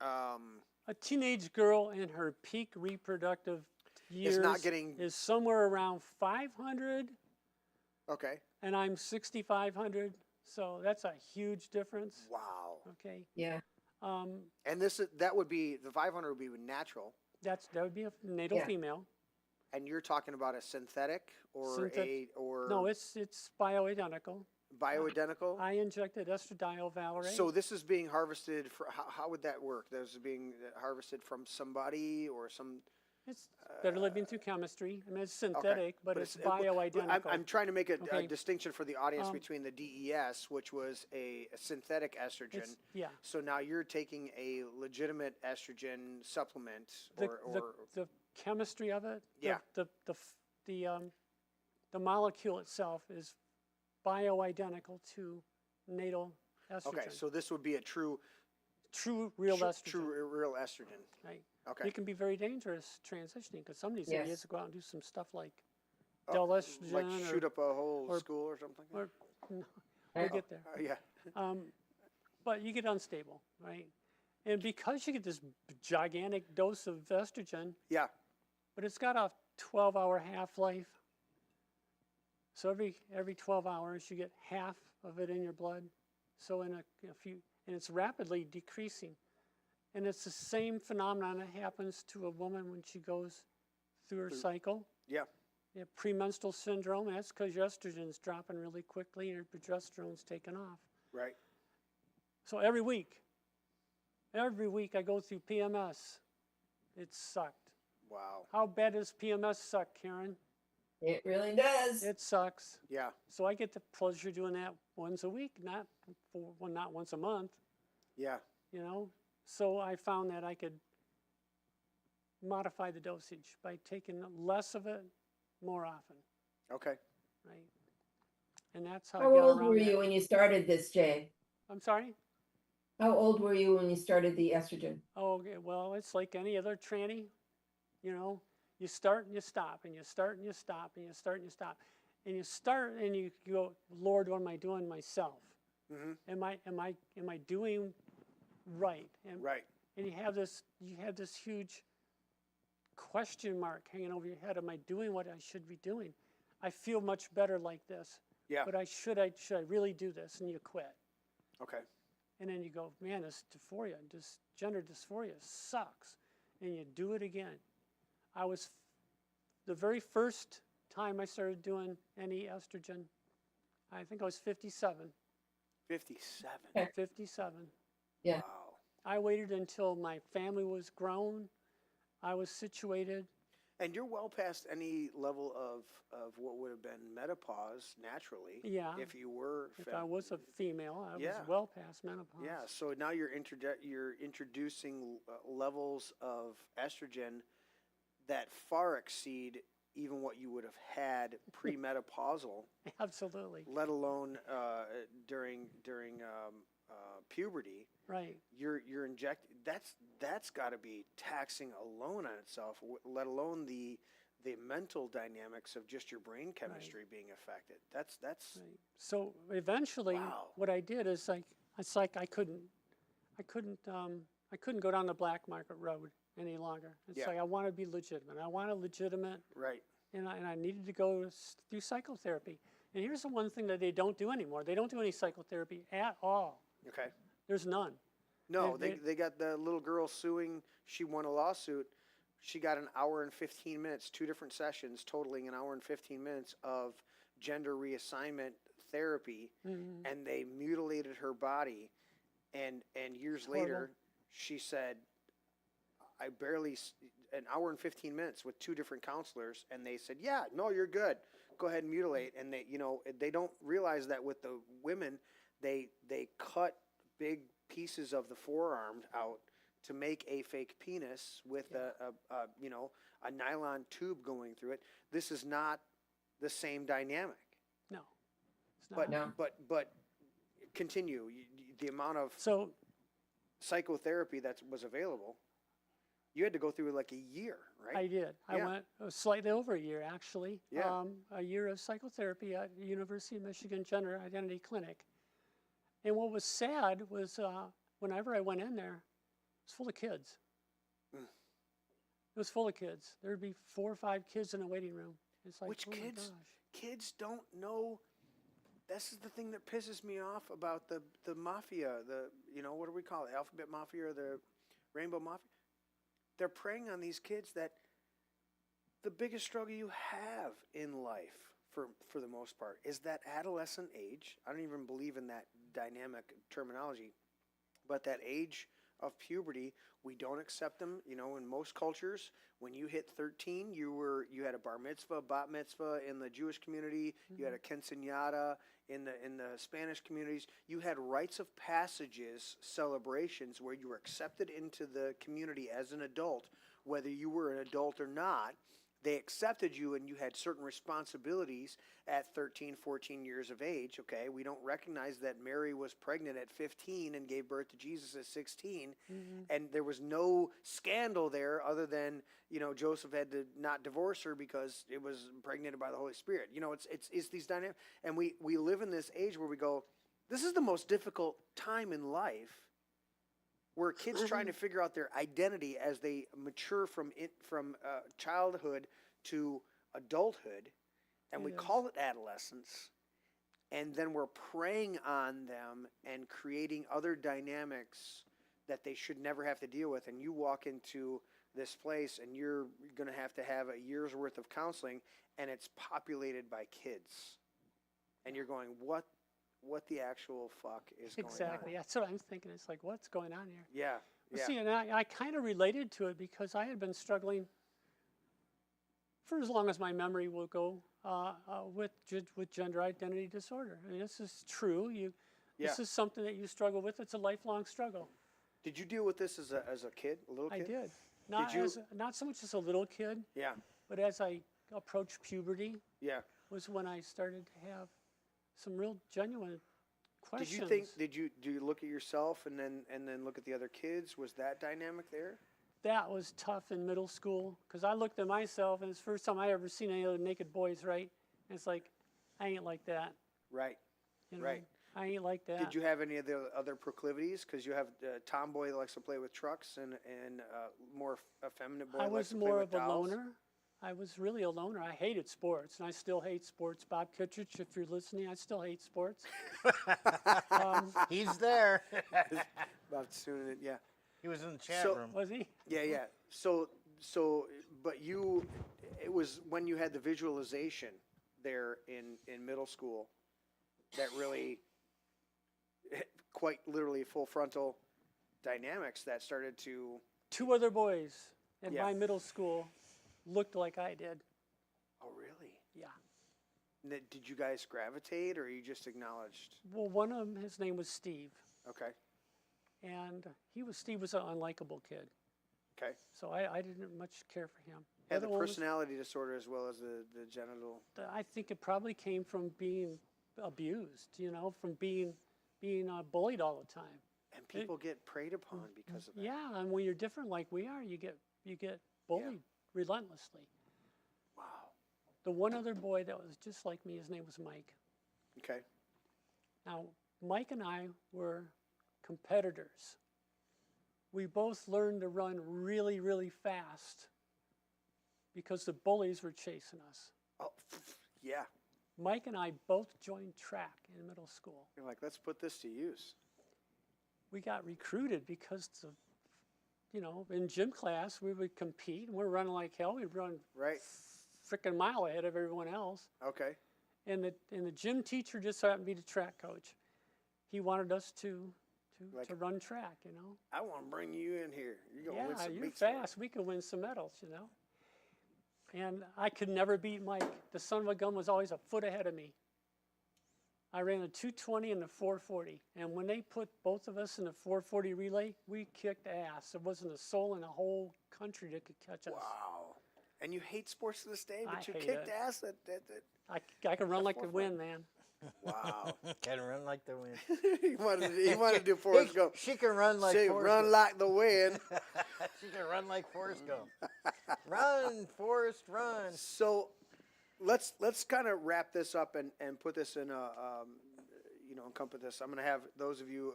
Speaker 4: a teenage girl in her peak reproductive years
Speaker 2: is not getting,
Speaker 4: is somewhere around 500,
Speaker 2: okay.
Speaker 4: and I'm 6,500. So that's a huge difference.
Speaker 2: Wow.
Speaker 4: Okay.
Speaker 3: Yeah.
Speaker 2: And that would be, the 500 would be natural.
Speaker 4: That would be a natal
Speaker 3: Yeah.
Speaker 4: female.
Speaker 2: And you're talking about a synthetic or or
Speaker 4: No, it's bioidentical.
Speaker 2: bioidentical?
Speaker 4: I injected estradiol valerate.
Speaker 2: So this is being harvested for, how would that work? This is being harvested from somebody or some,
Speaker 4: it's they're living through chemistry. I mean, it's synthetic, but it's
Speaker 2: but
Speaker 4: bioidentical.
Speaker 2: I'm trying to make a
Speaker 4: Okay.
Speaker 2: distinction for the audience
Speaker 4: Um,
Speaker 2: between the DES, which was a synthetic estrogen.
Speaker 4: Yeah.
Speaker 2: So now you're taking a legitimate estrogen supplement
Speaker 4: The,
Speaker 2: or
Speaker 4: the chemistry of it.
Speaker 2: Yeah.
Speaker 4: The molecule itself is bioidentical to natal estrogen.
Speaker 2: okay, so this would be a true
Speaker 4: real
Speaker 2: true,
Speaker 4: estrogen.
Speaker 2: true real estrogen.
Speaker 4: Right.
Speaker 2: Okay.
Speaker 4: It can be very dangerous transitioning because some of these
Speaker 3: Yes.
Speaker 4: idiots go out and do some stuff like
Speaker 2: Oh,
Speaker 4: del estrogen
Speaker 2: like
Speaker 4: or,
Speaker 2: shoot up a whole
Speaker 4: or-
Speaker 2: school or something like that?
Speaker 4: or no, we'll get there.
Speaker 2: Yeah.
Speaker 4: But you get unstable, right? And because you get this gigantic dose of estrogen,
Speaker 2: Yeah.
Speaker 4: but it's got a 12-hour half-life. So every 12 hours, you get half of it in your blood. So in a few, and it's rapidly decreasing. And it's the same phenomenon that happens to a woman when she goes through her cycle.
Speaker 2: Yeah.
Speaker 4: You have premenstrual syndrome. That's because your estrogen's dropping really quickly and your progesterone's taking off.
Speaker 2: Right.
Speaker 4: So every week I go through PMS. It sucked.
Speaker 2: Wow.
Speaker 4: How bad does PMS suck, Karen?
Speaker 3: It really does.
Speaker 4: It sucks.
Speaker 2: Yeah.
Speaker 4: So I get the pleasure doing that once a week, not once a month,
Speaker 2: Yeah.
Speaker 4: you know? So I found that I could modify the dosage by taking less of it more often,
Speaker 3: Okay.
Speaker 4: right? And that's how I
Speaker 3: How
Speaker 4: got
Speaker 3: old
Speaker 4: around
Speaker 3: were
Speaker 4: that.
Speaker 3: you when you started this, Jay?
Speaker 4: I'm sorry?
Speaker 3: How old were you when you started the estrogen?
Speaker 4: Oh, okay. Well, it's like any other tranny, you know, you start and you stop, and you start and you stop, and you start and you stop. And you start and you go, Lord, what am I doing myself?
Speaker 2: Mm-hmm.
Speaker 4: Am I doing right? And,
Speaker 2: Right.
Speaker 4: and you have this huge question mark hanging over your head. Am I doing what I should be doing? I feel much better like this.
Speaker 2: Yeah.
Speaker 4: But should I really do this? And you quit.
Speaker 2: Okay.
Speaker 4: And then you go, man, this dysphoria, this gender dysphoria sucks. And you do it again. The very first time I started doing any estrogen, I think I was 57.
Speaker 2: 57.
Speaker 3: Okay.
Speaker 4: 57.
Speaker 3: Yeah.
Speaker 2: Wow.
Speaker 4: I waited until my family was grown. I was situated.
Speaker 2: And you're well past any level of what would have been menopause naturally.
Speaker 4: Yeah.
Speaker 2: If you were.
Speaker 4: If I was a female, I
Speaker 2: Yeah.
Speaker 4: was well past menopause.
Speaker 2: Yeah. So now you're introducing levels of estrogen that far exceed even what you would have had premenopausal,
Speaker 4: Absolutely.
Speaker 2: let alone during puberty.
Speaker 4: Right.
Speaker 2: You're injecting. That's got to be taxing alone on itself. Let alone the the mental dynamics of just your brain chemistry being affected. That's
Speaker 4: Right. So eventually,
Speaker 2: Wow.
Speaker 4: what I did is it's like I couldn't go down the black market road any longer. It's
Speaker 2: Yeah.
Speaker 4: like I want to be legitimate. I want a legitimate,
Speaker 2: right.
Speaker 4: and I needed to go do psychotherapy. And here's the one thing that they don't do anymore. They don't do any psychotherapy at all.
Speaker 2: Okay.
Speaker 4: There's none.
Speaker 2: No,
Speaker 4: They-
Speaker 2: they got the little girl suing. She won a lawsuit. She got an hour and 15 minutes, 2 different sessions, totaling an hour and 15 minutes of gender reassignment therapy, and they mutilated her body. And years later,
Speaker 4: Horrible.
Speaker 2: she said, I barely, an hour and 15 minutes with 2 different counselors, and they said, yeah, no, you're good. Go ahead and mutilate. And they, they don't realize that with the women, they cut big pieces of the forearm out to make a fake penis with a nylon tube going through it. This is not the same dynamic.
Speaker 4: No. It's not.
Speaker 2: But
Speaker 3: No.
Speaker 2: but continue. The amount of
Speaker 4: So
Speaker 2: psychotherapy that was available, you had to go through like a year, right?
Speaker 4: I did. I
Speaker 2: Yeah.
Speaker 4: went slightly over a year, actually.
Speaker 2: Yeah.
Speaker 4: A year of psychotherapy at the University of Michigan Gender Identity Clinic. And what was sad was whenever I went in there, it was full of kids.
Speaker 2: Mm.
Speaker 4: It was full of kids. There would be 4 or 5 kids in a waiting room. It's like,
Speaker 2: Which
Speaker 4: oh my
Speaker 2: kids?
Speaker 4: gosh.
Speaker 2: Kids don't know. This is the thing that pisses me off about the mafia. What do we call it? Alphabet mafia or the rainbow mafia? They're preying on these kids that the biggest struggle you have in life, for the most part, is that adolescent age. I don't even believe in that dynamic terminology, but that age of puberty, we don't accept them. In most cultures, when you hit 13, you had a bar mitzvah, bat mitzvah in the Jewish community. You had a quinceañera in the Spanish communities. You had rites of passages, celebrations where you were accepted into the community as an adult, whether you were an adult or not. They accepted you and you had certain responsibilities at 13, 14 years of age, okay? We don't recognize that Mary was pregnant at 15 and gave birth to Jesus at 16, and there was no scandal there other than, Joseph had to not divorce her because it was impregnated by the Holy Spirit. It's these dynamics, and we live in this age where we go, this is the most difficult time in life where kids trying to figure out their identity as they mature from childhood to adulthood, and we call it adolescence, and then we're preying on them and creating other dynamics that they should never have to deal with. And you walk into this place and you're going to have a year's worth of counseling, and it's populated by kids, and you're going, what the actual fuck is going on?
Speaker 4: Exactly. That's what I'm thinking. It's like, what's going on here?
Speaker 2: Yeah.
Speaker 4: Well,
Speaker 2: Yeah.
Speaker 4: see, and I kind of related to it because I had been struggling for as long as my memory will go with gender identity disorder. I mean, this is true. This is something that you struggle with. It's a lifelong struggle.
Speaker 2: Did you deal with this as a kid, a little
Speaker 4: I
Speaker 2: kid?
Speaker 4: did. Not so much as a little kid,
Speaker 2: Yeah.
Speaker 4: but as I approached puberty
Speaker 2: Yeah.
Speaker 4: was when I started to have some real genuine questions.
Speaker 2: Do you look at yourself and then look at the other kids? Was that dynamic there?
Speaker 4: That was tough in middle school because I looked at myself and it's the first time I ever seen any other naked boys, right? And it's like, I ain't like that.
Speaker 2: Right. Right.
Speaker 4: I ain't like that.
Speaker 2: Did you have any of the other proclivities? Because you have a tomboy that likes to play with trucks and more effeminate boy
Speaker 4: I
Speaker 2: that likes
Speaker 4: was
Speaker 2: to play
Speaker 4: more
Speaker 2: with
Speaker 4: of a
Speaker 2: dolls.
Speaker 4: loner. I was really a loner. I hated sports, and I still hate sports. Bob Kittredge, if you're listening, I still hate sports.
Speaker 5: He's there.
Speaker 2: About soon, yeah.
Speaker 5: He was in the chat
Speaker 2: So-
Speaker 5: room.
Speaker 4: Was he?
Speaker 2: Yeah. But it was when you had the visualization there in middle school that really, quite literally full frontal dynamics that started to.
Speaker 4: 2 other boys in
Speaker 2: Yeah.
Speaker 4: my middle school looked like I did.
Speaker 2: Oh, really?
Speaker 4: Yeah.
Speaker 2: Did you guys gravitate, or you just acknowledged?
Speaker 4: Well, one of them, his name was Steve,
Speaker 2: Okay.
Speaker 4: and Steve was an unlikable kid,
Speaker 2: Okay.
Speaker 4: so I didn't much care for him.
Speaker 2: Had the
Speaker 4: other one was-
Speaker 2: personality disorder as well as the genital.
Speaker 4: I think it probably came from being abused, from being bullied all the time.
Speaker 2: And people get preyed upon because of that.
Speaker 4: Yeah, and when you're different like we are, you get bullied relentlessly.
Speaker 2: Wow.
Speaker 4: the one other boy that was just like me, his name was Mike.
Speaker 2: Okay.
Speaker 4: Now, Mike and I were competitors. We both learned to run really, really fast because the bullies were chasing us.
Speaker 2: Oh, yeah.
Speaker 4: Mike and I both joined track in middle school.
Speaker 2: You're like, let's put this to use.
Speaker 4: We got recruited because of, you know, in gym class, we would compete, and we're running like hell. We'd run
Speaker 2: Right.
Speaker 4: freaking mile ahead of everyone else.
Speaker 2: Okay.
Speaker 4: And the gym teacher just happened to be the track coach. He wanted us to run track, you know.
Speaker 2: I want to bring you in here. You're going to win
Speaker 4: Yeah,
Speaker 2: some
Speaker 4: you're
Speaker 2: meets for us.
Speaker 4: fast. We could win some medals, you know. And I could never beat Mike. The son of a gun was always a foot ahead of me. I ran a 220 and a 440. And when they put both of us in the 440 relay, we kicked ass. There wasn't a soul in the whole country that could catch us.
Speaker 2: Wow. And you hate sports to this day, but
Speaker 4: I
Speaker 2: you
Speaker 4: hate
Speaker 2: kicked
Speaker 4: it.
Speaker 2: ass at
Speaker 4: I could run like the
Speaker 2: 440.
Speaker 4: wind, man.
Speaker 2: wow.
Speaker 5: Can run like the wind.
Speaker 2: he wanted to do Forrest Gump.
Speaker 5: She can run like
Speaker 2: She
Speaker 5: Forrest
Speaker 2: run
Speaker 5: Gump.
Speaker 2: like the wind.
Speaker 5: She can run like Forrest Gump. Run, Forrest, run.
Speaker 2: So let's kind of wrap this up and put this in a encompass this. I'm going to have those of you,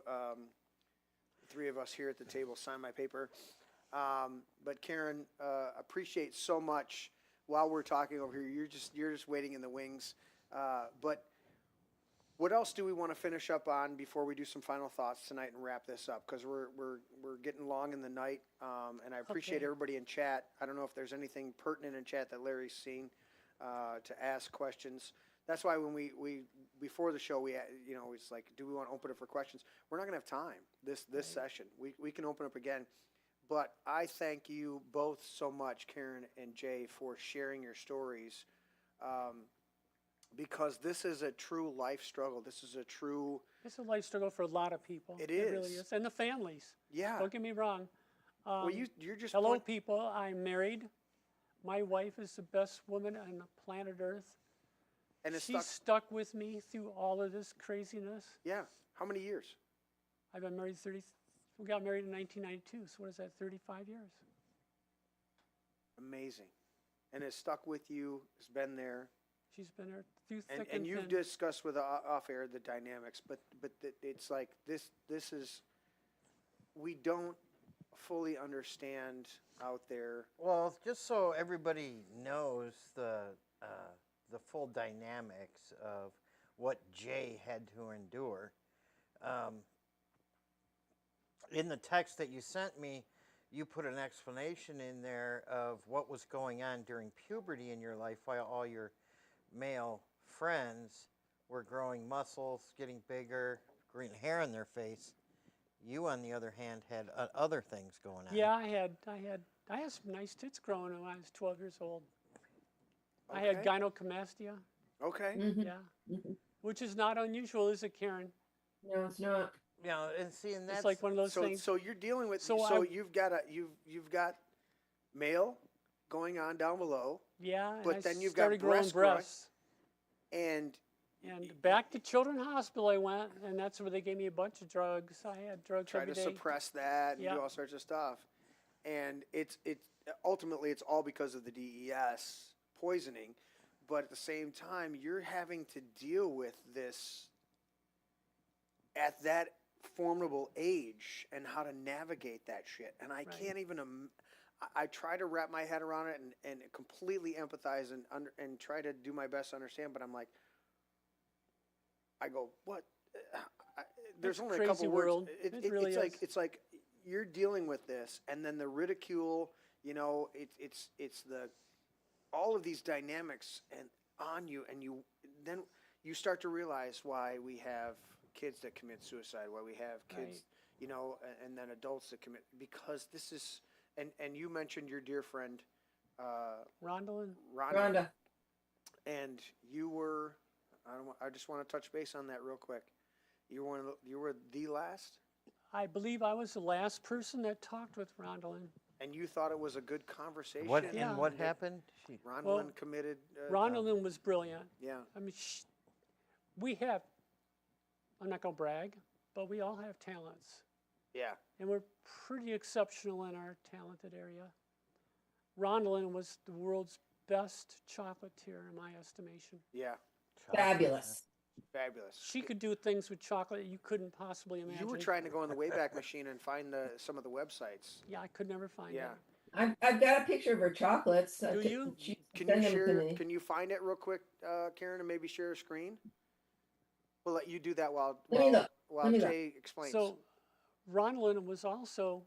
Speaker 2: three of us here at the table, sign my paper. But Karen, appreciate so much. While we're talking over here, you're just waiting in the wings. But what else do we want to finish up on before we do some final thoughts tonight and wrap this up? Because we're getting long in the night, and I appreciate
Speaker 4: Okay.
Speaker 2: everybody in chat. I don't know if there's anything pertinent in chat that Larry's seen to ask questions. That's why when we before the show it's like, do we want to open it for questions? We're not going to have time this session. We can open up again. But I thank you both so much, Karen and Jay, for sharing your stories, because this is a true life struggle. This is a true.
Speaker 4: It's a life struggle for a lot of people.
Speaker 2: It
Speaker 4: really
Speaker 2: is.
Speaker 4: is. And the families.
Speaker 2: Yeah.
Speaker 4: Don't get me wrong.
Speaker 2: Well, you're just.
Speaker 4: Hello, people. I'm married. My wife is the best woman on the planet Earth.
Speaker 2: And it's
Speaker 4: She's stuck with me through all of this craziness.
Speaker 2: Yeah. How many years?
Speaker 4: I've been married we got married in 1992, so what is that, 35 years?
Speaker 2: Amazing. And it's stuck with you. It's been there.
Speaker 4: She's been there through thick and
Speaker 2: And you've
Speaker 4: thin.
Speaker 2: discussed with off air the dynamics, but it's like this is. We don't fully understand out there.
Speaker 5: Well, just so everybody knows the full dynamics of what Jay had to endure. In the text that you sent me, you put an explanation in there of what was going on during puberty in your life while all your male friends were growing muscles, getting bigger, green hair on their face. You, on the other hand, had other things going on.
Speaker 4: Yeah, I had some nice tits growing when I was 12 years old. I had
Speaker 2: Okay.
Speaker 4: gynecomastia.
Speaker 2: Okay.
Speaker 3: Mhm.
Speaker 4: Yeah,
Speaker 3: Mhm.
Speaker 4: which is not unusual, is it, Karen?
Speaker 3: No, it's not.
Speaker 5: You know, and see, and that's
Speaker 4: It's like one of those things.
Speaker 2: So you're dealing with.
Speaker 4: So
Speaker 2: So,
Speaker 4: I-
Speaker 2: you've got male going on down below,
Speaker 4: Yeah, and
Speaker 2: but
Speaker 4: I
Speaker 2: then you've got
Speaker 4: started growing
Speaker 2: breast growing.
Speaker 4: breasts.
Speaker 2: and
Speaker 4: And back to Children's Hospital I went, and that's where they gave me a bunch of drugs. I had drugs
Speaker 2: try
Speaker 4: every
Speaker 2: to
Speaker 4: day.
Speaker 2: suppress that and
Speaker 4: Yeah.
Speaker 2: do all sorts of stuff. And it's ultimately it's all because of the DES poisoning, but at the same time you're having to deal with this at that formidable age and how to navigate that shit. And I
Speaker 4: Right.
Speaker 2: can't even I try to wrap my head around it and completely empathize and try to do my best to understand, but I'm like, I go, what? There's
Speaker 4: It's a
Speaker 2: only a couple
Speaker 4: crazy
Speaker 2: words.
Speaker 4: world. It really is.
Speaker 2: It's like you're dealing with this, and then the ridicule. It's the all of these dynamics and on you, and then you start to realize why we have kids that commit suicide, why we have kids, and then adults that commit, because this is. And you mentioned your dear friend,
Speaker 4: Rondalyn?
Speaker 2: Rhonda, and you were. I just want to touch base on that real quick. You were the last,
Speaker 4: I believe I was the last person that talked with Rondalyn.
Speaker 2: and you thought it was a good conversation.
Speaker 5: what
Speaker 4: Yeah.
Speaker 5: and what happened.
Speaker 2: Rondalyn
Speaker 4: Well,
Speaker 2: committed.
Speaker 4: Rondalyn was brilliant.
Speaker 2: Yeah.
Speaker 4: I mean, we have, I'm not going to brag, but we all have talents.
Speaker 2: Yeah.
Speaker 4: And we're pretty exceptional in our talented area. Rondalyn was the world's best chocolatier in my estimation.
Speaker 2: Yeah,
Speaker 3: Fabulous.
Speaker 2: fabulous.
Speaker 4: She could do things with chocolate you couldn't possibly imagine.
Speaker 2: You were trying to go in the Wayback Machine and find some of the websites.
Speaker 4: Yeah, I could never find
Speaker 2: Yeah.
Speaker 4: it.
Speaker 3: I've got a picture of her chocolates.
Speaker 4: Do you?
Speaker 2: Can
Speaker 3: Send
Speaker 2: you
Speaker 3: them to
Speaker 2: share?
Speaker 3: me.
Speaker 2: Can you find it real quick, Karen, and maybe share a screen? We'll let you do that while
Speaker 3: Let me look.
Speaker 2: while
Speaker 3: Let me look.
Speaker 2: Jay explains.
Speaker 4: So, Ronaldin was also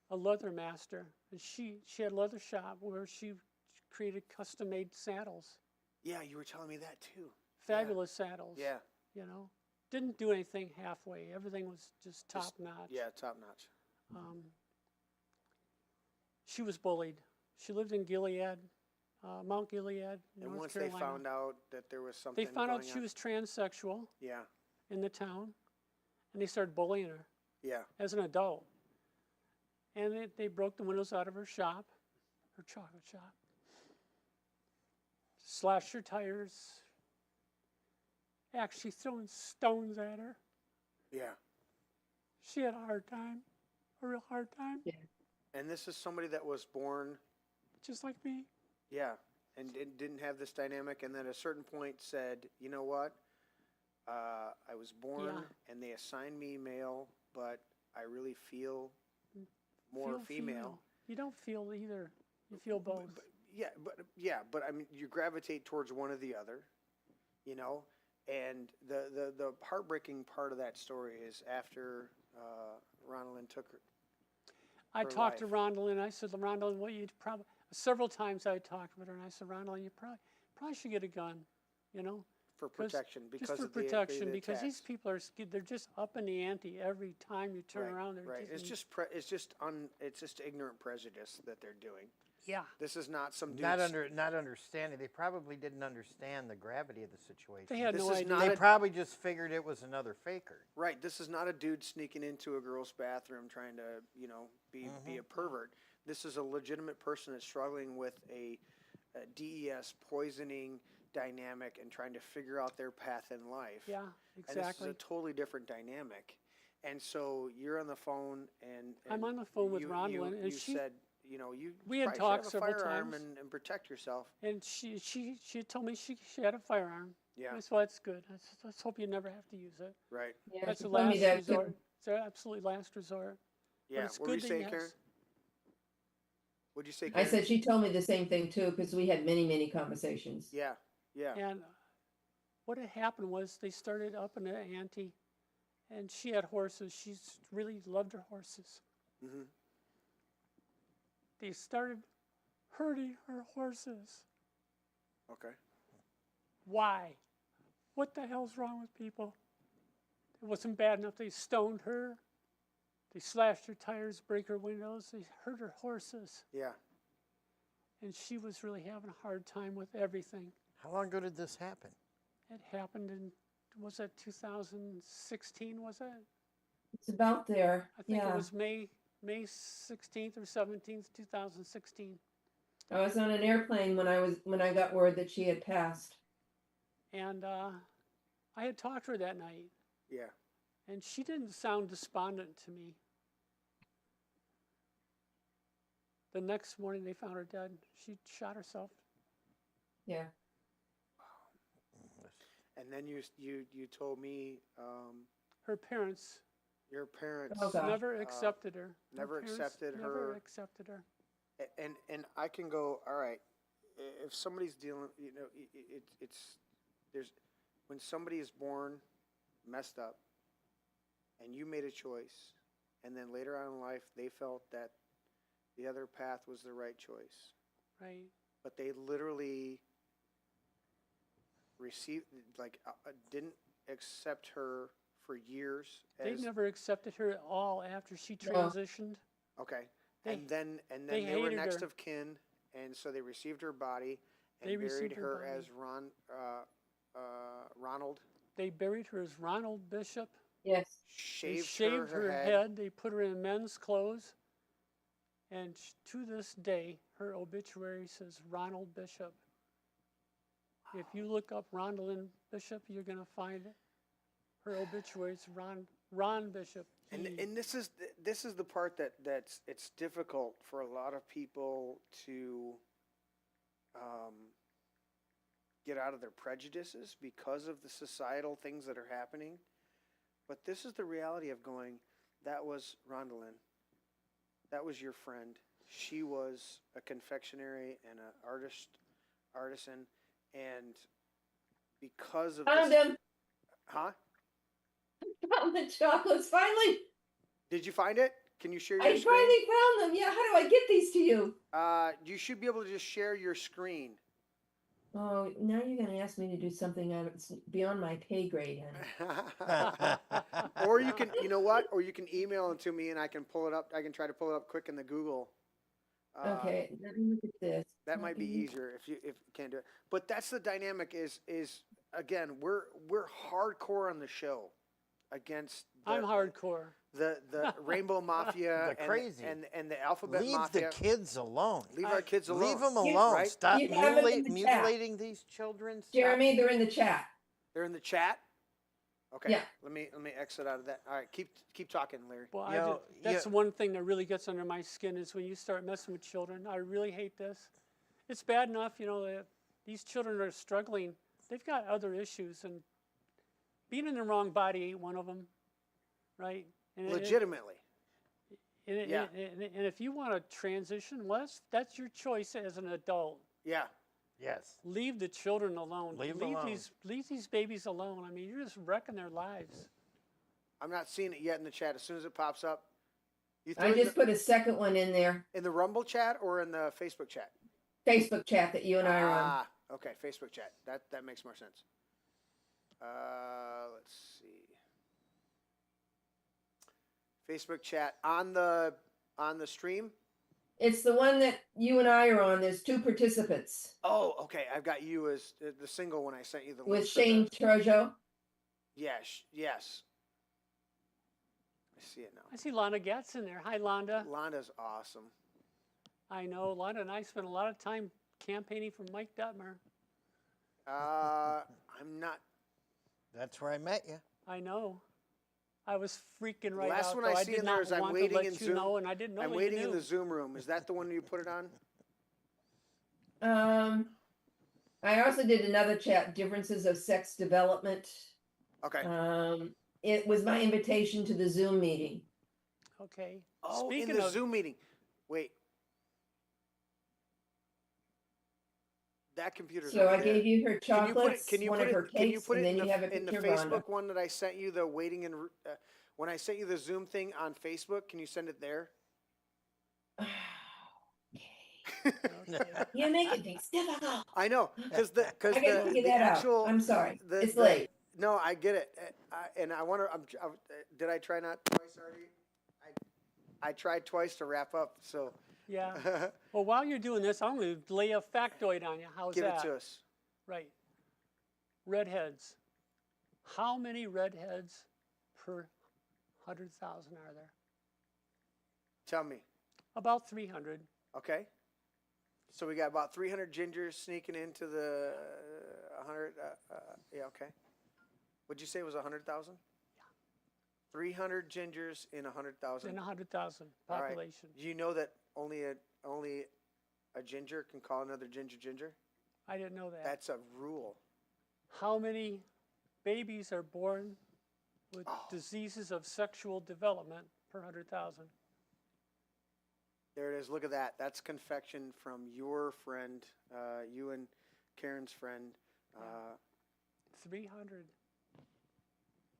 Speaker 4: a leather master, and she had a leather shop where she created custom-made saddles,
Speaker 2: yeah, you were telling me that too.
Speaker 4: fabulous saddles.
Speaker 2: Yeah,
Speaker 4: You know, didn't do anything halfway. Everything was just top notch.
Speaker 2: yeah, top notch.
Speaker 4: She was bullied. She lived in Gilead, Mount Gilead,
Speaker 2: And
Speaker 4: North
Speaker 2: once
Speaker 4: Carolina.
Speaker 2: they found out that there was something,
Speaker 4: They found out
Speaker 2: going
Speaker 4: she
Speaker 2: on-
Speaker 4: was transsexual
Speaker 2: Yeah,
Speaker 4: in the town, and they started bullying her
Speaker 2: yeah,
Speaker 4: as an adult. And they broke the windows out of her shop, her chocolate shop, slashed her tires, actually throwing stones at her.
Speaker 2: yeah.
Speaker 4: She had a hard time, a real hard time,
Speaker 2: And this is somebody that was born,
Speaker 4: just like me.
Speaker 2: yeah, and didn't have this dynamic, and then at a certain point said, you know what? I was born,
Speaker 4: Yeah.
Speaker 2: and they assigned me male, but I really feel more
Speaker 4: Feel
Speaker 2: female.
Speaker 4: You don't feel either. You feel both.
Speaker 2: But I mean, you gravitate towards one or the other, you know. And the heartbreaking part of that story is after Ronaldin took her.
Speaker 4: I
Speaker 2: her
Speaker 4: talked to
Speaker 2: life.
Speaker 4: Ronaldin. I said, Ronaldin, what you probably several times I talked with her, and I said, Ronaldin, you probably should get a gun, you know,
Speaker 2: For protection, because
Speaker 4: just for
Speaker 2: of the
Speaker 4: protection, because these
Speaker 2: attacks.
Speaker 4: people they're just up in the ante every time you turn around. They're
Speaker 2: Right. It's just ignorant prejudice that they're doing.
Speaker 4: yeah.
Speaker 2: This is not some dude.
Speaker 5: Not understanding. They probably didn't understand the gravity of the situation.
Speaker 4: They had
Speaker 2: This
Speaker 4: no
Speaker 2: is
Speaker 4: idea.
Speaker 2: not
Speaker 5: They
Speaker 2: a-
Speaker 5: probably just figured it was another faker.
Speaker 2: Right. This is not a dude sneaking into a girl's bathroom trying to, be a pervert. This is a legitimate person that's struggling with a DES poisoning dynamic and trying to figure out their path in life.
Speaker 4: Yeah,
Speaker 2: And this
Speaker 4: exactly.
Speaker 2: is a totally different dynamic. And so you're on the phone, and
Speaker 4: I'm on the phone with
Speaker 2: you,
Speaker 4: Ronaldin, and
Speaker 2: you
Speaker 4: she-
Speaker 2: said,
Speaker 4: we had
Speaker 2: probably should
Speaker 4: talked
Speaker 2: have a
Speaker 4: several
Speaker 2: firearm
Speaker 4: times.
Speaker 2: and protect yourself.
Speaker 4: And she told me she had a firearm.
Speaker 2: Yeah.
Speaker 4: I said, well, that's good. I said, let's hope you never have to use it.
Speaker 2: Right.
Speaker 3: Yeah,
Speaker 4: That's
Speaker 3: she
Speaker 4: the
Speaker 3: told me
Speaker 4: last
Speaker 3: that
Speaker 4: resort.
Speaker 3: too.
Speaker 4: It's their absolute last resort.
Speaker 2: Yeah.
Speaker 4: it's
Speaker 2: What were you
Speaker 4: good that
Speaker 2: saying,
Speaker 4: you
Speaker 2: Karen?
Speaker 4: have-
Speaker 2: What'd you say,
Speaker 3: I
Speaker 2: Karen?
Speaker 3: said she told me the same thing too, because we had many, many conversations.
Speaker 2: Yeah. Yeah.
Speaker 4: And what had happened was they started up in the ante, and she had horses. She really loved her horses.
Speaker 2: Mm-hmm.
Speaker 4: They started hurting her horses.
Speaker 2: Okay.
Speaker 4: Why? What the hell's wrong with people? It wasn't bad enough. They stoned her. They slashed her tires, break her windows. They hurt her horses.
Speaker 2: Yeah.
Speaker 4: And she was really having a hard time with everything.
Speaker 5: How long ago did this happen?
Speaker 4: It happened in, was that 2016, was it?
Speaker 3: It's about there.
Speaker 4: I think
Speaker 3: Yeah.
Speaker 4: it was May 16th or 17th, 2016.
Speaker 3: I was on an airplane when I got word that she had passed.
Speaker 4: And I had talked to her that night,
Speaker 2: Yeah.
Speaker 4: and she didn't sound despondent to me. The next morning, they found her dead. She shot herself.
Speaker 3: Yeah.
Speaker 2: And then you told me
Speaker 4: Her parents
Speaker 2: your parents
Speaker 3: Oh, gosh.
Speaker 4: never accepted her. Her
Speaker 2: never
Speaker 4: parents
Speaker 2: accepted
Speaker 4: Never
Speaker 2: her.
Speaker 4: accepted her.
Speaker 2: and I can go, all right, if somebody's dealing, it's there's when somebody is born messed up and you made a choice, and then later on in life they felt that the other path was the right choice,
Speaker 4: Right.
Speaker 2: but they literally didn't accept her for years.
Speaker 4: They never accepted her at all after she
Speaker 3: No.
Speaker 4: transitioned.
Speaker 2: Okay.
Speaker 4: They-
Speaker 2: and then
Speaker 4: they
Speaker 2: they were
Speaker 4: hated
Speaker 2: next
Speaker 4: her.
Speaker 2: of kin, and so they received her body and
Speaker 4: They
Speaker 2: buried
Speaker 4: received her
Speaker 2: her
Speaker 4: body.
Speaker 2: as Ronald.
Speaker 4: They buried her as Ronald Bishop.
Speaker 3: Yes.
Speaker 4: They
Speaker 2: Shaved
Speaker 4: her head. They put her in men's clothes. And to this day, her obituary says Ronald Bishop. If you look up Rondalyn Bishop, you're going to find it. Her obituary is Ron Bishop.
Speaker 2: And this is the part that's it's difficult for a lot of people to get out of their prejudices because of the societal things that are happening. But this is the reality of going, that was Rondalyn. That was your friend. She was a confectionery and an artisan. And because of
Speaker 3: Found
Speaker 2: this,
Speaker 3: them.
Speaker 2: huh?
Speaker 3: Found the chocolates finally.
Speaker 2: Did you find it? Can you share your
Speaker 3: I
Speaker 2: screen?
Speaker 3: finally found them. Yeah, how do I get these to you?
Speaker 2: You should be able to just share your screen.
Speaker 3: Oh, now you're going to ask me to do something that's beyond my pay grade, honey.
Speaker 2: Or you can, you know what? Or you can email it to me and I can pull it up. I can try to pull it up quick in the Google.
Speaker 3: Okay, let me look at this.
Speaker 2: That might be easier if you can't do it. But that's the dynamic is again, we're hardcore on the show against
Speaker 4: I'm hardcore.
Speaker 2: the Rainbow Mafia
Speaker 5: The crazy.
Speaker 2: and the Alphabet
Speaker 5: Leave
Speaker 2: Mafia.
Speaker 5: the kids alone.
Speaker 2: Leave our kids alone.
Speaker 5: Leave them
Speaker 3: You-
Speaker 5: alone.
Speaker 2: right?
Speaker 5: Stop
Speaker 3: You have them in the chat.
Speaker 5: mutilating these children. Stop.
Speaker 3: Jeremy, they're in the chat.
Speaker 2: They're in the chat. Okay.
Speaker 3: Yeah.
Speaker 2: Let me exit out of that. All right. Keep talking, Larry.
Speaker 4: Well,
Speaker 5: Yo,
Speaker 4: that's
Speaker 5: yeah.
Speaker 4: one thing that really gets under my skin is when you start messing with children. I really hate this. It's bad enough, that these children are struggling. They've got other issues, and being in the wrong body ain't one of them, right? And
Speaker 2: Legitimately.
Speaker 4: and if you want to transition, well, that's your choice as an adult.
Speaker 2: Yeah.
Speaker 5: Yes.
Speaker 4: Leave the children alone.
Speaker 5: Leave them alone.
Speaker 4: Leave these babies alone. I mean, you're just wrecking their lives.
Speaker 2: I'm not seeing it yet in the chat. As soon as it pops up, you
Speaker 3: I just put a second one in there.
Speaker 2: in the Rumble chat or in the Facebook chat?
Speaker 3: Facebook chat that you and I are on.
Speaker 2: Ah, okay, Facebook chat. That makes more sense. Let's see. Facebook chat on the stream.
Speaker 3: It's the one that you and I are on. There's 2 participants
Speaker 2: Oh, okay. I've got you as the single one I sent you the link
Speaker 3: with
Speaker 2: for the-
Speaker 3: Shane Trojo.
Speaker 2: Yes, yes. I see it now.
Speaker 4: I see Londa Gatz in there. Hi, Londa.
Speaker 2: Londa's awesome.
Speaker 4: I know. Londa and I spent a lot of time campaigning for Mike Detmer.
Speaker 2: I'm not.
Speaker 5: That's where I met you.
Speaker 4: I know. I was freaking right
Speaker 2: Last
Speaker 4: out.
Speaker 2: one
Speaker 4: though.
Speaker 2: I
Speaker 4: I
Speaker 2: see
Speaker 4: did
Speaker 2: in there
Speaker 4: not
Speaker 2: is I'm
Speaker 4: want
Speaker 2: waiting
Speaker 4: to let
Speaker 2: in
Speaker 4: you
Speaker 2: Zoom.
Speaker 4: know, and I didn't know
Speaker 2: I'm
Speaker 4: that
Speaker 2: waiting
Speaker 4: you
Speaker 2: in
Speaker 4: knew.
Speaker 2: the Zoom room. Is that the one you put it on?
Speaker 3: I also did another chat, differences of sex development.
Speaker 2: Okay.
Speaker 3: It was my invitation to the Zoom meeting.
Speaker 4: Okay.
Speaker 2: Oh,
Speaker 4: Speaking
Speaker 2: in the
Speaker 4: of,
Speaker 2: Zoom meeting. Wait. That computer's
Speaker 3: So
Speaker 2: over
Speaker 3: I
Speaker 2: there.
Speaker 3: gave you her
Speaker 2: Can you put
Speaker 3: chocolates,
Speaker 2: it? Can you
Speaker 3: one
Speaker 2: put
Speaker 3: of her
Speaker 2: it? Can you
Speaker 3: cakes,
Speaker 2: put
Speaker 3: and
Speaker 2: it
Speaker 3: then
Speaker 2: in
Speaker 3: you have a
Speaker 2: the
Speaker 3: picture of Rhonda.
Speaker 2: Facebook one that I sent you? The waiting and when I sent you the Zoom thing on Facebook, can you send it there?
Speaker 4: okay.
Speaker 3: You're making things difficult.
Speaker 2: I know, because the
Speaker 3: I gotta figure
Speaker 2: the
Speaker 3: that
Speaker 2: actual.
Speaker 3: out. I'm sorry. It's
Speaker 2: the-
Speaker 3: late.
Speaker 2: No, I get it, and I want to. Did I try not twice already? I tried twice to wrap up, so
Speaker 4: Yeah. Well, while you're doing this, I'm going to lay a factoid on you. How's
Speaker 2: give
Speaker 4: that?
Speaker 2: it to us.
Speaker 4: Right. Redheads. How many redheads per 100,000 are there?
Speaker 2: Tell me.
Speaker 4: About 300.
Speaker 2: Okay. So we got about 300 gingers sneaking into the 100. Yeah. Okay. Would you say it was 100,000?
Speaker 4: Yeah.
Speaker 2: 300 gingers in 100,000.
Speaker 4: In 100,000
Speaker 2: All right.
Speaker 4: population.
Speaker 2: Do you know that only a ginger can call another ginger?
Speaker 4: I didn't know that.
Speaker 2: That's a rule.
Speaker 4: How many babies are born with diseases of sexual development per 100,000?
Speaker 2: There it is. Look at that. That's confection from your friend, you and Karen's friend,
Speaker 4: 300.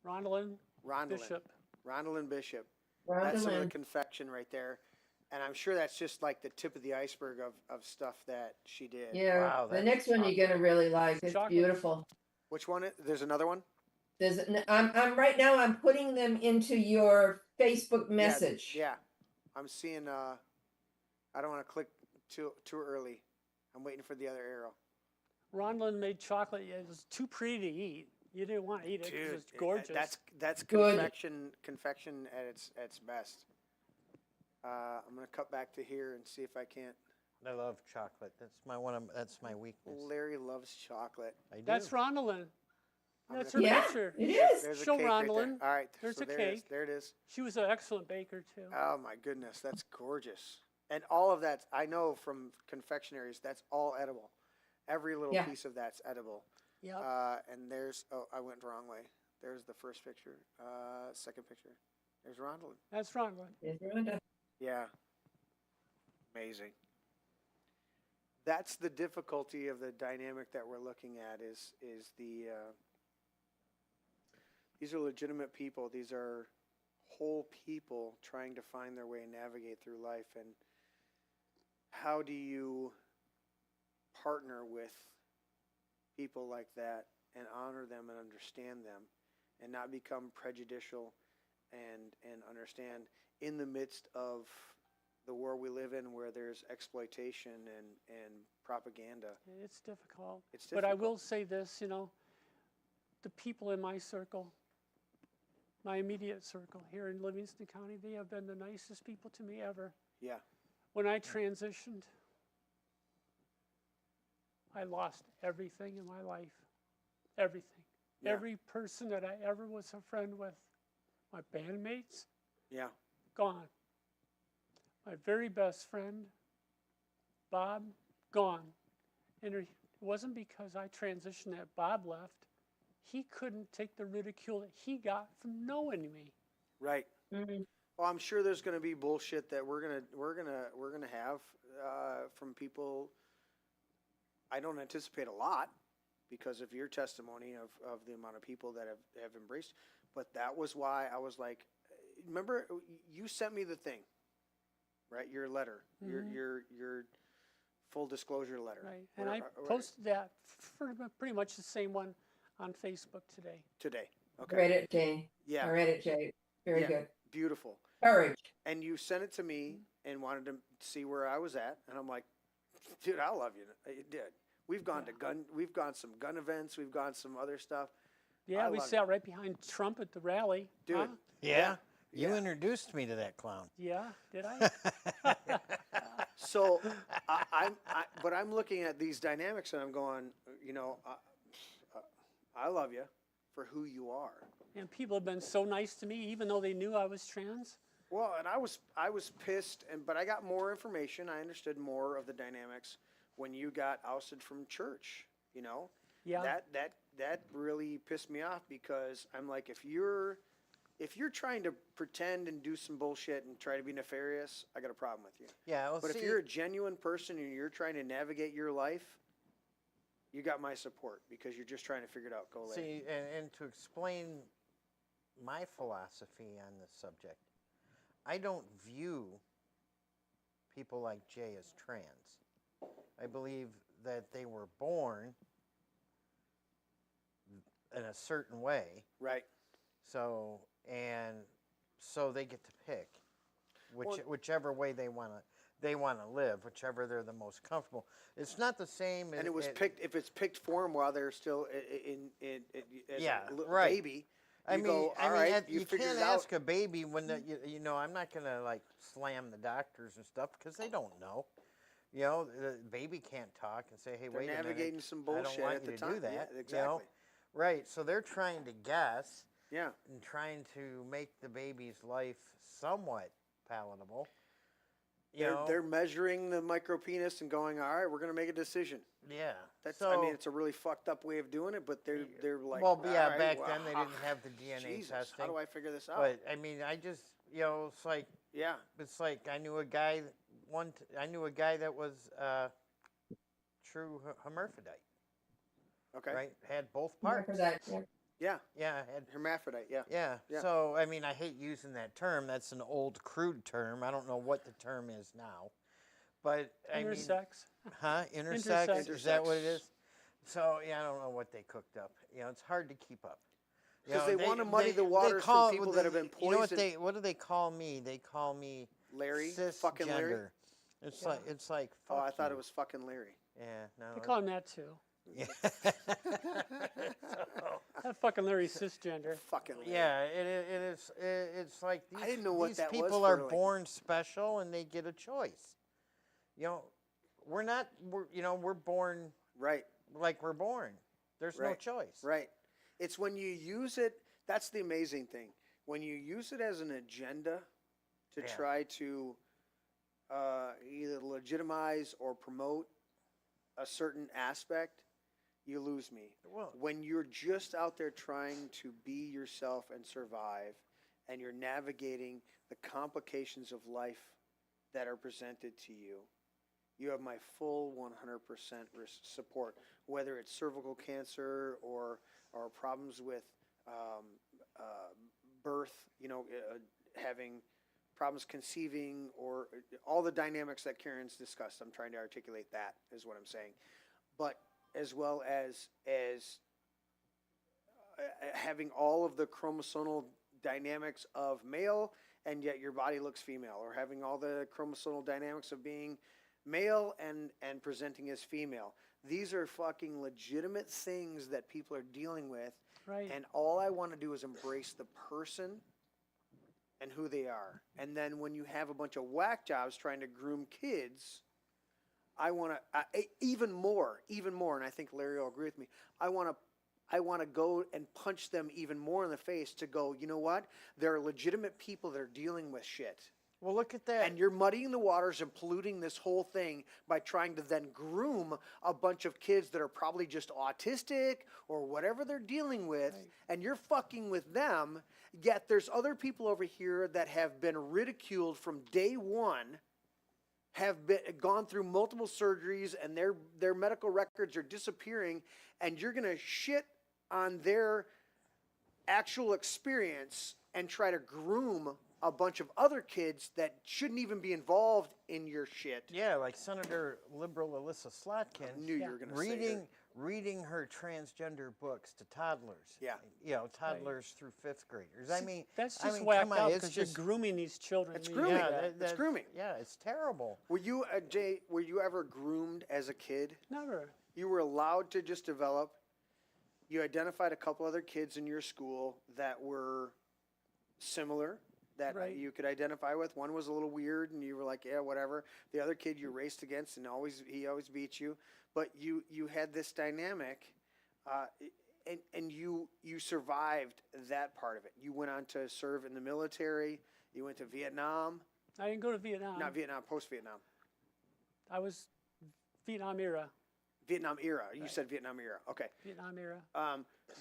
Speaker 4: Rondalyn Bishop.
Speaker 2: Rondalyn Bishop. That's some of the
Speaker 3: Rhonda
Speaker 2: confection right there. And I'm sure that's just like the tip of the iceberg of stuff that she did.
Speaker 3: Yeah,
Speaker 5: Wow,
Speaker 3: the
Speaker 5: that's
Speaker 3: next one you're gonna really like. It's
Speaker 4: Chocolate.
Speaker 3: beautiful.
Speaker 2: Which one? There's another one?
Speaker 3: I'm right now. I'm putting them into your Facebook message.
Speaker 2: Yeah. I'm seeing, I don't want to click too early. I'm waiting for the other arrow.
Speaker 4: Rondalyn made chocolate. It was too pretty to eat. You didn't want to eat it because it's gorgeous.
Speaker 2: That's
Speaker 3: Good.
Speaker 2: confection at its best. I'm gonna cut back to here and see if I can't.
Speaker 5: I love chocolate. That's my weakness.
Speaker 2: Larry loves chocolate.
Speaker 5: I do.
Speaker 4: That's Rondalyn. That's her
Speaker 2: gonna-
Speaker 3: Yeah,
Speaker 4: picture.
Speaker 3: it is.
Speaker 2: There's a
Speaker 4: Show
Speaker 2: cake right there.
Speaker 4: Rondalyn.
Speaker 2: All right,
Speaker 4: There's
Speaker 2: so
Speaker 4: a
Speaker 2: there it is.
Speaker 4: cake.
Speaker 2: There it is.
Speaker 4: She was an excellent baker too.
Speaker 2: Oh my goodness, that's gorgeous. And all of that, I know from confectionaries, that's all edible. Every little
Speaker 3: Yeah.
Speaker 2: piece of that's edible.
Speaker 4: Yep.
Speaker 2: And there's, oh, I went the wrong way. There's the first picture. Second picture. There's Rondalyn.
Speaker 4: That's Rhonda.
Speaker 3: There's Rhonda.
Speaker 2: Yeah. Amazing. That's the difficulty of the dynamic that we're looking at is these are legitimate people. These are whole people trying to find their way and navigate through life. And how do you partner with people like that and honor them and understand them and not become prejudicial and understand in the midst of the world we live in where there's exploitation and propaganda.
Speaker 4: It's difficult.
Speaker 2: It's
Speaker 4: But I
Speaker 2: difficult.
Speaker 4: will say this, the people in my circle, my immediate circle here in Livingston County, they have been the nicest people to me ever.
Speaker 2: Yeah.
Speaker 4: When I transitioned, I lost everything in my life. Everything.
Speaker 2: Yeah.
Speaker 4: Every person that I ever was a friend with, my bandmates,
Speaker 2: Yeah.
Speaker 4: gone. My very best friend, Bob, gone. And it wasn't because I transitioned that Bob left. He couldn't take the ridicule that he got from knowing me.
Speaker 2: Right.
Speaker 3: Mhm.
Speaker 2: Well, I'm sure there's going to be bullshit that we're gonna have from people. I don't anticipate a lot because of your testimony of the amount of people that have embraced. But that was why I was like, remember you sent me the thing, right? Your letter,
Speaker 4: Mhm.
Speaker 2: your full disclosure letter.
Speaker 4: Right. And I
Speaker 2: Whatever-
Speaker 4: posted that for pretty much the same one on Facebook today.
Speaker 2: today. Okay.
Speaker 3: Read it, Jay.
Speaker 2: Yeah.
Speaker 3: I read it, Jay. Very
Speaker 2: Yeah.
Speaker 3: good.
Speaker 2: Beautiful.
Speaker 3: Courage.
Speaker 2: And you sent it to me and wanted to see where I was at, and I'm like, dude, I love you. It did. We've gone some gun events, we've gone some other stuff.
Speaker 4: Yeah,
Speaker 2: I
Speaker 4: we
Speaker 2: love
Speaker 4: sat right behind Trump at the rally.
Speaker 2: Dude.
Speaker 4: Huh?
Speaker 5: Yeah. You
Speaker 2: Yeah.
Speaker 5: introduced me to that clown.
Speaker 4: Yeah, did I?
Speaker 2: So but I'm looking at these dynamics and I'm going, I love you for who you are.
Speaker 4: And people have been so nice to me, even though they knew I was trans.
Speaker 2: Well, and I was pissed, but I got more information. I understood more of the dynamics when you got ousted from church.
Speaker 4: Yeah.
Speaker 2: That really pissed me off because I'm like, if you're trying to pretend and do some bullshit and try to be nefarious, I got a problem with you.
Speaker 5: Yeah. Well,
Speaker 2: But
Speaker 5: see,
Speaker 2: if you're a genuine person and you're trying to navigate your life, you got my support because you're just trying to figure it out. Go later.
Speaker 5: see, and to explain my philosophy on this subject, I don't view people like Jay as trans. I believe that they were born in a certain way,
Speaker 2: Right.
Speaker 5: so they get to pick
Speaker 2: Well-
Speaker 5: whichever way they want to live, whichever they're the most comfortable. It's not the same.
Speaker 2: And it was picked. If it's picked for them while they're still as
Speaker 5: Yeah,
Speaker 2: a little
Speaker 5: right.
Speaker 2: baby,
Speaker 5: I
Speaker 2: you
Speaker 5: mean,
Speaker 2: go, all right,
Speaker 5: you
Speaker 2: figured
Speaker 5: can't
Speaker 2: it out.
Speaker 5: ask a baby when I'm not gonna like slam the doctors and stuff because they don't know. The baby can't talk and say, "Hey,
Speaker 2: They're
Speaker 5: wait a minute,
Speaker 2: navigating some
Speaker 5: I don't
Speaker 2: bullshit
Speaker 5: want
Speaker 2: at
Speaker 5: you
Speaker 2: the
Speaker 5: to
Speaker 2: time.
Speaker 5: do that."
Speaker 2: Yeah, exactly.
Speaker 5: Right? So they're trying to guess
Speaker 2: Yeah.
Speaker 5: and trying to make the baby's life somewhat palatable.
Speaker 2: They're measuring the micropenis and going, all right, we're going to make a decision.
Speaker 5: Yeah.
Speaker 2: That's.
Speaker 5: So,
Speaker 2: I mean, it's a really fucked up way of doing it, but they're like,
Speaker 5: well, yeah,
Speaker 2: all right,
Speaker 5: back
Speaker 2: well,
Speaker 5: then they didn't have the DNA
Speaker 2: Jesus,
Speaker 5: testing.
Speaker 2: how do I figure this out?
Speaker 5: But I mean, I just it's like.
Speaker 2: Yeah.
Speaker 5: It's like I knew a guy that was true hermaphrodite,
Speaker 2: Okay.
Speaker 5: right? Had both
Speaker 3: Remember
Speaker 5: parts.
Speaker 3: that. Yeah.
Speaker 2: Yeah.
Speaker 5: Yeah, had
Speaker 2: Hermaphrodite. Yeah.
Speaker 5: yeah.
Speaker 2: Yeah.
Speaker 5: So I mean, I hate using that term. That's an old, crude term. I don't know what the term is now, but I mean,
Speaker 4: Intersex.
Speaker 5: intersex.
Speaker 4: Intersex.
Speaker 5: Is that what it is? So yeah, I don't know what they cooked up. It's hard to keep up.
Speaker 2: Because they want to muddy the waters from people that have been
Speaker 5: You know
Speaker 2: poisoned.
Speaker 5: what do they call me? They call me
Speaker 2: Larry,
Speaker 5: cisgender.
Speaker 2: fucking Larry.
Speaker 5: It's
Speaker 4: Yeah.
Speaker 5: like.
Speaker 2: Oh, I
Speaker 5: fuck
Speaker 2: thought
Speaker 5: you.
Speaker 2: it was fucking Larry.
Speaker 5: Yeah, no.
Speaker 4: They call him that too.
Speaker 5: Yeah.
Speaker 4: That fucking Larry cisgender.
Speaker 2: Fucking Larry.
Speaker 5: Yeah, it's like these,
Speaker 2: I didn't know what
Speaker 5: these
Speaker 2: that was
Speaker 5: people
Speaker 2: for,
Speaker 5: are
Speaker 2: like-
Speaker 5: born special and they get a choice. We're not. We're born
Speaker 2: Right.
Speaker 5: like we're born. There's no
Speaker 2: Right.
Speaker 5: choice.
Speaker 2: Right. It's when you use it. That's the amazing thing. When you use it as an agenda to
Speaker 5: Yeah.
Speaker 2: try to either legitimize or promote a certain aspect, you lose me.
Speaker 5: Well,
Speaker 2: When you're just out there trying to be yourself and survive, and you're navigating the complications of life that are presented to you, you have my full 100% support, whether it's cervical cancer or problems with birth, having problems conceiving, or all the dynamics that Karen's discussed. I'm trying to articulate that is what I'm saying. But as well as having all of the chromosomal dynamics of male, and yet your body looks female, or having all the chromosomal dynamics of being male and presenting as female. These are fucking legitimate things that people are dealing with.
Speaker 4: Right.
Speaker 2: And all I want to do is embrace the person and who they are. And then when you have a bunch of whack jobs trying to groom kids, I want to even more, and I think Larry will agree with me. I want to go and punch them even more in the face to go, you know what? There are legitimate people that are dealing with shit.
Speaker 5: well, look at that.
Speaker 2: And you're muddying the waters and polluting this whole thing by trying to then groom a bunch of kids that are probably just autistic or whatever they're dealing with, and you're fucking with them. Yet there's other people over here that have been ridiculed from day one, have gone through multiple surgeries, and their medical records are disappearing, and you're going to shit on their actual experience and try to groom a bunch of other kids that shouldn't even be involved in your shit.
Speaker 5: Yeah, like Senator Liberal Alyssa Slotkin.
Speaker 2: I knew you were going to say her.
Speaker 5: Reading her transgender books to toddlers.
Speaker 2: Yeah.
Speaker 5: Toddlers through fifth graders. I mean,
Speaker 4: That's
Speaker 5: I
Speaker 4: just
Speaker 5: mean,
Speaker 4: whacked
Speaker 5: come on,
Speaker 4: out
Speaker 5: it's
Speaker 4: because you're
Speaker 5: just
Speaker 4: grooming these children.
Speaker 2: It's
Speaker 4: when you
Speaker 2: grooming.
Speaker 4: do that.
Speaker 2: It's grooming.
Speaker 5: Yeah, it's terrible.
Speaker 2: Were you, Jay, were you ever groomed as a kid?
Speaker 4: Never.
Speaker 2: You were allowed to just develop. You identified a couple other kids in your school that were similar, that
Speaker 4: Right.
Speaker 2: you could identify with. One was a little weird, and you were like, yeah, whatever. The other kid you raced against, and he always beat you. But you had this dynamic, and you survived that part of it. You went on to serve in the military. You went to Vietnam.
Speaker 4: I didn't go to Vietnam.
Speaker 2: Not Vietnam, post-Vietnam.
Speaker 4: I was Vietnam era.
Speaker 2: Vietnam era. You said Vietnam era. Okay.
Speaker 4: Vietnam era.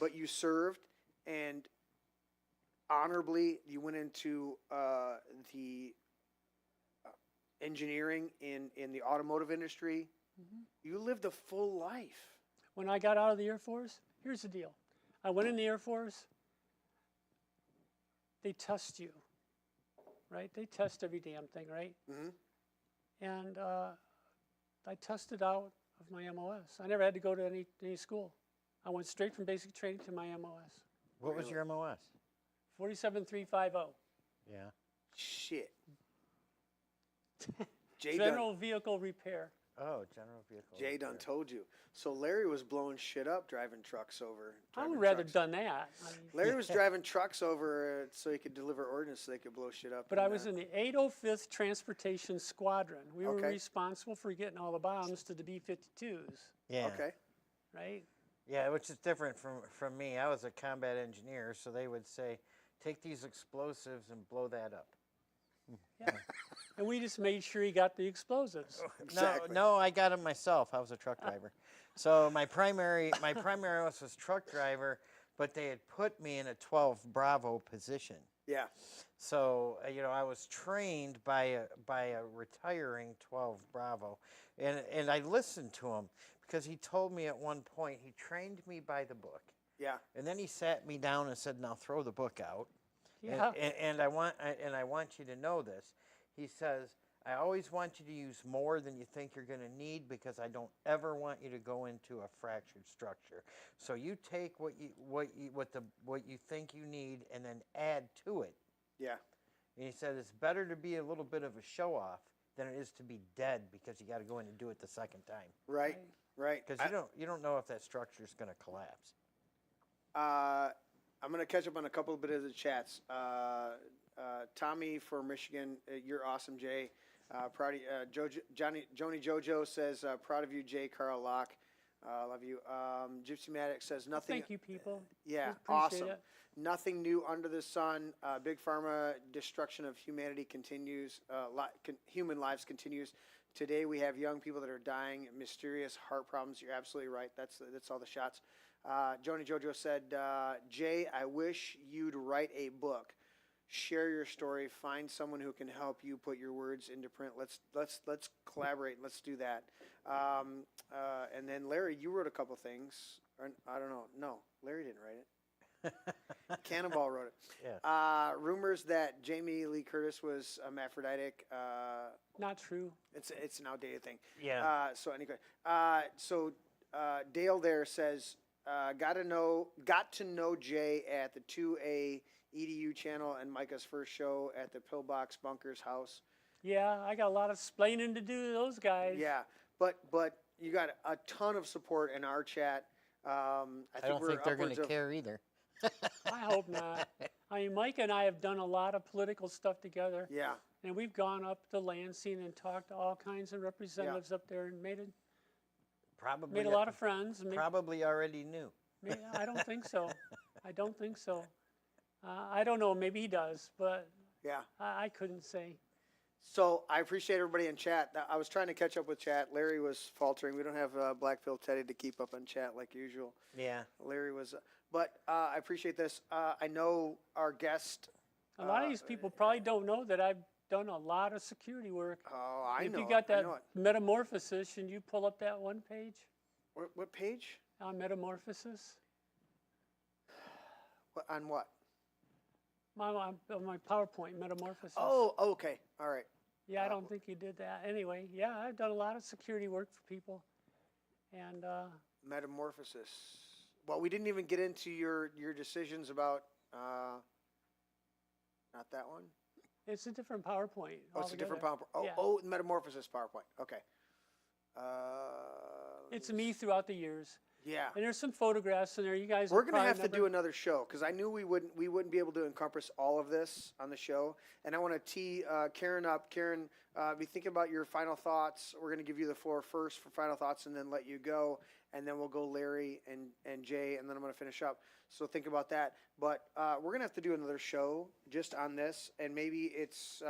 Speaker 2: But you served, and honorably, you went into the engineering in the automotive industry.
Speaker 4: Mm-hmm.
Speaker 2: You lived a full life.
Speaker 4: When I got out of the Air Force, here's the deal. I went in the Air Force. They test you, right? They test every damn thing, right?
Speaker 2: Mhm.
Speaker 4: And I tested out of my MOS. I never had to go to any school. I went straight from basic training to my MOS.
Speaker 5: What was your MOS?
Speaker 4: 47350.
Speaker 5: Yeah.
Speaker 2: Shit. Jay
Speaker 4: General Vehicle Repair.
Speaker 5: Oh, general vehicle.
Speaker 2: Jay done
Speaker 5: repair.
Speaker 2: told you. So Larry was blowing shit up driving trucks over.
Speaker 4: I
Speaker 2: driving
Speaker 4: would rather
Speaker 2: trucks.
Speaker 4: done that. I mean,
Speaker 2: Larry was driving trucks over so he could deliver ordnance so they could blow shit up.
Speaker 4: but I was in the 805th Transportation Squadron. We were
Speaker 2: Okay.
Speaker 4: responsible for getting all the bombs to the B-52s,
Speaker 5: Yeah.
Speaker 2: Okay.
Speaker 4: right?
Speaker 5: Yeah, which is different from me. I was a combat engineer, so they would say, take these explosives and blow that up.
Speaker 4: Yeah. And we just made sure he got the explosives.
Speaker 2: Exactly.
Speaker 5: No, I got them myself. I was a truck driver. So my primary was truck driver, but they had put me in a 12 Bravo position.
Speaker 2: Yeah.
Speaker 5: So I was trained by a retiring 12 Bravo, and I listened to him because he told me at one point he trained me by the book,
Speaker 2: Yeah.
Speaker 5: and then he sat me down and said, "Now throw the book out."
Speaker 4: Yeah.
Speaker 5: And I want you to know this. He says, I always want you to use more than you think you're going to need because I don't ever want you to go into a fractured structure. So you take what you think you need and then add to it.
Speaker 2: Yeah.
Speaker 5: And he said it's better to be a little bit of a show off than it is to be dead because you got to go in and do it the second time.
Speaker 2: Right. Right.
Speaker 5: Because you don't know if that structure is going to collapse.
Speaker 2: I'm going to catch up on a couple of bit of the chats. Tommy for Michigan, you're awesome, Jay. Proud of you. Joni Jojo says, proud of you, Jay, Carl Locke. Love you. Gypsy Maddox says, nothing.
Speaker 4: Thank you, people.
Speaker 2: Yeah,
Speaker 4: We appreciate
Speaker 2: awesome.
Speaker 4: it.
Speaker 2: Nothing new under the sun. Big Pharma destruction of humanity continues. Human lives continues. Today we have young people that are dying, mysterious heart problems. You're absolutely right. That's all the shots. Joni Jojo said, Jay, I wish you'd write a book. Share your story. Find someone who can help you put your words into print. Let's collaborate. Let's do that. And then Larry, you wrote a couple things. Or, I don't know. No, Larry didn't write it. Cannonball wrote it.
Speaker 5: Yeah.
Speaker 2: Rumors that Jamie Lee Curtis was hermaphroditic.
Speaker 4: Not true.
Speaker 2: It's an outdated thing.
Speaker 5: Yeah.
Speaker 2: So anyway, Dale there says, got to know Jay at the 2A EDU channel and Micah's first show at the Pillbox Bunkers house.
Speaker 4: Yeah, I got a lot of explaining to do to those guys.
Speaker 2: Yeah, but you got a ton of support in our chat.
Speaker 5: I don't think they're going to care either.
Speaker 4: I hope not. I mean, Mike and I have done a lot of political stuff together.
Speaker 2: Yeah.
Speaker 4: And we've gone up to Lansing and talked to all kinds of representatives up there and made a lot of friends.
Speaker 5: Probably already knew.
Speaker 4: I don't think so. I don't think so. I don't know. Maybe he does, but
Speaker 2: Yeah.
Speaker 4: I couldn't say.
Speaker 2: So I appreciate everybody in chat. I was trying to catch up with chat. Larry was faltering. We don't have Blackfield Teddy to keep up on chat like usual.
Speaker 5: Yeah.
Speaker 2: Larry was, but I appreciate this. I know our guest.
Speaker 4: A lot of these people probably don't know that I've done a lot of security work.
Speaker 2: Oh, I know.
Speaker 4: If you got
Speaker 2: I
Speaker 4: that
Speaker 2: know it.
Speaker 4: metamorphosis, and you pull up that one page
Speaker 2: What page?
Speaker 4: on metamorphosis,
Speaker 2: On what?
Speaker 4: my PowerPoint metamorphosis.
Speaker 2: Oh, okay. All right.
Speaker 4: Yeah, I don't think you did that. Anyway, yeah, I've done a lot of security work for people, and
Speaker 2: Metamorphosis. Well, we didn't even get into your decisions about, not that one?
Speaker 4: it's a different PowerPoint.
Speaker 2: Oh, it's a different
Speaker 4: altogether.
Speaker 2: PowerPoint.
Speaker 4: Yeah.
Speaker 2: Oh, Metamorphosis PowerPoint. Okay.
Speaker 4: It's me throughout the years,
Speaker 2: Yeah.
Speaker 4: and there's some photographs in there. You guys,
Speaker 2: We're
Speaker 4: will
Speaker 2: gonna
Speaker 4: probably
Speaker 2: have to
Speaker 4: never-
Speaker 2: do another show because I knew we wouldn't be able to encompass all of this on the show, and I want to tee Karen up. Karen, be thinking about your final thoughts. We're gonna give you the floor first for final thoughts, and then let you go, and then we'll go Larry and Jay, and then I'm gonna finish up. So think about that. But we're gonna have to do another show just on this, and maybe it's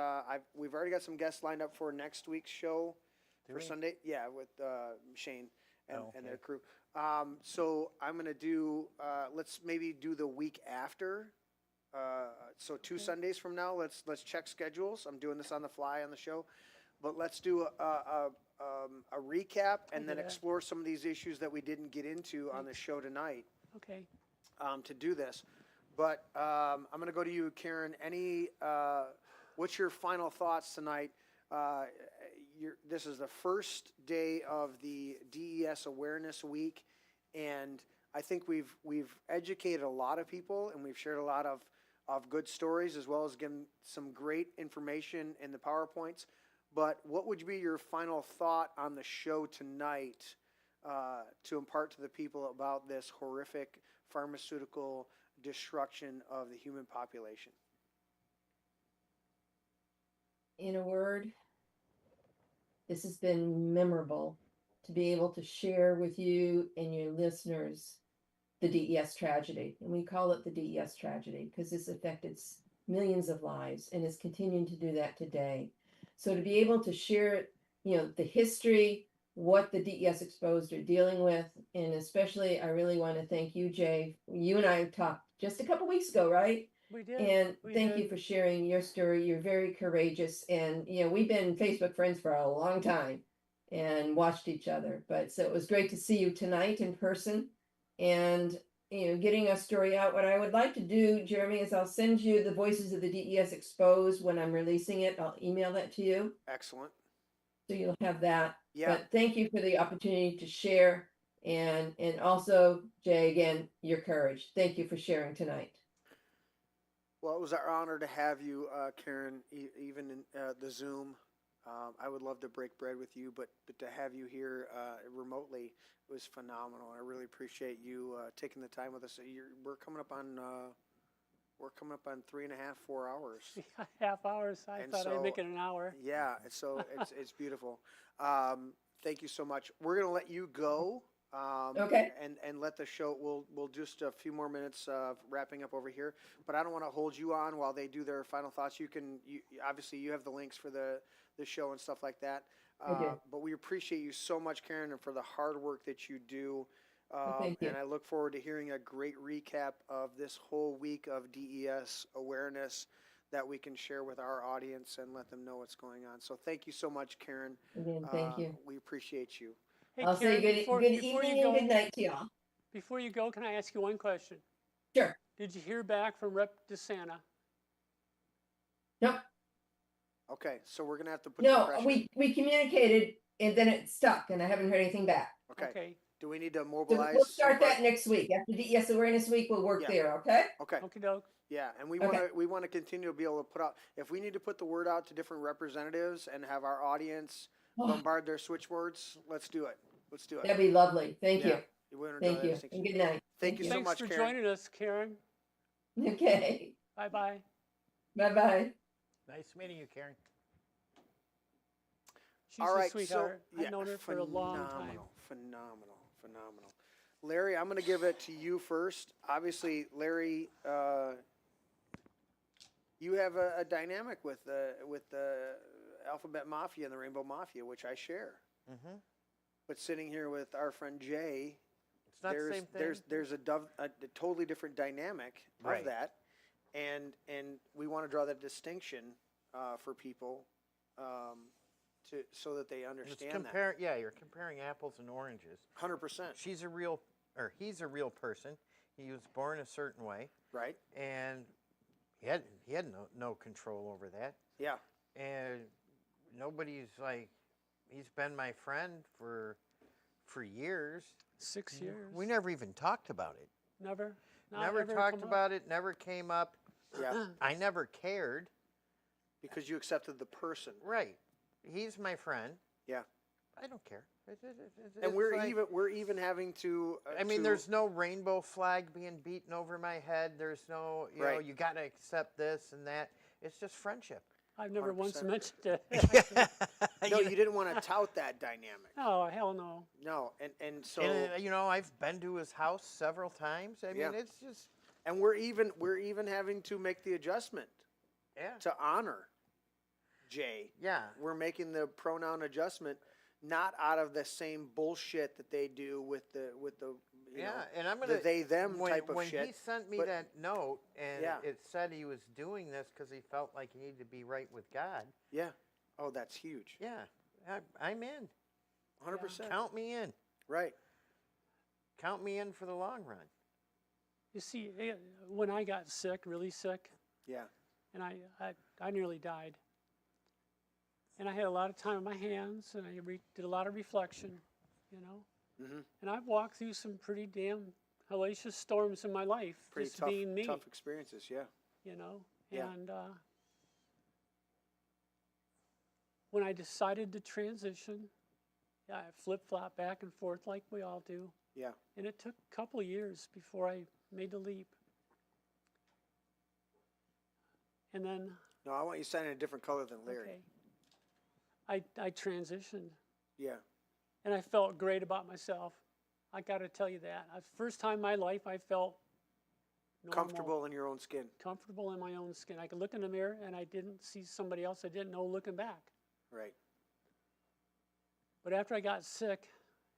Speaker 2: we've already got some guests lined up for next week's show for Sunday. Yeah, with Shane and their crew. So I'm going to do, let's maybe do the week after. So 2 Sundays from now, let's check schedules. I'm doing this on the fly on the show, but let's do a recap and then
Speaker 4: that.
Speaker 2: explore some of these issues that we didn't get into on the show tonight
Speaker 4: Okay.
Speaker 2: to do this. But I'm going to go to you, Karen. What's your final thoughts tonight? This is the first day of the DES Awareness Week, and I think we've educated a lot of people, and we've shared a lot of good stories, as well as given some great information in the PowerPoints. But what would be your final thought on the show tonight to impart to the people about this horrific pharmaceutical destruction of the human population?
Speaker 3: In a word, this has been memorable to be able to share with you and your listeners the DES tragedy. And we call it the DES tragedy because this affected millions of lives and is continuing to do that today. So to be able to share, the history, what the DES exposed are dealing with, and especially I really want to thank you, Jay. You and I talked just a couple weeks ago, right?
Speaker 4: We did.
Speaker 3: And
Speaker 4: We
Speaker 3: thank
Speaker 4: did.
Speaker 3: you for sharing your story. You're very courageous. And, we've been Facebook friends for a long time and watched each other. But so it was great to see you tonight in person and, getting our story out. What I would like to do, Jeremy, is I'll send you the Voices of the DES Exposed when I'm releasing it. I'll email that to you.
Speaker 2: Excellent.
Speaker 3: So you'll have that.
Speaker 2: Yeah.
Speaker 3: But thank you for the opportunity to share. And also, Jay, again, your courage. Thank you for sharing tonight.
Speaker 2: Well, it was our honor to have you, Karen, even in the Zoom. I would love to break bread with you, but to have you here remotely was phenomenal. I really appreciate you taking the time with us. We're coming up on 3.5, 4 hours.
Speaker 4: Half hours. I
Speaker 2: And
Speaker 4: thought I'd
Speaker 2: so-
Speaker 4: make it an hour.
Speaker 2: Yeah, so it's beautiful. Thank you so much. We're gonna let you go.
Speaker 3: Okay.
Speaker 2: And let the show. We'll just a few more minutes of wrapping up over here. But I don't want to hold you on while they do their final thoughts. You obviously you have the links for the show and stuff like that.
Speaker 3: I do.
Speaker 2: But we appreciate you so much, Karen, and for the hard work that you do.
Speaker 3: Thank you.
Speaker 2: And I look forward to hearing a great recap of this whole week of DES awareness that we can share with our audience and let them know what's going on. So thank you so much, Karen.
Speaker 3: Again, thank you.
Speaker 2: We appreciate you.
Speaker 4: Hey,
Speaker 3: I'll
Speaker 4: Karen,
Speaker 3: say
Speaker 4: before
Speaker 3: good
Speaker 4: you
Speaker 3: evening
Speaker 4: go,
Speaker 3: and good night to y'all.
Speaker 4: Before you go, can I ask you one question?
Speaker 3: Sure.
Speaker 4: Did you hear back from Rep DeSanta?
Speaker 3: Nope.
Speaker 2: Okay, so we're gonna have to put some
Speaker 3: No,
Speaker 2: pressure.
Speaker 3: we communicated and then it stuck and I haven't heard anything back.
Speaker 2: Okay. Do we need to
Speaker 3: So
Speaker 2: mobilize?
Speaker 3: we'll start
Speaker 2: somebody?
Speaker 3: that next week. After DES Awareness Week, we'll work
Speaker 2: Yeah.
Speaker 3: there, okay?
Speaker 2: Okay.
Speaker 4: Okie doke.
Speaker 2: Yeah, and we
Speaker 3: Okay.
Speaker 2: want to continue to be able to put out. If we need to put the word out to different representatives and have our audience
Speaker 3: Oh,
Speaker 2: bombard their switchboards, let's do it. Let's do it.
Speaker 3: that'd be lovely. Thank
Speaker 2: Yeah.
Speaker 3: you.
Speaker 2: We wanna know
Speaker 3: Thank
Speaker 2: that
Speaker 3: you.
Speaker 2: distinction.
Speaker 3: And good night.
Speaker 2: Thank you so
Speaker 4: Thanks
Speaker 2: much,
Speaker 4: for
Speaker 2: Karen.
Speaker 4: joining us, Karen.
Speaker 3: Okay.
Speaker 4: Bye-bye.
Speaker 3: Bye-bye.
Speaker 5: Nice meeting you, Karen.
Speaker 4: She's
Speaker 2: All
Speaker 4: a
Speaker 2: right,
Speaker 4: sweetheart.
Speaker 2: so yeah,
Speaker 4: I've known her for a long time.
Speaker 2: phenomenal. Larry, I'm going to give it to you first. Obviously, Larry, you have a dynamic with the Alphabet Mafia and the Rainbow Mafia, which I share.
Speaker 5: Mm-hmm.
Speaker 2: But sitting here with our friend Jay,
Speaker 5: It's not the
Speaker 2: there's
Speaker 5: same thing.
Speaker 2: there's a totally different dynamic
Speaker 5: Right.
Speaker 2: of that, and we want to draw that distinction for people so that they
Speaker 5: It's
Speaker 2: understand that.
Speaker 5: yeah, you're comparing apples and oranges.
Speaker 2: 100%.
Speaker 5: He's a real person. He was born a certain way,
Speaker 2: Right?
Speaker 5: and he had no control over that.
Speaker 2: Yeah.
Speaker 5: And nobody's like, he's been my friend for years.
Speaker 4: 6 years.
Speaker 5: We never even talked about it.
Speaker 4: Never. Not
Speaker 5: Never
Speaker 4: ever
Speaker 5: talked
Speaker 4: come up.
Speaker 5: about it. Never came up.
Speaker 2: Yeah.
Speaker 5: I never cared.
Speaker 2: Because you accepted the person.
Speaker 5: Right. He's my friend.
Speaker 2: Yeah.
Speaker 5: I don't care.
Speaker 2: And
Speaker 5: It's
Speaker 2: we're
Speaker 5: like-
Speaker 2: we're even having to.
Speaker 5: I mean, there's no rainbow flag being beaten over my head. There's no, you know,
Speaker 2: Right.
Speaker 5: you got to accept this and that. It's just friendship.
Speaker 4: I've never once
Speaker 2: 100%.
Speaker 4: mentioned it.
Speaker 2: No, you didn't want to tout that dynamic.
Speaker 4: Oh, hell no.
Speaker 2: No, and so
Speaker 5: And, you know, I've been to his house several times. I mean,
Speaker 2: Yeah.
Speaker 5: it's just,
Speaker 2: and we're even having to make the adjustment
Speaker 5: yeah.
Speaker 2: to honor Jay.
Speaker 5: Yeah.
Speaker 2: We're making the pronoun adjustment not out of the same bullshit that they do with the you
Speaker 5: Yeah,
Speaker 2: know,
Speaker 5: and I'm
Speaker 2: the
Speaker 5: gonna
Speaker 2: they them
Speaker 5: when,
Speaker 2: type of
Speaker 5: when
Speaker 2: shit.
Speaker 5: he sent me
Speaker 2: but-
Speaker 5: that note and
Speaker 2: Yeah.
Speaker 5: it said he was doing this because he felt like he needed to be right with God.
Speaker 2: Yeah. Oh, that's huge.
Speaker 5: Yeah, I'm in.
Speaker 2: 100%.
Speaker 5: Count me in.
Speaker 2: Right.
Speaker 5: Count me in for the long run.
Speaker 4: You see, when I got sick, really sick,
Speaker 2: Yeah.
Speaker 4: and I nearly died. And I had a lot of time on my hands, and I did a lot of reflection, you know.
Speaker 2: Mhm.
Speaker 4: And I've walked through some pretty damn hellacious storms in my life,
Speaker 2: Pretty
Speaker 4: just being me,
Speaker 2: tough experiences. Yeah.
Speaker 4: you know.
Speaker 2: Yeah.
Speaker 4: And when I decided to transition, yeah, I flip-flop back and forth like we all do.
Speaker 2: Yeah.
Speaker 4: And it took a couple of years before I made the leap. And then,
Speaker 2: No, I want you signing a different color than Larry.
Speaker 4: okay, I transitioned,
Speaker 2: Yeah.
Speaker 4: and I felt great about myself. I got to tell you that. First time in my life I felt normal,
Speaker 2: Comfortable in your own skin.
Speaker 4: comfortable in my own skin. I could look in the mirror and I didn't see somebody else I didn't know looking back.
Speaker 2: Right.
Speaker 4: But after I got sick,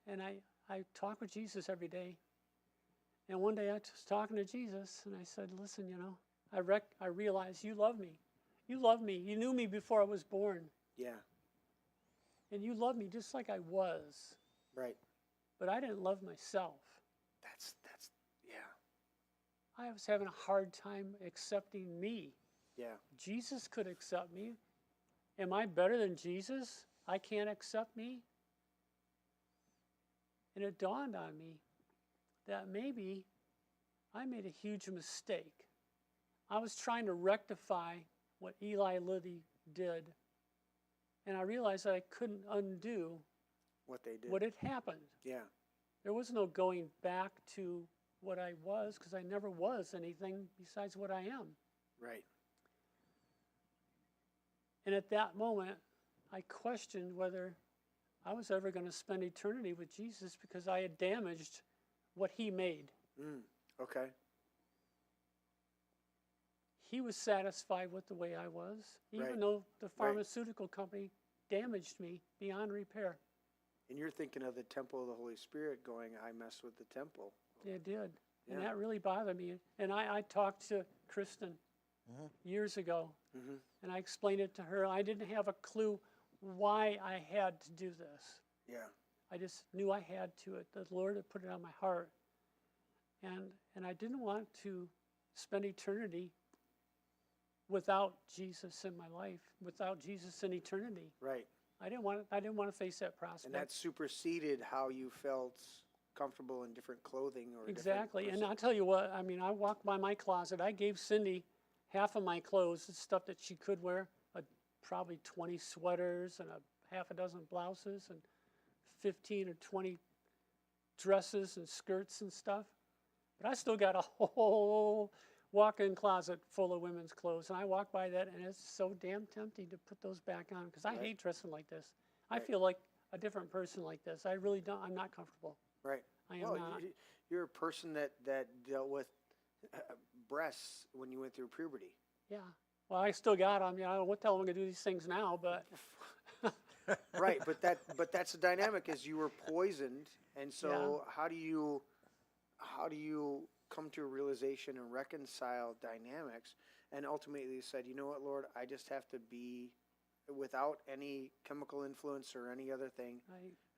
Speaker 4: and I talk with Jesus every day, and one day I was talking to Jesus, and I said, listen, you know, I realized you love me. You love me. You knew me before I was born,
Speaker 2: Yeah.
Speaker 4: and you love me just like I was,
Speaker 2: Right.
Speaker 4: but I didn't love myself.
Speaker 2: That's yeah.
Speaker 4: I was having a hard time accepting me.
Speaker 2: Yeah.
Speaker 4: Jesus could accept me. Am I better than Jesus? I can't accept me? And it dawned on me that maybe I made a huge mistake. I was trying to rectify what Eli Lilly did, and I realized that I couldn't undo
Speaker 2: What they did.
Speaker 4: what had happened.
Speaker 2: Yeah.
Speaker 4: There was no going back to what I was, because I never was anything besides what I am.
Speaker 2: Right.
Speaker 4: And at that moment, I questioned whether I was ever going to spend eternity with Jesus because I had damaged what he made.
Speaker 2: Okay.
Speaker 4: He was satisfied with the way I was, even
Speaker 2: Right.
Speaker 4: though the pharmaceutical company damaged me beyond repair.
Speaker 2: And you're thinking of the temple of the Holy Spirit going, I messed with the temple.
Speaker 4: It did.
Speaker 2: Yeah.
Speaker 4: And that really bothered me. And I talked to Kristen years ago, and I explained it to her. I didn't have a clue why I had to do this.
Speaker 2: Yeah.
Speaker 4: I just knew I had to. The Lord had put it on my heart. And I didn't want to spend eternity without Jesus in my life, without Jesus in eternity.
Speaker 2: Right.
Speaker 4: I didn't want to face that prospect.
Speaker 2: And that superseded how you felt comfortable in different clothing or
Speaker 4: Exactly. And I'll tell you what, I mean, I walked by my closet. I gave Cindy half of my clothes, the stuff that she could wear, probably 20 sweaters and half a dozen blouses and 15 or 20 dresses and skirts and stuff. But I still got a whole walk-in closet full of women's clothes. And I walk by that, and it's so damn tempting to put those back on because I hate dressing like this. I feel like a different person like this. I really don't. I'm not comfortable.
Speaker 2: Right.
Speaker 4: I am
Speaker 2: well,
Speaker 4: not.
Speaker 2: You're a person that dealt with breasts when you went through puberty.
Speaker 4: Yeah. Well, I still got them. You know, I don't know what the hell I'm going to do these things now, but.
Speaker 2: Right, but that's the dynamic is you were poisoned, and so how do you come to a realization and reconcile dynamics? And ultimately you said, you know what, Lord, I just have to be without any chemical influence or any other thing.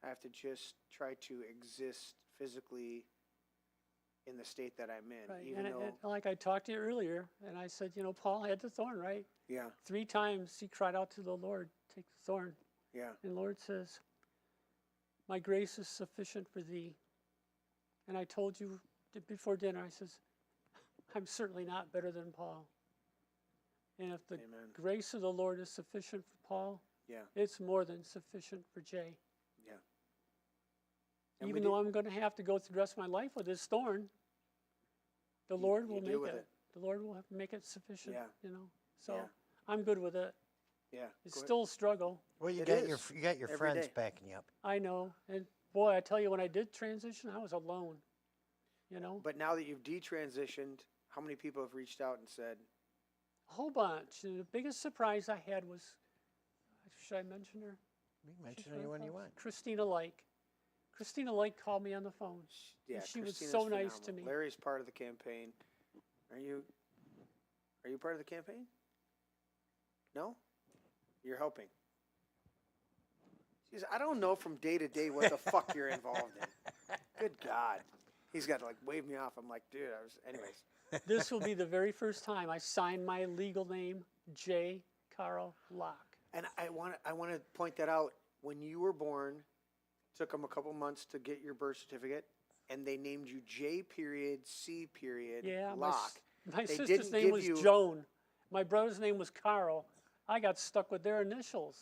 Speaker 2: I have to just try to exist physically in the state that I'm in.
Speaker 4: Right.
Speaker 2: Even though,
Speaker 4: and like I talked to you earlier, and I said, you know, Paul had the thorn, right?
Speaker 2: yeah,
Speaker 4: 3 times he cried out to the Lord, take the thorn.
Speaker 2: yeah,
Speaker 4: And the Lord says, my grace is sufficient for thee. And I told you before dinner, I says, I'm certainly not better than Paul. And if the
Speaker 2: Amen.
Speaker 4: grace of the Lord is sufficient for Paul,
Speaker 2: yeah,
Speaker 4: it's more than sufficient for Jay.
Speaker 2: yeah. And
Speaker 4: Even though I'm going to have to go through the rest of my life with this thorn, the Lord will
Speaker 2: deal
Speaker 4: make
Speaker 2: with
Speaker 4: it. The Lord will make it sufficient,
Speaker 2: Yeah.
Speaker 4: you know. So
Speaker 2: Yeah.
Speaker 4: I'm good with it.
Speaker 2: Yeah.
Speaker 4: It's
Speaker 2: Go ahead.
Speaker 4: still a struggle.
Speaker 5: Well, you
Speaker 2: It
Speaker 5: got
Speaker 2: is.
Speaker 5: your
Speaker 2: Every
Speaker 5: friends
Speaker 2: day.
Speaker 5: backing you up.
Speaker 4: I know. And boy, I tell you, when I did transition, I was alone, you know.
Speaker 2: But now that you've detransitioned, how many people have reached out and said,
Speaker 4: A whole bunch. And the biggest surprise I had was, should I mention her?
Speaker 5: You can mention
Speaker 4: She's
Speaker 5: anyone
Speaker 4: right
Speaker 5: you
Speaker 4: across.
Speaker 5: want.
Speaker 4: Christina Lake. Christina Lake called me on the phone.
Speaker 2: yeah,
Speaker 4: And she was
Speaker 2: Christina's
Speaker 4: so nice to
Speaker 2: phenomenal.
Speaker 4: me.
Speaker 2: Larry's part of the campaign. Are you part of the campaign? No? You're helping. She says, I don't know from day to day what the fuck you're involved in. Good God. He's got to like wave me off. I'm like, dude, anyways.
Speaker 4: This will be the very first time I signed my legal name, J. Carl Locke.
Speaker 2: And I want to point that out. When you were born, took them a couple months to get your birth certificate, and they named you J. C.
Speaker 4: Yeah,
Speaker 2: Locke.
Speaker 4: my
Speaker 2: They
Speaker 4: sister's
Speaker 2: didn't
Speaker 4: name
Speaker 2: give
Speaker 4: was
Speaker 2: you-
Speaker 4: Joan. My brother's name was Carl. I got stuck with their initials.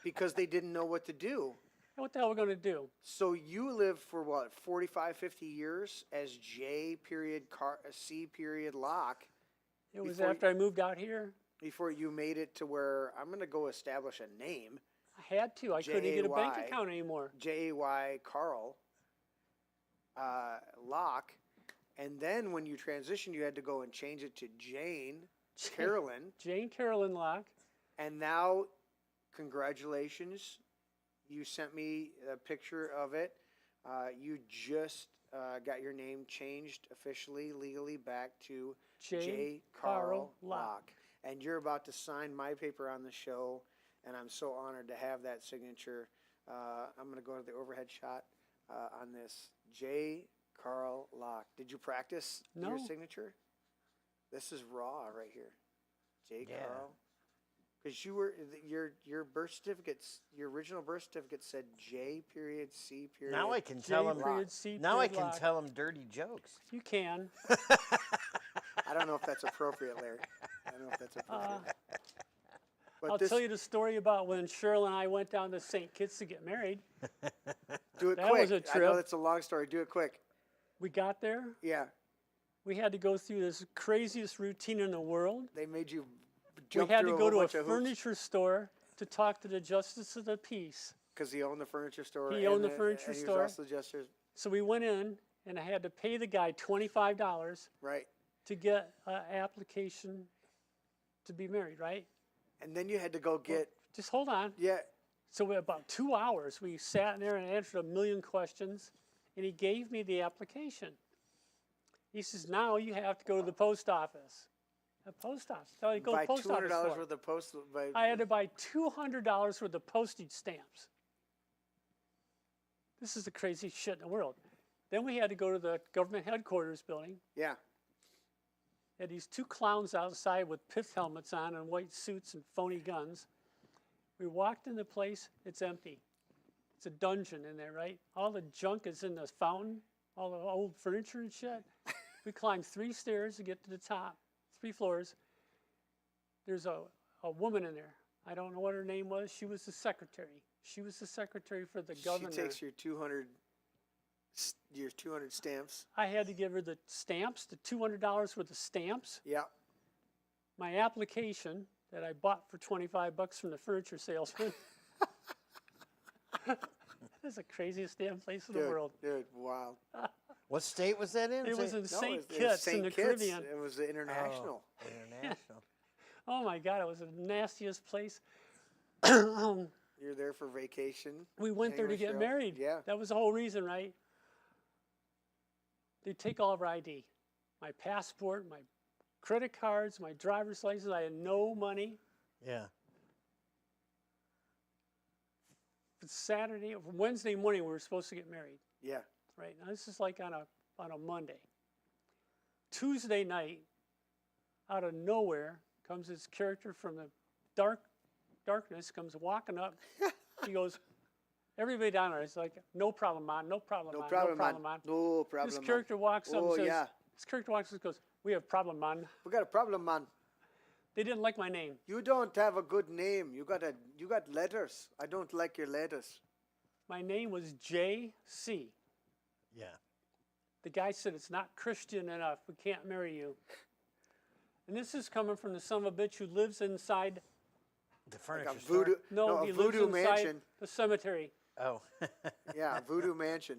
Speaker 2: Because they didn't know what to do.
Speaker 4: What the hell are we going to do?
Speaker 2: So you lived for what, 45, 50 years as J. C. Locke
Speaker 4: It was
Speaker 2: Before
Speaker 4: after I moved out here.
Speaker 2: before you made it to where I'm going to go establish a name,
Speaker 4: I had to. I couldn't get a bank
Speaker 2: J.A.Y..
Speaker 4: account anymore.
Speaker 2: J.A.Y. Carl Locke. And then when you transitioned, you had to go and change it to Jane Carolyn.
Speaker 4: Jane Carolyn Locke.
Speaker 2: And now, congratulations. You sent me a picture of it. You just got your name changed officially, legally back to J. Carl Locke. And you're about to sign my paper on the show, and I'm so honored to have that signature. I'm going to go to the overhead shot on this. J. Carl Locke. Did you practice your
Speaker 4: No.
Speaker 2: signature? This is raw right here. J.
Speaker 5: Yeah.
Speaker 2: Carl. Because you were your birth certificates, your original birth certificate said J. C.
Speaker 5: Now I can
Speaker 4: J.
Speaker 5: tell him.
Speaker 4: period C.
Speaker 5: Now I
Speaker 4: period
Speaker 5: can
Speaker 4: Locke.
Speaker 5: tell him dirty jokes.
Speaker 4: You can.
Speaker 2: I don't know if that's appropriate, Larry. I don't know if that's appropriate. But
Speaker 4: I'll
Speaker 2: this,
Speaker 4: tell you the story about when Cheryl and I went down to St. Kitts to get married.
Speaker 2: do it
Speaker 4: that
Speaker 2: quick.
Speaker 4: was a
Speaker 2: I know
Speaker 4: trip.
Speaker 2: that's a long story. Do it quick.
Speaker 4: We got there.
Speaker 2: Yeah,
Speaker 4: We had to go through this craziest routine in the world.
Speaker 2: they made you
Speaker 4: We
Speaker 2: jump
Speaker 4: had
Speaker 2: through
Speaker 4: to
Speaker 2: a
Speaker 4: go
Speaker 2: whole
Speaker 4: to a
Speaker 2: bunch of hoops.
Speaker 4: furniture store to talk to the justice of the peace.
Speaker 2: Because he owned the furniture store.
Speaker 4: He owned the furniture
Speaker 2: and
Speaker 4: store.
Speaker 2: He was also just
Speaker 4: So we went in, and I had to pay the guy $25
Speaker 2: right.
Speaker 4: to get an application to be married, right?
Speaker 2: And then you had to go get,
Speaker 4: Just hold on.
Speaker 2: yeah,
Speaker 4: So we about 2 hours, we sat in there and answered a million questions, and he gave me the application. He says, now you have to go to the post office. The post office. So you go to
Speaker 2: buy
Speaker 4: the post office
Speaker 2: $200
Speaker 4: for.
Speaker 2: worth of postal.
Speaker 4: I had to buy $200 worth of postage stamps. This is the craziest shit in the world. Then we had to go to the government headquarters building.
Speaker 2: Yeah.
Speaker 4: Had these two clowns outside with pith helmets on and white suits and phony guns. We walked in the place, it's empty. It's a dungeon in there, right? All the junk is in the fountain, all the old furniture and shit. We climbed 3 stairs to get to the top, 3 floors. There's a woman in there. I don't know what her name was. She was the secretary. She was the secretary for the governor.
Speaker 2: She takes your 200 stamps.
Speaker 4: I had to give her the stamps, the $200 worth of stamps.
Speaker 2: Yeah.
Speaker 4: My application that I bought for $25 from the furniture salesman. That's the craziest damn place in the world.
Speaker 2: Dude, wow.
Speaker 5: What state was that in?
Speaker 4: It was in
Speaker 2: No,
Speaker 4: St.
Speaker 2: it was
Speaker 4: Kitts
Speaker 2: St.
Speaker 4: in the
Speaker 2: Kitts.
Speaker 4: Caribbean.
Speaker 2: It was international.
Speaker 5: Oh, international.
Speaker 4: Oh my God, it was the nastiest place.
Speaker 2: You're there for vacation.
Speaker 4: We went there to
Speaker 2: hang with
Speaker 4: get
Speaker 2: your-
Speaker 4: married.
Speaker 2: Yeah.
Speaker 4: That was the whole reason, right? They take all of our ID, my passport, my credit cards, my driver's license. I had no money.
Speaker 5: Yeah.
Speaker 4: Wednesday morning, we were supposed to get married.
Speaker 2: Yeah.
Speaker 4: Right now, this is like on a Monday. Tuesday night, out of nowhere, comes this character from the darkness, comes walking up. He goes, everybody down there is like, no problem, man, no problem,
Speaker 2: No
Speaker 4: man,
Speaker 2: problem,
Speaker 4: no problem, man.
Speaker 2: No problem,
Speaker 4: This
Speaker 2: man.
Speaker 4: character walks up
Speaker 2: Oh,
Speaker 4: and says,
Speaker 2: yeah.
Speaker 4: this character walks up and goes, we have a problem, man.
Speaker 2: We got a problem, man.
Speaker 4: They didn't like my name.
Speaker 2: You don't have a good name. You got letters. I don't like your letters.
Speaker 4: My name was J.C.
Speaker 5: Yeah.
Speaker 4: The guy said, it's not Christian enough. We can't marry you. And this is coming from the son of a bitch who lives inside.
Speaker 5: The
Speaker 2: Like
Speaker 5: furniture
Speaker 2: a
Speaker 5: store.
Speaker 2: voodoo.
Speaker 4: No,
Speaker 2: a
Speaker 4: he lives
Speaker 2: voodoo
Speaker 4: inside
Speaker 2: mansion.
Speaker 4: the cemetery.
Speaker 5: Oh.
Speaker 2: Yeah, voodoo mansion.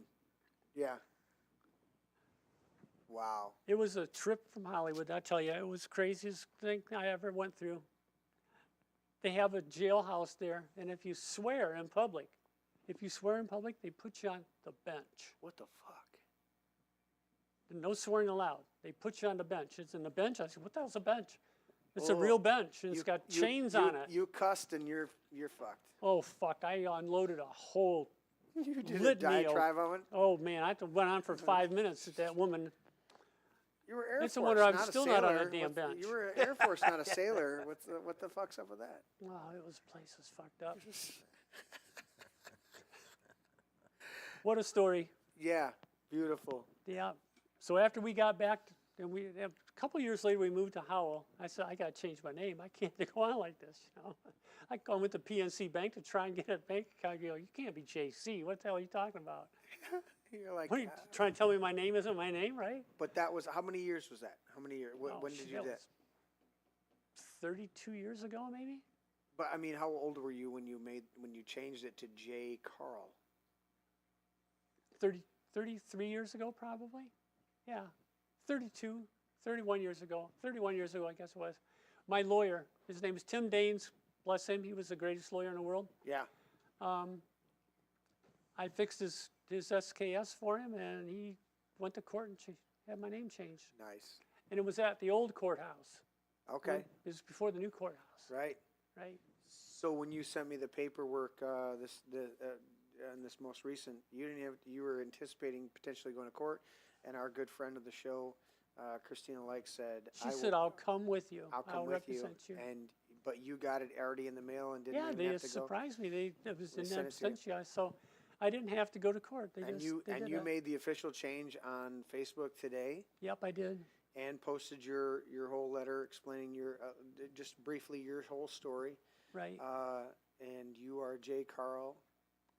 Speaker 2: Yeah. Wow.
Speaker 4: It was a trip from Hollywood, I tell you. It was the craziest thing I ever went through. They have a jailhouse there, and if you swear in public, they put you on the bench.
Speaker 2: What the fuck?
Speaker 4: No swearing allowed. They put you on the bench. It's in the bench. I said, what the hell's a bench? It's a
Speaker 2: Oh,
Speaker 4: real bench, and it's got chains on it.
Speaker 2: You cussed and you're fucked.
Speaker 4: Oh, fuck. I unloaded a whole
Speaker 2: You did a
Speaker 4: litany of-
Speaker 2: diatribe of it.
Speaker 4: Oh, man. I went on for 5 minutes at that woman.
Speaker 2: You were Air
Speaker 4: It's a
Speaker 2: Force,
Speaker 4: wonder I'm
Speaker 2: not a
Speaker 4: still not on
Speaker 2: sailor.
Speaker 4: that damn bench.
Speaker 2: You were Air Force, not a sailor. What the fuck's up with that?
Speaker 4: Wow, it was place was fucked up. What a story.
Speaker 2: Yeah, beautiful.
Speaker 4: Yeah. So after we got back, and a couple years later, we moved to Howell. I said, I got to change my name. I can't go on like this, you know. I went to PNC Bank to try and get a bank account. You go, you can't be JC. What the hell are you talking about?
Speaker 2: You're like,
Speaker 4: What are you trying to tell me my name isn't my name, right?
Speaker 2: but that was, how many years was that? How many years?
Speaker 4: Oh,
Speaker 2: When did
Speaker 4: shit,
Speaker 2: you do that?
Speaker 4: was 32 years ago, maybe?
Speaker 2: But I mean, how old were you when you changed it to J. Carl?
Speaker 4: 33 years ago, probably. Yeah, 32, 31 years ago. 31 years ago, I guess it was. My lawyer, his name is Tim Daines. Bless him, he was the greatest lawyer in the world.
Speaker 2: Yeah.
Speaker 4: I fixed his SKS for him, and he went to court and had my name changed.
Speaker 2: Nice.
Speaker 4: And it was at the old courthouse.
Speaker 2: Okay.
Speaker 4: It was before the new courthouse.
Speaker 2: Right.
Speaker 4: Right.
Speaker 2: So when you sent me the paperwork, and this most recent, you were anticipating potentially going to court, and our good friend of the show, Christina Like said,
Speaker 4: She said, I'll come with you.
Speaker 2: I'll come with you.
Speaker 4: represent you.
Speaker 2: But you got it already in the mail and didn't
Speaker 4: Yeah,
Speaker 2: even
Speaker 4: they
Speaker 2: have to go.
Speaker 4: surprised me. It was
Speaker 2: They
Speaker 4: in
Speaker 2: sent it to you.
Speaker 4: absentia, so I didn't have to go to court. They
Speaker 2: And
Speaker 4: just
Speaker 2: you
Speaker 4: they did that.
Speaker 2: made the official change on Facebook today,
Speaker 4: Yep, I did.
Speaker 2: and posted your whole letter explaining your just briefly your whole story.
Speaker 4: Right.
Speaker 2: And you are J. Carl,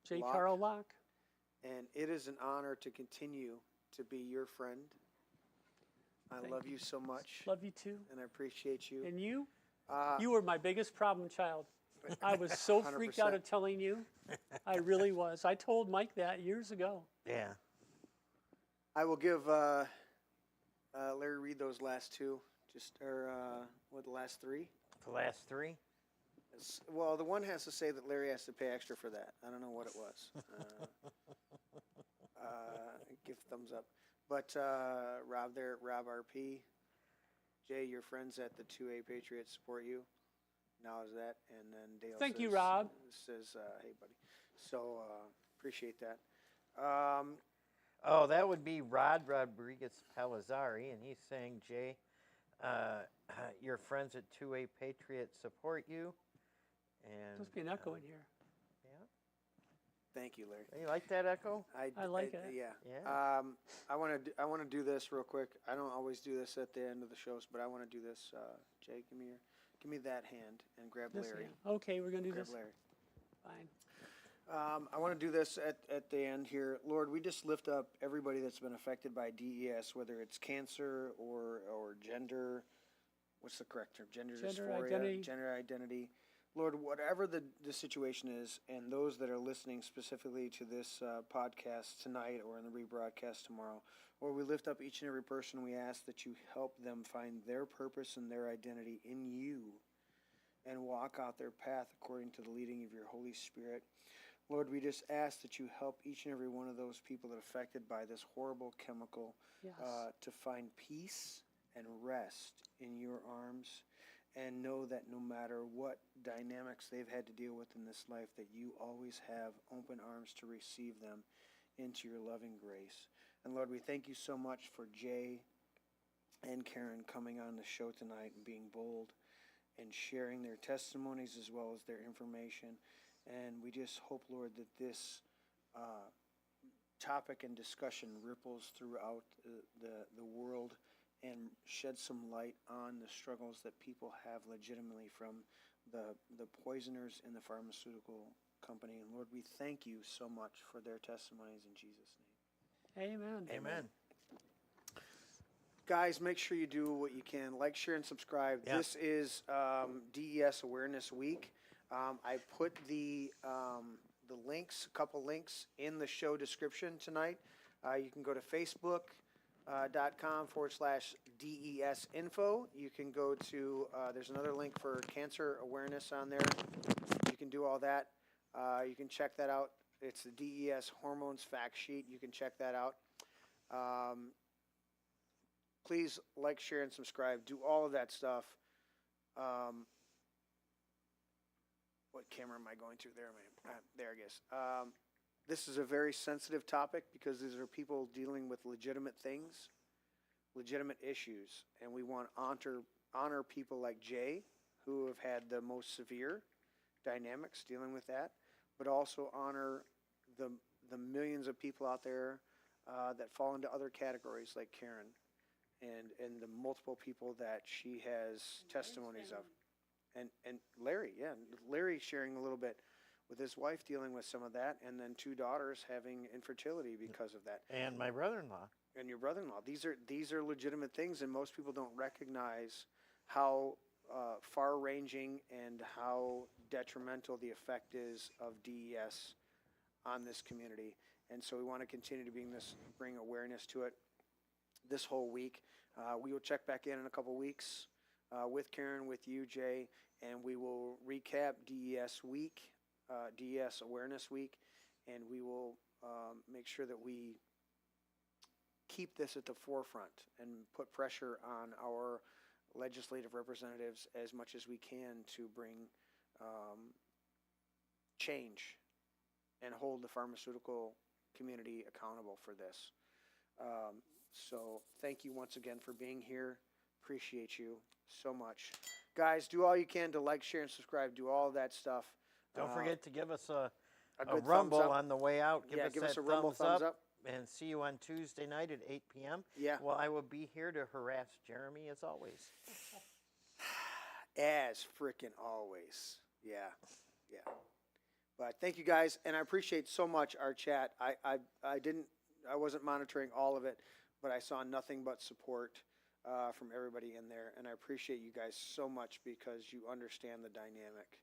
Speaker 4: J.
Speaker 2: Locke.
Speaker 4: Carl Locke.
Speaker 2: and it is an honor to continue to be your friend. I
Speaker 4: Thank
Speaker 2: love you so much,
Speaker 4: Love you too.
Speaker 2: and I appreciate you.
Speaker 4: And you?
Speaker 2: Uh,
Speaker 4: You were my biggest problem child I was so freaked out
Speaker 2: 100%.
Speaker 4: of telling you. I really was. I told Mike that years ago.
Speaker 5: Yeah.
Speaker 2: I will give Larry read those last two, the last three.
Speaker 5: The last three.
Speaker 2: Well, the one has to say that Larry has to pay extra for that. I don't know what it was. Give thumbs up. But Rob there, Rob RP, Jay, your friends at the 2A Patriots support you. Now is that, and then Dale.
Speaker 4: Thank you, Rob.
Speaker 2: Says, hey, buddy. So appreciate that.
Speaker 5: Oh, that would be Rod Rodriguez Palazzari, and he's saying, Jay, your friends at 2A Patriot support you. And
Speaker 4: Must be an echo in here.
Speaker 5: Yeah.
Speaker 2: Thank you, Larry.
Speaker 5: You like that echo?
Speaker 4: I like it.
Speaker 2: Yeah.
Speaker 5: Yeah.
Speaker 2: I want to do this real quick. I don't always do this at the end of the shows, but I want to do this. Jay, give me that hand and grab
Speaker 4: This
Speaker 2: Larry.
Speaker 4: hand. Okay, we're going to do
Speaker 2: Grab
Speaker 4: this.
Speaker 2: Larry.
Speaker 4: Fine.
Speaker 2: I want to do this at the end here. Lord, we just lift up everybody that's been affected by DES, whether it's cancer or gender. What's the correct term? Gender dysphoria,
Speaker 4: identity.
Speaker 2: gender identity. Lord, whatever the situation is, and those that are listening specifically to this podcast tonight or in the rebroadcast tomorrow, Lord, we lift up each and every person. We ask that you help them find their purpose and their identity in you and walk out their path according to the leading of your Holy Spirit. Lord, we just ask that you help each and every one of those people that are affected by this horrible chemical
Speaker 4: Yes.
Speaker 2: to find peace and rest in your arms, and know that no matter what dynamics they've had to deal with in this life, that you always have open arms to receive them into your loving grace. And Lord, we thank you so much for Jay and Karen coming on the show tonight and being bold and sharing their testimonies as well as their information. And we just hope, Lord, that this topic and discussion ripples throughout the world and shed some light on the struggles that people have legitimately from the poisoners in the pharmaceutical company. And Lord, we thank you so much for their testimonies in Jesus' name.
Speaker 4: Amen.
Speaker 5: Amen.
Speaker 2: Guys, make sure you do what you can. Like, share, and subscribe.
Speaker 5: Yeah.
Speaker 2: This is DES Awareness Week. I put the links, a couple links in the show description tonight. You can go to Facebook.com/DES info. You can go to, there's another link for cancer awareness on there. You can do all that. You can check that out. It's the DES Hormones Fact Sheet. You can check that out. Please like, share, and subscribe. Do all of that stuff. What camera am I going to? There, there I guess. This is a very sensitive topic because these are people dealing with legitimate things, legitimate issues, and we want to honor people like Jay, who have had the most severe dynamics dealing with that, but also honor the millions of people out there that fall into other categories like Karen and the multiple people that she has testimonies of. And Larry, yeah, Larry sharing a little bit with his wife dealing with some of that, and then 2 daughters having infertility because of that.
Speaker 5: And my brother-in-law.
Speaker 2: And your brother-in-law. These are legitimate things, and most people don't recognize how far-ranging and how detrimental the effect is of DES on this community. And so we want to continue to bring awareness to it this whole week. We will check back in a couple weeks with Karen, with you, Jay, and we will recap DES Week, DES Awareness Week, and we will make sure that we keep this at the forefront and put pressure on our legislative representatives as much as we can to bring change and hold the pharmaceutical community accountable for this. So thank you once again for being here. Appreciate you so much. Guys, do all you can to like, share, and subscribe. Do all that stuff.
Speaker 5: Don't forget to give us a
Speaker 2: good
Speaker 5: rumble
Speaker 2: thumbs up.
Speaker 5: on the way out. Give us
Speaker 2: a rumble
Speaker 5: thumbs
Speaker 2: up.
Speaker 5: And see you on Tuesday night at 8 p.m.
Speaker 2: Yeah.
Speaker 5: Well, I will be here to harass Jeremy as always.
Speaker 2: As frickin' always. Yeah. But thank you guys, and I appreciate so much our chat. I wasn't monitoring all of it, but I saw nothing but support from everybody in there, and I appreciate you guys so much because you understand the dynamic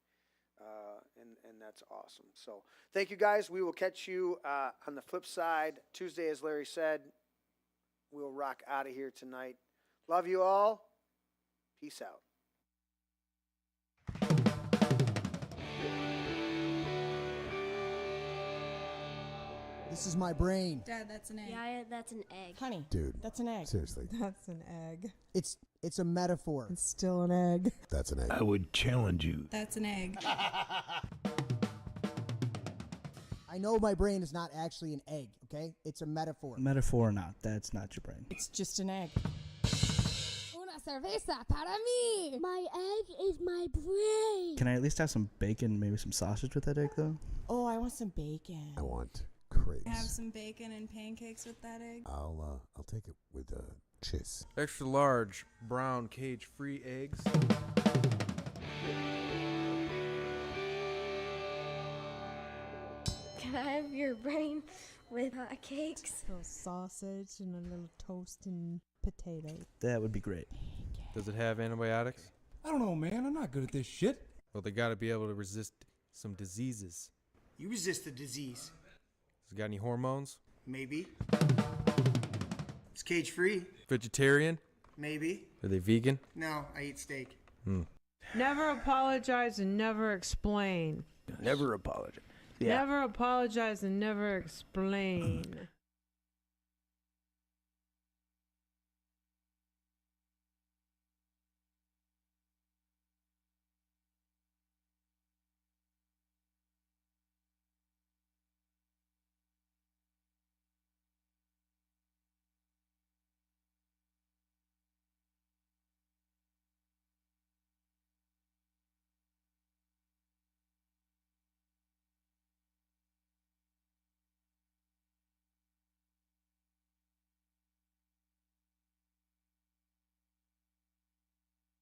Speaker 2: And that's awesome. So thank you guys. We will catch you on the flip side Tuesday, as Larry said. We'll rock out of here tonight. Love you all. Peace out.
Speaker 6: This is my brain.
Speaker 7: Dad, that's an egg.
Speaker 8: Yeah, that's an egg.
Speaker 7: Honey,
Speaker 6: Dude.
Speaker 7: that's an egg.
Speaker 6: Seriously.
Speaker 7: That's an egg.
Speaker 6: It's a metaphor.
Speaker 7: It's still an egg.
Speaker 6: That's an egg.
Speaker 9: I would challenge you.
Speaker 7: That's an egg.
Speaker 6: I know my brain is not actually an egg, okay? It's a metaphor.
Speaker 10: Metaphor or not, that's not your brain.
Speaker 7: It's just an egg.
Speaker 8: Una cerveza para mí. My egg is my brain.
Speaker 10: Can I at least have some bacon, maybe some sausage with that egg, though?
Speaker 7: Oh, I want some bacon.
Speaker 6: I want crepes.
Speaker 7: Have some bacon and pancakes with that egg.
Speaker 6: I'll take it with cheese.
Speaker 11: Extra large, brown, cage-free eggs.
Speaker 8: Can I have your brain with cakes?
Speaker 7: A little sausage and a little toast and potato.
Speaker 10: That would be great.
Speaker 11: Does it have antibiotics?
Speaker 9: I don't know, man. I'm not good at this shit.
Speaker 11: Well, they gotta be able to resist some diseases.
Speaker 2: You resist the disease.
Speaker 11: Has it got any hormones?
Speaker 2: Maybe. It's cage free.
Speaker 11: Vegetarian?
Speaker 2: Maybe.
Speaker 11: Are they vegan?
Speaker 2: No, I eat steak.
Speaker 12: Never apologize and never explain.
Speaker 9: Never apologize.
Speaker 12: Never apologize and never explain.